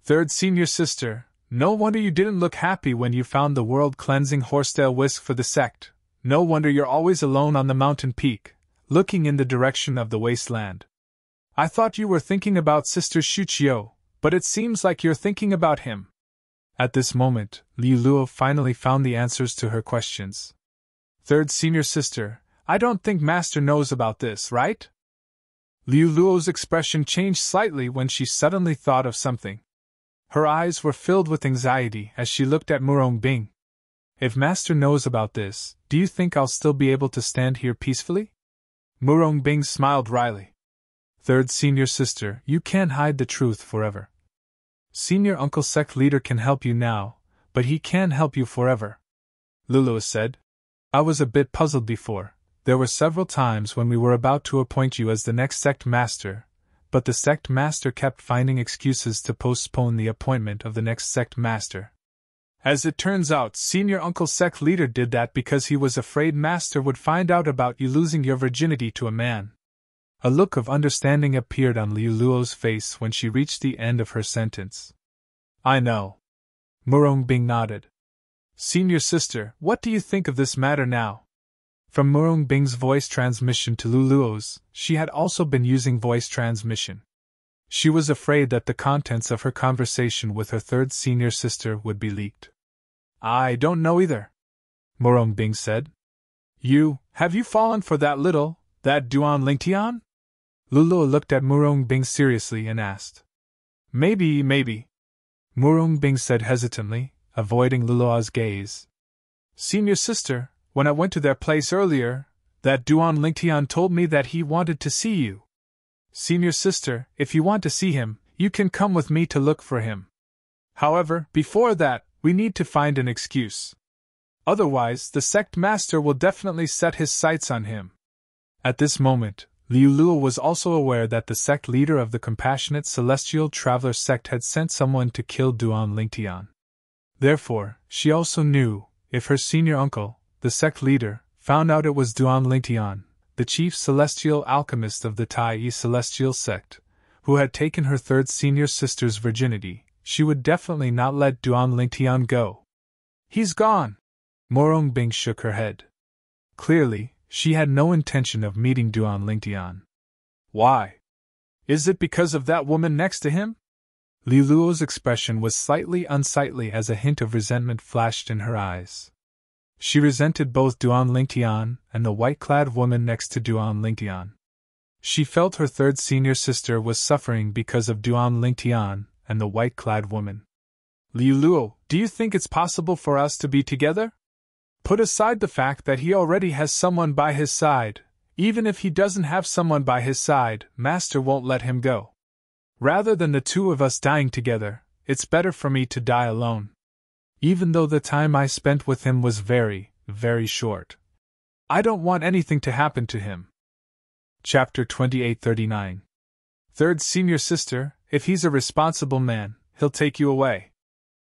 Third senior sister, no wonder you didn't look happy when you found the world-cleansing horsetail whisk for the sect. No wonder you're always alone on the mountain peak, looking in the direction of the wasteland. I thought you were thinking about Sister Shuqiu, but it seems like you're thinking about him. At this moment, Liu Luo finally found the answers to her questions. Third senior sister, I don't think Master knows about this, right? Liu Luo's expression changed slightly when she suddenly thought of something. Her eyes were filled with anxiety as she looked at Murong Bing. If Master knows about this, do you think I'll still be able to stand here peacefully? Murong Bing smiled wryly. Third senior sister, you can't hide the truth forever. Senior Uncle Sect Leader can help you now, but he can't help you forever. Liu Luo said. I was a bit puzzled before. There were several times when we were about to appoint you as the next sect master, but the sect master kept finding excuses to postpone the appointment of the next sect master. As it turns out, Senior Uncle Sect Leader did that because he was afraid Master would find out about you losing your virginity to a man. A look of understanding appeared on Liu Luo's face when she reached the end of her sentence. I know. Murong Bing nodded. Senior sister, what do you think of this matter now? From Murong Bing's voice transmission to Liu Luo's, she had also been using voice transmission. She was afraid that the contents of her conversation with her third senior sister would be leaked. I don't know either, Morong Bing said. Have you fallen for that Duan Lingtian? Luluo looked at Morong Bing seriously and asked. Maybe. Morong Bing said hesitantly, avoiding Luluo's gaze. Senior sister, when I went to their place earlier, that Duan Lingtian told me that he wanted to see you. Senior sister, if you want to see him, you can come with me to look for him. However, before that, we need to find an excuse. Otherwise, the sect master will definitely set his sights on him. At this moment, Liu Luo was also aware that the sect leader of the Compassionate Celestial Traveler sect had sent someone to kill Duan Lingtian. Therefore, she also knew, if her senior uncle, the sect leader, found out it was Duan Lingtian, the chief celestial alchemist of the Tai Celestial sect, who had taken her third senior sister's virginity, she would definitely not let Duan Lingtian go. He's gone! Morong Bing shook her head. Clearly, she had no intention of meeting Duan Lingtian. Why? Is it because of that woman next to him? Li Luo's expression was slightly unsightly as a hint of resentment flashed in her eyes. She resented both Duan Lingtian and the white-clad woman next to Duan Lingtian. She felt her third senior sister was suffering because of Duan Lingtian and the white-clad woman. Liu Luo, do you think it's possible for us to be together? Put aside the fact that he already has someone by his side. Even if he doesn't have someone by his side, Master won't let him go. Rather than the two of us dying together, it's better for me to die alone. Even though the time I spent with him was very, very short. I don't want anything to happen to him. Chapter 2839. Third senior sister, if he's a responsible man, he'll take you away.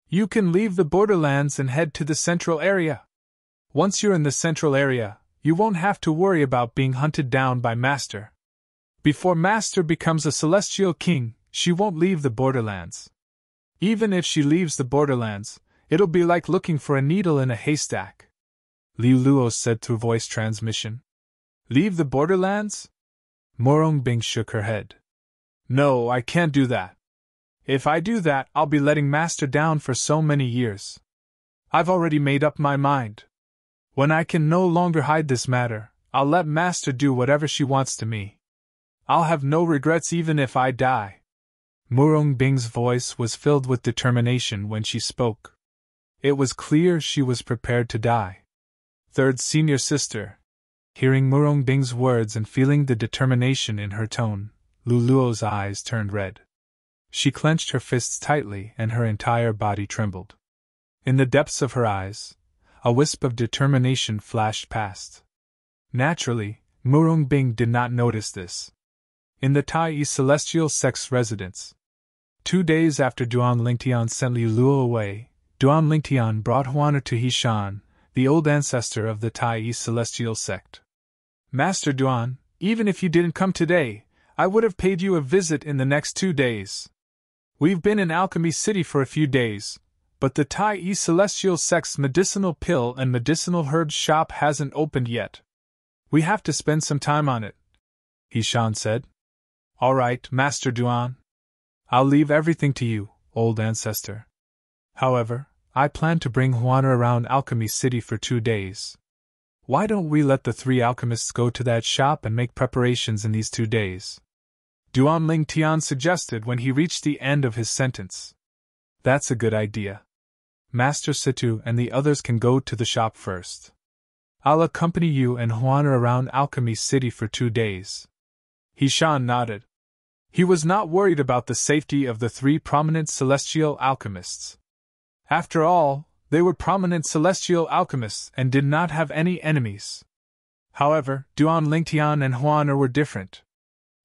You can leave the borderlands and head to the central area. Once you're in the central area, you won't have to worry about being hunted down by Master. Before Master becomes a celestial king, she won't leave the borderlands. Even if she leaves the borderlands, it'll be like looking for a needle in a haystack. Liu Luo said through voice transmission. Leave the borderlands? Morong Bing shook her head. No, I can't do that. If I do that, I'll be letting Master down for so many years. I've already made up my mind. When I can no longer hide this matter, I'll let Master do whatever she wants to me. I'll have no regrets even if I die. Morong Bing's voice was filled with determination when she spoke. It was clear she was prepared to die. Third senior sister. Hearing Morong Bing's words and feeling the determination in her tone, Liu Luo's eyes turned red. She clenched her fists tightly and her entire body trembled. In the depths of her eyes, a wisp of determination flashed past. Naturally, Morong Bing did not notice this. In the Tai Celestial Sect's residence. 2 days after Duan Lingtian sent Liu Luo away, Duan Lingtian brought Huaner to Hishan, the old ancestor of the Tai Celestial Sect. Master Duan, even if you didn't come today, I would have paid you a visit in the next 2 days. We've been in Alchemy City for a few days, but the Tai Celestial Sect's medicinal pill and medicinal herb shop hasn't opened yet. We have to spend some time on it, Hishan said. All right, Master Duan. I'll leave everything to you, old ancestor. However, I plan to bring Huaner around Alchemy City for 2 days. Why don't we let the 3 alchemists go to that shop and make preparations in these 2 days? Duan Lingtian suggested when he reached the end of his sentence. That's a good idea. Master Situ and the others can go to the shop first. I'll accompany you and Huaner around Alchemy City for 2 days. Hishan nodded. He was not worried about the safety of the 3 prominent celestial alchemists. After all, they were prominent celestial alchemists and did not have any enemies. However, Duan Lingtian and Huaner were different.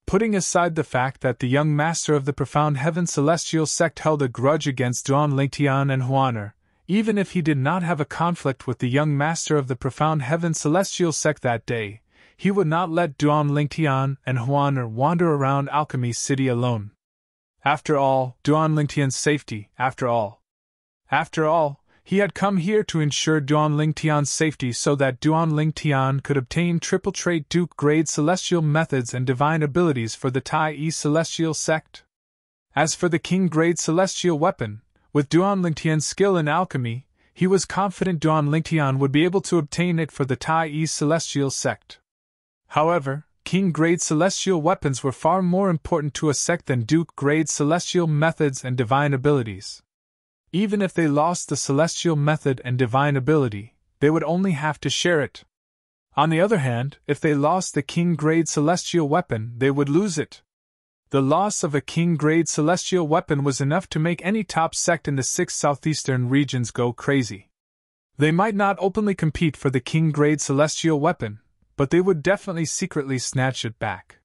Putting aside the fact that the young master of the Profound Heaven Celestial Sect held a grudge against Duan Lingtian and Huaner, even if he did not have a conflict with the young master of the Profound Heaven Celestial Sect that day, he would not let Duan Lingtian and Huaner wander around Alchemy City alone. After all, Duan Lingtian's safety, After all, he had come here to ensure Duan Lingtian's safety so that Duan Lingtian could obtain triple trait Duke grade celestial methods and divine abilities for the Tai Celestial Sect. As for the king-grade celestial weapon, with Duan Lingtian's skill in alchemy, he was confident Duan Lingtian would be able to obtain it for the Tai celestial sect. However, king-grade celestial weapons were far more important to a sect than duke-grade celestial methods and divine abilities. Even if they lost the celestial method and divine ability, they would only have to share it. On the other hand, if they lost the king-grade celestial weapon, they would lose it. The loss of a king-grade celestial weapon was enough to make any top sect in the 6 southeastern regions go crazy. They might not openly compete for the king-grade celestial weapon, but they would definitely secretly snatch it back.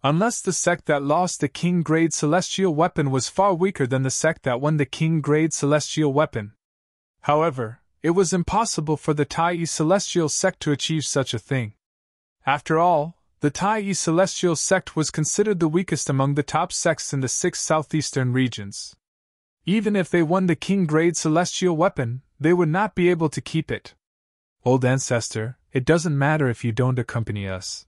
Unless the sect that lost the king-grade celestial weapon was far weaker than the sect that won the king-grade celestial weapon. However, it was impossible for the Tai celestial sect to achieve such a thing. After all, the Tai celestial sect was considered the weakest among the top sects in the 6 southeastern regions. Even if they won the king-grade celestial weapon, they would not be able to keep it. Old ancestor, it doesn't matter if you don't accompany us.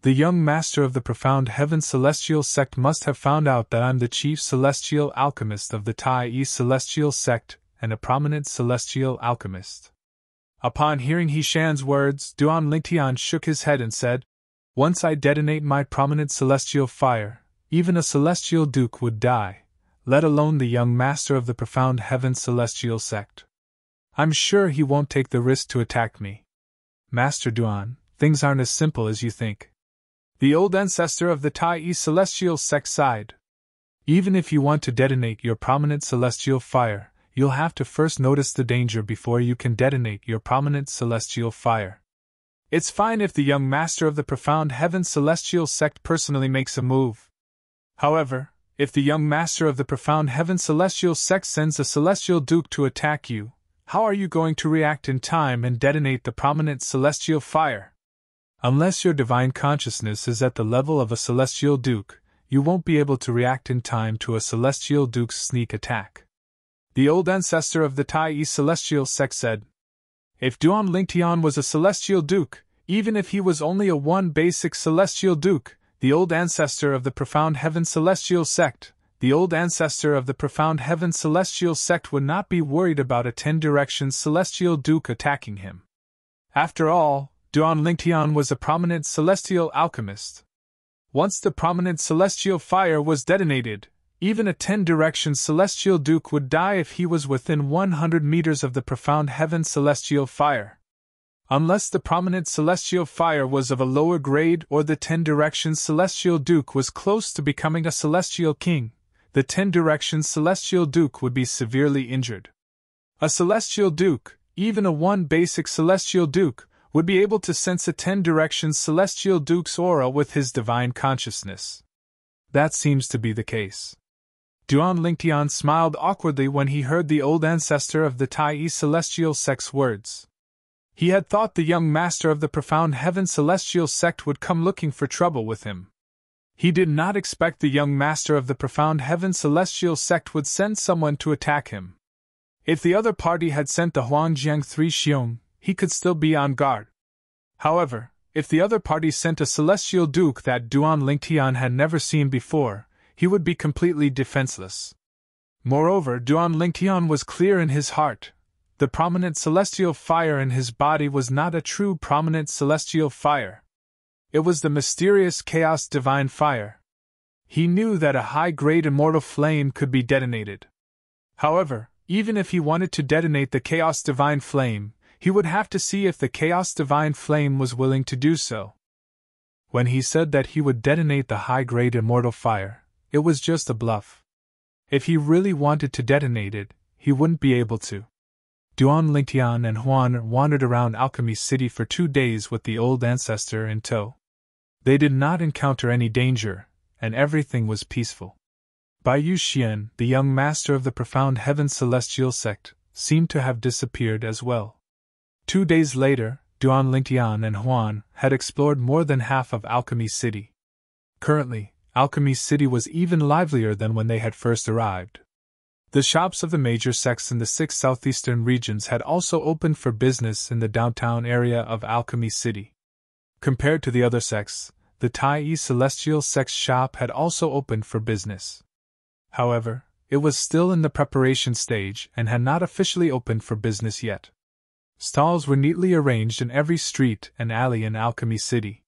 The young master of the profound heaven celestial sect must have found out that I'm the chief celestial alchemist of the Tai celestial sect and a prominent celestial alchemist. Upon hearing Hishan's words, Duan Lingtian shook his head and said, "Once I detonate my prominent celestial fire, even a celestial duke would die, let alone the young master of the profound heaven celestial sect. I'm sure he won't take the risk to attack me. Master Duan, things aren't as simple as you think." The old ancestor of the Tai celestial sect sighed. "Even if you want to detonate your prominent celestial fire, you'll have to first notice the danger before you can detonate your prominent celestial fire. It's fine if the young master of the profound heaven celestial sect personally makes a move. However, if the young master of the profound heaven celestial sect sends a celestial duke to attack you, how are you going to react in time and detonate the prominent celestial fire? Unless your divine consciousness is at the level of a celestial duke, you won't be able to react in time to a celestial duke's sneak attack." The old ancestor of the Tai celestial sect said, "If Duan Lingtian was a celestial duke, even if he was only a one basic celestial duke, the old ancestor of the profound heaven celestial sect, the old ancestor of the profound heaven celestial sect would not be worried about a 10-direction celestial duke attacking him. After all, Duan Lingtian was a prominent celestial alchemist. Once the prominent celestial fire was detonated, even a 10-direction celestial duke would die if he was within 100 meters of the profound heaven celestial fire. Unless the prominent celestial fire was of a lower grade or the 10-direction celestial duke was close to becoming a celestial king, the 10-direction celestial duke would be severely injured. A celestial duke, even a one basic celestial duke, would be able to sense a 10-direction celestial duke's aura with his divine consciousness. That seems to be the case." Duan Lingtian smiled awkwardly when he heard the old ancestor of the Tai celestial sect's words. He had thought the young master of the profound heaven celestial sect would come looking for trouble with him. He did not expect the young master of the profound heaven celestial sect would send someone to attack him. If the other party had sent the Huangjiang 3 Xiong, he could still be on guard. However, if the other party sent a celestial duke that Duan Lingtian had never seen before, he would be completely defenseless. Moreover, Duan Lingtian was clear in his heart. The prominent celestial fire in his body was not a true prominent celestial fire. It was the mysterious chaos divine fire. He knew that a high-grade immortal flame could be detonated. However, even if he wanted to detonate the chaos divine flame, he would have to see if the chaos divine flame was willing to do so. When he said that he would detonate the high-grade immortal fire, it was just a bluff. If he really wanted to detonate it, he wouldn't be able to. Duan Lingtian and Huan wandered around Alchemy City for 2 days with the old ancestor in tow. They did not encounter any danger, and everything was peaceful. Bai Yuxian, the young master of the profound heaven celestial sect, seemed to have disappeared as well. 2 days later, Duan Lingtian and Huan had explored more than half of Alchemy City. Currently, Alchemy City was even livelier than when they had first arrived. The shops of the major sects in the 6 southeastern regions had also opened for business in the downtown area of Alchemy City. Compared to the other sects, the Tai celestial sect's shop had also opened for business. However, it was still in the preparation stage and had not officially opened for business yet. Stalls were neatly arranged in every street and alley in Alchemy City.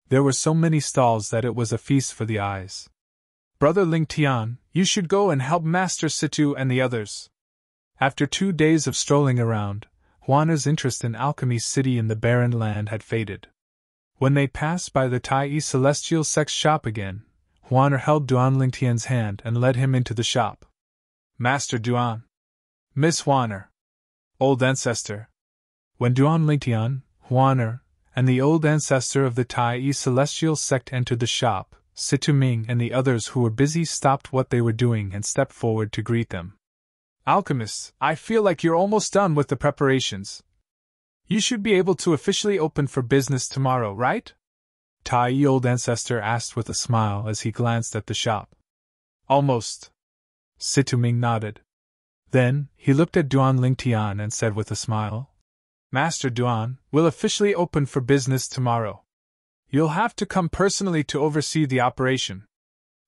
There were so many stalls that it was a feast for the eyes. "Brother Ling Tian, you should go and help Master Situ and the others." After 2 days of strolling around, Huana's interest in Alchemy City in the barren land had faded. When they passed by the Tai Celestial Sex shop again, Huaner held Duan Lingtian's hand and led him into the shop. "Master Duan. Miss Huaner. Old ancestor." When Duan Lingtian, Huaner, and the old ancestor of the Tai Celestial Sect entered the shop, Situ Ming and the others who were busy stopped what they were doing and stepped forward to greet them. "Alchemists, I feel like you're almost done with the preparations. You should be able to officially open for business tomorrow, right?" Tai old ancestor asked with a smile as he glanced at the shop. "Almost." Situ Ming nodded. Then, he looked at Duan Lingtian and said with a smile, "Master Duan, we'll officially open for business tomorrow. You'll have to come personally to oversee the operation.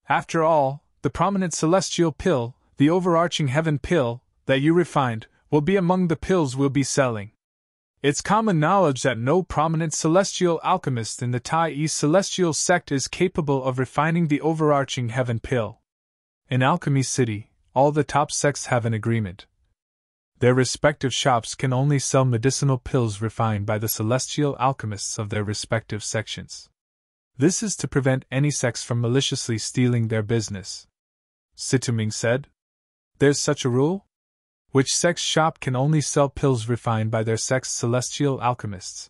After all, the prominent celestial pill, the overarching heaven pill, that you refined, will be among the pills we'll be selling. It's common knowledge that no prominent celestial alchemist in the Tai Celestial Sect is capable of refining the overarching heaven pill. In Alchemy City, all the top sects have an agreement. Their respective shops can only sell medicinal pills refined by the celestial alchemists of their respective sections. This is to prevent any sects from maliciously stealing their business." Situ Ming said. "There's such a rule? Which sect's shop can only sell pills refined by their sect's celestial alchemists?"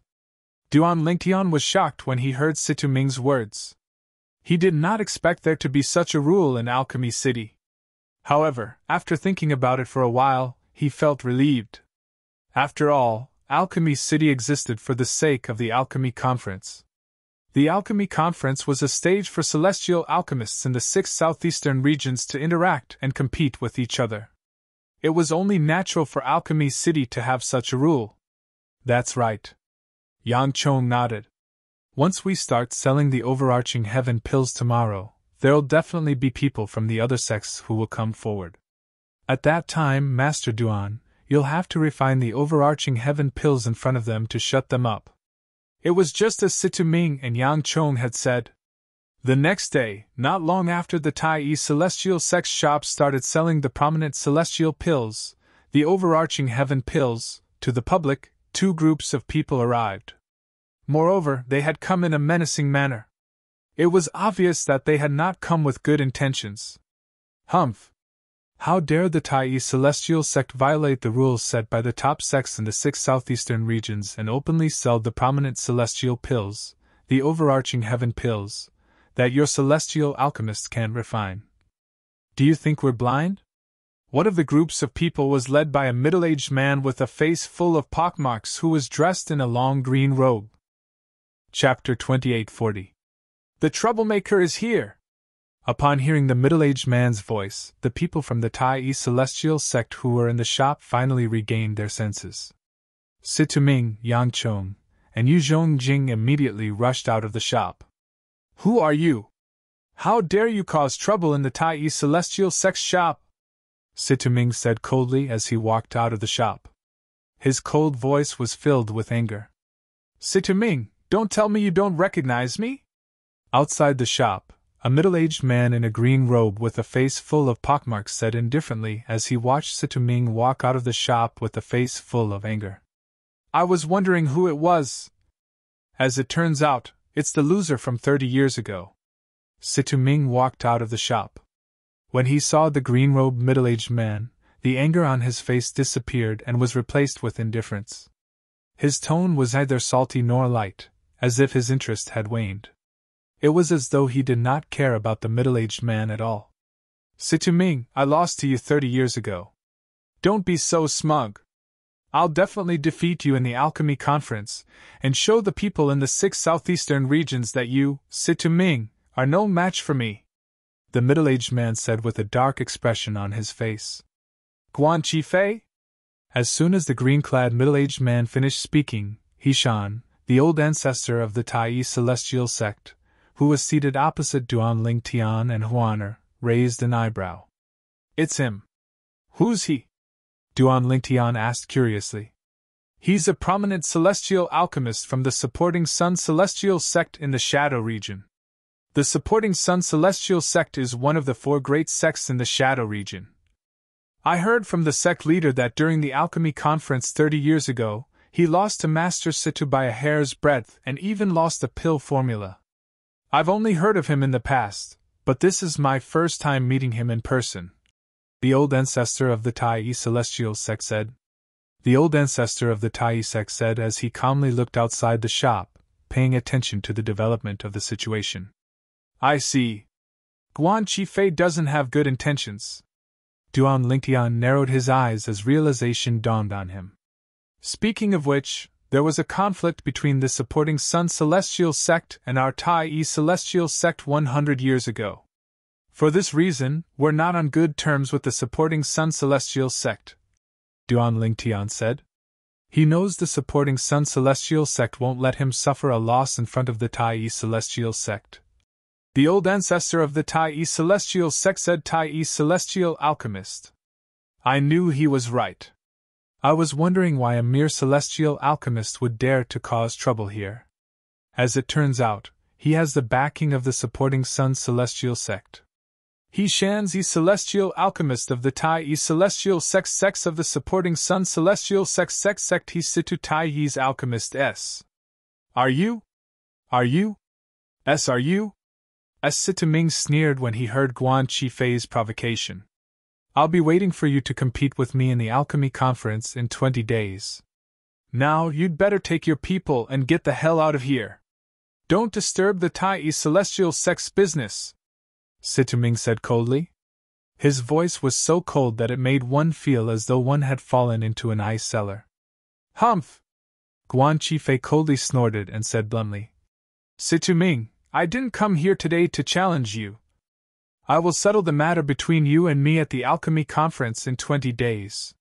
Duan Lingtian was shocked when he heard Situ Ming's words. He did not expect there to be such a rule in Alchemy City. However, after thinking about it for a while, he felt relieved. After all, Alchemy City existed for the sake of the Alchemy Conference. The Alchemy Conference was a stage for celestial alchemists in the 6 southeastern regions to interact and compete with each other. It was only natural for Alchemy City to have such a rule. "That's right." Yang Chong nodded. "Once we start selling the overarching heaven pills tomorrow, there'll definitely be people from the other sects who will come forward. At that time, Master Duan, you'll have to refine the overarching heaven pills in front of them to shut them up." It was just as Situ Ming and Yang Chong had said. The next day, not long after the Tai Celestial Sex shop started selling the prominent celestial pills, the overarching heaven pills, to the public, 2 groups of people arrived. Moreover, they had come in a menacing manner. It was obvious that they had not come with good intentions. "Humph! How dare the Tai Celestial Sect violate the rules set by the top sects in the 6 southeastern regions and openly sell the prominent celestial pills, the overarching heaven pills, that your celestial alchemists can't refine? Do you think we're blind?" One of the groups of people was led by a middle-aged man with a face full of pockmarks who was dressed in a long green robe. Chapter 2840. "The troublemaker is here!" Upon hearing the middle-aged man's voice, the people from the Tai Celestial Sect who were in the shop finally regained their senses. Situ Ming, Yang Chong, and Yu Zhongjing immediately rushed out of the shop. "Who are you? How dare you cause trouble in the Tai Celestial Sect shop?" Situ Ming said coldly as he walked out of the shop. His cold voice was filled with anger. "Situ Ming, don't tell me you don't recognize me?" Outside the shop, a middle-aged man in a green robe with a face full of pockmarks said indifferently as he watched Situ Ming walk out of the shop with a face full of anger. "I was wondering who it was. As it turns out, it's the loser from 30 years ago." Situ Ming walked out of the shop. When he saw the green-robed middle-aged man, the anger on his face disappeared and was replaced with indifference. His tone was neither salty nor light, as if his interest had waned. It was as though he did not care about the middle-aged man at all. "Situ Ming, I lost to you 30 years ago. Don't be so smug. I'll definitely defeat you in the Alchemy Conference, and show the people in the 6 southeastern regions that you, Situ Ming, are no match for me," the middle-aged man said with a dark expression on his face. "Guan Qifei?" As soon as the green-clad middle-aged man finished speaking, Hishan, the old ancestor of the Tai Celestial Sect, who was seated opposite Duan Lingtian and Huaner, raised an eyebrow. It's him. Who's he? Duan Lingtian asked curiously. He's a prominent celestial alchemist from the Supporting Sun Celestial Sect in the Shadow region. The Supporting Sun Celestial Sect is one of the 4 great sects in the Shadow region. I heard from the sect leader that during the alchemy conference 30 years ago, he lost to Master Situ by a hair's breadth and even lost the pill formula. I've only heard of him in the past, but this is my first time meeting him in person. The old ancestor of the Tai Celestial Sect said. The old ancestor of the Tai sect said as he calmly looked outside the shop, paying attention to the development of the situation. I see. Guan Qifei doesn't have good intentions. Duan Lingtian narrowed his eyes as realization dawned on him. Speaking of which, there was a conflict between the Supporting Sun Celestial Sect and our Tai Celestial Sect 100 years ago. For this reason, we're not on good terms with the Supporting Sun Celestial Sect, Duan Lingtian said. He knows the Supporting Sun Celestial Sect won't let him suffer a loss in front of the Tai Celestial Sect. The old ancestor of the Tai Celestial Sect said Tai Celestial Alchemist. I knew he was right. I was wondering why a mere celestial alchemist would dare to cause trouble here. As it turns out, he has the backing of the Supporting Sun Celestial Sect. He Shan's celestial alchemist of the Tai Celestial Sect sects of the Supporting Sun Celestial Sect he situ Tai Yi's alchemist s. Are you? Are you? Situ Ming sneered when he heard Guan Qifei's provocation. I'll be waiting for you to compete with me in the alchemy conference in 20 days. Now you'd better take your people and get the hell out of here. Don't disturb the Tai Celestial Sect's business, Situ Ming said coldly. His voice was so cold that it made one feel as though one had fallen into an ice cellar. Humph! Guan Qifei coldly snorted and said bluntly. Situ Ming, I didn't come here today to challenge you. I will settle the matter between you and me at the alchemy conference in 20 days.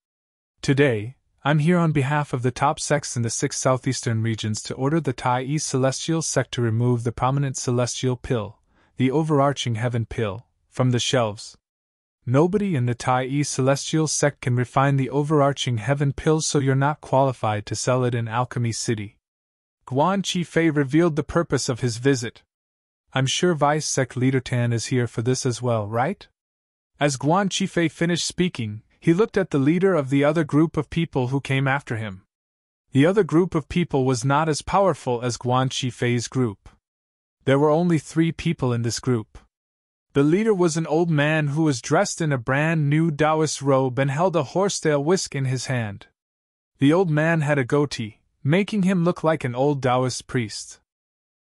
Today, I'm here on behalf of the top sects in the 6 southeastern regions to order the Tai Celestial Sect to remove the prominent celestial pill, the overarching heaven pill, from the shelves. Nobody in the Tai Celestial Sect can refine the overarching heaven pill, so you're not qualified to sell it in Alchemy City. Guan Qifei revealed the purpose of his visit. I'm sure Vice Sect Leader Tan is here for this as well, right? As Guan Qifei finished speaking, he looked at the leader of the other group of people who came after him. The other group of people was not as powerful as Guan Qifei's group. There were only 3 people in this group. The leader was an old man who was dressed in a brand new Taoist robe and held a horsetail whisk in his hand. The old man had a goatee, making him look like an old Taoist priest.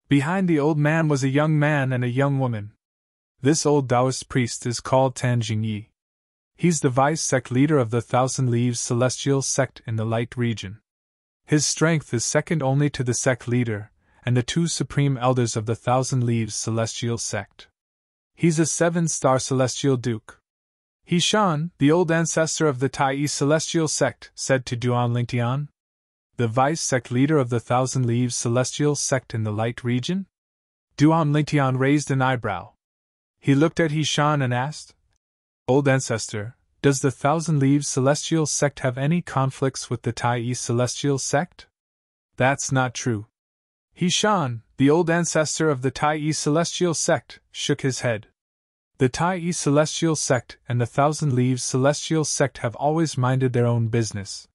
Behind the old man was a young man and a young woman. This old Taoist priest is called Tan Jingyi. He's the vice sect leader of the Thousand Leaves Celestial Sect in the Light region. His strength is second only to the sect leader and the 2 supreme elders of the Thousand Leaves Celestial Sect. He's a 7-star celestial duke. He Shan, the old ancestor of the Tai Celestial Sect, said to Duan Lingtian. The vice sect leader of the Thousand Leaves Celestial Sect in the Light region? Duan Lingtian raised an eyebrow. He looked at He Shan and asked, Old ancestor, does the Thousand Leaves Celestial Sect have any conflicts with the Tai Celestial Sect? That's not true. He Shan, the old ancestor of the Tai Celestial Sect, shook his head. The Tai Celestial Sect and the Thousand Leaves Celestial Sect have always minded their own business.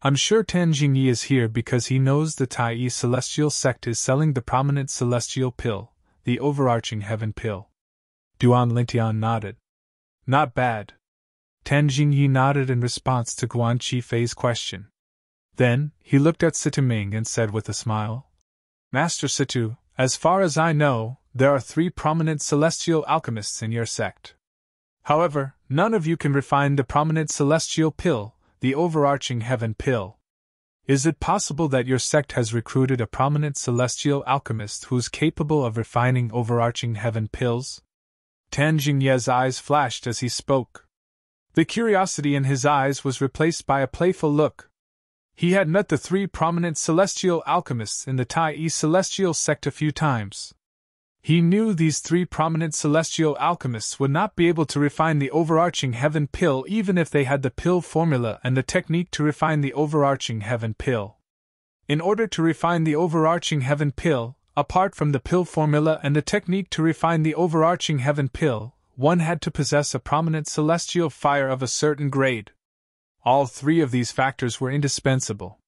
I'm sure Tan Jingyi is here because he knows the Tai Celestial Sect is selling the prominent celestial pill, the overarching heaven pill. Duan Lingtian nodded. Not bad. Tan Jingyi nodded in response to Guan Qifei's question. Then, he looked at Situ Ming and said with a smile, Master Situ, as far as I know, there are 3 prominent celestial alchemists in your sect. However, none of you can refine the prominent celestial pill, the overarching heaven pill. Is it possible that your sect has recruited a prominent celestial alchemist who's capable of refining overarching heaven pills? Tan Jingye's eyes flashed as he spoke. The curiosity in his eyes was replaced by a playful look. He had met the 3 prominent celestial alchemists in the Tai Celestial Sect a few times. He knew these three prominent celestial alchemists would not be able to refine the overarching heaven pill even if they had the pill formula and the technique to refine the overarching heaven pill. In order to refine the overarching heaven pill, apart from the pill formula and the technique to refine the overarching heaven pill, one had to possess a prominent celestial fire of a certain grade. All three of these factors were indispensable.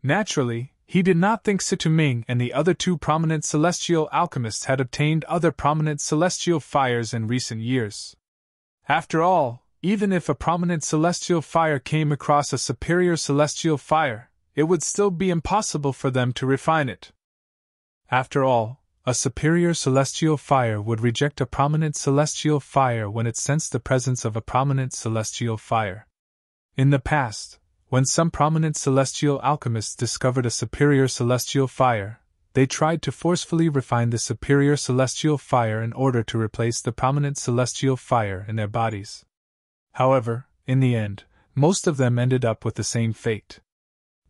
Naturally, he did not think Situming and the other two prominent celestial alchemists had obtained other prominent celestial fires in recent years. After all, even if a prominent celestial fire came across a superior celestial fire, it would still be impossible for them to refine it. After all, a superior celestial fire would reject a prominent celestial fire when it sensed the presence of a prominent celestial fire. In the past, when some prominent celestial alchemists discovered a superior celestial fire, they tried to forcefully refine the superior celestial fire in order to replace the prominent celestial fire in their bodies. However, in the end, most of them ended up with the same fate: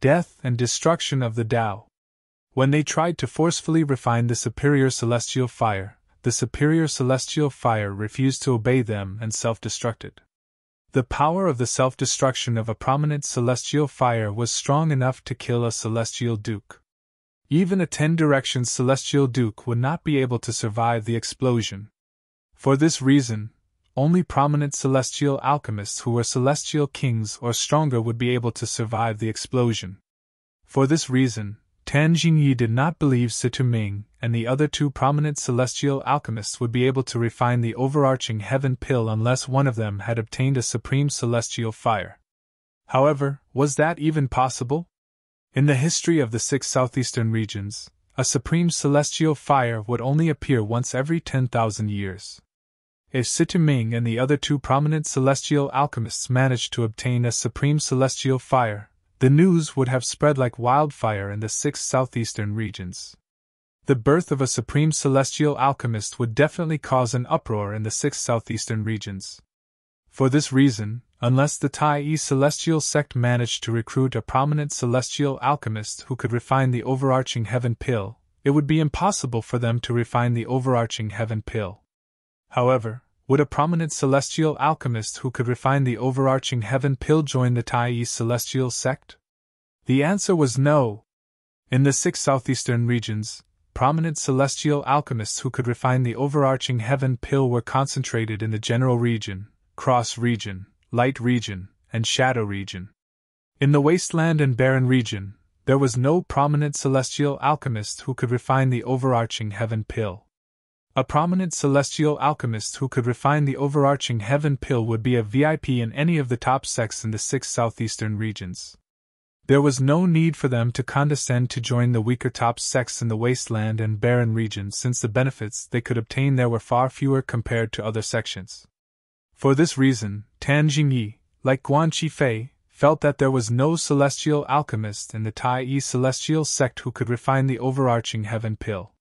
death and destruction of the Tao. When they tried to forcefully refine the superior celestial fire, the superior celestial fire refused to obey them and self-destructed. The power of the self-destruction of a prominent celestial fire was strong enough to kill a celestial duke. Even a 10-direction celestial duke would not be able to survive the explosion. For this reason, only prominent celestial alchemists who were celestial kings or stronger would be able to survive the explosion. For this reason, Tan Jingyi did not believe Situming and the other two prominent celestial alchemists would be able to refine the overarching heaven pill unless one of them had obtained a supreme celestial fire. However, was that even possible? In the history of the 6 southeastern regions, a supreme celestial fire would only appear once every 10,000 years. If Situming and the other two prominent celestial alchemists managed to obtain a supreme celestial fire, the news would have spread like wildfire in the 6 southeastern regions. The birth of a supreme celestial alchemist would definitely cause an uproar in the 6 southeastern regions. For this reason, unless the Tai celestial sect managed to recruit a prominent celestial alchemist who could refine the overarching heaven pill, it would be impossible for them to refine the overarching heaven pill. However, would a prominent celestial alchemist who could refine the overarching heaven pill join the Tai celestial sect? The answer was no. In the 6 southeastern regions, prominent celestial alchemists who could refine the overarching heaven pill were concentrated in the general region, cross region, light region, and shadow region. In the wasteland and barren region, there was no prominent celestial alchemist who could refine the overarching heaven pill. A prominent celestial alchemist who could refine the overarching heaven pill would be a VIP in any of the top sects in the 6 southeastern regions. There was no need for them to condescend to join the weaker top sects in the wasteland and barren regions since the benefits they could obtain there were far fewer compared to other sections. For this reason, Tan Jingyi, like Guan Qifei, felt that there was no celestial alchemist in the Tai celestial sect who could refine the overarching heaven pill.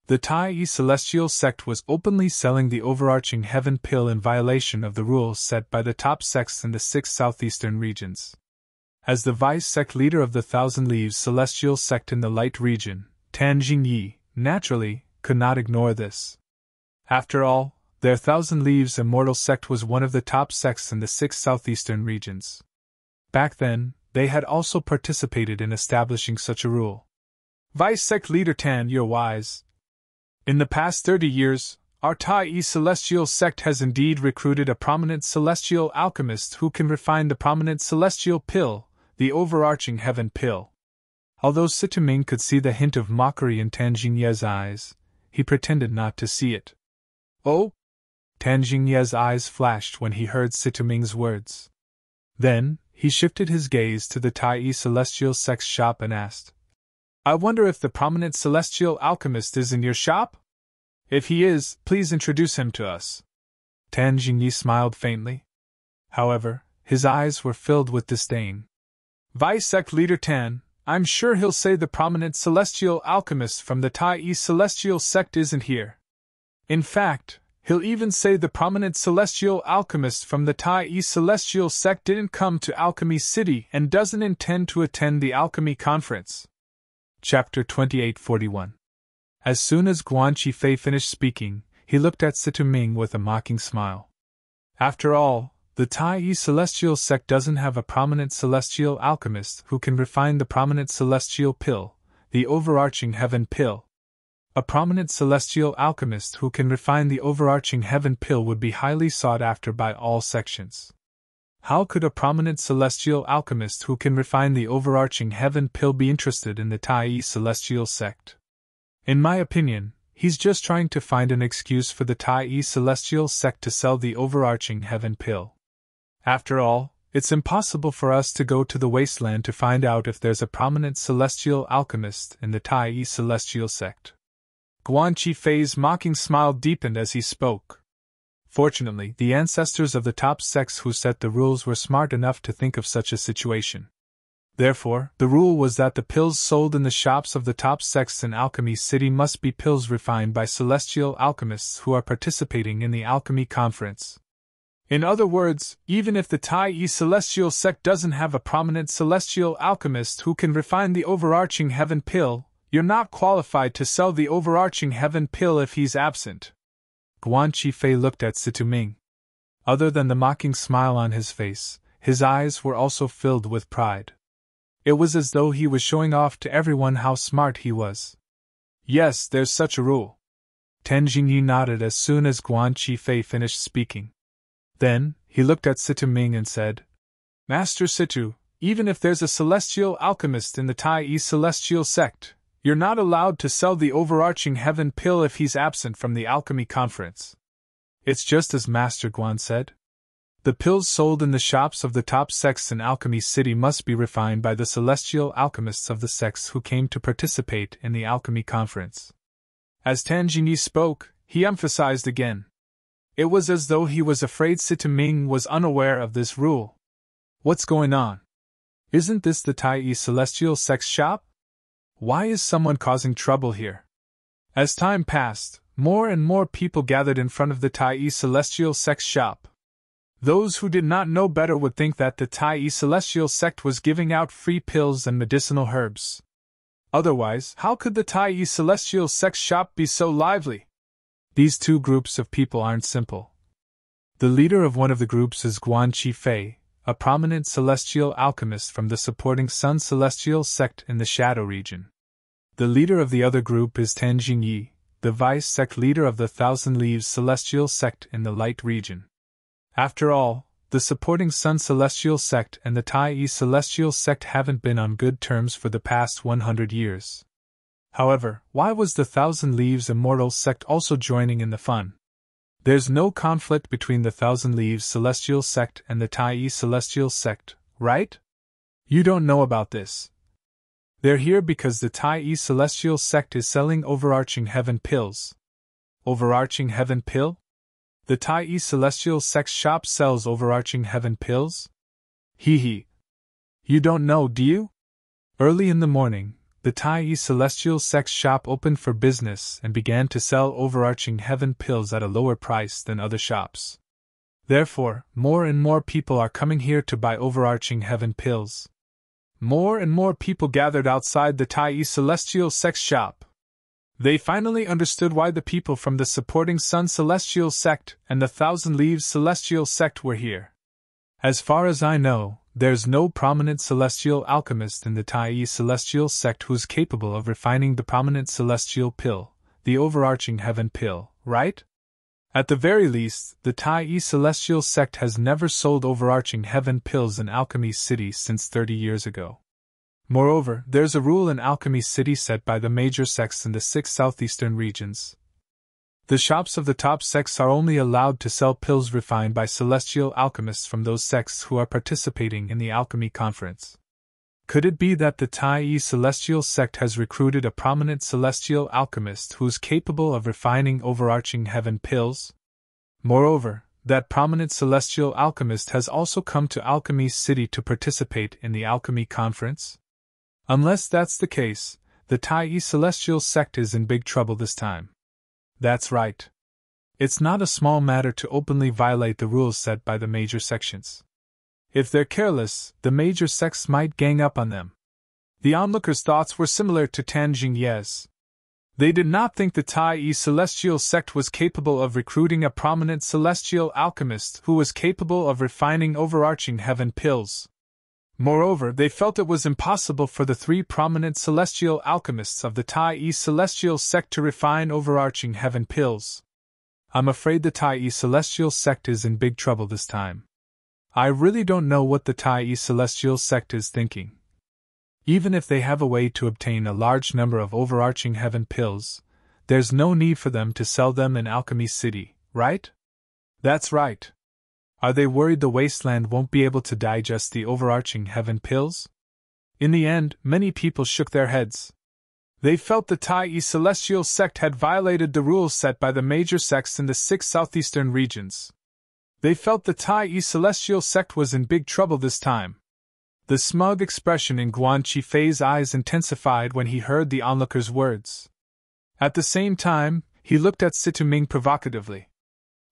The Tai celestial sect was openly selling the overarching heaven pill in violation of the rules set by the top sects in the 6 southeastern regions. As the vice-sect leader of the Thousand Leaves celestial sect in the light region, Tan Jingyi, naturally, could not ignore this. After all, their Thousand Leaves immortal sect was one of the top sects in the 6 southeastern regions. Back then, they had also participated in establishing such a rule. Vice-sect leader Tan, you're wise. In the past 30 years, our Tai celestial sect has indeed recruited a prominent celestial alchemist who can refine the prominent celestial pill, the overarching heaven pill. Although Situming could see the hint of mockery in Tan Jingyi's eyes, he pretended not to see it. Oh? Tan Jingyi's eyes flashed when he heard Situming's words. Then, he shifted his gaze to the Tai celestial sect's shop and asked, I wonder if the prominent celestial alchemist is in your shop? If he is, please introduce him to us. Tan Jingyi smiled faintly. However, his eyes were filled with disdain. Vice-sect leader Tan, I'm sure he'll say the prominent celestial alchemist from the Tai celestial sect isn't here. In fact, he'll even say the prominent celestial alchemist from the Tai celestial sect didn't come to Alchemy City and doesn't intend to attend the Alchemy Conference. Chapter 2841. As soon as Guan Qifei finished speaking, he looked at Situ Ming with a mocking smile. After all, the Tai celestial sect doesn't have a prominent celestial alchemist who can refine the prominent celestial pill, the overarching heaven pill. A prominent celestial alchemist who can refine the overarching heaven pill would be highly sought after by all sections. How could a prominent celestial alchemist who can refine the overarching heaven pill be interested in the Tai celestial sect? In my opinion, he's just trying to find an excuse for the Tai celestial sect to sell the overarching heaven pill. After all, it's impossible for us to go to the wasteland to find out if there's a prominent celestial alchemist in the Tai celestial sect. Guan Qifei's mocking smile deepened as he spoke. Fortunately, the ancestors of the top sects who set the rules were smart enough to think of such a situation. Therefore, the rule was that the pills sold in the shops of the top sects in Alchemy City must be pills refined by celestial alchemists who are participating in the Alchemy Conference. In other words, even if the Tai celestial sect doesn't have a prominent celestial alchemist who can refine the overarching heaven pill, you're not qualified to sell the overarching heaven pill if he's absent. Guan Qifei looked at Situ Ming. Other than the mocking smile on his face, his eyes were also filled with pride. It was as though he was showing off to everyone how smart he was. Yes, there's such a rule. Tan Jingyi nodded as soon as Guan Qifei finished speaking. Then, he looked at Situ Ming and said, Master Situ, even if there's a celestial alchemist in the Tai celestial sect, you're not allowed to sell the overarching heaven pill if he's absent from the alchemy conference. It's just as Master Guan said. The pills sold in the shops of the top sects in Alchemy City must be refined by the celestial alchemists of the sects who came to participate in the alchemy conference. As Tan Jingyi spoke, he emphasized again. It was as though he was afraid Situ Ming was unaware of this rule. What's going on? Isn't this the Tai celestial sect's shop? Why is someone causing trouble here? As time passed, more and more people gathered in front of the Tai celestial sect's shop. Those who did not know better would think that the Tai celestial sect was giving out free pills and medicinal herbs. Otherwise, how could the Tai celestial sect's shop be so lively? These two groups of people aren't simple. The leader of one of the groups is Guan Qifei, a prominent celestial alchemist from the supporting Sun Celestial sect in the Shadow region. The leader of the other group is Tan Jingyi, the vice-sect leader of the Thousand Leaves Celestial sect in the Light region. After all, the supporting Sun Celestial sect and the Tai Celestial sect haven't been on good terms for the past 100 years. However, why was the Thousand Leaves Immortal sect also joining in the fun? There's no conflict between the Thousand Leaves Celestial sect and the Tai Celestial sect, right? You don't know about this. They're here because the Tai Celestial sect is selling overarching heaven pills. Overarching heaven pill? The Tai Celestial sect's shop sells overarching heaven pills? Hee hee. You don't know, do you? Early in the morning, the Tai celestial sect's shop opened for business and began to sell overarching heaven pills at a lower price than other shops. Therefore, more and more people are coming here to buy overarching heaven pills. More and more people gathered outside the Tai celestial sect's shop. They finally understood why the people from the supporting Sun Celestial sect and the Thousand Leaves Celestial sect were here. As far as I know, there's no prominent celestial alchemist in the Tai celestial sect who's capable of refining the prominent celestial pill, the overarching heaven pill, right? At the very least, the Tai celestial sect has never sold overarching heaven pills in Alchemy City since 30 years ago. Moreover, there's a rule in Alchemy City set by the major sects in the 6 southeastern regions. The shops of the top sects are only allowed to sell pills refined by celestial alchemists from those sects who are participating in the alchemy conference. Could it be that the Tai celestial sect has recruited a prominent celestial alchemist who's capable of refining overarching heaven pills? Moreover, that prominent celestial alchemist has also come to Alchemy City to participate in the alchemy conference? Unless that's the case, the Tai celestial sect is in big trouble this time. That's right. It's not a small matter to openly violate the rules set by the major sections. If they're careless, the major sects might gang up on them. The onlookers' thoughts were similar to Tan Jingye's. They did not think the Tai celestial sect was capable of recruiting a prominent celestial alchemist who was capable of refining overarching heaven pills. Moreover, they felt it was impossible for the three prominent celestial alchemists of the Tai celestial sect to refine overarching heaven pills. I'm afraid the Tai celestial sect is in big trouble this time. I really don't know what the Tai celestial sect is thinking. Even if they have a way to obtain a large number of overarching heaven pills, there's no need for them to sell them in Alchemy City, right? That's right. Are they worried the wasteland won't be able to digest the overarching heaven pills? In the end, many people shook their heads. They felt the Tai celestial sect had violated the rules set by the major sects in the 6 southeastern regions. They felt the Tai celestial sect was in big trouble this time. The smug expression in Guan Qifei's eyes intensified when he heard the onlooker's words. At the same time, he looked at Situ Ming provocatively.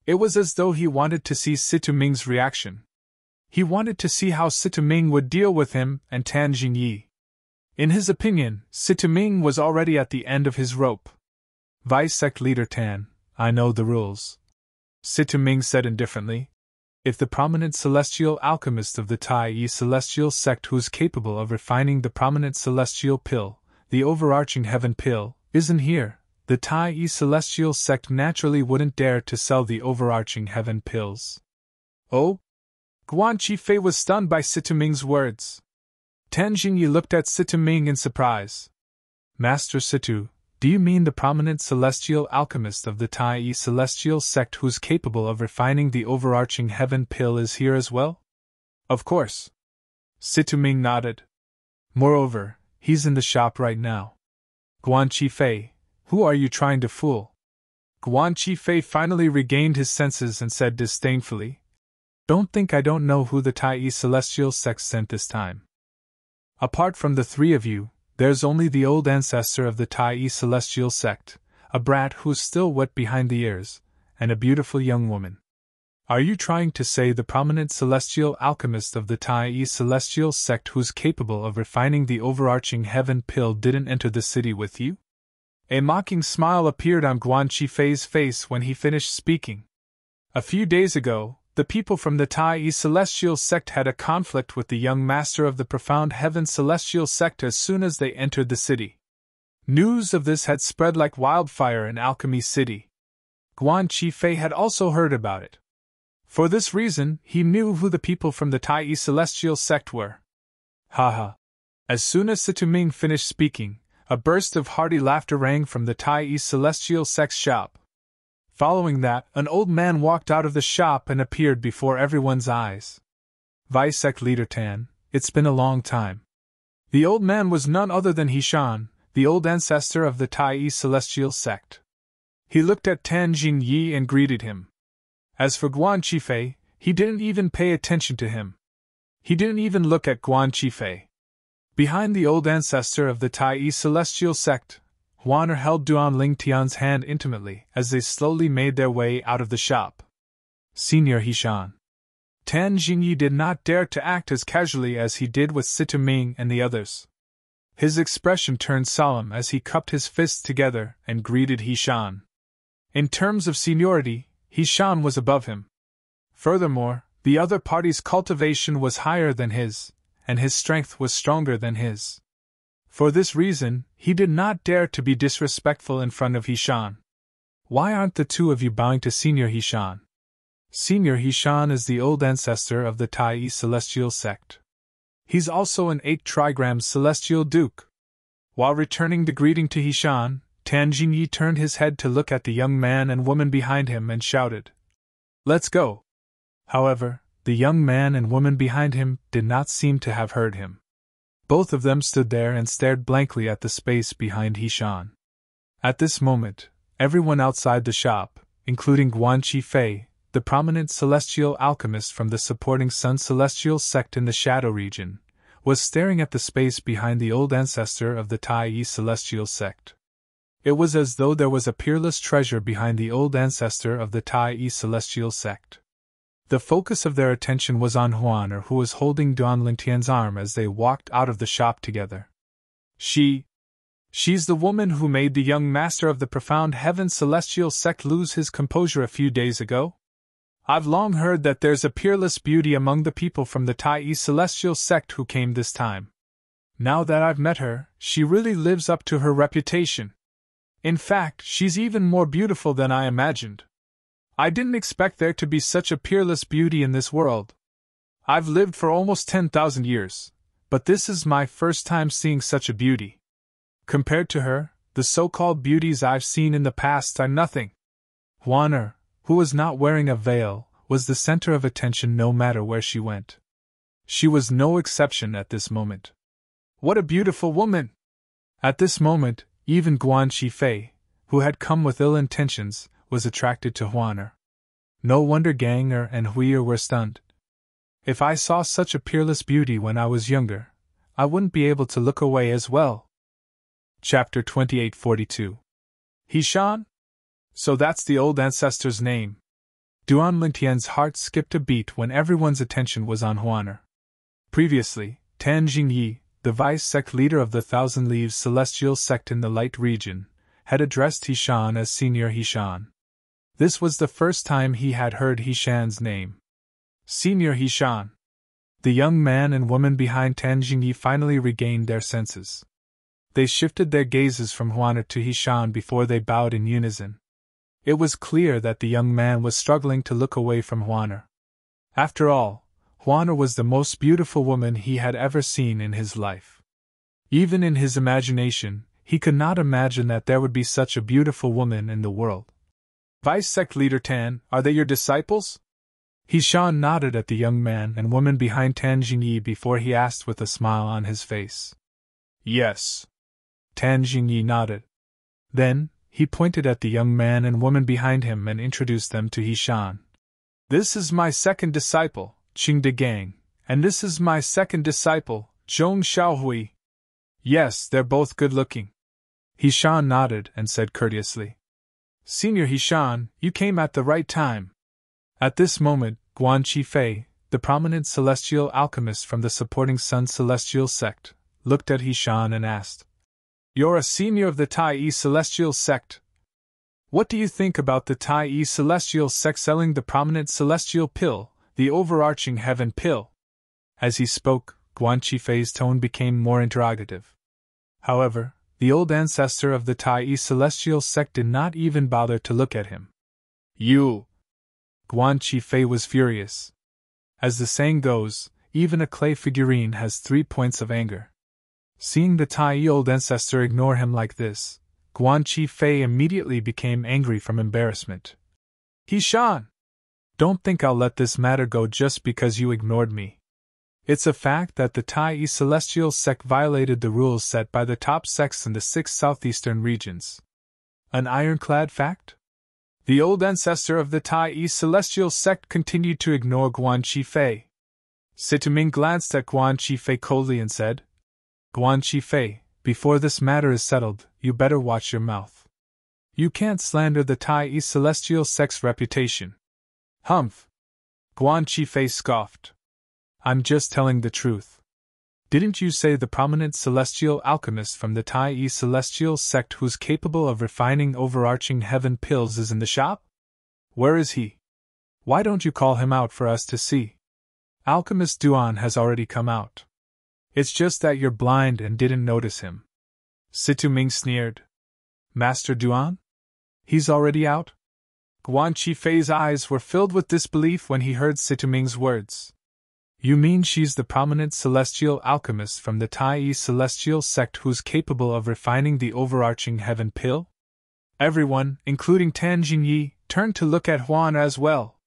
It was as though he wanted to see Situ Ming's reaction. He wanted to see how Situ Ming would deal with him and Tan Jingyi. In his opinion, Situ Ming was already at the end of his rope. Vice Sect Leader Tan, I know the rules. Situ Ming said indifferently. If the prominent celestial alchemist of the Tai celestial sect who's capable of refining the prominent celestial pill, the overarching heaven pill, isn't here, the Tai celestial sect naturally wouldn't dare to sell the overarching heaven pills. Oh? Guan Qifei was stunned by Situ Ming's words. Tan Jingyi looked at Situ Ming in surprise. Master Situ, do you mean the prominent celestial alchemist of the Tai celestial sect who's capable of refining the overarching heaven pill is here as well? Of course. Situ Ming nodded. Moreover, he's in the shop right now. Guan Qifei, who are you trying to fool? Guan Qifei finally regained his senses and said disdainfully, Don't think I don't know who the Tai celestial sect sent this time. Apart from the three of you, there's only the old ancestor of the Tai celestial sect, a brat who's still wet behind the ears, and a beautiful young woman. Are you trying to say the prominent celestial alchemist of the Tai celestial sect who's capable of refining the overarching heaven pill didn't enter the city with you? A mocking smile appeared on Guan Qifei's face when he finished speaking. A few days ago, the people from the Tai celestial sect had a conflict with the young master of the profound heaven celestial sect as soon as they entered the city. News of this had spread like wildfire in Alchemy City. Guan Qifei had also heard about it. For this reason, he knew who the people from the Tai celestial sect were. Haha. As soon as Situ Ming finished speaking, a burst of hearty laughter rang from the Tai celestial sect's shop. Following that, an old man walked out of the shop and appeared before everyone's eyes. Vice Sect Leader Tan, it's been a long time. The old man was none other than Hishan, the old ancestor of the Tai celestial sect. He looked at Tan Jingyi and greeted him. As for Guan Qifei, he didn't even pay attention to him. He didn't even look at Guan Qifei. Behind the old ancestor of the Tai celestial sect, Huaner held Duan Lingtian's hand intimately as they slowly made their way out of the shop. Senior Hishan. Tan Jingyi did not dare to act as casually as he did with Situ Ming and the others. His expression turned solemn as he cupped his fists together and greeted Hishan. In terms of seniority, Hishan was above him. Furthermore, the other party's cultivation was higher than his, and his strength was stronger than his. For this reason, he did not dare to be disrespectful in front of Hishan. Why aren't the two of you bowing to Senior Hishan? Senior Hishan is the old ancestor of the Tai celestial sect. He's also an 8 trigram celestial duke. While returning the greeting to Hishan, Tan Jingyi turned his head to look at the young man and woman behind him and shouted, Let's go! However, the young man and woman behind him did not seem to have heard him. Both of them stood there and stared blankly at the space behind Hishan. At this moment, everyone outside the shop, including Guan Qifei, the prominent celestial alchemist from the supporting Sun celestial sect in the Shadow region, was staring at the space behind the old ancestor of the Tai celestial sect. It was as though there was a peerless treasure behind the old ancestor of the Tai celestial sect. The focus of their attention was on Huaner, who was holding Duan Lingtian's arm as they walked out of the shop together. She She's the woman who made the young master of the profound heaven celestial sect lose his composure a few days ago? I've long heard that there's a peerless beauty among the people from the Tai celestial sect who came this time. Now that I've met her, she really lives up to her reputation. In fact, she's even more beautiful than I imagined. I didn't expect there to be such a peerless beauty in this world. I've lived for almost 10,000 years, but this is my first time seeing such a beauty. Compared to her, the so-called beauties I've seen in the past are nothing. Huaner, who was not wearing a veil, was the center of attention no matter where she went. She was no exception at this moment. What a beautiful woman! At this moment, even Guan Qifei, who had come with ill intentions, was attracted to Huaner. No wonder Ganger and Huier were stunned. If I saw such a peerless beauty when I was younger, I wouldn't be able to look away as well. Chapter 2842. Hishan? So that's the old ancestor's name. Duan Lingtian's heart skipped a beat when everyone's attention was on Huaner. Previously, Tan Jingyi, the vice-sect leader of the Thousand Leaves Celestial Sect in the Light region, had addressed Hishan as Senior Hishan. This was the first time he had heard Hishan's name. Senior Hishan. The young man and woman behind Tan Jingyi finally regained their senses. They shifted their gazes from Huaner to Hishan before they bowed in unison. It was clear that the young man was struggling to look away from Huaner. After all, Huaner was the most beautiful woman he had ever seen in his life. Even in his imagination, he could not imagine that there would be such a beautiful woman in the world. Vice-sect leader Tan, are they your disciples? Hishan nodded at the young man and woman behind Tan Jingyi before he asked with a smile on his face. Yes. Tan Jingyi nodded. Then, he pointed at the young man and woman behind him and introduced them to Hishan. This is my second disciple, Qing De Gang, and this is my second disciple, Zhong Xiaohui. Yes, they're both good-looking. Hishan nodded and said courteously. Senior Hishan, you came at the right time. At this moment, Guan Qifei, the prominent celestial alchemist from the supporting Sun Celestial Sect, looked at Hishan and asked, You're a senior of the Tai Celestial Sect. What do you think about the Tai Celestial Sect selling the prominent celestial pill, the overarching heaven pill? As he spoke, Guan Qifei's tone became more interrogative. However, the old ancestor of the Tai Celestial Sect did not even bother to look at him. You! Guan Qifei was furious. As the saying goes, even a clay figurine has 3 points of anger. Seeing the Tai old ancestor ignore him like this, Guan Qifei immediately became angry from embarrassment. Hishan! Don't think I'll let this matter go just because you ignored me. It's a fact that the Tai Celestial Sect violated the rules set by the top sects in the 6 southeastern regions. An ironclad fact? The old ancestor of the Tai Celestial Sect continued to ignore Guan Qifei. Situming glanced at Guan Qifei coldly and said, Guan Qifei, before this matter is settled, you better watch your mouth. You can't slander the Tai Celestial Sect's reputation. Humph! Guan Qifei scoffed. I'm just telling the truth. Didn't you say the prominent celestial alchemist from the Tai Celestial Sect who's capable of refining overarching heaven pills is in the shop? Where is he? Why don't you call him out for us to see? Alchemist Duan has already come out. It's just that you're blind and didn't notice him. Situming sneered. Master Duan? He's already out? Guan Qifei's eyes were filled with disbelief when he heard Situming's words. You mean she's the prominent celestial alchemist from the Tai Celestial Sect who's capable of refining the overarching heaven pill? Everyone, including Tan Jingyi, turned to look at Huan as well.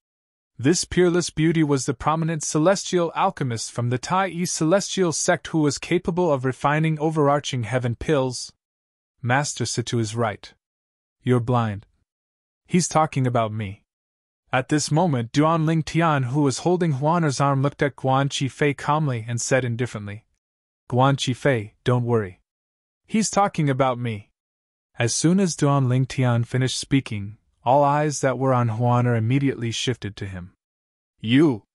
This peerless beauty was the prominent celestial alchemist from the Tai Celestial Sect who was capable of refining overarching heaven pills. Master Situ is right. You're blind. He's talking about me. At this moment, Duan Lingtian, who was holding Huaner's arm, looked at Guan Qifei calmly and said indifferently, Guan Qifei, don't worry. He's talking about me. As soon as Duan Lingtian finished speaking, all eyes that were on Huaner immediately shifted to him. You!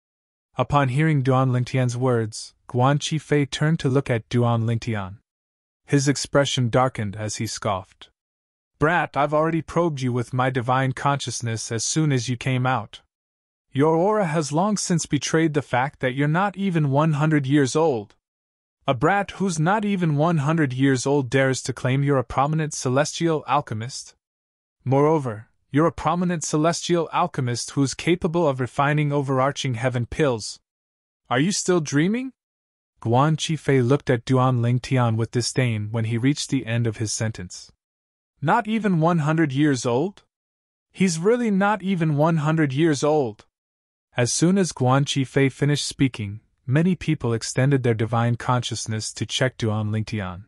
Upon hearing Duan Lingtian's words, Guan Qifei turned to look at Duan Lingtian. His expression darkened as he scoffed. Brat, I've already probed you with my divine consciousness as soon as you came out. Your aura has long since betrayed the fact that you're not even 100 years old. A brat who's not even 100 years old dares to claim you're a prominent celestial alchemist? Moreover, you're a prominent celestial alchemist who's capable of refining overarching heaven pills. Are you still dreaming? Guan Qifei looked at Duan Lingtian with disdain when he reached the end of his sentence. Not even 100 years old? He's really not even 100 years old. As soon as Guan Qifei finished speaking, many people extended their divine consciousness to check Duan Lingtian.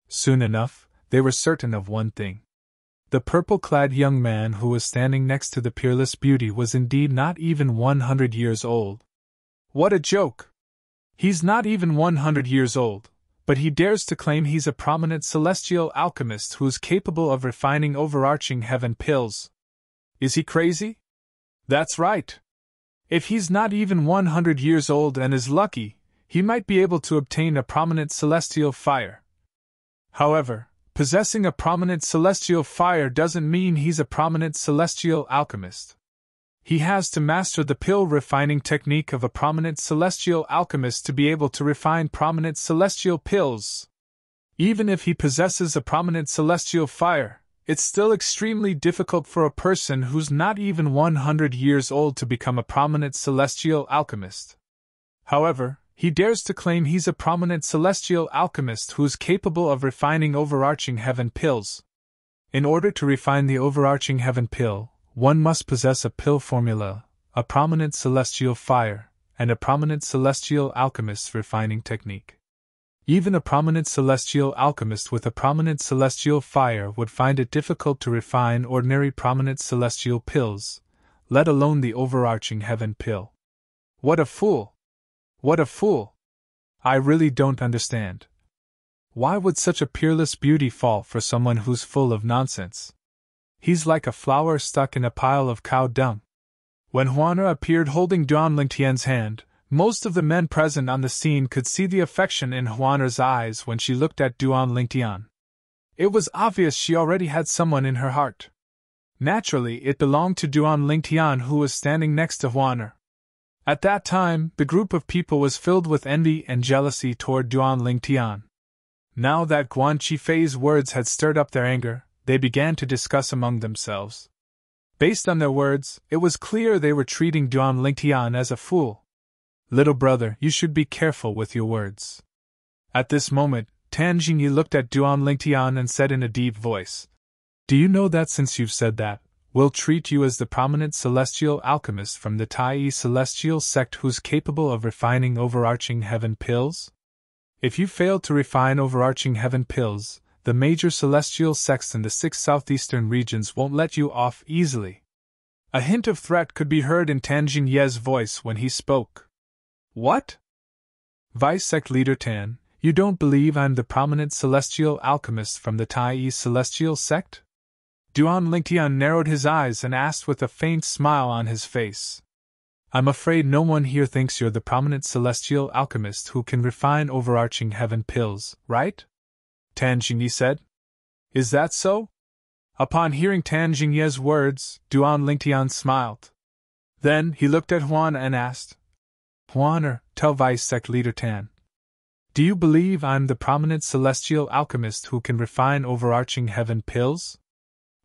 Soon enough, they were certain of one thing. The purple-clad young man who was standing next to the peerless beauty was indeed not even 100 years old. What a joke! He's not even 100 years old, but he dares to claim he's a prominent celestial alchemist who's capable of refining overarching heaven pills. Is he crazy? That's right. If he's not even 100 years old and is lucky, he might be able to obtain a prominent celestial fire. However, possessing a prominent celestial fire doesn't mean he's a prominent celestial alchemist. He has to master the pill refining technique of a prominent celestial alchemist to be able to refine prominent celestial pills. Even if he possesses a prominent celestial fire, it's still extremely difficult for a person who's not even 100 years old to become a prominent celestial alchemist. However, he dares to claim he's a prominent celestial alchemist who's capable of refining overarching heaven pills. In order to refine the overarching heaven pill, one must possess a pill formula, a prominent celestial fire, and a prominent celestial alchemist's refining technique. Even a prominent celestial alchemist with a prominent celestial fire would find it difficult to refine ordinary prominent celestial pills, let alone the overarching heaven pill. What a fool! What a fool! I really don't understand. Why would such a peerless beauty fall for someone who's full of nonsense? He's like a flower stuck in a pile of cow dung. When Huana appeared holding Duan Lingtian's hand, most of the men present on the scene could see the affection in Huana's eyes when she looked at Duan Lingtian. It was obvious she already had someone in her heart. Naturally, it belonged to Duan Lingtian, who was standing next to Huana. At that time, the group of people was filled with envy and jealousy toward Duan Lingtian. Now that Guan Qifei's words had stirred up their anger, they began to discuss among themselves. Based on their words, it was clear they were treating Duan Lingtian as a fool. Little brother, you should be careful with your words. At this moment, Tan Jingyi looked at Duan Lingtian and said in a deep voice, Do you know that since you've said that, we'll treat you as the prominent celestial alchemist from the Tai celestial sect who's capable of refining overarching heaven pills? If you fail to refine overarching heaven pills, the major celestial sects in the 6 southeastern regions won't let you off easily. A hint of threat could be heard in Tan Jingye's voice when he spoke. What? Vice Sect Leader Tan, you don't believe I'm the prominent celestial alchemist from the Tai celestial sect? Duan Lingtian narrowed his eyes and asked with a faint smile on his face. I'm afraid no one here thinks you're the prominent celestial alchemist who can refine overarching heaven pills, right? Tan Jingyi said. Is that so? Upon hearing Tan Jingye's words, Duan Lingtian smiled. Then he looked at Huana and asked, Huana, tell Vice Sect Leader Tan. Do you believe I'm the prominent celestial alchemist who can refine overarching heaven pills?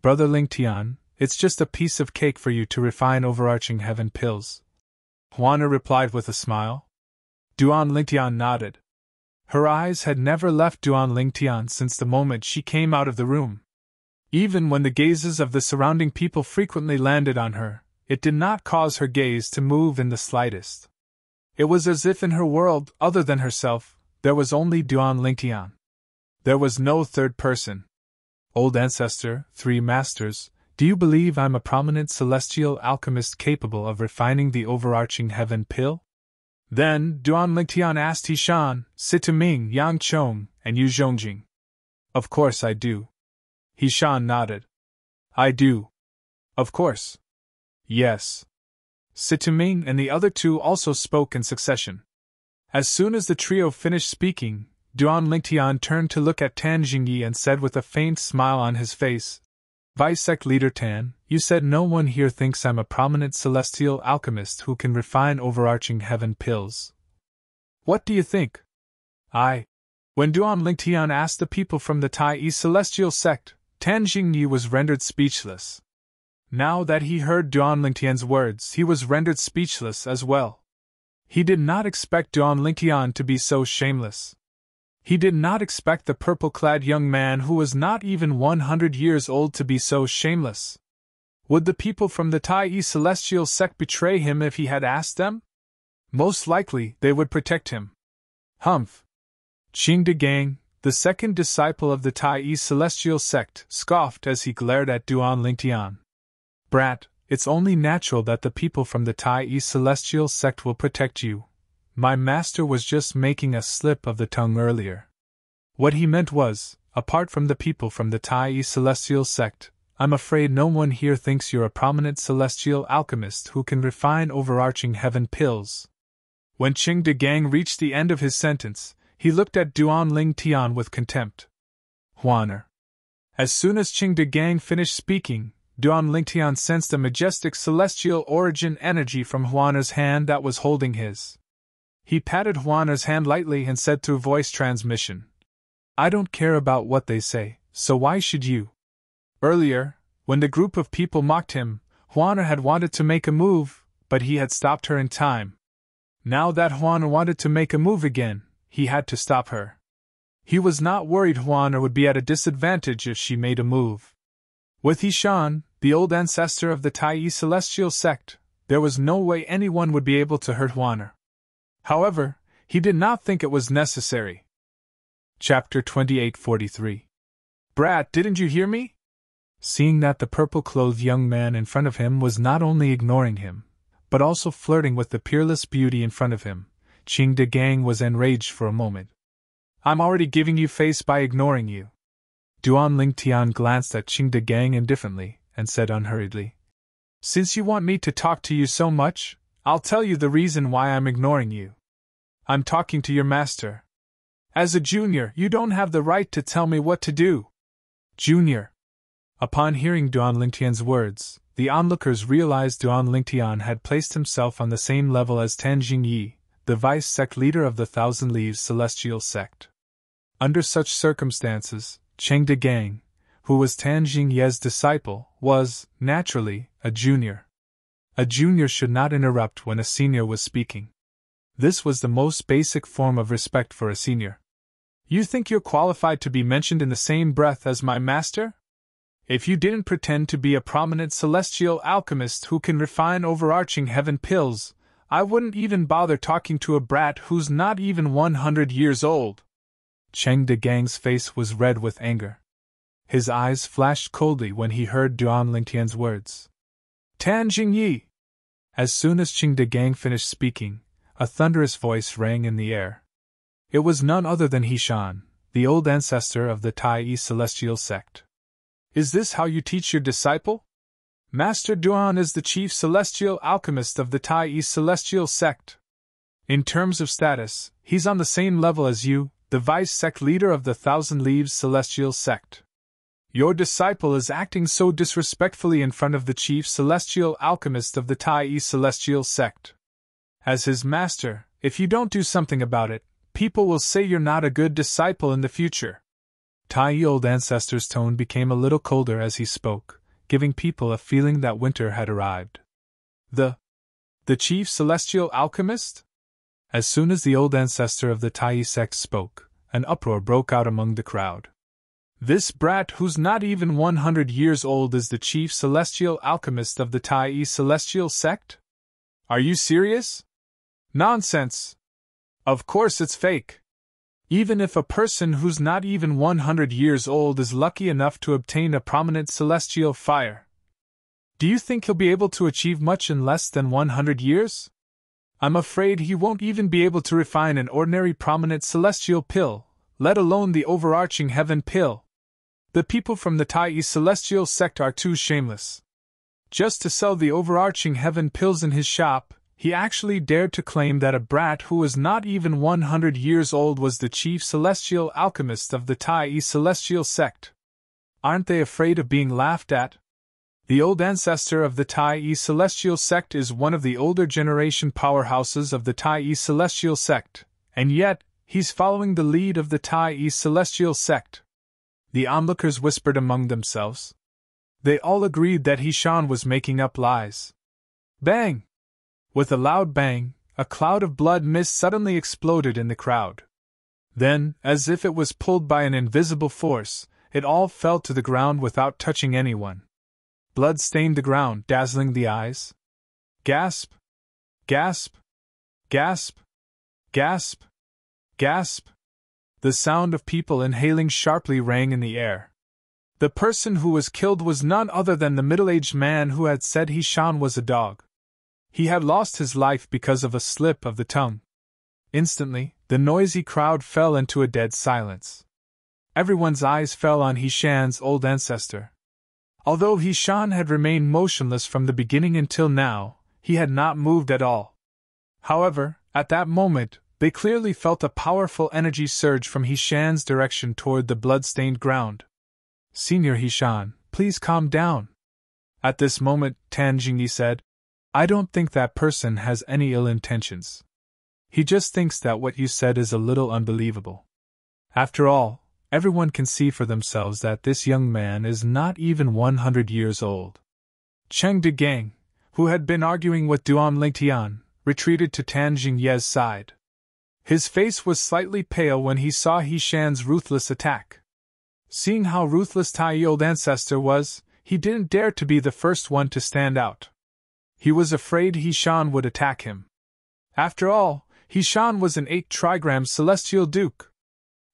Brother Lingtian, it's just a piece of cake for you to refine overarching heaven pills. Huana replied with a smile. Duan Lingtian nodded. Her eyes had never left Duan Lingtian since the moment she came out of the room. Even when the gazes of the surrounding people frequently landed on her, it did not cause her gaze to move in the slightest. It was as if in her world, other than herself, there was only Duan Lingtian. There was no third person. Old Ancestor, 3 Masters, do you believe I'm a prominent celestial alchemist capable of refining the overarching heaven pill? Then, Duan Lingtian asked Hishan, Situming, Yang Chong, and Yu Zhongjing. Of course I do. Hishan nodded. I do. Of course. Yes. Situming and the other 2 also spoke in succession. As soon as the trio finished speaking, Duan Lingtian turned to look at Tan Jingyi and said with a faint smile on his face, Vice Sect Leader Tan, you said no one here thinks I'm a prominent celestial alchemist who can refine overarching heaven pills. What do you think? When Duan Lingtian asked the people from the Tai celestial sect, Tan Jingyi was rendered speechless. Now that he heard Duan Lingtian's words, he was rendered speechless as well. He did not expect Duan Lingtian to be so shameless. He did not expect the purple-clad young man who was not even 100 years old to be so shameless. Would the people from the Tai celestial sect betray him if he had asked them? Most likely, they would protect him. Humph! Qing De Gang, the second disciple of the Tai celestial sect, scoffed as he glared at Duan Lingtian. Brat, it's only natural that the people from the Tai celestial sect will protect you. My master was just making a slip of the tongue earlier. What he meant was, apart from the people from the Tai celestial sect, I'm afraid no one here thinks you're a prominent celestial alchemist who can refine overarching heaven pills. When Qing De Gang reached the end of his sentence, he looked at Duan Lingtian with contempt. Huaner. As soon as Qing De Gang finished speaking, Duan Lingtian sensed a majestic celestial origin energy from Huaner's hand that was holding his. He patted Huaner's hand lightly and said through voice transmission, I don't care about what they say, so why should you? Earlier, when the group of people mocked him, Huaner had wanted to make a move, but he had stopped her in time. Now that Huaner wanted to make a move again, he had to stop her. He was not worried Huaner would be at a disadvantage if she made a move. With Yishan, the old ancestor of the Tai celestial sect, there was no way anyone would be able to hurt Huaner. However, he did not think it was necessary. Chapter 2843. Brat, didn't you hear me? Seeing that the purple-clothed young man in front of him was not only ignoring him, but also flirting with the peerless beauty in front of him, Qing De Gang was enraged for a moment. I'm already giving you face by ignoring you. Duan Lingtian glanced at Qing De Gang indifferently, and said unhurriedly, Since you want me to talk to you so much, I'll tell you the reason why I'm ignoring you. I'm talking to your master. As a junior, you don't have the right to tell me what to do. Junior. Upon hearing Duan Lingtian's words, the onlookers realized Duan Lingtian had placed himself on the same level as Tan Jingyi, the vice sect leader of the Thousand Leaves celestial sect. Under such circumstances, Qing De Gang, who was Tan Jingye's disciple, was, naturally, a junior. A junior should not interrupt when a senior was speaking. This was the most basic form of respect for a senior. You think you're qualified to be mentioned in the same breath as my master? If you didn't pretend to be a prominent celestial alchemist who can refine overarching heaven pills, I wouldn't even bother talking to a brat who's not even 100 years old. Qing De Gang's face was red with anger. His eyes flashed coldly when he heard Duan Lingtian's words. Tan Jingyi! As soon as Qing De Gang finished speaking, a thunderous voice rang in the air. It was none other than Yishan, the old ancestor of the Tai celestial sect. Is this how you teach your disciple? Master Duan is the chief celestial alchemist of the Tai celestial sect. In terms of status, he's on the same level as you, the vice sect leader of the Thousand Leaves celestial sect. Your disciple is acting so disrespectfully in front of the chief celestial alchemist of the Tai celestial sect. As his master, if you don't do something about it, people will say you're not a good disciple in the future. Tai old ancestor's tone became a little colder as he spoke, giving people a feeling that winter had arrived. The chief celestial alchemist? As soon as the old ancestor of the Tai sect spoke, an uproar broke out among the crowd. This brat who's not even 100 years old is the chief celestial alchemist of the Tai celestial sect? Are you serious? Nonsense! Of course it's fake. Even if a person who's not even 100 years old is lucky enough to obtain a prominent celestial fire, do you think he'll be able to achieve much in less than 100 years? I'm afraid he won't even be able to refine an ordinary prominent celestial pill, let alone the overarching heaven pill. The people from the Tai celestial sect are too shameless. Just to sell the overarching heaven pills in his shop, he actually dared to claim that a brat who was not even 100 years old was the chief celestial alchemist of the Tai celestial sect. Aren't they afraid of being laughed at? The old ancestor of the Tai celestial sect is one of the older generation powerhouses of the Tai celestial sect, and yet, he's following the lead of the Tai celestial sect. The onlookers whispered among themselves. They all agreed that Hishan was making up lies. Bang! With a loud bang, a cloud of blood mist suddenly exploded in the crowd. Then, as if it was pulled by an invisible force, it all fell to the ground without touching anyone. Blood stained the ground, dazzling the eyes. Gasp! Gasp! Gasp! Gasp! Gasp! The sound of people inhaling sharply rang in the air. The person who was killed was none other than the middle-aged man who had said Hishan was a dog. He had lost his life because of a slip of the tongue. Instantly, the noisy crowd fell into a dead silence. Everyone's eyes fell on Hishan's old ancestor. Although Hishan had remained motionless from the beginning until now, he had not moved at all. However, at that moment, they clearly felt a powerful energy surge from Hishan's direction toward the blood-stained ground. Senior Hishan, please calm down. At this moment, Tan Jingyi said, I don't think that person has any ill intentions. He just thinks that what you said is a little unbelievable. After all, everyone can see for themselves that this young man is not even 100 years old. Cheng De Gang, who had been arguing with Duan Lingtian, retreated to Tan Jingye's side. His face was slightly pale when he saw Hishan's ruthless attack. Seeing how ruthless Tai old ancestor was, he didn't dare to be the first one to stand out. He was afraid Hishan would attack him. After all, Hishan was an 8-trigram celestial duke.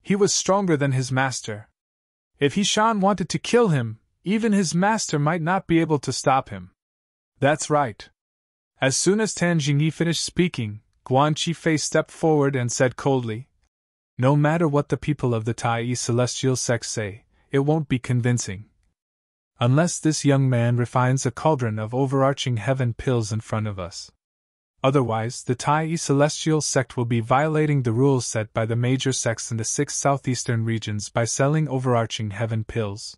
He was stronger than his master. If Hishan wanted to kill him, even his master might not be able to stop him. That's right. As soon as Tan Jingyi finished speaking, Guan Qifei stepped forward and said coldly, No matter what the people of the Tai celestial sect say, it won't be convincing. Unless this young man refines a cauldron of overarching heaven pills in front of us. Otherwise, the Tai celestial sect will be violating the rules set by the major sects in the 6 southeastern regions by selling overarching heaven pills.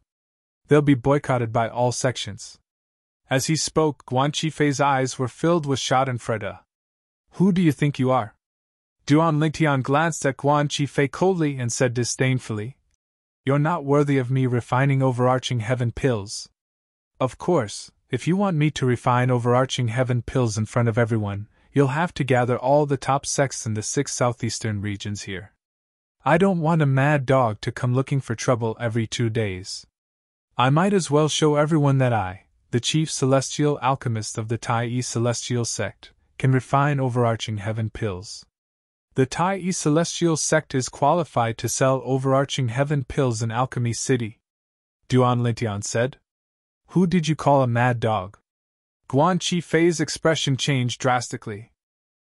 They'll be boycotted by all sections. As he spoke, Guan Qifei's eyes were filled with schadenfreude. Who do you think you are? Duan Lingtian glanced at Guan Qifei coldly and said disdainfully, You're not worthy of me refining overarching heaven pills. Of course, if you want me to refine overarching heaven pills in front of everyone, you'll have to gather all the top sects in the 6 southeastern regions here. I don't want a mad dog to come looking for trouble every 2 days. I might as well show everyone that I, the chief celestial alchemist of the Tai celestial sect, can refine overarching heaven pills. The Tai celestial sect is qualified to sell overarching heaven pills in Alchemy City. Duan Lingtian said. Who did you call a mad dog? Guan Qifei's expression changed drastically.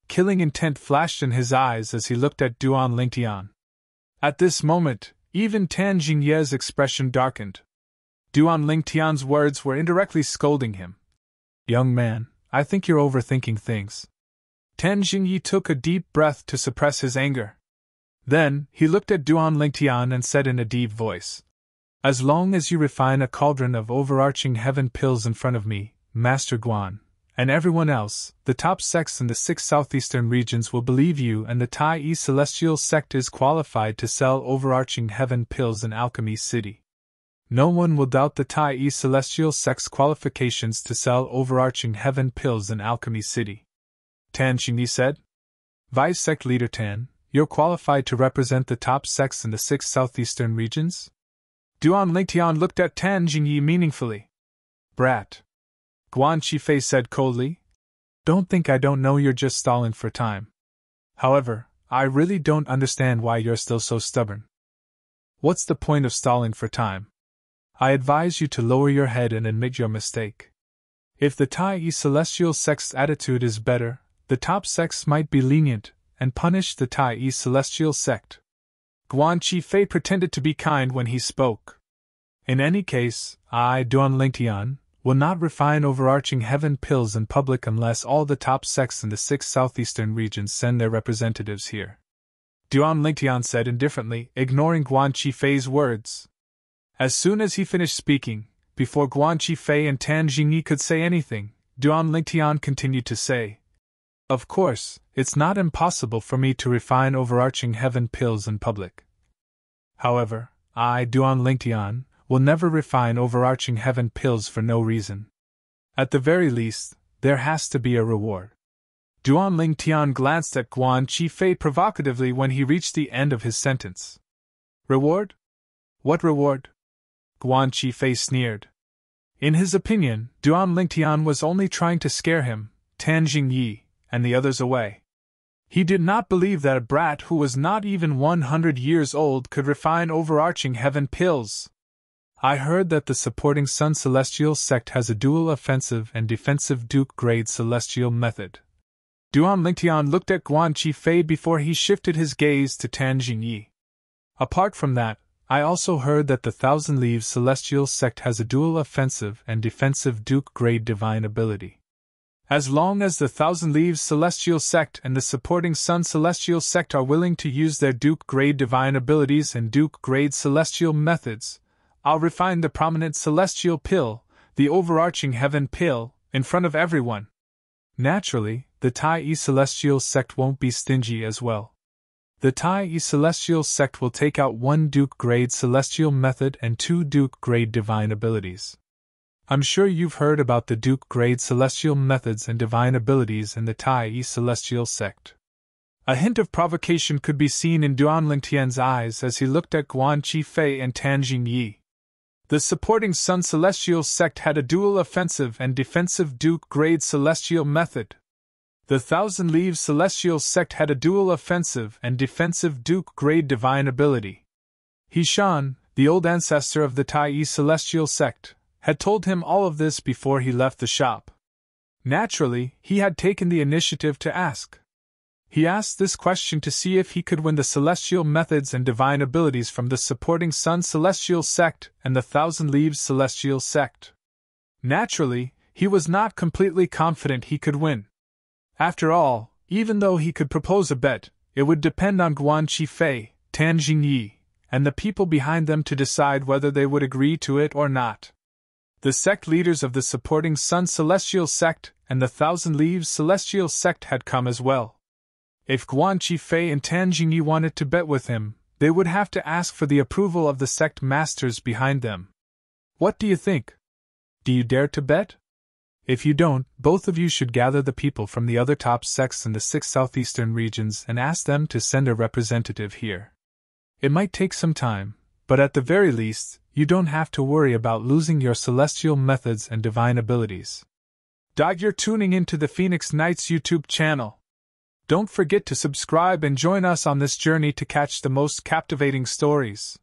Killing intent flashed in his eyes as he looked at Duan Lingtian. At this moment, even Tan Jingye's expression darkened. Duan Lingtian's words were indirectly scolding him. Young man, I think you're overthinking things. Tan Jingyi took a deep breath to suppress his anger. Then, he looked at Duan Lingtian and said in a deep voice, As long as you refine a cauldron of overarching heaven pills in front of me, Master Guan, and everyone else, the top sects in the 6 southeastern regions will believe you, and the Tai celestial sect is qualified to sell overarching heaven pills in Alchemy City. No one will doubt the Tai celestial sect's qualifications to sell overarching heaven pills in Alchemy City. Tan Jingyi said. Vice Sect Leader Tan, you're qualified to represent the top sects in the 6 southeastern regions? Duan Lingtian looked at Tan Jingyi meaningfully. Brat. Guan Qifei said coldly. Don't think I don't know, you're just stalling for time. However, I really don't understand why you're still so stubborn. What's the point of stalling for time? I advise you to lower your head and admit your mistake. If the Tai celestial sect's attitude is better, the top sects might be lenient and punish the Tai celestial sect. Guan Qifei pretended to be kind when he spoke. In any case, I, Duan Lingtian, will not refine overarching heaven pills in public unless all the top sects in the 6 southeastern regions send their representatives here. Duan Lingtian said indifferently, ignoring Guan Qifei's words. As soon as he finished speaking, before Guan Qifei and Tan Jingyi could say anything, Duan Lingtian continued to say, "Of course, it's not impossible for me to refine overarching heaven pills in public. However, I, Duan Lingtian, will never refine overarching heaven pills for no reason. At the very least, there has to be a reward." Duan Lingtian glanced at Guan Qifei provocatively when he reached the end of his sentence. "Reward? What reward?" Guan Qifei sneered. In his opinion, Duan Lingtian was only trying to scare him, Tan Jingyi, and the others away. He did not believe that a brat who was not even 100 years old could refine overarching heaven pills. "I heard that the supporting Sun Celestial sect has a dual offensive and defensive Duke-grade celestial method." Duan Lingtian looked at Guan Qifei before he shifted his gaze to Tan Jingyi. "Apart from that, I also heard that the Thousand Leaves Celestial sect has a dual offensive and defensive Duke-grade divine ability. As long as the Thousand Leaves Celestial sect and the supporting Sun Celestial sect are willing to use their Duke-grade divine abilities and Duke-grade celestial methods, I'll refine the prominent celestial pill, the overarching heaven pill, in front of everyone. Naturally, the Tai Celestial sect won't be stingy as well. The Tai Celestial sect will take out 1 Duke-grade celestial method and 2 Duke-grade divine abilities. I'm sure you've heard about the Duke-grade celestial methods and divine abilities in the Tai Celestial sect." A hint of provocation could be seen in Duan Lingtian's eyes as he looked at Guan Qifei and Tan Jingyi. The supporting Sun Celestial sect had a dual offensive and defensive Duke-grade celestial method. The Thousand Leaves Celestial sect had a dual offensive and defensive Duke-grade divine ability. Hishan, the old ancestor of the Tai Celestial sect, had told him all of this before he left the shop. Naturally, he had taken the initiative to ask. He asked this question to see if he could win the celestial methods and divine abilities from the supporting Sun Celestial sect and the Thousand Leaves Celestial sect. Naturally, he was not completely confident he could win. After all, even though he could propose a bet, it would depend on Guan Qifei, Tan Jingyi, and the people behind them to decide whether they would agree to it or not. The sect leaders of the supporting Sun Celestial sect and the Thousand Leaves Celestial sect had come as well. If Guan Qifei and Tan Jingyi wanted to bet with him, they would have to ask for the approval of the sect masters behind them. What do you think? Do you dare to bet? If you don't, both of you should gather the people from the other top sects in the 6 southeastern regions and ask them to send a representative here. It might take some time, but at the very least, you don't have to worry about losing your celestial methods and divine abilities. You're tuning into the Phoenix Knights YouTube channel. Don't forget to subscribe and join us on this journey to catch the most captivating stories.